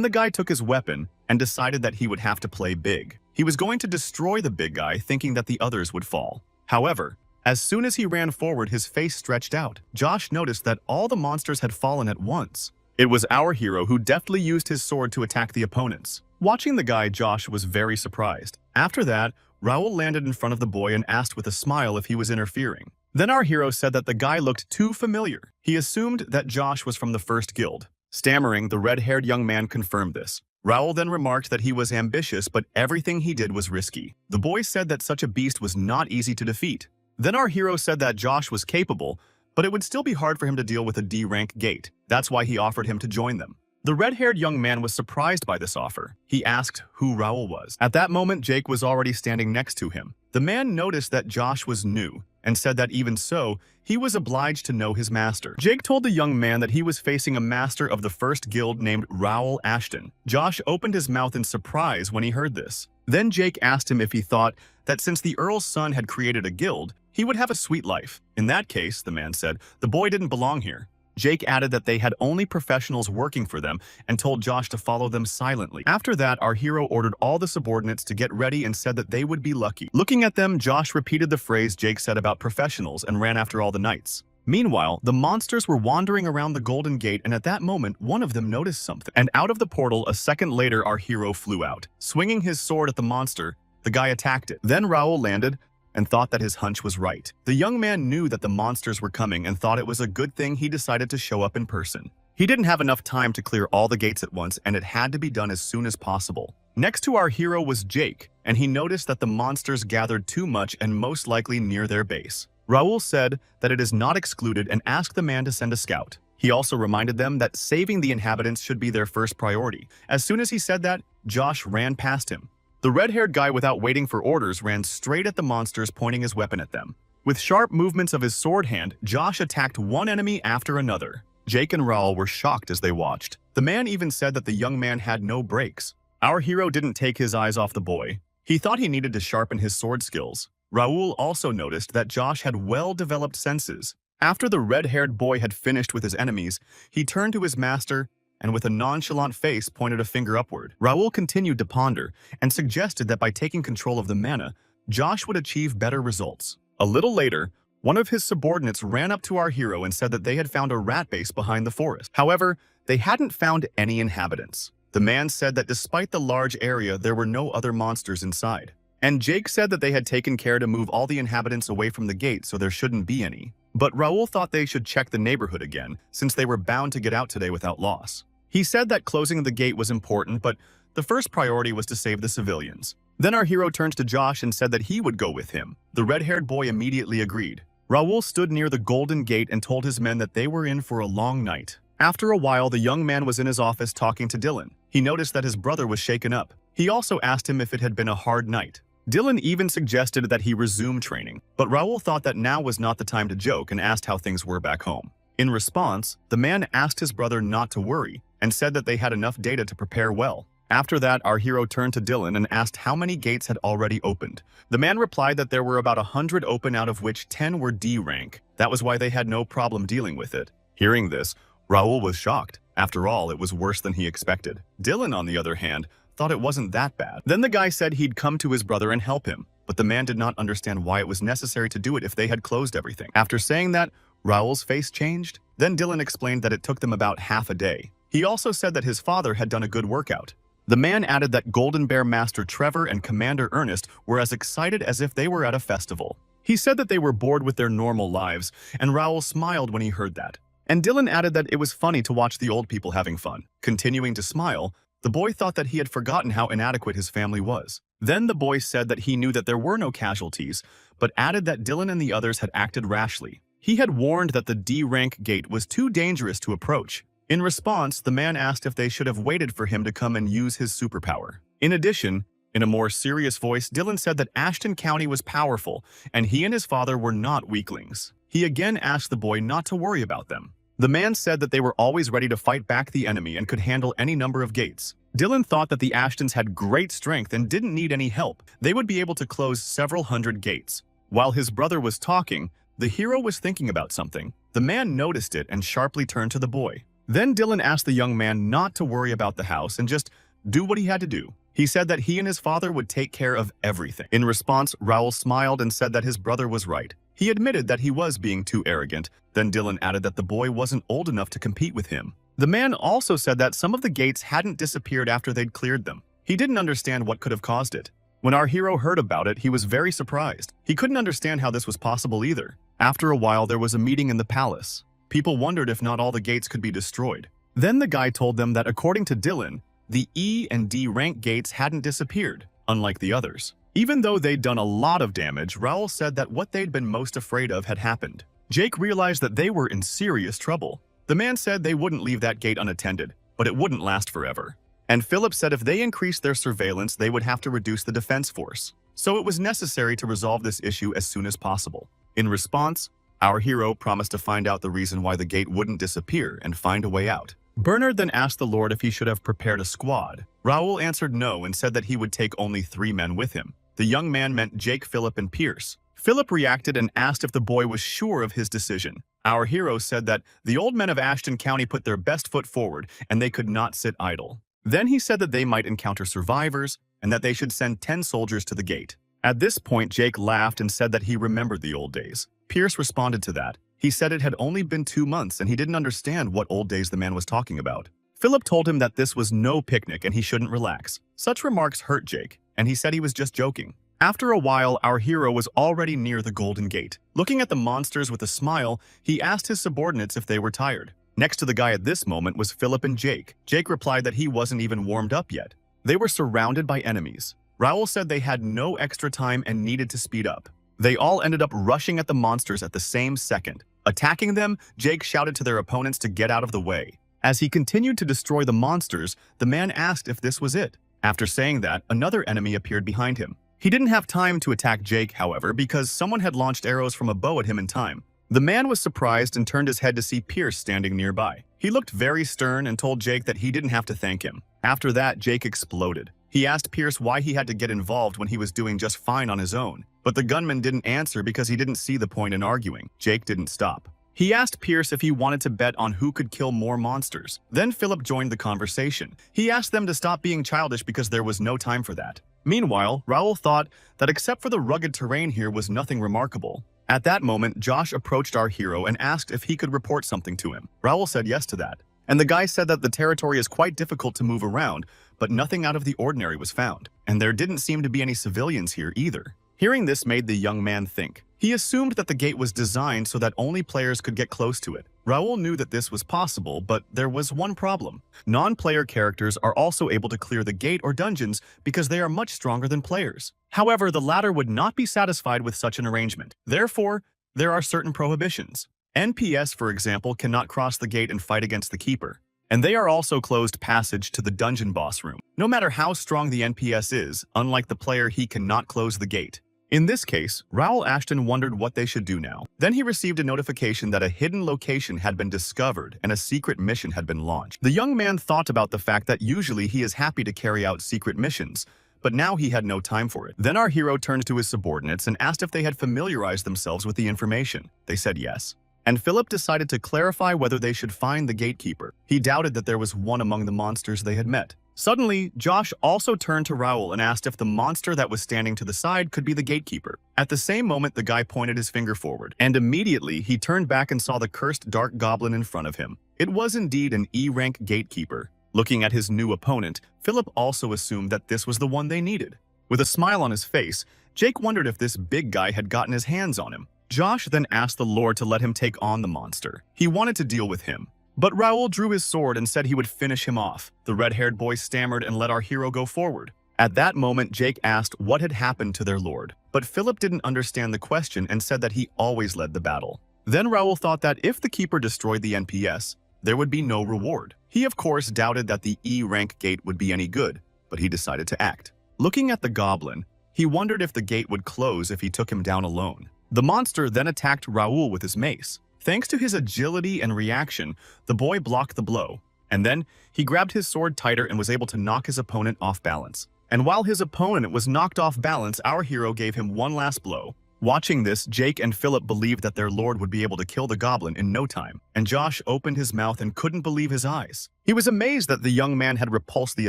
the guy took his weapon and decided that he would have to play big. He was going to destroy the big guy, thinking that the others would fall. However, as soon as he ran forward, his face stretched out. Josh noticed that all the monsters had fallen at once. It was our hero who deftly used his sword to attack the opponents. Watching the guy, Josh was very surprised. After that, Raoul landed in front of the boy and asked with a smile if he was interfering. Then our hero said that the guy looked too familiar. He assumed that Josh was from the first guild. Stammering, the red-haired young man confirmed this. Raoul then remarked that he was ambitious, but everything he did was risky. The boy said that such a beast was not easy to defeat. Then our hero said that Josh was capable, but it would still be hard for him to deal with a D-rank gate. That's why he offered him to join them. The red-haired young man was surprised by this offer. He asked who Raul was. At that moment, Jake was already standing next to him. The man noticed that Josh was new and said that even so, he was obliged to know his master. Jake told the young man that he was facing a master of the first guild named Raul Ashton. Josh opened his mouth in surprise when he heard this. Then Jake asked him if he thought that since the Earl's son had created a guild, he would have a sweet life. In that case, the man said, the boy didn't belong here. Jake added that they had only professionals working for them and told Josh to follow them silently. After that, our hero ordered all the subordinates to get ready and said that they would be lucky. Looking at them, Josh repeated the phrase Jake said about professionals and ran after all the knights. Meanwhile, the monsters were wandering around the Golden Gate, and at that moment, one of them noticed something. And out of the portal, a second later, our hero flew out. Swinging his sword at the monster, the guy attacked it. Then Raul landed and thought that his hunch was right. The young man knew that the monsters were coming and thought it was a good thing he decided to show up in person. He didn't have enough time to clear all the gates at once, and it had to be done as soon as possible. Next to our hero was Jake, and he noticed that the monsters gathered too much and most likely near their base. Raul said that it is not excluded and asked the man to send a scout. He also reminded them that saving the inhabitants should be their first priority. As soon as he said that, Josh ran past him. The red-haired guy, without waiting for orders, ran straight at the monsters, pointing his weapon at them. With sharp movements of his sword hand, Josh attacked one enemy after another. Jake and Raul were shocked as they watched. The man even said that the young man had no brakes. Our hero didn't take his eyes off the boy. He thought he needed to sharpen his sword skills. Raul also noticed that Josh had well-developed senses. After the red-haired boy had finished with his enemies, he turned to his master and with a nonchalant face pointed a finger upward. Raul continued to ponder and suggested that by taking control of the mana, Josh would achieve better results. A little later, one of his subordinates ran up to our hero and said that they had found a rat base behind the forest. However, they hadn't found any inhabitants. The man said that despite the large area, there were no other monsters inside. And Jake said that they had taken care to move all the inhabitants away from the gate, so there shouldn't be any. But Raul thought they should check the neighborhood again, since they were bound to get out today without loss. He said that closing the gate was important, but the first priority was to save the civilians. Then our hero turned to Josh and said that he would go with him. The red-haired boy immediately agreed. Raul stood near the Golden Gate and told his men that they were in for a long night. After a while, the young man was in his office talking to Dylan. He noticed that his brother was shaken up. He also asked him if it had been a hard night. Dylan even suggested that he resume training, but Raul thought that now was not the time to joke and asked how things were back home. In response, the man asked his brother not to worry and said that they had enough data to prepare well. After that, our hero turned to Dylan and asked how many gates had already opened. The man replied that there were about 100 open, out of which 10 were D rank. That was why they had no problem dealing with it. Hearing this, Raul was shocked. After all, it was worse than he expected. Dylan, on the other hand, thought it wasn't that bad. Then the guy said he'd come to his brother and help him, but the man did not understand why it was necessary to do it if they had closed everything. After saying that, Raul's face changed. Then Dylan explained that it took them about half a day. He also said that his father had done a good workout. The man added that Golden Bear Master Trevor and Commander Ernest were as excited as if they were at a festival. He said that they were bored with their normal lives, and Raul smiled when he heard that. And Dylan added that it was funny to watch the old people having fun. Continuing to smile, the boy thought that he had forgotten how inadequate his family was. Then the boy said that he knew that there were no casualties, but added that Dylan and the others had acted rashly. He had warned that the D-rank gate was too dangerous to approach. In response, the man asked if they should have waited for him to come and use his superpower. In addition, in a more serious voice, Dylan said that Ashton County was powerful, and he and his father were not weaklings. He again asked the boy not to worry about them. The man said that they were always ready to fight back the enemy and could handle any number of gates. Dylan thought that the Ashtons had great strength and didn't need any help. They would be able to close several hundred gates. While his brother was talking, the hero was thinking about something. The man noticed it and sharply turned to the boy. Then Dylan asked the young man not to worry about the house and just do what he had to do. He said that he and his father would take care of everything. In response, Raul smiled and said that his brother was right. He admitted that he was being too arrogant. Then Dylan added that the boy wasn't old enough to compete with him. The man also said that some of the gates hadn't disappeared after they'd cleared them. He didn't understand what could have caused it. When our hero heard about it, he was very surprised. He couldn't understand how this was possible either. After a while, there was a meeting in the palace. People wondered if not all the gates could be destroyed. Then the guy told them that according to Dylan, the E and D rank gates hadn't disappeared. unlike the others. Even though they'd done a lot of damage, Raoul said that what they'd been most afraid of had happened. Jake realized that they were in serious trouble. The man said they wouldn't leave that gate unattended, but it wouldn't last forever. And Philip said if they increased their surveillance, they would have to reduce the defense force. So it was necessary to resolve this issue as soon as possible. In response, our hero promised to find out the reason why the gate wouldn't disappear and find a way out. Bernard then asked the Lord if he should have prepared a squad. Raoul answered no and said that he would take only 3 men with him. The young man meant Jake, Philip, and Pierce. Philip reacted and asked if the boy was sure of his decision. Our hero said that the old men of Ashton County put their best foot forward and they could not sit idle. Then he said that they might encounter survivors and that they should send 10 soldiers to the gate. At this point, Jake laughed and said that he remembered the old days. Pierce responded to that. He said it had only been 2 months and he didn't understand what old days the man was talking about. Philip told him that this was no picnic and he shouldn't relax. Such remarks hurt Jake, and he said he was just joking. After a while, our hero was already near the Golden Gate. Looking at the monsters with a smile, he asked his subordinates if they were tired. Next to the guy at this moment was Philip and Jake. Jake replied that he wasn't even warmed up yet. They were surrounded by enemies. Raoul said they had no extra time and needed to speed up. They all ended up rushing at the monsters at the same second. Attacking them, Jake shouted to their opponents to get out of the way. As he continued to destroy the monsters, the man asked if this was it. After saying that, another enemy appeared behind him. He didn't have time to attack Jake, however, because someone had launched arrows from a bow at him in time. The man was surprised and turned his head to see Pierce standing nearby. He looked very stern and told Jake that he didn't have to thank him. After that, Jake exploded. He asked Pierce why he had to get involved when he was doing just fine on his own. But the gunman didn't answer because he didn't see the point in arguing. Jake didn't stop. He asked Pierce if he wanted to bet on who could kill more monsters. Then Philip joined the conversation. He asked them to stop being childish because there was no time for that. Meanwhile, Raoul thought that except for the rugged terrain here was nothing remarkable. At that moment, Josh approached our hero and asked if he could report something to him. Raoul said yes to that. And the guy said that the territory is quite difficult to move around, but nothing out of the ordinary was found. And there didn't seem to be any civilians here either. Hearing this made the young man think. He assumed that the gate was designed so that only players could get close to it. Raoul knew that this was possible, but there was one problem. Non-player characters are also able to clear the gate or dungeons because they are much stronger than players. However, the latter would not be satisfied with such an arrangement. Therefore, there are certain prohibitions. NPS, for example, cannot cross the gate and fight against the keeper. And they are also closed passage to the dungeon boss room. No matter how strong the NPS is, unlike the player, he cannot close the gate. In this case, Raoul Ashton wondered what they should do now. Then he received a notification that a hidden location had been discovered and a secret mission had been launched. The young man thought about the fact that usually he is happy to carry out secret missions, but now he had no time for it. Then our hero turned to his subordinates and asked if they had familiarized themselves with the information. They said yes. And Philip decided to clarify whether they should find the gatekeeper. He doubted that there was one among the monsters they had met. Suddenly, Josh also turned to Raoul and asked if the monster that was standing to the side could be the gatekeeper. At the same moment, the guy pointed his finger forward, and immediately he turned back and saw the cursed dark goblin in front of him. It was indeed an E-rank gatekeeper. Looking at his new opponent, Philip also assumed that this was the one they needed. With a smile on his face, Jake wondered if this big guy had gotten his hands on him. Josh then asked the Lord to let him take on the monster. He wanted to deal with him. But Raoul drew his sword and said he would finish him off. The red-haired boy stammered and let our hero go forward. At that moment, Jake asked what had happened to their lord. But Philip didn't understand the question and said that he always led the battle. Then Raoul thought that if the keeper destroyed the NPS, there would be no reward. He of course doubted that the E-rank gate would be any good, but he decided to act. Looking at the goblin, he wondered if the gate would close if he took him down alone. The monster then attacked Raoul with his mace. Thanks to his agility and reaction, the boy blocked the blow, and then he grabbed his sword tighter and was able to knock his opponent off balance. And while his opponent was knocked off balance, our hero gave him one last blow. Watching this, Jake and Philip believed that their lord would be able to kill the goblin in no time, and Josh opened his mouth and couldn't believe his eyes. He was amazed that the young man had repulsed the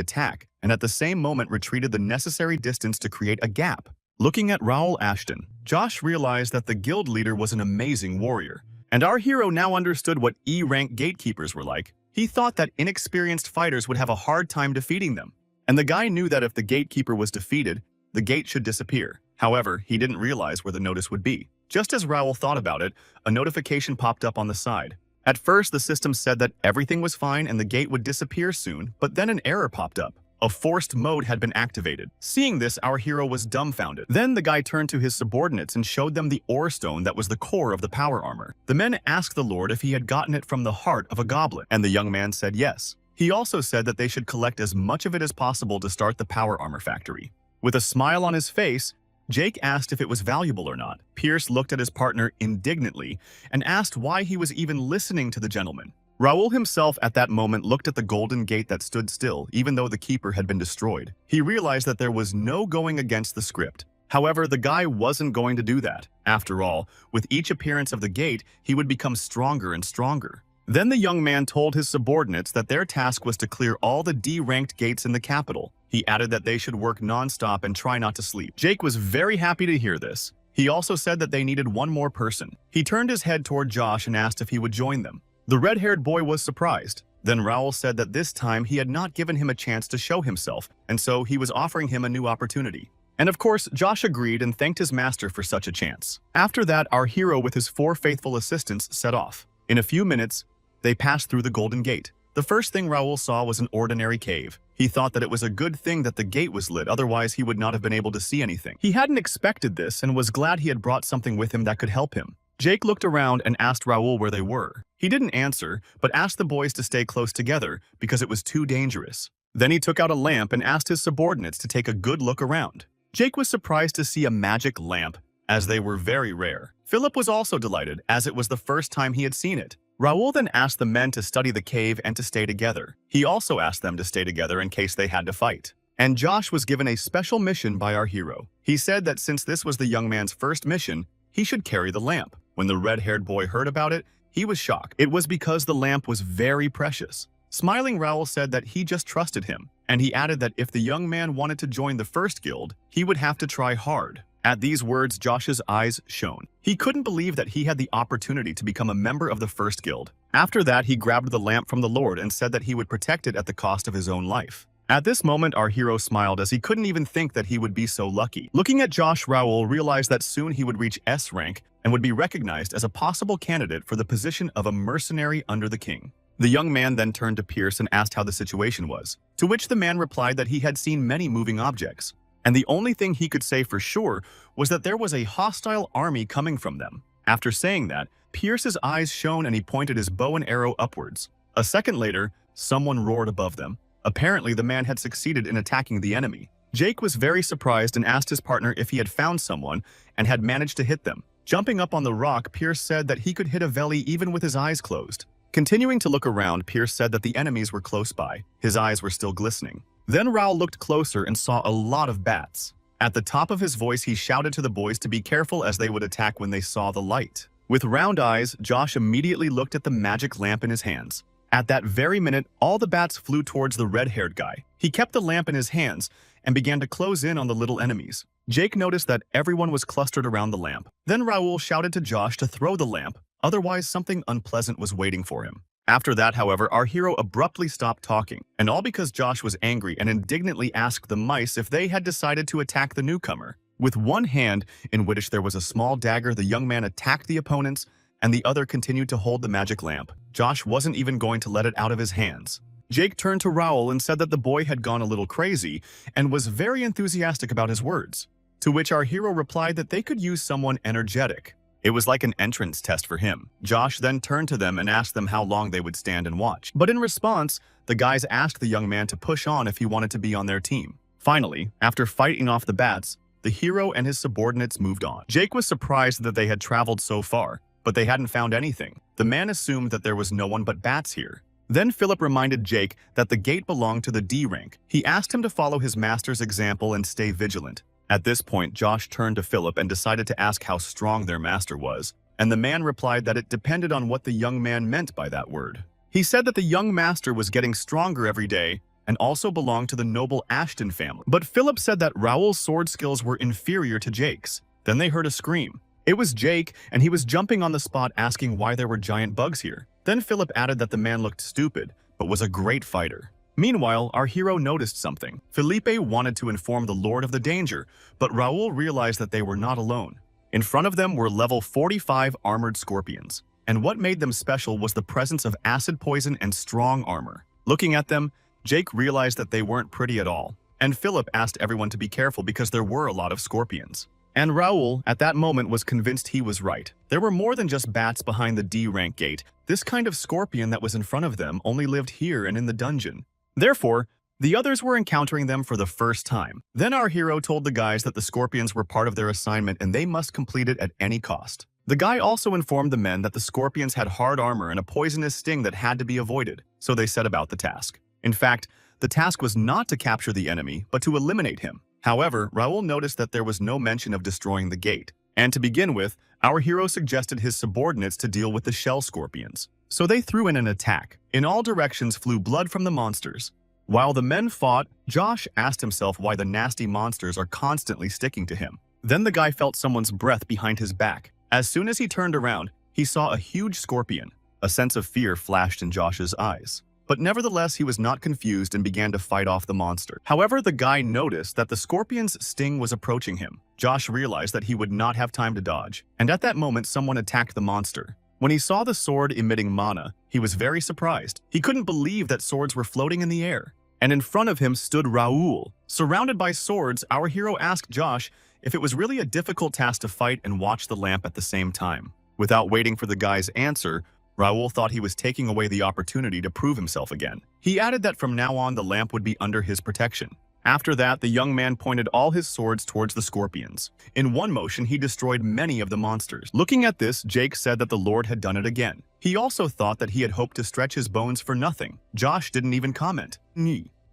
attack, and at the same moment retreated the necessary distance to create a gap. Looking at Raoul Ashton, Josh realized that the guild leader was an amazing warrior. And our hero now understood what E-rank gatekeepers were like. He thought that inexperienced fighters would have a hard time defeating them. And the guy knew that if the gatekeeper was defeated, the gate should disappear. However, he didn't realize where the notice would be. Just as Raoul thought about it, a notification popped up on the side. At first, the system said that everything was fine and the gate would disappear soon, but then an error popped up. A forced mode had been activated. Seeing this, our hero was dumbfounded. Then the guy turned to his subordinates and showed them the ore stone that was the core of the power armor. The men asked the Lord if he had gotten it from the heart of a goblin, and the young man said yes. He also said that they should collect as much of it as possible to start the power armor factory. With a smile on his face, Jake asked if it was valuable or not. Pierce looked at his partner indignantly and asked why he was even listening to the gentleman. Raoul himself at that moment looked at the golden gate that stood still, even though the keeper had been destroyed. He realized that there was no going against the script. However, the guy wasn't going to do that. After all, with each appearance of the gate, he would become stronger and stronger. Then the young man told his subordinates that their task was to clear all the D-ranked gates in the capital. He added that they should work non-stop and try not to sleep. Jake was very happy to hear this. He also said that they needed one more person. He turned his head toward Josh and asked if he would join them. The red-haired boy was surprised. Then Raoul said that this time he had not given him a chance to show himself, and so he was offering him a new opportunity. And of course, Josh agreed and thanked his master for such a chance. After that, our hero with his 4 faithful assistants set off. In a few minutes, they passed through the Golden Gate. The first thing Raoul saw was an ordinary cave. He thought that it was a good thing that the gate was lit, otherwise he would not have been able to see anything. He hadn't expected this and was glad he had brought something with him that could help him. Jake looked around and asked Raoul where they were. He didn't answer, but asked the boys to stay close together because it was too dangerous. Then he took out a lamp and asked his subordinates to take a good look around. Jake was surprised to see a magic lamp, as they were very rare. Philip was also delighted, as it was the first time he had seen it. Raoul then asked the men to study the cave and to stay together. He also asked them to stay together in case they had to fight. And Josh was given a special mission by our hero. He said that since this was the young man's first mission, he should carry the lamp. When the red-haired boy heard about it, he was shocked. It was because the lamp was very precious. Smiling, Raoul said that he just trusted him, and he added that if the young man wanted to join the first guild, he would have to try hard. At these words, Josh's eyes shone. He couldn't believe that he had the opportunity to become a member of the first guild. After that, he grabbed the lamp from the Lord and said that he would protect it at the cost of his own life. At this moment, our hero smiled as he couldn't even think that he would be so lucky. Looking at Josh, Raoul realized that soon he would reach S rank and would be recognized as a possible candidate for the position of a mercenary under the king. The young man then turned to Pierce and asked how the situation was, to which the man replied that he had seen many moving objects, and the only thing he could say for sure was that there was a hostile army coming from them. After saying that, Pierce's eyes shone and he pointed his bow and arrow upwards. A second later, someone roared above them. Apparently, the man had succeeded in attacking the enemy. Jake was very surprised and asked his partner if he had found someone and had managed to hit them. Jumping up on the rock, Pierce said that he could hit a valley even with his eyes closed. Continuing to look around, Pierce said that the enemies were close by. His eyes were still glistening. Then Raoul looked closer and saw a lot of bats. At the top of his voice, he shouted to the boys to be careful as they would attack when they saw the light. With round eyes, Josh immediately looked at the magic lamp in his hands. At that very minute, all the bats flew towards the red-haired guy. He kept the lamp in his hands and began to close in on the little enemies. Jake noticed that everyone was clustered around the lamp. Then Raoul shouted to Josh to throw the lamp, otherwise something unpleasant was waiting for him. After that, however, our hero abruptly stopped talking, and all because Josh was angry and indignantly asked the mice if they had decided to attack the newcomer. With one hand, in which there was a small dagger, the young man attacked the opponents, and the other continued to hold the magic lamp. Josh wasn't even going to let it out of his hands. Jake turned to Raoul and said that the boy had gone a little crazy and was very enthusiastic about his words, to which our hero replied that they could use someone energetic. It was like an entrance test for him. Josh then turned to them and asked them how long they would stand and watch. But in response, the guys asked the young man to push on if he wanted to be on their team. Finally, after fighting off the bats, the hero and his subordinates moved on. Jake was surprised that they had traveled so far, but they hadn't found anything. The man assumed that there was no one but bats here. Then Philip reminded Jake that the gate belonged to the D rank. He asked him to follow his master's example and stay vigilant. At this point, Josh turned to Philip and decided to ask how strong their master was, and the man replied that it depended on what the young man meant by that word. He said that the young master was getting stronger every day and also belonged to the noble Ashton family. But Philip said that Raoul's sword skills were inferior to Jake's. Then they heard a scream. It was Jake, and he was jumping on the spot asking why there were giant bugs here. Then Philip added that the man looked stupid, but was a great fighter. Meanwhile, our hero noticed something. Felipe wanted to inform the Lord of the danger, but Raoul realized that they were not alone. In front of them were level 45 armored scorpions, and what made them special was the presence of acid poison and strong armor. Looking at them, Jake realized that they weren't pretty at all, and Philip asked everyone to be careful because there were a lot of scorpions. And Raul, at that moment, was convinced he was right. There were more than just bats behind the D-rank gate. This kind of scorpion that was in front of them only lived here and in the dungeon. Therefore, the others were encountering them for the first time. Then our hero told the guys that the scorpions were part of their assignment and they must complete it at any cost. The guy also informed the men that the scorpions had hard armor and a poisonous sting that had to be avoided, so they set about the task. In fact, the task was not to capture the enemy, but to eliminate him. However, Raul noticed that there was no mention of destroying the gate. And to begin with, our hero suggested his subordinates to deal with the shell scorpions. So they threw in an attack. In all directions flew blood from the monsters. While the men fought, Josh asked himself why the nasty monsters are constantly sticking to him. Then the guy felt someone's breath behind his back. As soon as he turned around, he saw a huge scorpion. A sense of fear flashed in Josh's eyes. But nevertheless, he was not confused and began to fight off the monster. However, the guy noticed that the scorpion's sting was approaching him. Josh realized that he would not have time to dodge. And at that moment, someone attacked the monster. When he saw the sword emitting mana, he was very surprised. He couldn't believe that swords were floating in the air. And in front of him stood Raul. Surrounded by swords, our hero asked Josh if it was really a difficult task to fight and watch the lamp at the same time. Without waiting for the guy's answer, Raul thought he was taking away the opportunity to prove himself again. He added that from now on the lamp would be under his protection. After that, the young man pointed all his swords towards the scorpions. In one motion, he destroyed many of the monsters. Looking at this, Jake said that the Lord had done it again. He also thought that he had hoped to stretch his bones for nothing. Josh didn't even comment.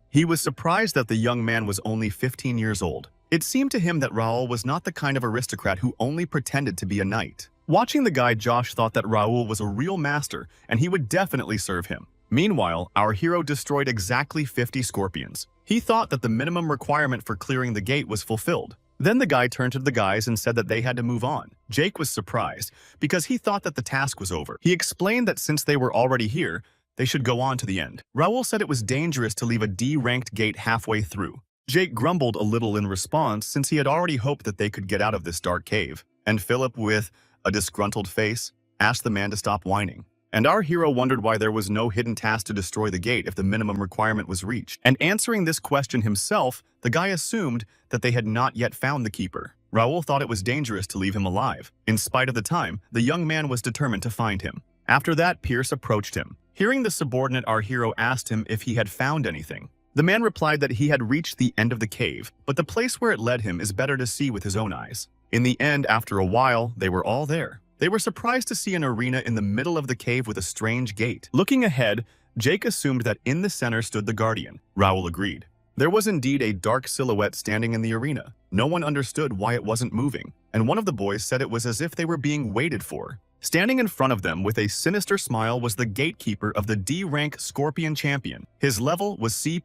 He was surprised that the young man was only 15 years old. It seemed to him that Raul was not the kind of aristocrat who only pretended to be a knight. Watching the guy, Josh thought that Raul was a real master and he would definitely serve him. Meanwhile, our hero destroyed exactly 50 scorpions. He thought that the minimum requirement for clearing the gate was fulfilled. Then the guy turned to the guys and said that they had to move on. Jake was surprised because he thought that the task was over. He explained that since they were already here, they should go on to the end. Raul said it was dangerous to leave a D-ranked gate halfway through. Jake grumbled a little in response since he had already hoped that they could get out of this dark cave. And Philip, with a disgruntled face, asked the man to stop whining. And our hero wondered why there was no hidden task to destroy the gate if the minimum requirement was reached. And answering this question himself, the guy assumed that they had not yet found the keeper. Raul thought it was dangerous to leave him alive. In spite of the time, the young man was determined to find him. After that, Pierce approached him. Hearing the subordinate, our hero asked him if he had found anything. The man replied that he had reached the end of the cave, but the place where it led him is better to see with his own eyes. In the end, after a while, they were all there. They were surprised to see an arena in the middle of the cave with a strange gate. Looking ahead, Jake assumed that in the center stood the Guardian. Raul agreed. There was indeed a dark silhouette standing in the arena. No one understood why it wasn't moving, and one of the boys said it was as if they were being waited for. Standing in front of them with a sinister smile was the gatekeeper of the D-rank Scorpion Champion. His level was C+.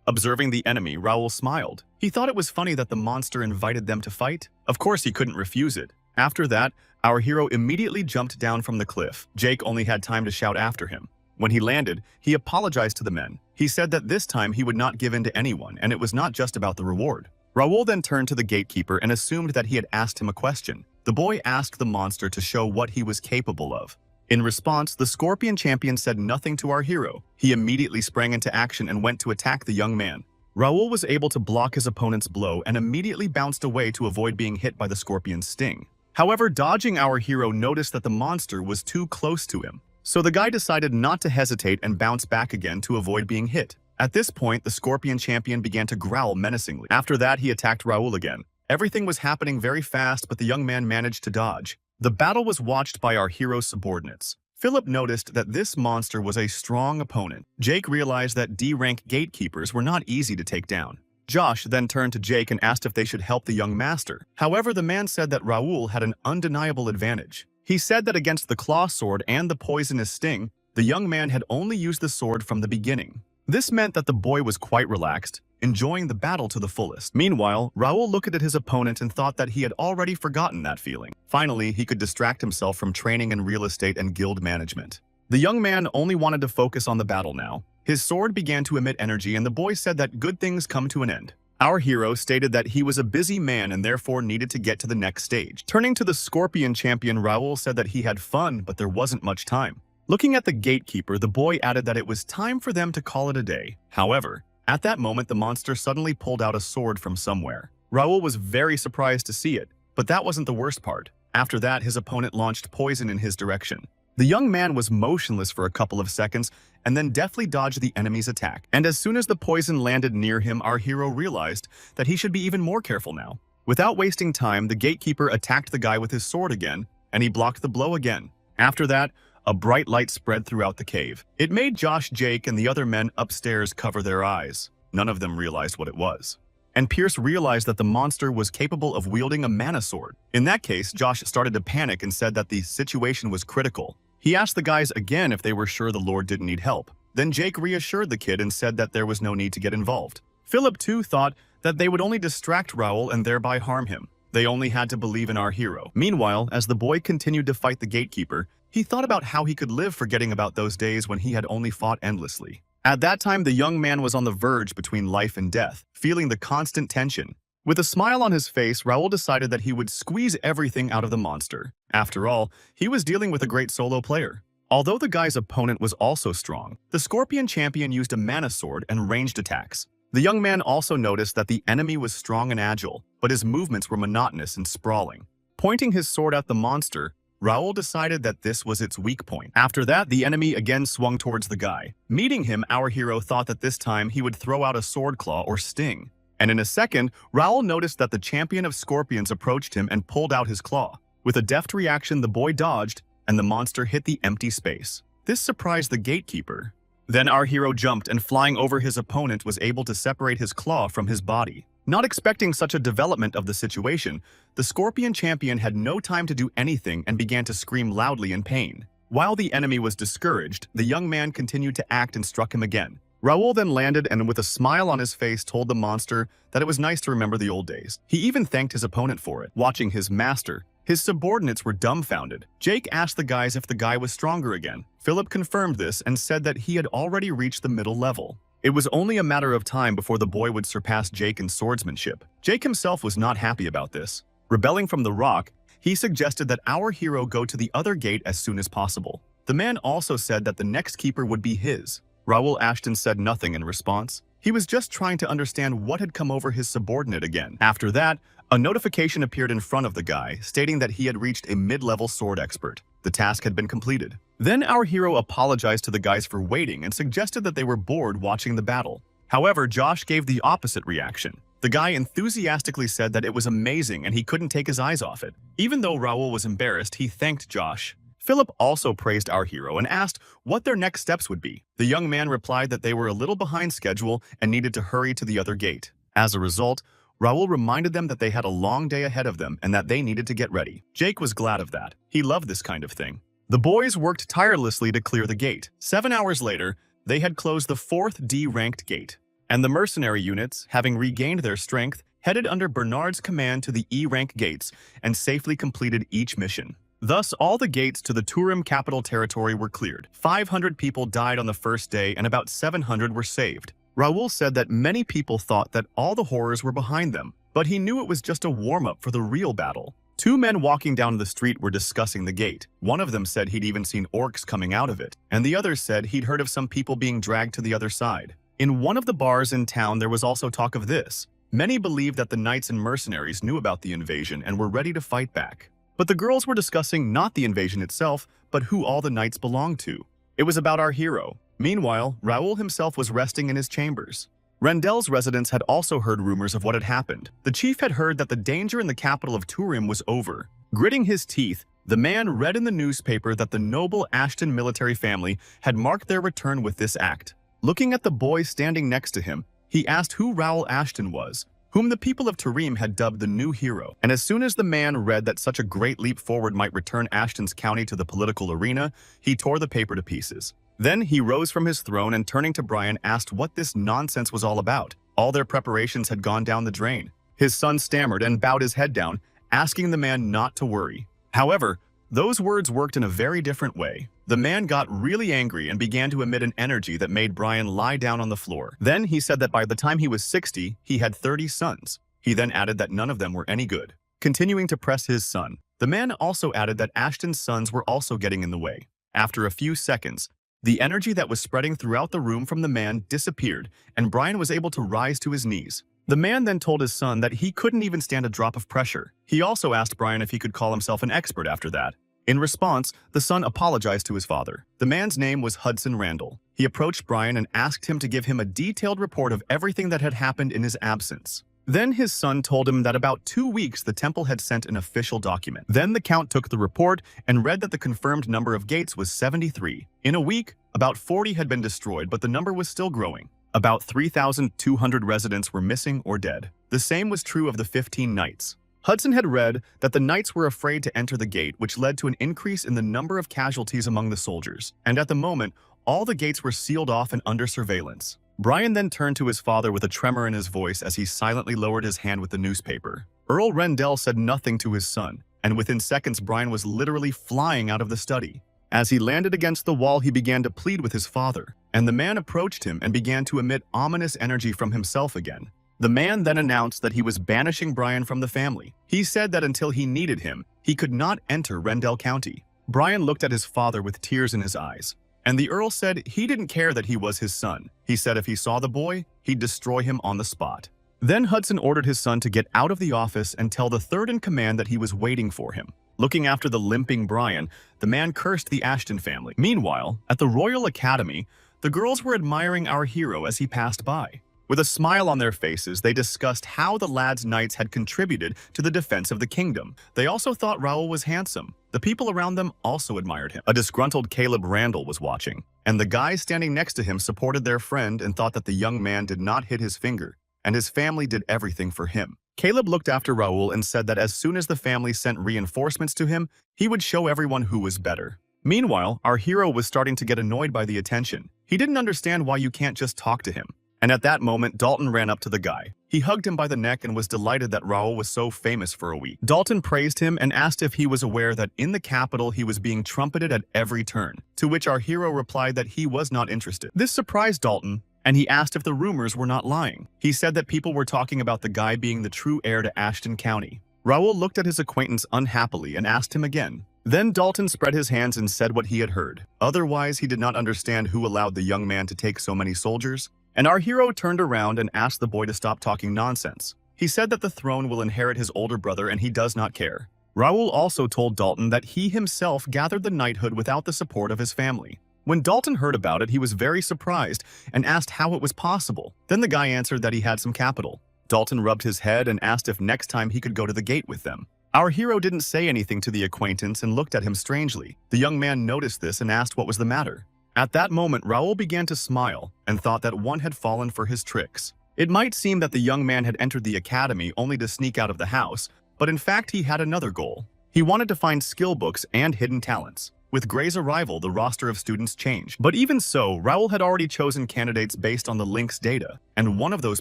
Observing the enemy, Raul smiled. He thought it was funny that the monster invited them to fight. Of course, he couldn't refuse it. After that, our hero immediately jumped down from the cliff. Jake only had time to shout after him. When he landed, he apologized to the men. He said that this time he would not give in to anyone, and it was not just about the reward. Raul then turned to the gatekeeper and assumed that he had asked him a question. The boy asked the monster to show what he was capable of. In response, the Scorpion Champion said nothing to our hero. He immediately sprang into action and went to attack the young man. Raul was able to block his opponent's blow and immediately bounced away to avoid being hit by the scorpion's sting. However, dodging, our hero noticed that the monster was too close to him. So the guy decided not to hesitate and bounce back again to avoid being hit. At this point, the Scorpion Champion began to growl menacingly. After that, he attacked Raul again. Everything was happening very fast, but the young man managed to dodge. The battle was watched by our hero's subordinates. Philip noticed that this monster was a strong opponent. Jake realized that D-rank gatekeepers were not easy to take down. Josh then turned to Jake and asked if they should help the young master. However, the man said that Raul had an undeniable advantage. He said that against the claw sword and the poisonous sting, the young man had only used the sword from the beginning. This meant that the boy was quite relaxed, enjoying the battle to the fullest. Meanwhile, Raul looked at his opponent and thought that he had already forgotten that feeling. Finally, he could distract himself from training in real estate and guild management. The young man only wanted to focus on the battle now. His sword began to emit energy, and the boy said that good things come to an end. Our hero stated that he was a busy man and therefore needed to get to the next stage. Turning to the Scorpion Champion, Raul said that he had fun, but there wasn't much time. Looking at the gatekeeper, the boy added that it was time for them to call it a day. However, at that moment, the monster suddenly pulled out a sword from somewhere. Raul was very surprised to see it, but that wasn't the worst part. After that, his opponent launched poison in his direction. The young man was motionless for a couple of seconds and then deftly dodged the enemy's attack. And as soon as the poison landed near him, our hero realized that he should be even more careful now. Without wasting time, the gatekeeper attacked the guy with his sword again, and he blocked the blow again. After that, a bright light spread throughout the cave. It made Josh, Jake, and the other men upstairs cover their eyes. None of them realized what it was. And Pierce realized that the monster was capable of wielding a mana sword. In that case, Josh started to panic and said that the situation was critical. He asked the guys again if they were sure the Lord didn't need help. Then Jake reassured the kid and said that there was no need to get involved. Philip, too, thought that they would only distract Raul and thereby harm him. They only had to believe in our hero. Meanwhile, as the boy continued to fight the gatekeeper, he thought about how he could live forgetting about those days when he had only fought endlessly. At that time, the young man was on the verge between life and death, feeling the constant tension. With a smile on his face, Raul decided that he would squeeze everything out of the monster. After all, he was dealing with a great solo player. Although the guy's opponent was also strong, the Scorpion champion used a mana sword and ranged attacks. The young man also noticed that the enemy was strong and agile, but his movements were monotonous and sprawling. Pointing his sword at the monster, Raul decided that this was its weak point. After that, the enemy again swung towards the guy. Meeting him, our hero thought that this time he would throw out a sword claw or sting. And in a second, Raul noticed that the champion of scorpions approached him and pulled out his claw. With a deft reaction, the boy dodged, and the monster hit the empty space. This surprised the gatekeeper. Then our hero jumped and, flying over his opponent, was able to separate his claw from his body. Not expecting such a development of the situation, the Scorpion champion had no time to do anything and began to scream loudly in pain. While the enemy was discouraged, the young man continued to act and struck him again. Raul then landed and with a smile on his face told the monster that it was nice to remember the old days. He even thanked his opponent for it. Watching his master, his subordinates were dumbfounded. Jake asked the guys if the guy was stronger again. Philip confirmed this and said that he had already reached the middle level. It was only a matter of time before the boy would surpass Jake in swordsmanship. Jake himself was not happy about this. Rebelling from the rock, he suggested that our hero go to the other gate as soon as possible. The man also said that the next keeper would be his. Raul Ashton said nothing in response. He was just trying to understand what had come over his subordinate again. After that, a notification appeared in front of the guy, stating that he had reached a mid-level sword expert. The task had been completed. Then our hero apologized to the guys for waiting and suggested that they were bored watching the battle. However, Josh gave the opposite reaction. The guy enthusiastically said that it was amazing and he couldn't take his eyes off it. Even though Raul was embarrassed, he thanked Josh. Philip also praised our hero and asked what their next steps would be. The young man replied that they were a little behind schedule and needed to hurry to the other gate. As a result, Raul reminded them that they had a long day ahead of them and that they needed to get ready. Jake was glad of that. He loved this kind of thing. The boys worked tirelessly to clear the gate. 7 hours later, they had closed the 4th D-ranked gate. And the mercenary units, having regained their strength, headed under Bernard's command to the E-rank gates and safely completed each mission. Thus, all the gates to the Turim capital territory were cleared. 500 people died on the first day and about 700 were saved. Raul said that many people thought that all the horrors were behind them, but he knew it was just a warm-up for the real battle. 2 men walking down the street were discussing the gate. One of them said he'd even seen orcs coming out of it, and the other said he'd heard of some people being dragged to the other side. In one of the bars in town, there was also talk of this. Many believed that the knights and mercenaries knew about the invasion and were ready to fight back. But the girls were discussing not the invasion itself, but who all the knights belonged to. It was about our hero. Meanwhile, Raul himself was resting in his chambers. Rendel's residents had also heard rumors of what had happened. The chief had heard that the danger in the capital of Turim was over. Gritting his teeth, the man read in the newspaper that the noble Ashton military family had marked their return with this act. Looking at the boy standing next to him, he asked who Raul Ashton was, whom the people of Turim had dubbed the new hero. And as soon as the man read that such a great leap forward might return Ashton's county to the political arena, he tore the paper to pieces. Then he rose from his throne and, turning to Brian, asked what this nonsense was all about. All their preparations had gone down the drain. His son stammered and bowed his head down, asking the man not to worry. However, those words worked in a very different way. The man got really angry and began to emit an energy that made Brian lie down on the floor. Then he said that by the time he was 60, he had 30 sons. He then added that none of them were any good. Continuing to press his son, the man also added that Ashton's sons were also getting in the way. After a few seconds, the energy that was spreading throughout the room from the man disappeared, and Brian was able to rise to his knees. The man then told his son that he couldn't even stand a drop of pressure. He also asked Brian if he could call himself an expert after that. In response, the son apologized to his father. The man's name was Hudson Randall. He approached Brian and asked him to give him a detailed report of everything that had happened in his absence. Then his son told him that about 2 weeks the temple had sent an official document. Then the count took the report and read that the confirmed number of gates was 73. In a week, about 40 had been destroyed, but the number was still growing. About 3,200 residents were missing or dead. The same was true of the 15 knights. Hudson had read that the knights were afraid to enter the gate, which led to an increase in the number of casualties among the soldiers. And at the moment, all the gates were sealed off and under surveillance. Brian then turned to his father with a tremor in his voice as he silently lowered his hand with the newspaper. Earl Rendell said nothing to his son, and within seconds Brian was literally flying out of the study. As he landed against the wall, he began to plead with his father, and the man approached him and began to emit ominous energy from himself again. The man then announced that he was banishing Brian from the family. He said that until he needed him, he could not enter Rendell County. Brian looked at his father with tears in his eyes. And the Earl said he didn't care that he was his son. He said if he saw the boy, he'd destroy him on the spot. Then Hudson ordered his son to get out of the office and tell the third in command that he was waiting for him. Looking after the limping Brian, the man cursed the Ashton family. Meanwhile, at the Royal Academy, the girls were admiring our hero as he passed by. With a smile on their faces, they discussed how the lad's knights had contributed to the defense of the kingdom. They also thought Raoul was handsome. The people around them also admired him. A disgruntled Caleb Randall was watching, and the guys standing next to him supported their friend and thought that the young man did not hit his finger, and his family did everything for him. Caleb looked after Raoul and said that as soon as the family sent reinforcements to him, he would show everyone who was better. Meanwhile, our hero was starting to get annoyed by the attention. He didn't understand why you can't just talk to him. And at that moment, Dalton ran up to the guy. He hugged him by the neck and was delighted that Raoul was so famous for a week. Dalton praised him and asked if he was aware that in the capital he was being trumpeted at every turn, to which our hero replied that he was not interested. This surprised Dalton, and he asked if the rumors were not lying. He said that people were talking about the guy being the true heir to Ashton County. Raoul looked at his acquaintance unhappily and asked him again. Then Dalton spread his hands and said what he had heard. Otherwise, he did not understand who allowed the young man to take so many soldiers. And our hero turned around and asked the boy to stop talking nonsense. He said that the throne will inherit his older brother and he does not care. Raoul also told Dalton that he himself gathered the knighthood without the support of his family. When Dalton heard about it, he was very surprised and asked how it was possible. Then the guy answered that he had some capital. Dalton rubbed his head and asked if next time he could go to the gate with them. Our hero didn't say anything to the acquaintance and looked at him strangely. The young man noticed this and asked what was the matter. At that moment, Raoul began to smile and thought that one had fallen for his tricks. It might seem that the young man had entered the academy only to sneak out of the house, but in fact he had another goal. He wanted to find skill books and hidden talents. With Gray's arrival, the roster of students changed. But even so, Raoul had already chosen candidates based on the link's data, and one of those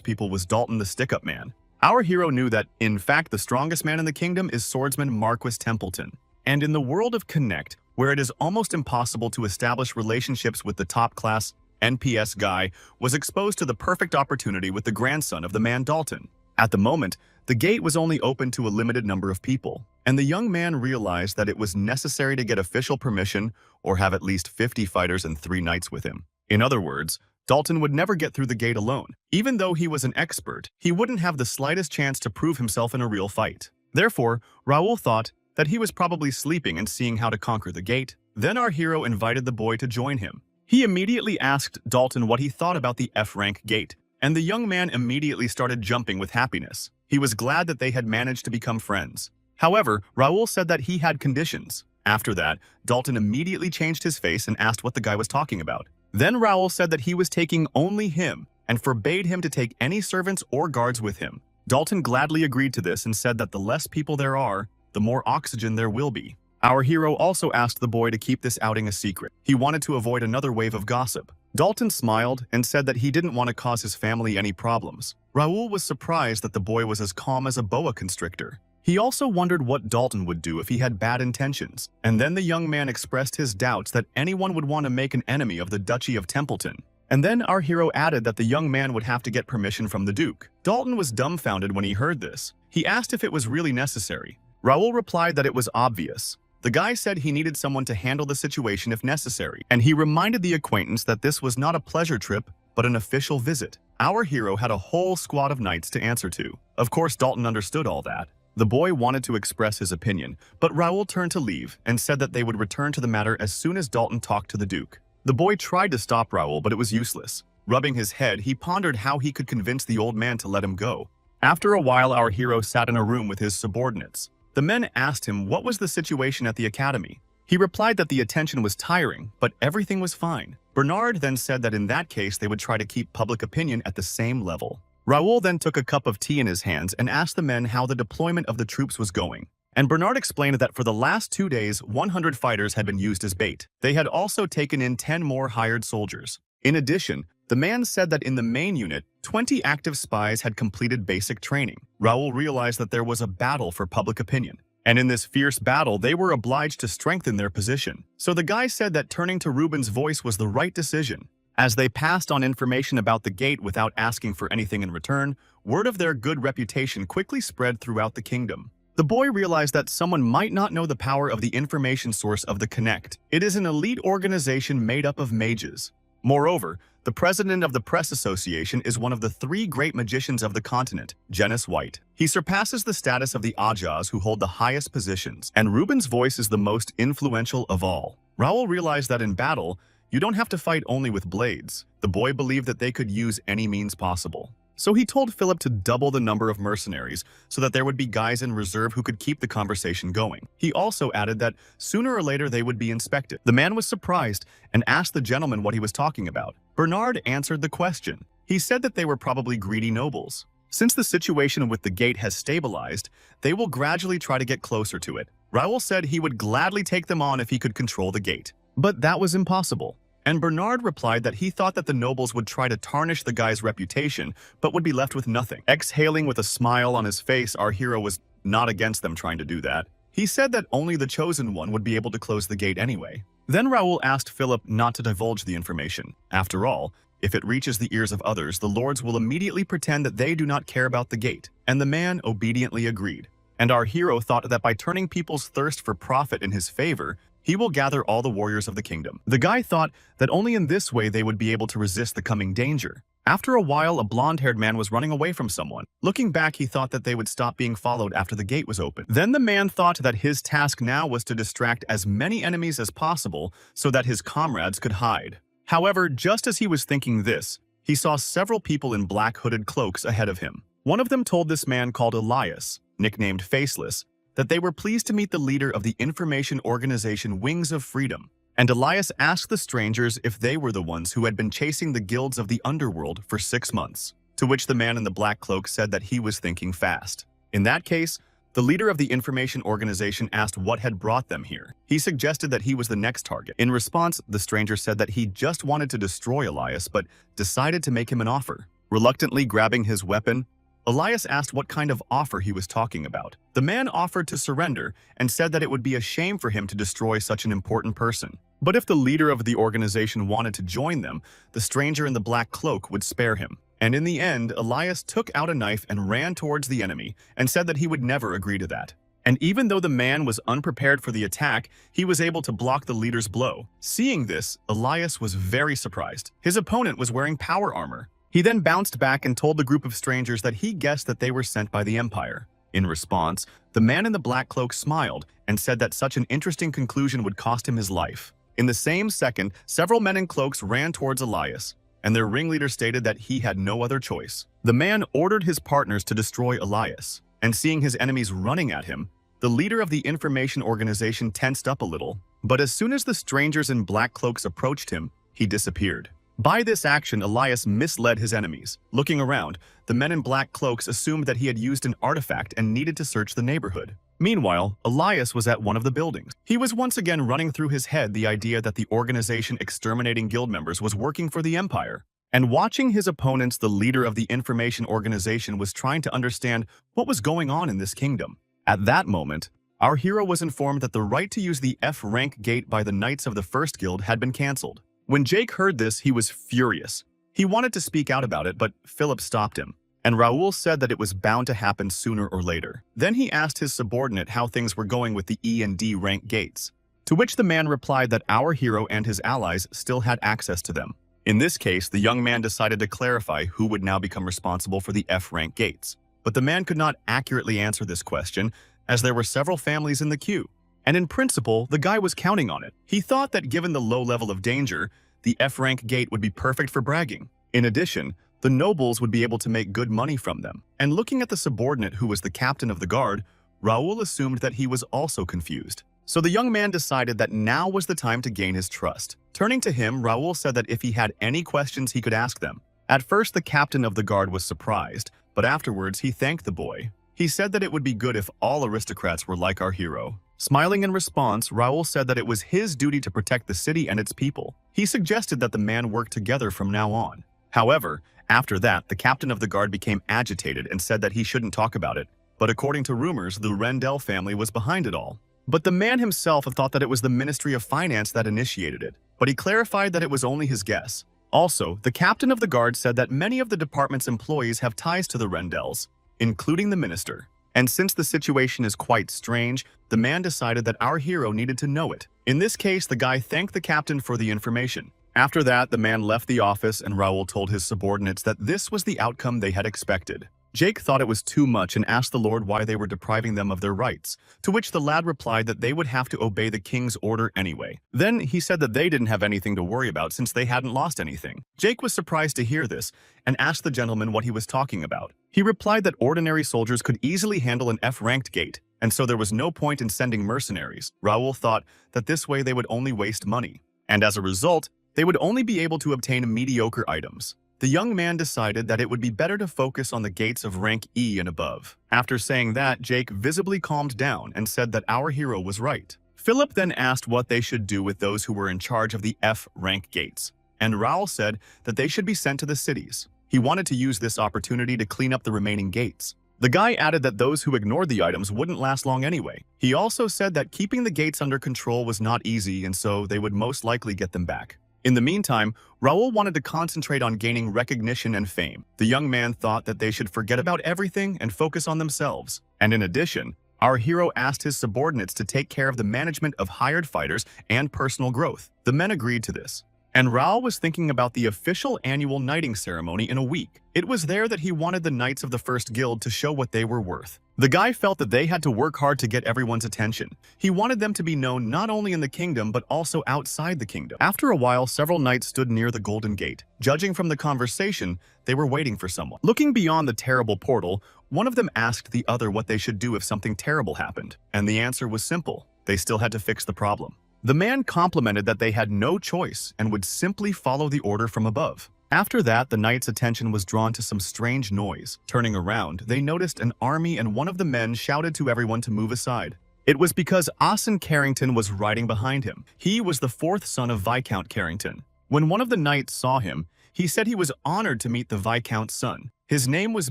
people was Dalton the Stick-Up Man. Our hero knew that, in fact, the strongest man in the kingdom is swordsman Marquis Templeton. And in the world of Connect, where it is almost impossible to establish relationships with the top-class NPS guy, was exposed to the perfect opportunity with the grandson of the man Dalton. At the moment, the gate was only open to a limited number of people, and the young man realized that it was necessary to get official permission or have at least 50 fighters and 3 knights with him. In other words, Dalton would never get through the gate alone. Even though he was an expert, he wouldn't have the slightest chance to prove himself in a real fight. Therefore, Raoul thought that he was probably sleeping and seeing how to conquer the gate. Then our hero invited the boy to join him. He immediately asked Dalton what he thought about the F-rank gate, and the young man immediately started jumping with happiness. He was glad that they had managed to become friends. However, Raoul said that he had conditions. After that, Dalton immediately changed his face and asked what the guy was talking about. Then Raoul said that he was taking only him and forbade him to take any servants or guards with him. Dalton gladly agreed to this and said that the less people there are, the more oxygen there will be. Our hero also asked the boy to keep this outing a secret. He wanted to avoid another wave of gossip. Dalton smiled and said that he didn't want to cause his family any problems. Raoul was surprised that the boy was as calm as a boa constrictor. He also wondered what Dalton would do if he had bad intentions. And then the young man expressed his doubts that anyone would want to make an enemy of the Duchy of Templeton. And then our hero added that the young man would have to get permission from the Duke. Dalton was dumbfounded when he heard this. He asked if it was really necessary. Raoul replied that it was obvious. The guy said he needed someone to handle the situation if necessary, and he reminded the acquaintance that this was not a pleasure trip, but an official visit. Our hero had a whole squad of knights to answer to. Of course, Dalton understood all that. The boy wanted to express his opinion, but Raoul turned to leave and said that they would return to the matter as soon as Dalton talked to the Duke. The boy tried to stop Raoul, but it was useless. Rubbing his head, he pondered how he could convince the old man to let him go. After a while, our hero sat in a room with his subordinates. The men asked him what was the situation at the academy. He replied that the attention was tiring, but everything was fine. Bernard then said that in that case they would try to keep public opinion at the same level. Raoul then took a cup of tea in his hands and asked the men how the deployment of the troops was going. And Bernard explained that for the last 2 days, 100 fighters had been used as bait. They had also taken in 10 more hired soldiers. In addition, the man said that in the main unit, 20 active spies had completed basic training. Raoul realized that there was a battle for public opinion. And in this fierce battle, they were obliged to strengthen their position. So the guy said that turning to Ruben's voice was the right decision. As they passed on information about the gate without asking for anything in return, word of their good reputation quickly spread throughout the kingdom. The boy realized that someone might not know the power of the information source of the Connect. It is an elite organization made up of mages. Moreover, the president of the Press Association is one of the 3 great magicians of the continent, Genus White. He surpasses the status of the Ajas who hold the highest positions, and Ruben's voice is the most influential of all. Raoul realized that in battle, you don't have to fight only with blades. The boy believed that they could use any means possible. So he told Philip to double the number of mercenaries so that there would be guys in reserve who could keep the conversation going. He also added that sooner or later they would be inspected. The man was surprised and asked the gentleman what he was talking about. Bernard answered the question. He said that they were probably greedy nobles. Since the situation with the gate has stabilized, they will gradually try to get closer to it. Raoul said he would gladly take them on if he could control the gate. But that was impossible. And Bernard replied that he thought that the nobles would try to tarnish the guy's reputation, but would be left with nothing. Exhaling with a smile on his face, our hero was not against them trying to do that. He said that only the chosen one would be able to close the gate anyway. Then Raoul asked Philip not to divulge the information. After all, if it reaches the ears of others, the lords will immediately pretend that they do not care about the gate. And the man obediently agreed. And our hero thought that by turning people's thirst for profit in his favor, he will gather all the warriors of the kingdom. The guy thought that only in this way they would be able to resist the coming danger. After a while, a blonde-haired man was running away from someone. Looking back, he thought that they would stop being followed after the gate was open. Then the man thought that his task now was to distract as many enemies as possible so that his comrades could hide. However, just as he was thinking this, he saw several people in black hooded cloaks ahead of him. One of them told this man called Elias, nicknamed Faceless, that they were pleased to meet the leader of the information organization Wings of Freedom. And Elias asked the strangers if they were the ones who had been chasing the guilds of the underworld for 6 months, to which the man in the black cloak said that he was thinking fast. In that case, the leader of the information organization asked what had brought them here. He suggested that he was the next target. In response, the stranger said that he just wanted to destroy Elias, but decided to make him an offer. Reluctantly grabbing his weapon, Elias asked what kind of offer he was talking about. The man offered to surrender and said that it would be a shame for him to destroy such an important person. But if the leader of the organization wanted to join them, the stranger in the black cloak would spare him. And in the end, Elias took out a knife and ran towards the enemy and said that he would never agree to that. And even though the man was unprepared for the attack, he was able to block the leader's blow. Seeing this, Elias was very surprised. His opponent was wearing power armor. He then bounced back and told the group of strangers that he guessed that they were sent by the Empire. In response, the man in the black cloak smiled and said that such an interesting conclusion would cost him his life. In the same second, several men in cloaks ran towards Elias, and their ringleader stated that he had no other choice. The man ordered his partners to destroy Elias, and seeing his enemies running at him, the leader of the information organization tensed up a little, but as soon as the strangers in black cloaks approached him, he disappeared. By this action, Elias misled his enemies. Looking around, the men in black cloaks assumed that he had used an artifact and needed to search the neighborhood. Meanwhile, Elias was at one of the buildings. He was once again running through his head the idea that the organization exterminating guild members was working for the Empire. And watching his opponents, the leader of the information organization was trying to understand what was going on in this kingdom. At that moment, our hero was informed that the right to use the F-rank gate by the Knights of the First Guild had been cancelled. When Jake heard this, he was furious. He wanted to speak out about it, but Philip stopped him. and Raoul said that it was bound to happen sooner or later. Then he asked his subordinate how things were going with the E and D rank gates, to which the man replied that our hero and his allies still had access to them. In this case, the young man decided to clarify who would now become responsible for the F rank gates. But the man could not accurately answer this question, as there were several families in the queue. And in principle, the guy was counting on it. He thought that given the low level of danger, the F rank gate would be perfect for bragging. In addition, the nobles would be able to make good money from them. And looking at the subordinate who was the captain of the guard, Raoul assumed that he was also confused. So the young man decided that now was the time to gain his trust. Turning to him, Raoul said that if he had any questions, he could ask them. At first, the captain of the guard was surprised, but afterwards he thanked the boy. He said that it would be good if all aristocrats were like our hero. Smiling in response, Raoul said that it was his duty to protect the city and its people. He suggested that the man work together from now on. However, after that, the captain of the guard became agitated and said that he shouldn't talk about it. But according to rumors, the Rendell family was behind it all. But the man himself thought that it was the Ministry of Finance that initiated it. But he clarified that it was only his guess. Also, the captain of the guard said that many of the department's employees have ties to the Rendells, including the minister. And since the situation is quite strange, the man decided that our hero needed to know it. In this case, the guy thanked the captain for the information. After that, the man left the office and Raoul told his subordinates that this was the outcome they had expected. Jake thought it was too much and asked the Lord why they were depriving them of their rights, to which the lad replied that they would have to obey the king's order anyway. Then he said that they didn't have anything to worry about since they hadn't lost anything. Jake was surprised to hear this and asked the gentleman what he was talking about. He replied that ordinary soldiers could easily handle an F-ranked gate, and so there was no point in sending mercenaries. Raoul thought that this way they would only waste money, and as a result, they would only be able to obtain mediocre items. The young man decided that it would be better to focus on the gates of rank E and above. After saying that, Jake visibly calmed down and said that our hero was right. Philip then asked what they should do with those who were in charge of the F rank gates, and Raoul said that they should be sent to the cities. He wanted to use this opportunity to clean up the remaining gates. The guy added that those who ignored the items wouldn't last long anyway. He also said that keeping the gates under control was not easy, and so they would most likely get them back. In the meantime, Raoul wanted to concentrate on gaining recognition and fame. The young man thought that they should forget about everything and focus on themselves. And in addition, our hero asked his subordinates to take care of the management of hired fighters and personal growth. The men agreed to this. And Raoul was thinking about the official annual knighting ceremony in a week. It was there that he wanted the knights of the first guild to show what they were worth. The guy felt that they had to work hard to get everyone's attention. He wanted them to be known not only in the kingdom but also outside the kingdom. After a while, several knights stood near the Golden Gate. Judging from the conversation, they were waiting for someone. Looking beyond the terrible portal, one of them asked the other what they should do if something terrible happened. And the answer was simple. They still had to fix the problem. The man complimented that they had no choice and would simply follow the order from above. After that, the knight's attention was drawn to some strange noise. Turning around, they noticed an army and one of the men shouted to everyone to move aside. It was because Asen Carrington was riding behind him. He was the fourth son of Viscount Carrington. When one of the knights saw him, he said he was honored to meet the Viscount's son. His name was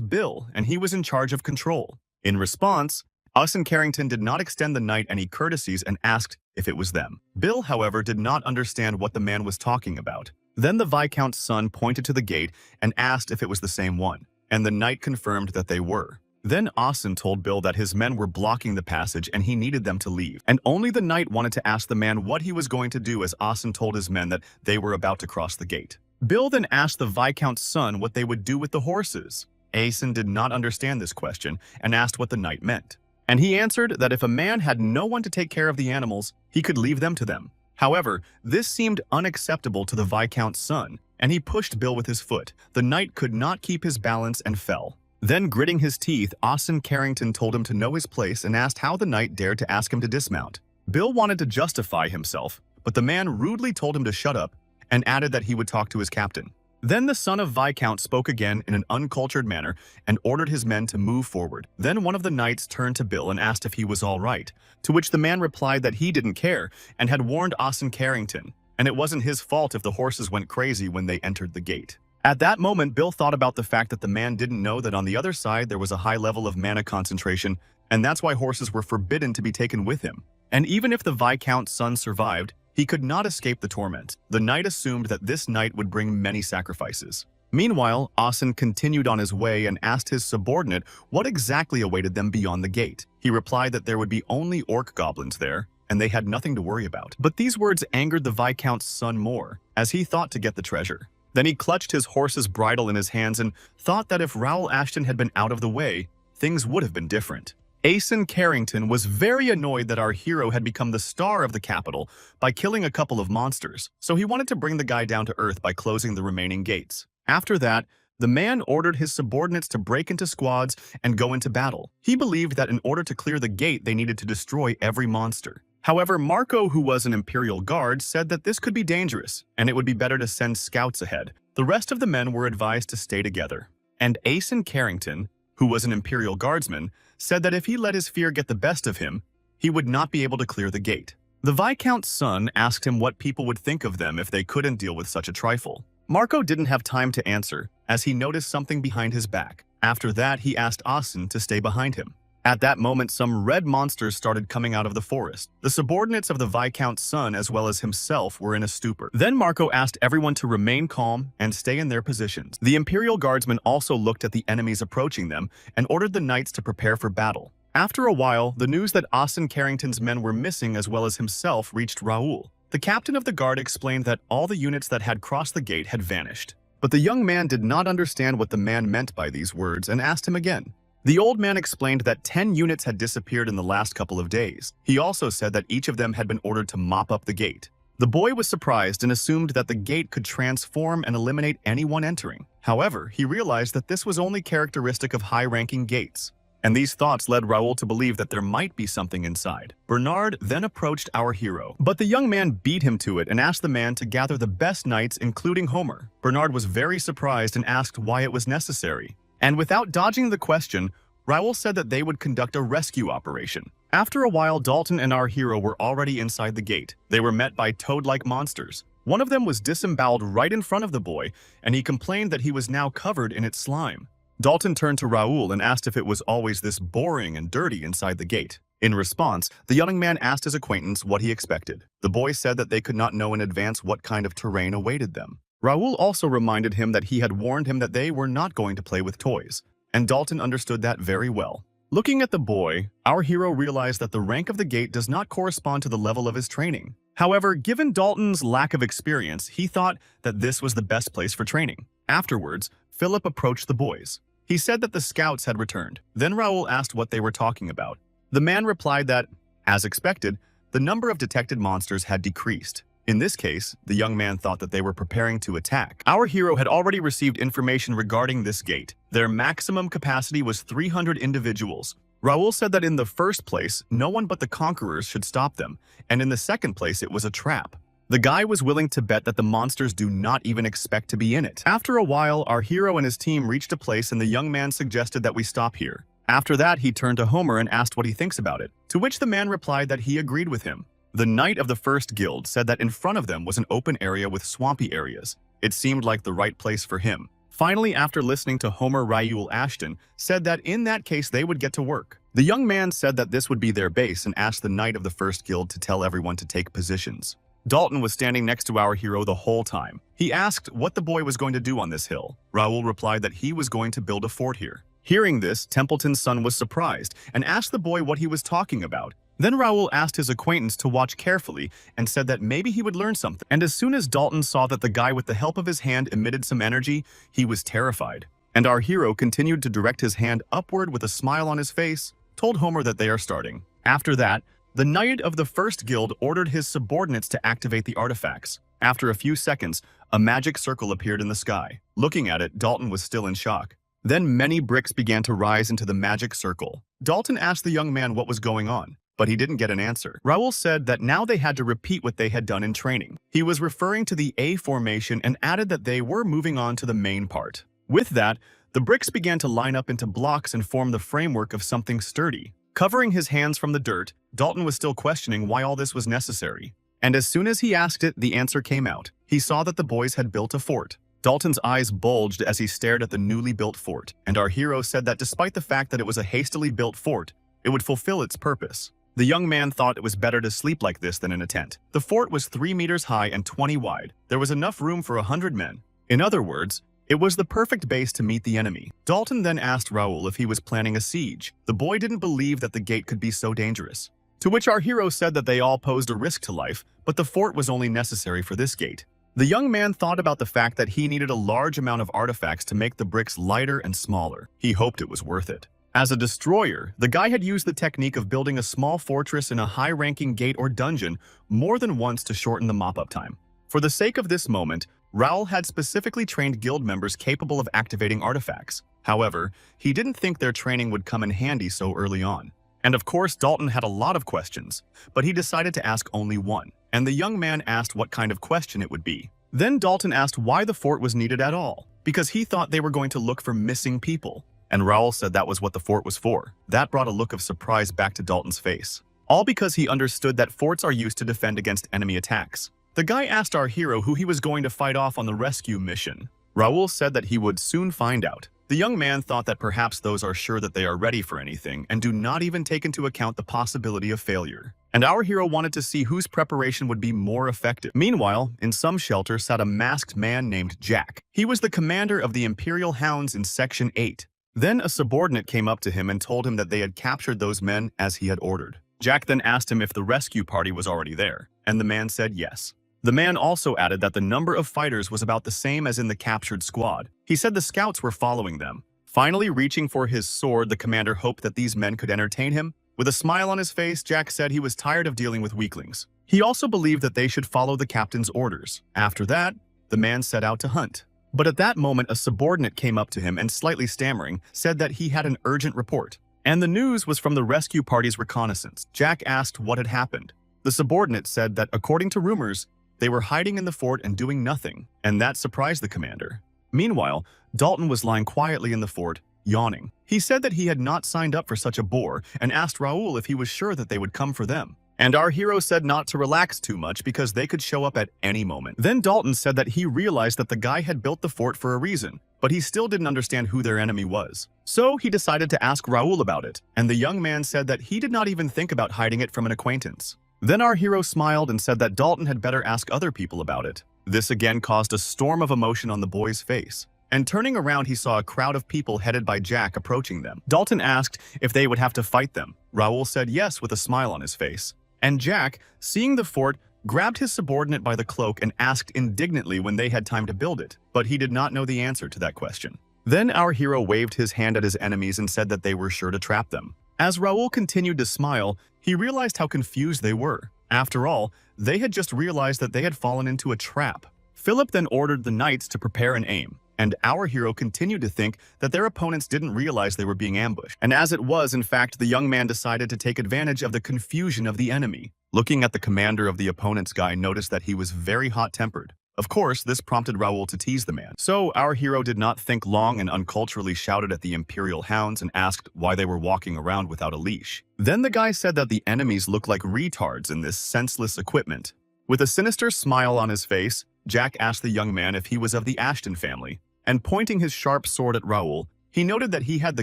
Bill, and he was in charge of control. In response, Asen Carrington did not extend the knight any courtesies and asked if it was them. Bill, however, did not understand what the man was talking about. Then the Viscount's son pointed to the gate and asked if it was the same one, and the knight confirmed that they were. Then Asen told Bill that his men were blocking the passage and he needed them to leave, and only the knight wanted to ask the man what he was going to do as Asen told his men that they were about to cross the gate. Bill then asked the Viscount's son what they would do with the horses. Asen did not understand this question and asked what the knight meant. And he answered that if a man had no one to take care of the animals, he could leave them to them. However, this seemed unacceptable to the Viscount's son, and he pushed Bill with his foot. The knight could not keep his balance and fell. Then, gritting his teeth, Asen Carrington told him to know his place and asked how the knight dared to ask him to dismount. Bill wanted to justify himself, but the man rudely told him to shut up and added that he would talk to his captain. Then the son of Viscount spoke again in an uncultured manner and ordered his men to move forward. Then one of the knights turned to Bill and asked if he was all right, to which the man replied that he didn't care and had warned Asen Carrington, and it wasn't his fault if the horses went crazy when they entered the gate. At that moment, Bill thought about the fact that the man didn't know that on the other side there was a high level of mana concentration, and that's why horses were forbidden to be taken with him. And even if the Viscount's son survived, he could not escape the torment. The knight assumed that this night would bring many sacrifices. Meanwhile, Asen continued on his way and asked his subordinate what exactly awaited them beyond the gate. He replied that there would be only orc goblins there, and they had nothing to worry about. But these words angered the Viscount's son more, as he thought to get the treasure. Then he clutched his horse's bridle in his hands and thought that if Raoul Ashton had been out of the way, things would have been different. Asen Carrington was very annoyed that our hero had become the star of the capital by killing a couple of monsters, so he wanted to bring the guy down to earth by closing the remaining gates. After that, the man ordered his subordinates to break into squads and go into battle. He believed that in order to clear the gate, they needed to destroy every monster. However, Marco, who was an Imperial Guard, said that this could be dangerous, and it would be better to send scouts ahead. The rest of the men were advised to stay together. And Asen Carrington, who was an Imperial Guardsman, said that if he let his fear get the best of him, he would not be able to clear the gate. The Viscount's son asked him what people would think of them if they couldn't deal with such a trifle. Marco didn't have time to answer, as he noticed something behind his back. After that, he asked Asen to stay behind him. At that moment, some red monsters started coming out of the forest. The subordinates of the Viscount's son, as well as himself, were in a stupor. Then Marco asked everyone to remain calm and stay in their positions. The Imperial Guardsmen also looked at the enemies approaching them and ordered the knights to prepare for battle. After a while, the news that Asen Carrington's men were missing as well as himself reached Raoul. The captain of the guard explained that all the units that had crossed the gate had vanished. But the young man did not understand what the man meant by these words and asked him again. The old man explained that 10 units had disappeared in the last couple of days. He also said that each of them had been ordered to mop up the gate. The boy was surprised and assumed that the gate could transform and eliminate anyone entering. However, he realized that this was only characteristic of high-ranking gates. And these thoughts led Raoul to believe that there might be something inside. Bernard then approached our hero, but the young man beat him to it and asked the man to gather the best knights, including Homer. Bernard was very surprised and asked why it was necessary. And without dodging the question, Raoul said that they would conduct a rescue operation. After a while, Dalton and our hero were already inside the gate. They were met by toad-like monsters. One of them was disemboweled right in front of the boy, and he complained that he was now covered in its slime. Dalton turned to Raoul and asked if it was always this boring and dirty inside the gate. In response, the young man asked his acquaintance what he expected. The boy said that they could not know in advance what kind of terrain awaited them. Raoul also reminded him that he had warned him that they were not going to play with toys, and Dalton understood that very well. Looking at the boy, our hero realized that the rank of the gate does not correspond to the level of his training. However, given Dalton's lack of experience, he thought that this was the best place for training. Afterwards, Philip approached the boys. He said that the scouts had returned. Then Raoul asked what they were talking about. The man replied that, as expected, the number of detected monsters had decreased. In this case, the young man thought that they were preparing to attack. Our hero had already received information regarding this gate. Their maximum capacity was 300 individuals. Raoul said that in the first place, no one but the conquerors should stop them, and in the second place, it was a trap. The guy was willing to bet that the monsters do not even expect to be in it. After a while, our hero and his team reached a place and the young man suggested that we stop here. After that, he turned to Homer and asked what he thinks about it, to which the man replied that he agreed with him. The knight of the first guild said that in front of them was an open area with swampy areas. It seemed like the right place for him. Finally, after listening to Homer, Raoul Ashton said that in that case they would get to work. The young man said that this would be their base and asked the knight of the first guild to tell everyone to take positions. Dalton was standing next to our hero the whole time. He asked what the boy was going to do on this hill. Raoul replied that he was going to build a fort here. Hearing this, Templeton's son was surprised and asked the boy what he was talking about. Then Raoul asked his acquaintance to watch carefully and said that maybe he would learn something. And as soon as Dalton saw that the guy with the help of his hand emitted some energy, he was terrified. And our hero continued to direct his hand upward with a smile on his face, told Homer that they are starting. After that, the knight of the first guild ordered his subordinates to activate the artifacts. After a few seconds, a magic circle appeared in the sky. Looking at it, Dalton was still in shock. Then many bricks began to rise into the magic circle. Dalton asked the young man what was going on, but he didn't get an answer. Raoul said that now they had to repeat what they had done in training. He was referring to the A formation and added that they were moving on to the main part. With that, the bricks began to line up into blocks and form the framework of something sturdy. Covering his hands from the dirt, Dalton was still questioning why all this was necessary. And as soon as he asked it, the answer came out. He saw that the boys had built a fort. Dalton's eyes bulged as he stared at the newly built fort, and our hero said that despite the fact that it was a hastily built fort, it would fulfill its purpose. The young man thought it was better to sleep like this than in a tent. The fort was 3 meters high and 20 wide. There was enough room for 100 men. In other words, It was the perfect base to meet the enemy. Dalton then asked Raoul if he was planning a siege. The boy didn't believe that the gate could be so dangerous. To which our hero said that they all posed a risk to life, but the fort was only necessary for this gate. The young man thought about the fact that he needed a large amount of artifacts to make the bricks lighter and smaller. He hoped it was worth it. As a destroyer, the guy had used the technique of building a small fortress in a high-ranking gate or dungeon more than once to shorten the mop-up time. For the sake of this moment, Raoul had specifically trained guild members capable of activating artifacts. However, he didn't think their training would come in handy so early on. And of course, Dalton had a lot of questions, but he decided to ask only one, and the young man asked what kind of question it would be. Then Dalton asked why the fort was needed at all, because he thought they were going to look for missing people. And Raoul said that was what the fort was for. That brought a look of surprise back to Dalton's face. All because he understood that forts are used to defend against enemy attacks. The guy asked our hero who he was going to fight off on the rescue mission. Raoul said that he would soon find out. The young man thought that perhaps those are sure that they are ready for anything and do not even take into account the possibility of failure. And our hero wanted to see whose preparation would be more effective. Meanwhile, in some shelter sat a masked man named Jack. He was the commander of the Imperial Hounds in Section 8. Then a subordinate came up to him and told him that they had captured those men as he had ordered. Jack then asked him if the rescue party was already there, and the man said yes. The man also added that the number of fighters was about the same as in the captured squad. He said the scouts were following them. Finally reaching for his sword, the commander hoped that these men could entertain him. With a smile on his face, Jack said he was tired of dealing with weaklings. He also believed that they should follow the captain's orders. After that, the man set out to hunt. But at that moment, a subordinate came up to him and, slightly stammering, said that he had an urgent report. And the news was from the rescue party's reconnaissance. Jack asked what had happened. The subordinate said that, according to rumors, they were hiding in the fort and doing nothing, and that surprised the commander. Meanwhile, Dalton was lying quietly in the fort, yawning. He said that he had not signed up for such a bore and asked Raoul if he was sure that they would come for them. And our hero said not to relax too much because they could show up at any moment. Then Dalton said that he realized that the guy had built the fort for a reason, but he still didn't understand who their enemy was. So he decided to ask Raoul about it, and the young man said that he did not even think about hiding it from an acquaintance. Then our hero smiled and said that Dalton had better ask other people about it. This again caused a storm of emotion on the boy's face. And turning around, he saw a crowd of people headed by Jack approaching them. Dalton asked if they would have to fight them. Raoul said yes with a smile on his face. And Jack, seeing the fort, grabbed his subordinate by the cloak and asked indignantly when they had time to build it. But he did not know the answer to that question. Then our hero waved his hand at his enemies and said that they were sure to trap them. As Raoul continued to smile, he realized how confused they were. After all, they had just realized that they had fallen into a trap. Philip then ordered the knights to prepare and aim, and our hero continued to think that their opponents didn't realize they were being ambushed. And as it was, in fact, the young man decided to take advantage of the confusion of the enemy. Looking at the commander of the opponent's guy, noticed that he was very hot-tempered. Of course, this prompted Raoul to tease the man. So our hero did not think long and unculturally shouted at the Imperial Hounds and asked why they were walking around without a leash. Then the guy said that the enemies looked like retards in this senseless equipment. With a sinister smile on his face, Jack asked the young man if he was of the Ashton family, and pointing his sharp sword at Raoul, he noted that he had the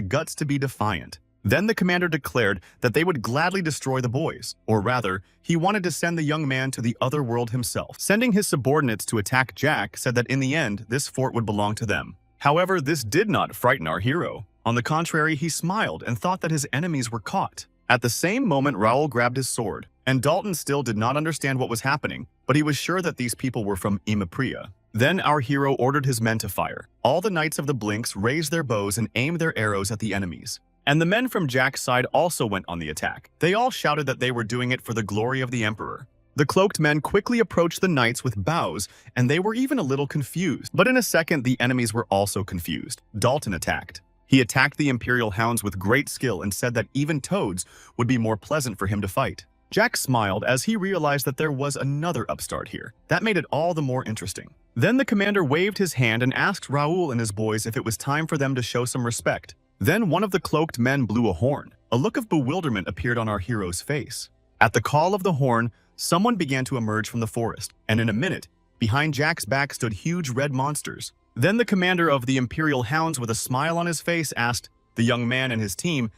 guts to be defiant. Then the commander declared that they would gladly destroy the boys, or rather, he wanted to send the young man to the other world himself. Sending his subordinates to attack Jack said that in the end, this fort would belong to them. However, this did not frighten our hero. On the contrary, he smiled and thought that his enemies were caught. At the same moment, Raoul grabbed his sword, and Dalton still did not understand what was happening, but he was sure that these people were from Imapria. Then our hero ordered his men to fire. All the knights of the Blinks raised their bows and aimed their arrows at the enemies. And the men from Jack's side also went on the attack. They all shouted that they were doing it for the glory of the Emperor. The cloaked men quickly approached the knights with bows, and they were even a little confused. But in a second, the enemies were also confused. Dalton attacked. He attacked the Imperial Hounds with great skill and said that even toads would be more pleasant for him to fight. Jack smiled as he realized that there was another upstart here. That made it all the more interesting. Then the commander waved his hand and asked Raoul and his boys if it was time for them to show some respect. Then one of the cloaked men blew a horn. A look of bewilderment appeared on our hero's face. At the call of the horn, someone began to emerge from the forest, and in a minute, behind Jack's back stood huge red monsters. Then the commander of the Imperial Hounds, with a smile on his face, asked the young man and his team,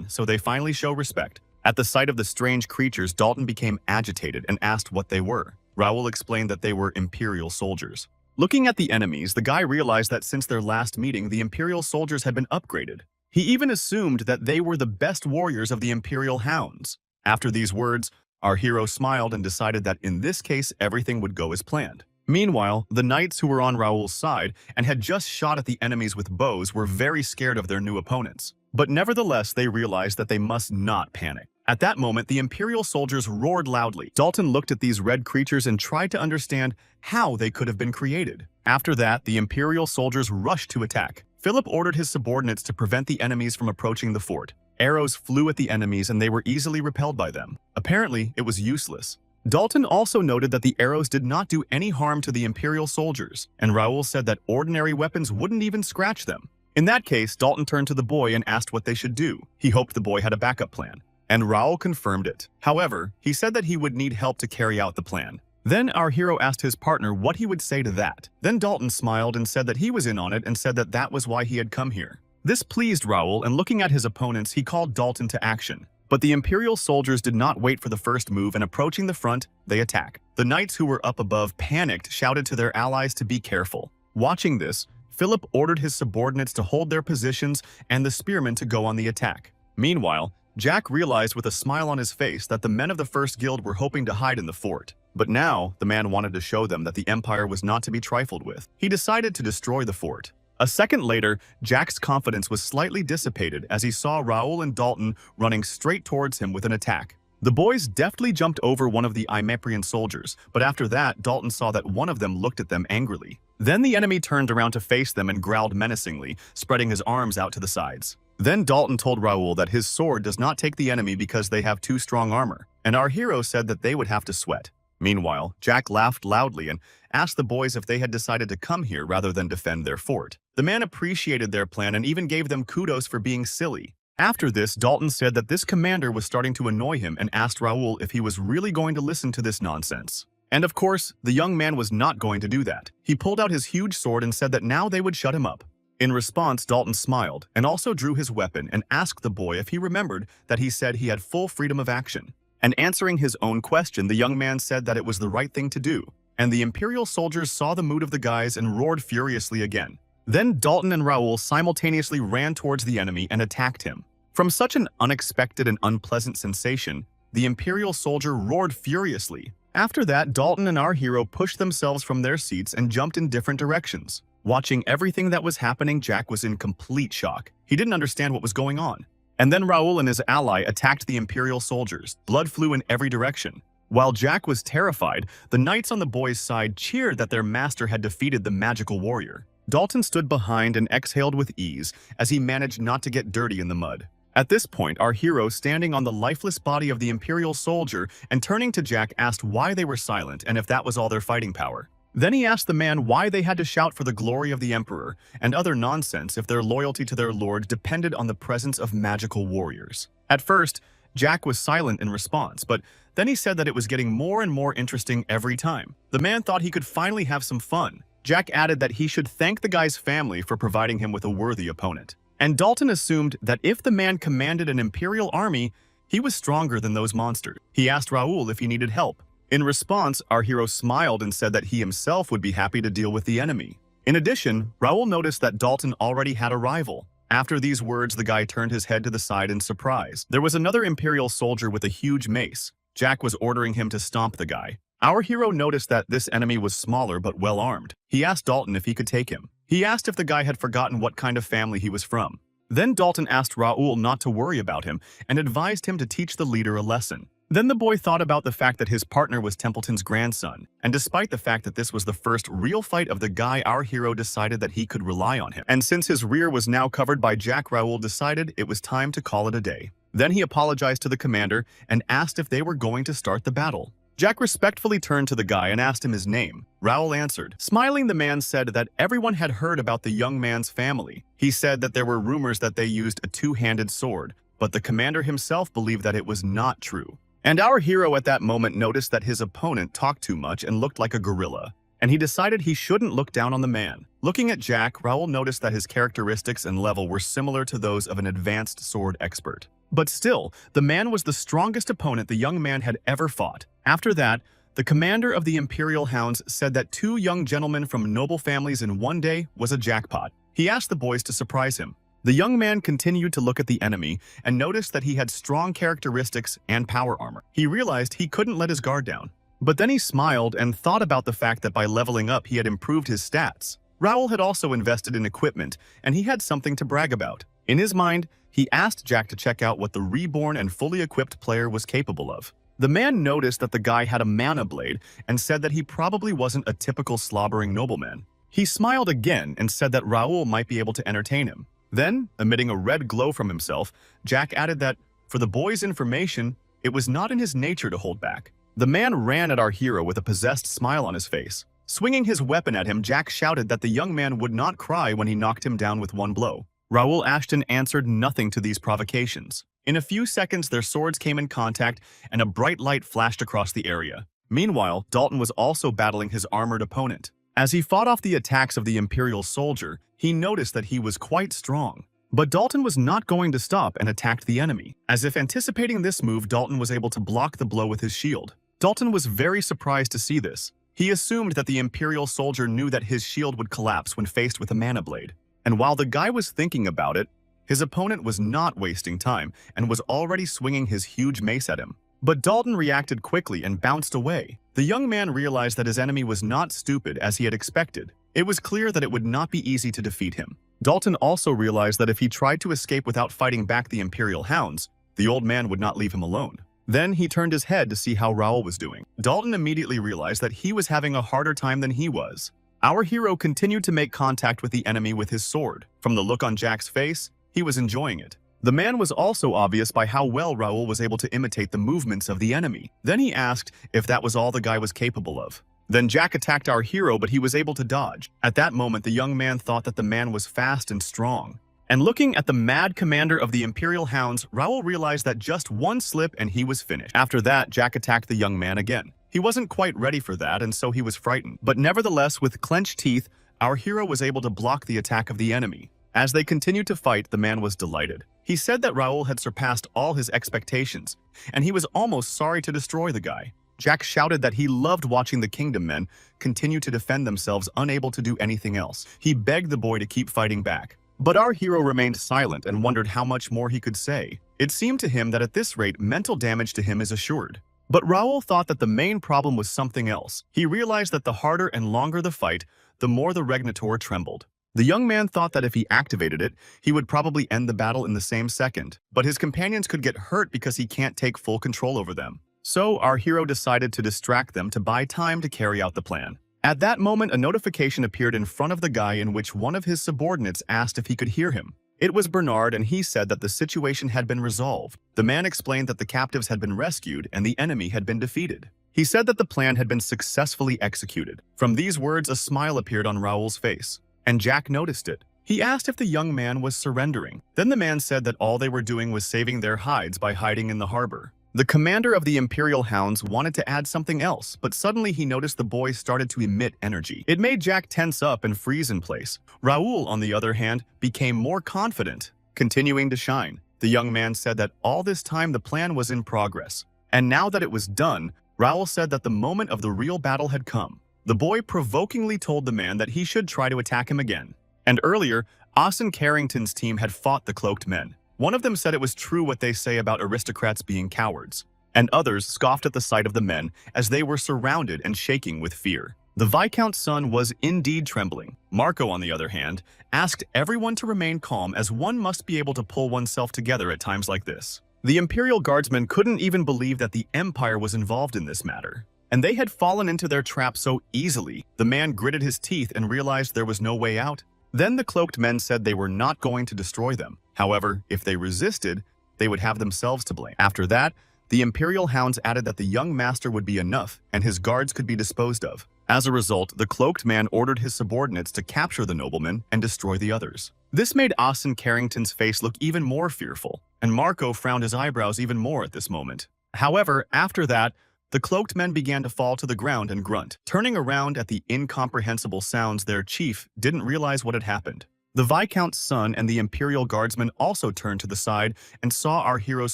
so they finally show respect. At the sight of the strange creatures, Dalton became agitated and asked what they were. Raoul explained that they were Imperial soldiers. Looking at the enemies, the guy realized that since their last meeting, the Imperial soldiers had been upgraded. He even assumed that they were the best warriors of the Imperial Hounds. After these words, our hero smiled and decided that in this case, everything would go as planned. Meanwhile, the knights who were on Raoul's side and had just shot at the enemies with bows were very scared of their new opponents. But nevertheless, they realized that they must not panic. At that moment, the Imperial soldiers roared loudly. Dalton looked at these red creatures and tried to understand how they could have been created. After that, the Imperial soldiers rushed to attack. Philip ordered his subordinates to prevent the enemies from approaching the fort. Arrows flew at the enemies and they were easily repelled by them. Apparently, it was useless. Dalton also noted that the arrows did not do any harm to the Imperial soldiers, and Raoul said that ordinary weapons wouldn't even scratch them. In that case, Dalton turned to the boy and asked what they should do. He hoped the boy had a backup plan, and Raoul confirmed it. However, he said that he would need help to carry out the plan. Then our hero asked his partner what he would say to that. Then Dalton smiled and said that he was in on it and said that that was why he had come here. This pleased Raoul, and looking at his opponents, he called Dalton to action. But the Imperial soldiers did not wait for the first move, and approaching the front, they attacked. The knights who were up above panicked, shouted to their allies to be careful. Watching this, Philip ordered his subordinates to hold their positions and the spearmen to go on the attack. Meanwhile, Jack realized with a smile on his face that the men of the First Guild were hoping to hide in the fort. But now, the man wanted to show them that the Empire was not to be trifled with. He decided to destroy the fort. A second later, Jack's confidence was slightly dissipated as he saw Raoul and Dalton running straight towards him with an attack. The boys deftly jumped over one of the Imeprian soldiers, but after that, Dalton saw that one of them looked at them angrily. Then the enemy turned around to face them and growled menacingly, spreading his arms out to the sides. Then Dalton told Raoul that his sword does not take the enemy because they have too strong armor, and our hero said that they would have to sweat. Meanwhile, Jack laughed loudly and asked the boys if they had decided to come here rather than defend their fort. The man appreciated their plan and even gave them kudos for being silly. After this, Dalton said that this commander was starting to annoy him and asked Raoul if he was really going to listen to this nonsense. And of course, the young man was not going to do that. He pulled out his huge sword and said that now they would shut him up. In response, Dalton smiled and also drew his weapon and asked the boy if he remembered that he said he had full freedom of action. And answering his own question, the young man said that it was the right thing to do. And the Imperial soldiers saw the mood of the guys and roared furiously again. Then Dalton and Raoul simultaneously ran towards the enemy and attacked him. From such an unexpected and unpleasant sensation, the Imperial soldier roared furiously. After that, Dalton and our hero pushed themselves from their seats and jumped in different directions. Watching everything that was happening, Jack was in complete shock. He didn't understand what was going on. And then Raoul and his ally attacked the Imperial soldiers. Blood flew in every direction. While Jack was terrified, the knights on the boys' side cheered that their master had defeated the magical warrior. Dalton stood behind and exhaled with ease as he managed not to get dirty in the mud. At this point, our hero, standing on the lifeless body of the Imperial soldier and turning to Jack, asked why they were silent and if that was all their fighting power. Then he asked the man why they had to shout for the glory of the Emperor and other nonsense if their loyalty to their lord depended on the presence of magical warriors. At first, Jack was silent in response, but then he said that it was getting more and more interesting every time. The man thought he could finally have some fun. Jack added that he should thank the guy's family for providing him with a worthy opponent. And Dalton assumed that if the man commanded an Imperial army, he was stronger than those monsters. He asked Raoul if he needed help. In response, our hero smiled and said that he himself would be happy to deal with the enemy. In addition, Raoul noticed that Dalton already had a rival. After these words, the guy turned his head to the side in surprise. There was another Imperial soldier with a huge mace. Jack was ordering him to stomp the guy. Our hero noticed that this enemy was smaller but well-armed. He asked Dalton if he could take him. He asked if the guy had forgotten what kind of family he was from. Then Dalton asked Raoul not to worry about him and advised him to teach the leader a lesson. Then the boy thought about the fact that his partner was Templeton's grandson, and despite the fact that this was the first real fight of the guy, our hero decided that he could rely on him. And since his rear was now covered by Jack, Raoul decided it was time to call it a day. Then he apologized to the commander and asked if they were going to start the battle. Jack respectfully turned to the guy and asked him his name. Raoul answered. Smiling, the man said that everyone had heard about the young man's family. He said that there were rumors that they used a two-handed sword, but the commander himself believed that it was not true. And our hero at that moment noticed that his opponent talked too much and looked like a gorilla, and he decided he shouldn't look down on the man. Looking at Jack, Raoul noticed that his characteristics and level were similar to those of an advanced sword expert. But still, the man was the strongest opponent the young man had ever fought. After that, The commander of the Imperial Hounds said that 2 young gentlemen from noble families in one day was a jackpot. He asked the boys to surprise him. The young man continued to look at the enemy and noticed that he had strong characteristics and power armor. He realized he couldn't let his guard down. But then he smiled and thought about the fact that by leveling up he had improved his stats. Raoul had also invested in equipment, and he had something to brag about. In his mind, he asked Jack to check out what the reborn and fully equipped player was capable of. The man noticed that the guy had a mana blade and said that he probably wasn't a typical slobbering nobleman. He smiled again and said that Raoul might be able to entertain him. Then, emitting a red glow from himself, Jack added that, for the boy's information, it was not in his nature to hold back. The man ran at our hero with a possessed smile on his face. Swinging his weapon at him, Jack shouted that the young man would not cry when he knocked him down with one blow. Raoul Ashton answered nothing to these provocations. In a few seconds, their swords came in contact and a bright light flashed across the area. Meanwhile, Dalton was also battling his armored opponent. As he fought off the attacks of the Imperial soldier, he noticed that he was quite strong. But Dalton was not going to stop and attacked the enemy. As if anticipating this move, Dalton was able to block the blow with his shield. Dalton was very surprised to see this. He assumed that the Imperial soldier knew that his shield would collapse when faced with a mana blade. And while the guy was thinking about it, his opponent was not wasting time and was already swinging his huge mace at him. But Dalton reacted quickly and bounced away. The young man realized that his enemy was not stupid as he had expected. It was clear that it would not be easy to defeat him. Dalton also realized that if he tried to escape without fighting back the Imperial Hounds, the old man would not leave him alone. Then he turned his head to see how Raoul was doing. Dalton immediately realized that he was having a harder time than he was. Our hero continued to make contact with the enemy with his sword. From the look on Jack's face, he was enjoying it. The man was also obvious by how well Raoul was able to imitate the movements of the enemy. Then he asked if that was all the guy was capable of. Then Jack attacked our hero, but he was able to dodge. At that moment, the young man thought that the man was fast and strong. And looking at the mad commander of the Imperial Hounds, Raoul realized that just one slip and he was finished. After that, Jack attacked the young man again. He wasn't quite ready for that, and so he was frightened. But nevertheless, with clenched teeth, our hero was able to block the attack of the enemy. As they continued to fight, the man was delighted. He said that Raoul had surpassed all his expectations, and he was almost sorry to destroy the guy. Jack shouted that he loved watching the kingdom men continue to defend themselves, unable to do anything else. He begged the boy to keep fighting back. But our hero remained silent and wondered how much more he could say. It seemed to him that at this rate, mental damage to him is assured. But Raoul thought that the main problem was something else. He realized that the harder and longer the fight, the more the Regnator trembled. The young man thought that if he activated it, he would probably end the battle in the same second. But his companions could get hurt because he can't take full control over them. So our hero decided to distract them to buy time to carry out the plan. At that moment, a notification appeared in front of the guy in which one of his subordinates asked if he could hear him. It was Bernard, and he said that the situation had been resolved. The man explained that the captives had been rescued and the enemy had been defeated. He said that the plan had been successfully executed. From these words, a smile appeared on Raoul's face, and Jack noticed it. He asked if the young man was surrendering. Then the man said that all they were doing was saving their hides by hiding in the harbor. The commander of the Imperial Hounds wanted to add something else, but suddenly he noticed the boy started to emit energy. It made Jack tense up and freeze in place. Raoul, on the other hand, became more confident, continuing to shine. The young man said that all this time the plan was in progress. And now that it was done, Raoul said that the moment of the real battle had come. The boy provokingly told the man that he should try to attack him again. And earlier, Austin Carrington's team had fought the cloaked men. One of them said it was true what they say about aristocrats being cowards, and others scoffed at the sight of the men as they were surrounded and shaking with fear. The Viscount's son was indeed trembling. Marco, on the other hand, asked everyone to remain calm as one must be able to pull oneself together at times like this. The Imperial Guardsmen couldn't even believe that the Empire was involved in this matter, and they had fallen into their trap so easily. The man gritted his teeth and realized there was no way out. Then the cloaked men said they were not going to destroy them. However, if they resisted, they would have themselves to blame. After that, the Imperial Hounds added that the young master would be enough and his guards could be disposed of. As a result, the cloaked man ordered his subordinates to capture the nobleman and destroy the others. This made Austin Carrington's face look even more fearful, and Marco frowned his eyebrows even more at this moment. However, after that, the cloaked men began to fall to the ground and grunt. Turning around at the incomprehensible sounds, their chief didn't realize what had happened. The Viscount's son and the Imperial Guardsmen also turned to the side and saw our hero's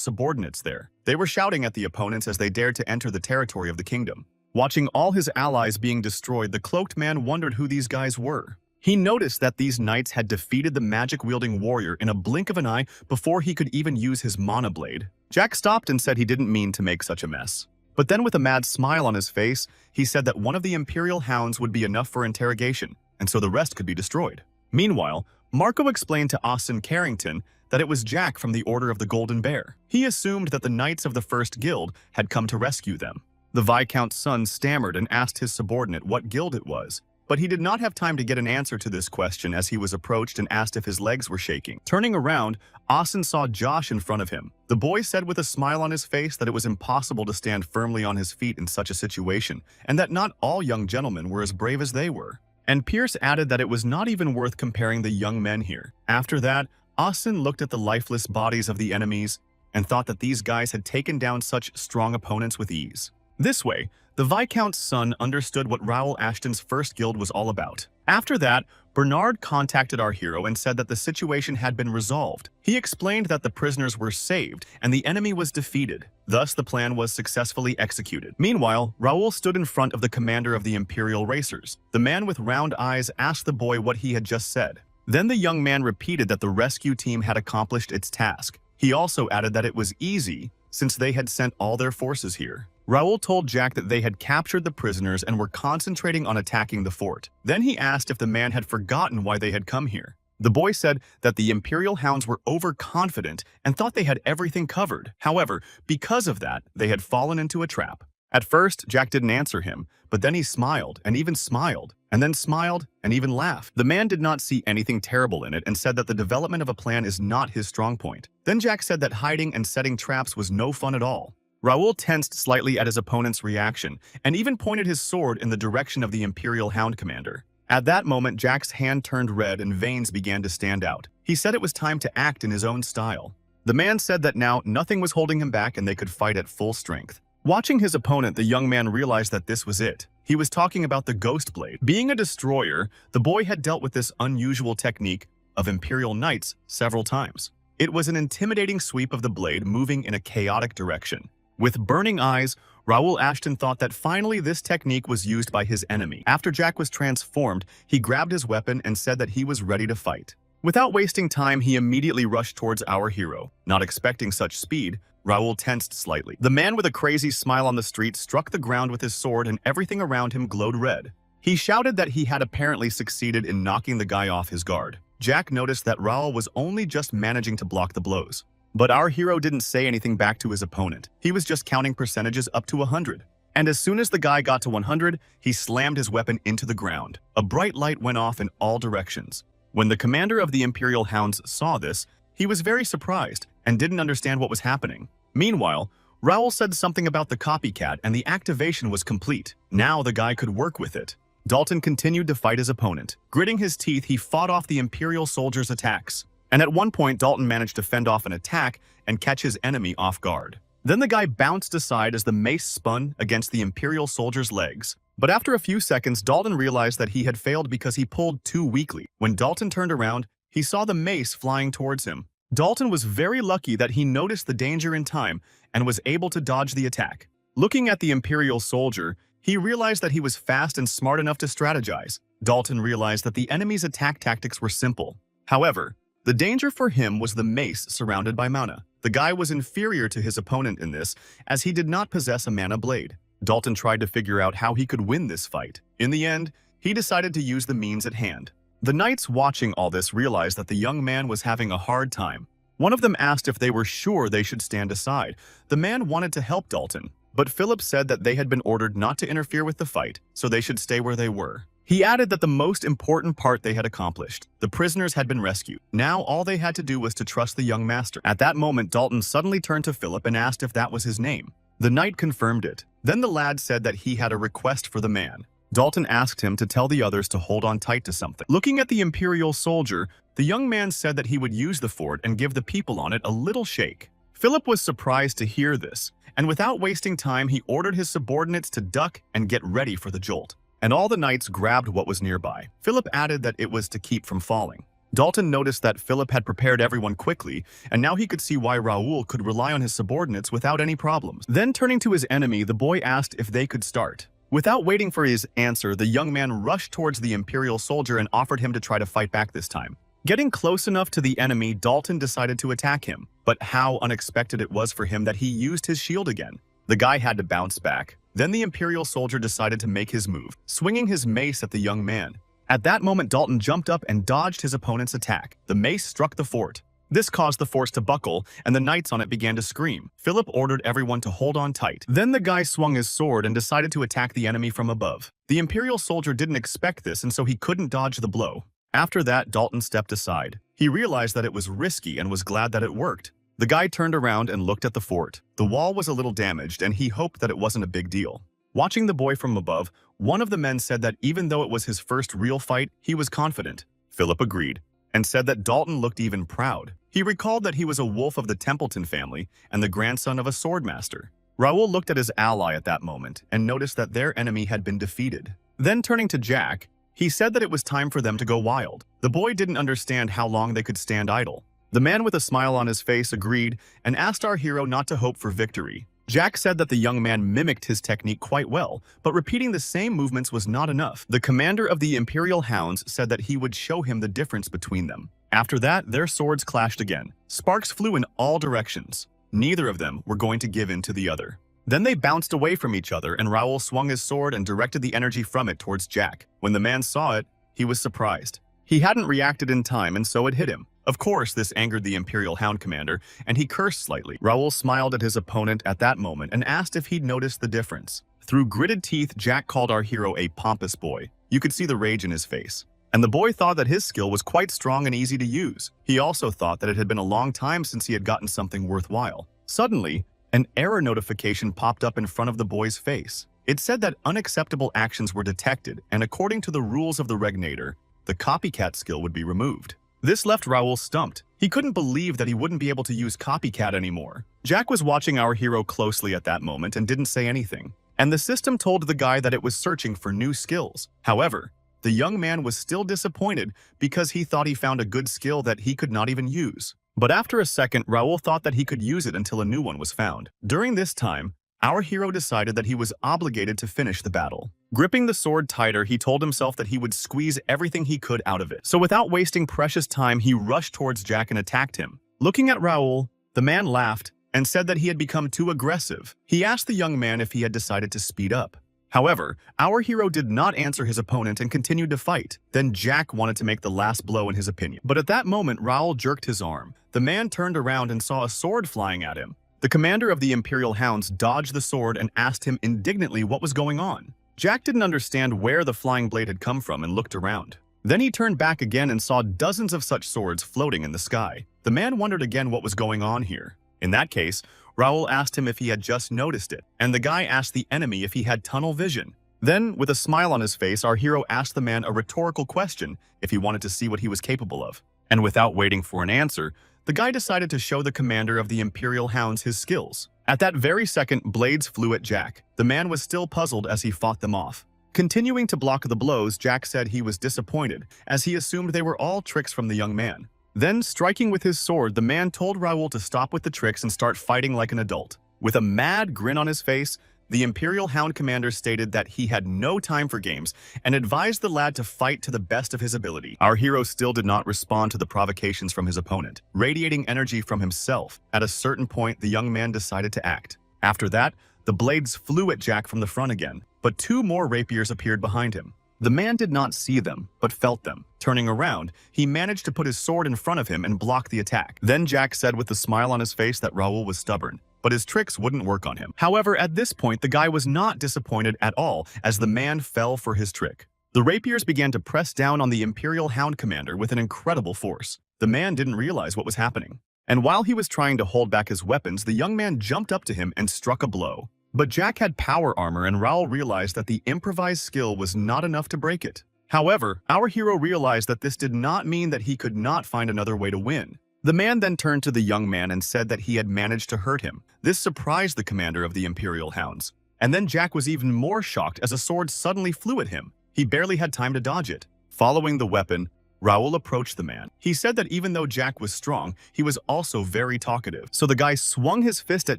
subordinates there. They were shouting at the opponents as they dared to enter the territory of the kingdom. Watching all his allies being destroyed, the cloaked man wondered who these guys were. He noticed that these knights had defeated the magic-wielding warrior in a blink of an eye before he could even use his mana blade. Jack stopped and said he didn't mean to make such a mess. But then with a mad smile on his face, he said that one of the Imperial Hounds would be enough for interrogation, and so the rest could be destroyed. Meanwhile, Marco explained to Austin Carrington that it was Jack from the Order of the Golden Bear. He assumed that the Knights of the First Guild had come to rescue them. The Viscount's son stammered and asked his subordinate what guild it was, but he did not have time to get an answer to this question as he was approached and asked if his legs were shaking. Turning around, Austin saw Josh in front of him. The boy said with a smile on his face that it was impossible to stand firmly on his feet in such a situation, and that not all young gentlemen were as brave as they were. And Pierce added that it was not even worth comparing the young men here. After that, Austin looked at the lifeless bodies of the enemies and thought that these guys had taken down such strong opponents with ease. This way, the Viscount's son understood what Raoul Ashton's first guild was all about. After that, Bernard contacted our hero and said that the situation had been resolved. He explained that the prisoners were saved and the enemy was defeated. Thus, the plan was successfully executed. Meanwhile, Raoul stood in front of the commander of the Imperial Racers. The man with round eyes asked the boy what he had just said. Then the young man repeated that the rescue team had accomplished its task. He also added that it was easy since they had sent all their forces here. Raoul told Jack that they had captured the prisoners and were concentrating on attacking the fort. Then he asked if the man had forgotten why they had come here. The boy said that the Imperial Hounds were overconfident and thought they had everything covered. However, because of that, they had fallen into a trap. At first, Jack didn't answer him, but then he smiled, and even smiled, and then smiled, and even laughed. The man did not see anything terrible in it and said that the development of a plan is not his strong point. Then Jack said that hiding and setting traps was no fun at all. Raoul tensed slightly at his opponent's reaction, and even pointed his sword in the direction of the Imperial Hound commander. At that moment, Jack's hand turned red and veins began to stand out. He said it was time to act in his own style. The man said that now nothing was holding him back and they could fight at full strength. Watching his opponent, the young man realized that this was it. He was talking about the Ghost Blade. Being a destroyer, the boy had dealt with this unusual technique of Imperial Knights several times. It was an intimidating sweep of the blade moving in a chaotic direction. With burning eyes, Raoul Ashton thought that finally this technique was used by his enemy. After Jack was transformed, he grabbed his weapon and said that he was ready to fight. Without wasting time, he immediately rushed towards our hero. Not expecting such speed, Raoul tensed slightly. The man with a crazy smile on the street struck the ground with his sword and everything around him glowed red. He shouted that he had apparently succeeded in knocking the guy off his guard. Jack noticed that Raoul was only just managing to block the blows. But our hero didn't say anything back to his opponent. He was just counting percentages up to 100. And as soon as the guy got to 100, he slammed his weapon into the ground. A bright light went off in all directions. When the commander of the Imperial Hounds saw this, he was very surprised and didn't understand what was happening. Meanwhile, Raoul said something about the copycat and the activation was complete. Now the guy could work with it. Dalton continued to fight his opponent. Gritting his teeth, he fought off the Imperial soldiers' attacks. And at one point, Dalton managed to fend off an attack and catch his enemy off guard. Then the guy bounced aside as the mace spun against the Imperial soldier's legs. But after a few seconds, Dalton realized that he had failed because he pulled too weakly. When Dalton turned around, he saw the mace flying towards him. Dalton was very lucky that he noticed the danger in time and was able to dodge the attack. Looking at the Imperial soldier, he realized that he was fast and smart enough to strategize. Dalton realized that the enemy's attack tactics were simple. However, the danger for him was the mace surrounded by mana. The guy was inferior to his opponent in this, as he did not possess a mana blade. Dalton tried to figure out how he could win this fight. In the end, he decided to use the means at hand. The knights watching all this realized that the young man was having a hard time. One of them asked if they were sure they should stand aside. The man wanted to help Dalton, but Philip said that they had been ordered not to interfere with the fight, so they should stay where they were. He added that the most important part they had accomplished. The prisoners had been rescued. Now all they had to do was to trust the young master. At that moment, Dalton suddenly turned to Philip and asked if that was his name. The knight confirmed it. Then the lad said that he had a request for the man. Dalton asked him to tell the others to hold on tight to something. Looking at the Imperial soldier, the young man said that he would use the fort and give the people on it a little shake. Philip was surprised to hear this, and without wasting time, he ordered his subordinates to duck and get ready for the jolt. And all the knights grabbed what was nearby. Philip added that it was to keep from falling. Dalton noticed that Philip had prepared everyone quickly, and now he could see why Raoul could rely on his subordinates without any problems. Then turning to his enemy, the boy asked if they could start. Without waiting for his answer, the young man rushed towards the Imperial soldier and offered him to try to fight back this time. Getting close enough to the enemy, Dalton decided to attack him, but how unexpected it was for him that he used his shield again. The guy had to bounce back. Then the Imperial soldier decided to make his move, swinging his mace at the young man. At that moment, Dalton jumped up and dodged his opponent's attack. The mace struck the fort. This caused the force to buckle, and the knights on it began to scream. Philip ordered everyone to hold on tight. Then the guy swung his sword and decided to attack the enemy from above. The Imperial soldier didn't expect this, and so he couldn't dodge the blow. After that, Dalton stepped aside. He realized that it was risky and was glad that it worked. The guy turned around and looked at the fort. The wall was a little damaged, and he hoped that it wasn't a big deal. Watching the boy from above, one of the men said that even though it was his first real fight, he was confident. Philip agreed, and said that Dalton looked even proud. He recalled that he was a wolf of the Templeton family and the grandson of a swordmaster. Raoul looked at his ally at that moment and noticed that their enemy had been defeated. Then turning to Jack, he said that it was time for them to go wild. The boy didn't understand how long they could stand idle. The man with a smile on his face agreed and asked our hero not to hope for victory. Jack said that the young man mimicked his technique quite well, but repeating the same movements was not enough. The commander of the Imperial Hounds said that he would show him the difference between them. After that, their swords clashed again. Sparks flew in all directions. Neither of them were going to give in to the other. Then they bounced away from each other, and Raoul swung his sword and directed the energy from it towards Jack. When the man saw it, he was surprised. He hadn't reacted in time, and so it hit him. Of course, this angered the Imperial Hound commander, and he cursed slightly. Raoul smiled at his opponent at that moment and asked if he'd noticed the difference. Through gritted teeth, Jack called our hero a pompous boy. You could see the rage in his face. And the boy thought that his skill was quite strong and easy to use. He also thought that it had been a long time since he had gotten something worthwhile. Suddenly, an error notification popped up in front of the boy's face. It said that unacceptable actions were detected, and according to the rules of the Regnator, the copycat skill would be removed. This left Raoul stumped. He couldn't believe that he wouldn't be able to use copycat anymore. Jack was watching our hero closely at that moment and didn't say anything. And the system told the guy that it was searching for new skills. However, the young man was still disappointed because he thought he found a good skill that he could not even use. But after a second, Raoul thought that he could use it until a new one was found. During this time, our hero decided that he was obligated to finish the battle. Gripping the sword tighter, he told himself that he would squeeze everything he could out of it. So without wasting precious time, he rushed towards Jack and attacked him. Looking at Raoul, the man laughed and said that he had become too aggressive. He asked the young man if he had decided to speed up. However, our hero did not answer his opponent and continued to fight. Then Jack wanted to make the last blow in his opinion. But at that moment, Raoul jerked his arm. The man turned around and saw a sword flying at him. The commander of the Imperial Hounds dodged the sword and asked him indignantly what was going on. Jack didn't understand where the flying blade had come from and looked around. Then he turned back again and saw dozens of such swords floating in the sky. The man wondered again what was going on here. In that case, Raoul asked him if he had just noticed it, and the guy asked the enemy if he had tunnel vision. Then, with a smile on his face, our hero asked the man a rhetorical question if he wanted to see what he was capable of. And without waiting for an answer, the guy decided to show the commander of the Imperial Hounds his skills. At that very second, blades flew at Jack. The man was still puzzled as he fought them off. Continuing to block the blows, Jack said he was disappointed, as he assumed they were all tricks from the young man. Then, striking with his sword, the man told Raoul to stop with the tricks and start fighting like an adult. With a mad grin on his face, the Imperial Hound commander stated that he had no time for games and advised the lad to fight to the best of his ability. Our hero still did not respond to the provocations from his opponent, radiating energy from himself. At a certain point, the young man decided to act. After that, the blades flew at Jack from the front again, but two more rapiers appeared behind him. The man did not see them, but felt them. Turning around, he managed to put his sword in front of him and block the attack. Then Jack said with a smile on his face that Raoul was stubborn, but his tricks wouldn't work on him. However, at this point, the guy was not disappointed at all as the man fell for his trick. The rapiers began to press down on the Imperial Hound commander with an incredible force. The man didn't realize what was happening. And while he was trying to hold back his weapons, the young man jumped up to him and struck a blow. But Jack had power armor, and Raoul realized that the improvised skill was not enough to break it. However, our hero realized that this did not mean that he could not find another way to win. The man then turned to the young man and said that he had managed to hurt him. This surprised the commander of the Imperial Hounds. And then Jack was even more shocked as a sword suddenly flew at him. He barely had time to dodge it. Following the weapon, Raoul approached the man. He said that even though Jack was strong, he was also very talkative. So the guy swung his fist at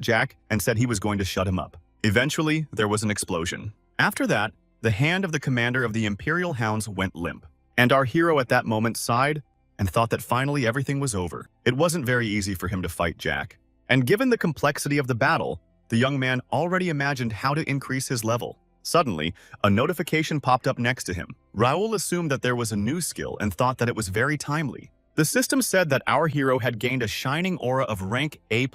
Jack and said he was going to shut him up. Eventually, there was an explosion. After that, the hand of the commander of the Imperial Hounds went limp. And our hero at that moment sighed and thought that finally everything was over. It wasn't very easy for him to fight Jack. And given the complexity of the battle, the young man already imagined how to increase his level. Suddenly, a notification popped up next to him. Raoul assumed that there was a new skill and thought that it was very timely. The system said that our hero had gained a shining aura of rank A+.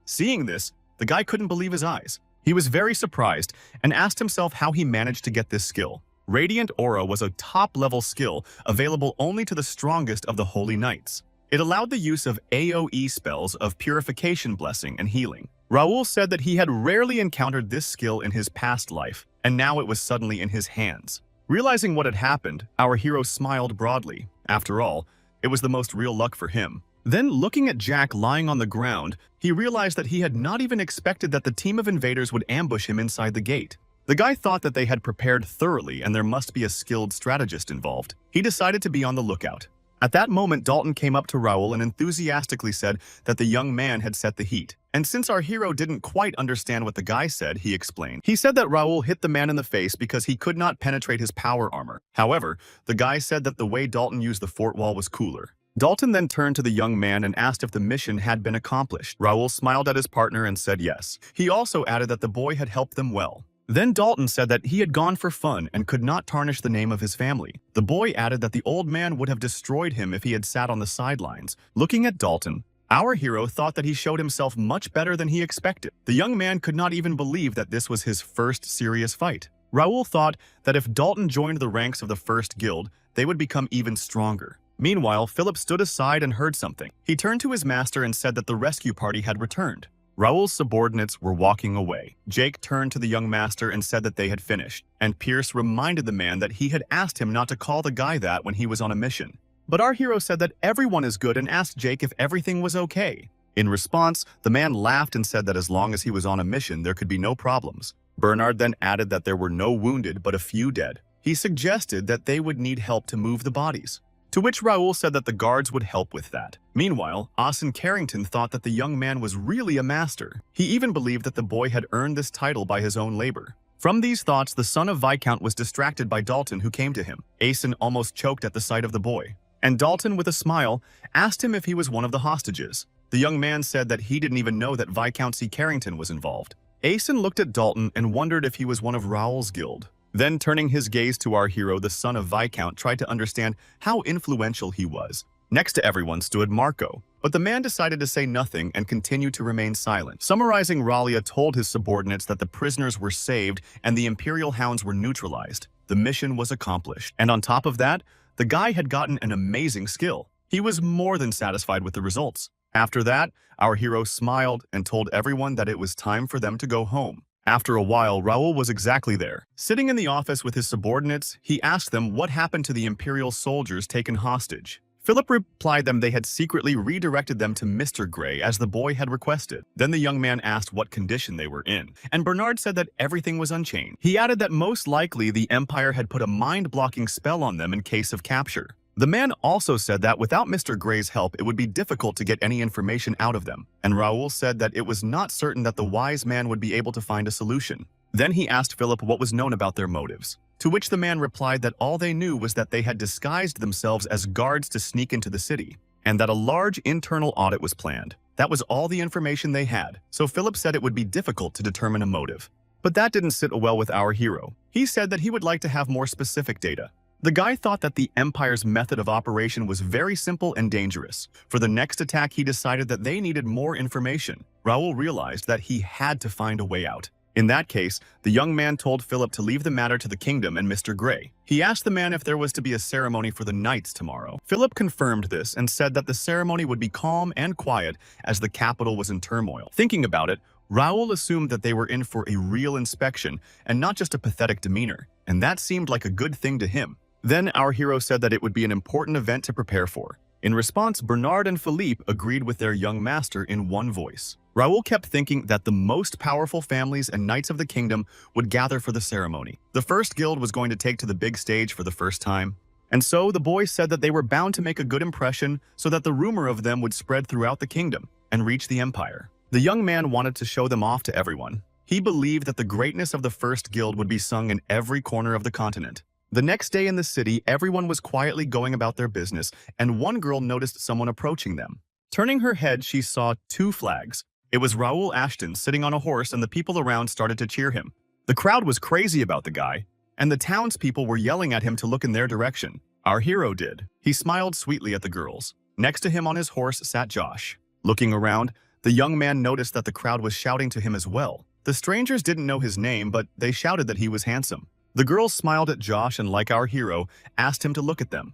Seeing this, the guy couldn't believe his eyes. He was very surprised and asked himself how he managed to get this skill. Radiant Aura was a top-level skill available only to the strongest of the Holy Knights. It allowed the use of AoE spells of Purification Blessing and Healing. Raoul said that he had rarely encountered this skill in his past life, and now it was suddenly in his hands. Realizing what had happened, our hero smiled broadly. After all, it was the most real luck for him. Then, looking at Jack lying on the ground, he realized that he had not even expected that the team of invaders would ambush him inside the gate. The guy thought that they had prepared thoroughly and there must be a skilled strategist involved. He decided to be on the lookout. At that moment, Dalton came up to Raoul and enthusiastically said that the young man had set the heat. And since our hero didn't quite understand what the guy said, he explained. He said that Raoul hit the man in the face because he could not penetrate his power armor. However, the guy said that the way Dalton used the fort wall was cooler. Dalton then turned to the young man and asked if the mission had been accomplished. Raoul smiled at his partner and said yes. He also added that the boy had helped them well. Then Dalton said that he had gone for fun and could not tarnish the name of his family. The boy added that the old man would have destroyed him if he had sat on the sidelines. Looking at Dalton, our hero thought that he showed himself much better than he expected. The young man could not even believe that this was his first serious fight. Raoul thought that if Dalton joined the ranks of the first guild, they would become even stronger. Meanwhile, Philip stood aside and heard something. He turned to his master and said that the rescue party had returned. Raoul's subordinates were walking away. Jake turned to the young master and said that they had finished, and Pierce reminded the man that he had asked him not to call the guy that when he was on a mission. But our hero said that everyone is good and asked Jake if everything was okay. In response, the man laughed and said that as long as he was on a mission, there could be no problems. Bernard then added that there were no wounded but a few dead. He suggested that they would need help to move the bodies, to which Raoul said that the guards would help with that. Meanwhile, Austin Carrington thought that the young man was really a master. He even believed that the boy had earned this title by his own labor. From these thoughts, the son of Viscount was distracted by Dalton, who came to him. Asen almost choked at the sight of the boy, and Dalton, with a smile, asked him if he was one of the hostages. The young man said that he didn't even know that Viscount C. Carrington was involved. Asen looked at Dalton and wondered if he was one of Raoul's guild. Then, turning his gaze to our hero, the son of Viscount tried to understand how influential he was. Next to everyone stood Marco, but the man decided to say nothing and continued to remain silent. Summarizing, Ralia told his subordinates that the prisoners were saved and the Imperial Hounds were neutralized. The mission was accomplished, and on top of that, the guy had gotten an amazing skill. He was more than satisfied with the results. After that, our hero smiled and told everyone that it was time for them to go home. After a while, Raoul was exactly there. Sitting in the office with his subordinates, he asked them what happened to the Imperial soldiers taken hostage. Philip replied them they had secretly redirected them to Mr. Gray as the boy had requested. Then the young man asked what condition they were in, and Bernard said that everything was unchanged. He added that most likely the Empire had put a mind-blocking spell on them in case of capture. The man also said that without Mr. Gray's help, it would be difficult to get any information out of them, and Raoul said that it was not certain that the wise man would be able to find a solution. Then he asked Philip what was known about their motives, to which the man replied that all they knew was that they had disguised themselves as guards to sneak into the city, and that a large internal audit was planned. That was all the information they had, so Philip said it would be difficult to determine a motive. But that didn't sit well with our hero. He said that he would like to have more specific data. The guy thought that the Empire's method of operation was very simple and dangerous. For the next attack, he decided that they needed more information. Raoul realized that he had to find a way out. In that case, the young man told Philip to leave the matter to the kingdom and Mr. Gray. He asked the man if there was to be a ceremony for the knights tomorrow. Philip confirmed this and said that the ceremony would be calm and quiet as the capital was in turmoil. Thinking about it, Raoul assumed that they were in for a real inspection and not just a pathetic demeanor, and that seemed like a good thing to him. Then our hero said that it would be an important event to prepare for. In response, Bernard and Philippe agreed with their young master in one voice. Raoul kept thinking that the most powerful families and knights of the kingdom would gather for the ceremony. The first guild was going to take to the big stage for the first time. And so the boys said that they were bound to make a good impression so that the rumor of them would spread throughout the kingdom and reach the empire. The young man wanted to show them off to everyone. He believed that the greatness of the first guild would be sung in every corner of the continent. The next day in the city, everyone was quietly going about their business, and one girl noticed someone approaching them. Turning her head, she saw two flags. It was Raoul Ashton sitting on a horse, and the people around started to cheer him. The crowd was crazy about the guy, and the townspeople were yelling at him to look in their direction. Our hero did. He smiled sweetly at the girls. Next to him on his horse sat Josh. Looking around, the young man noticed that the crowd was shouting to him as well. The strangers didn't know his name, but they shouted that he was handsome. The girls smiled at Josh and, like our hero, asked him to look at them.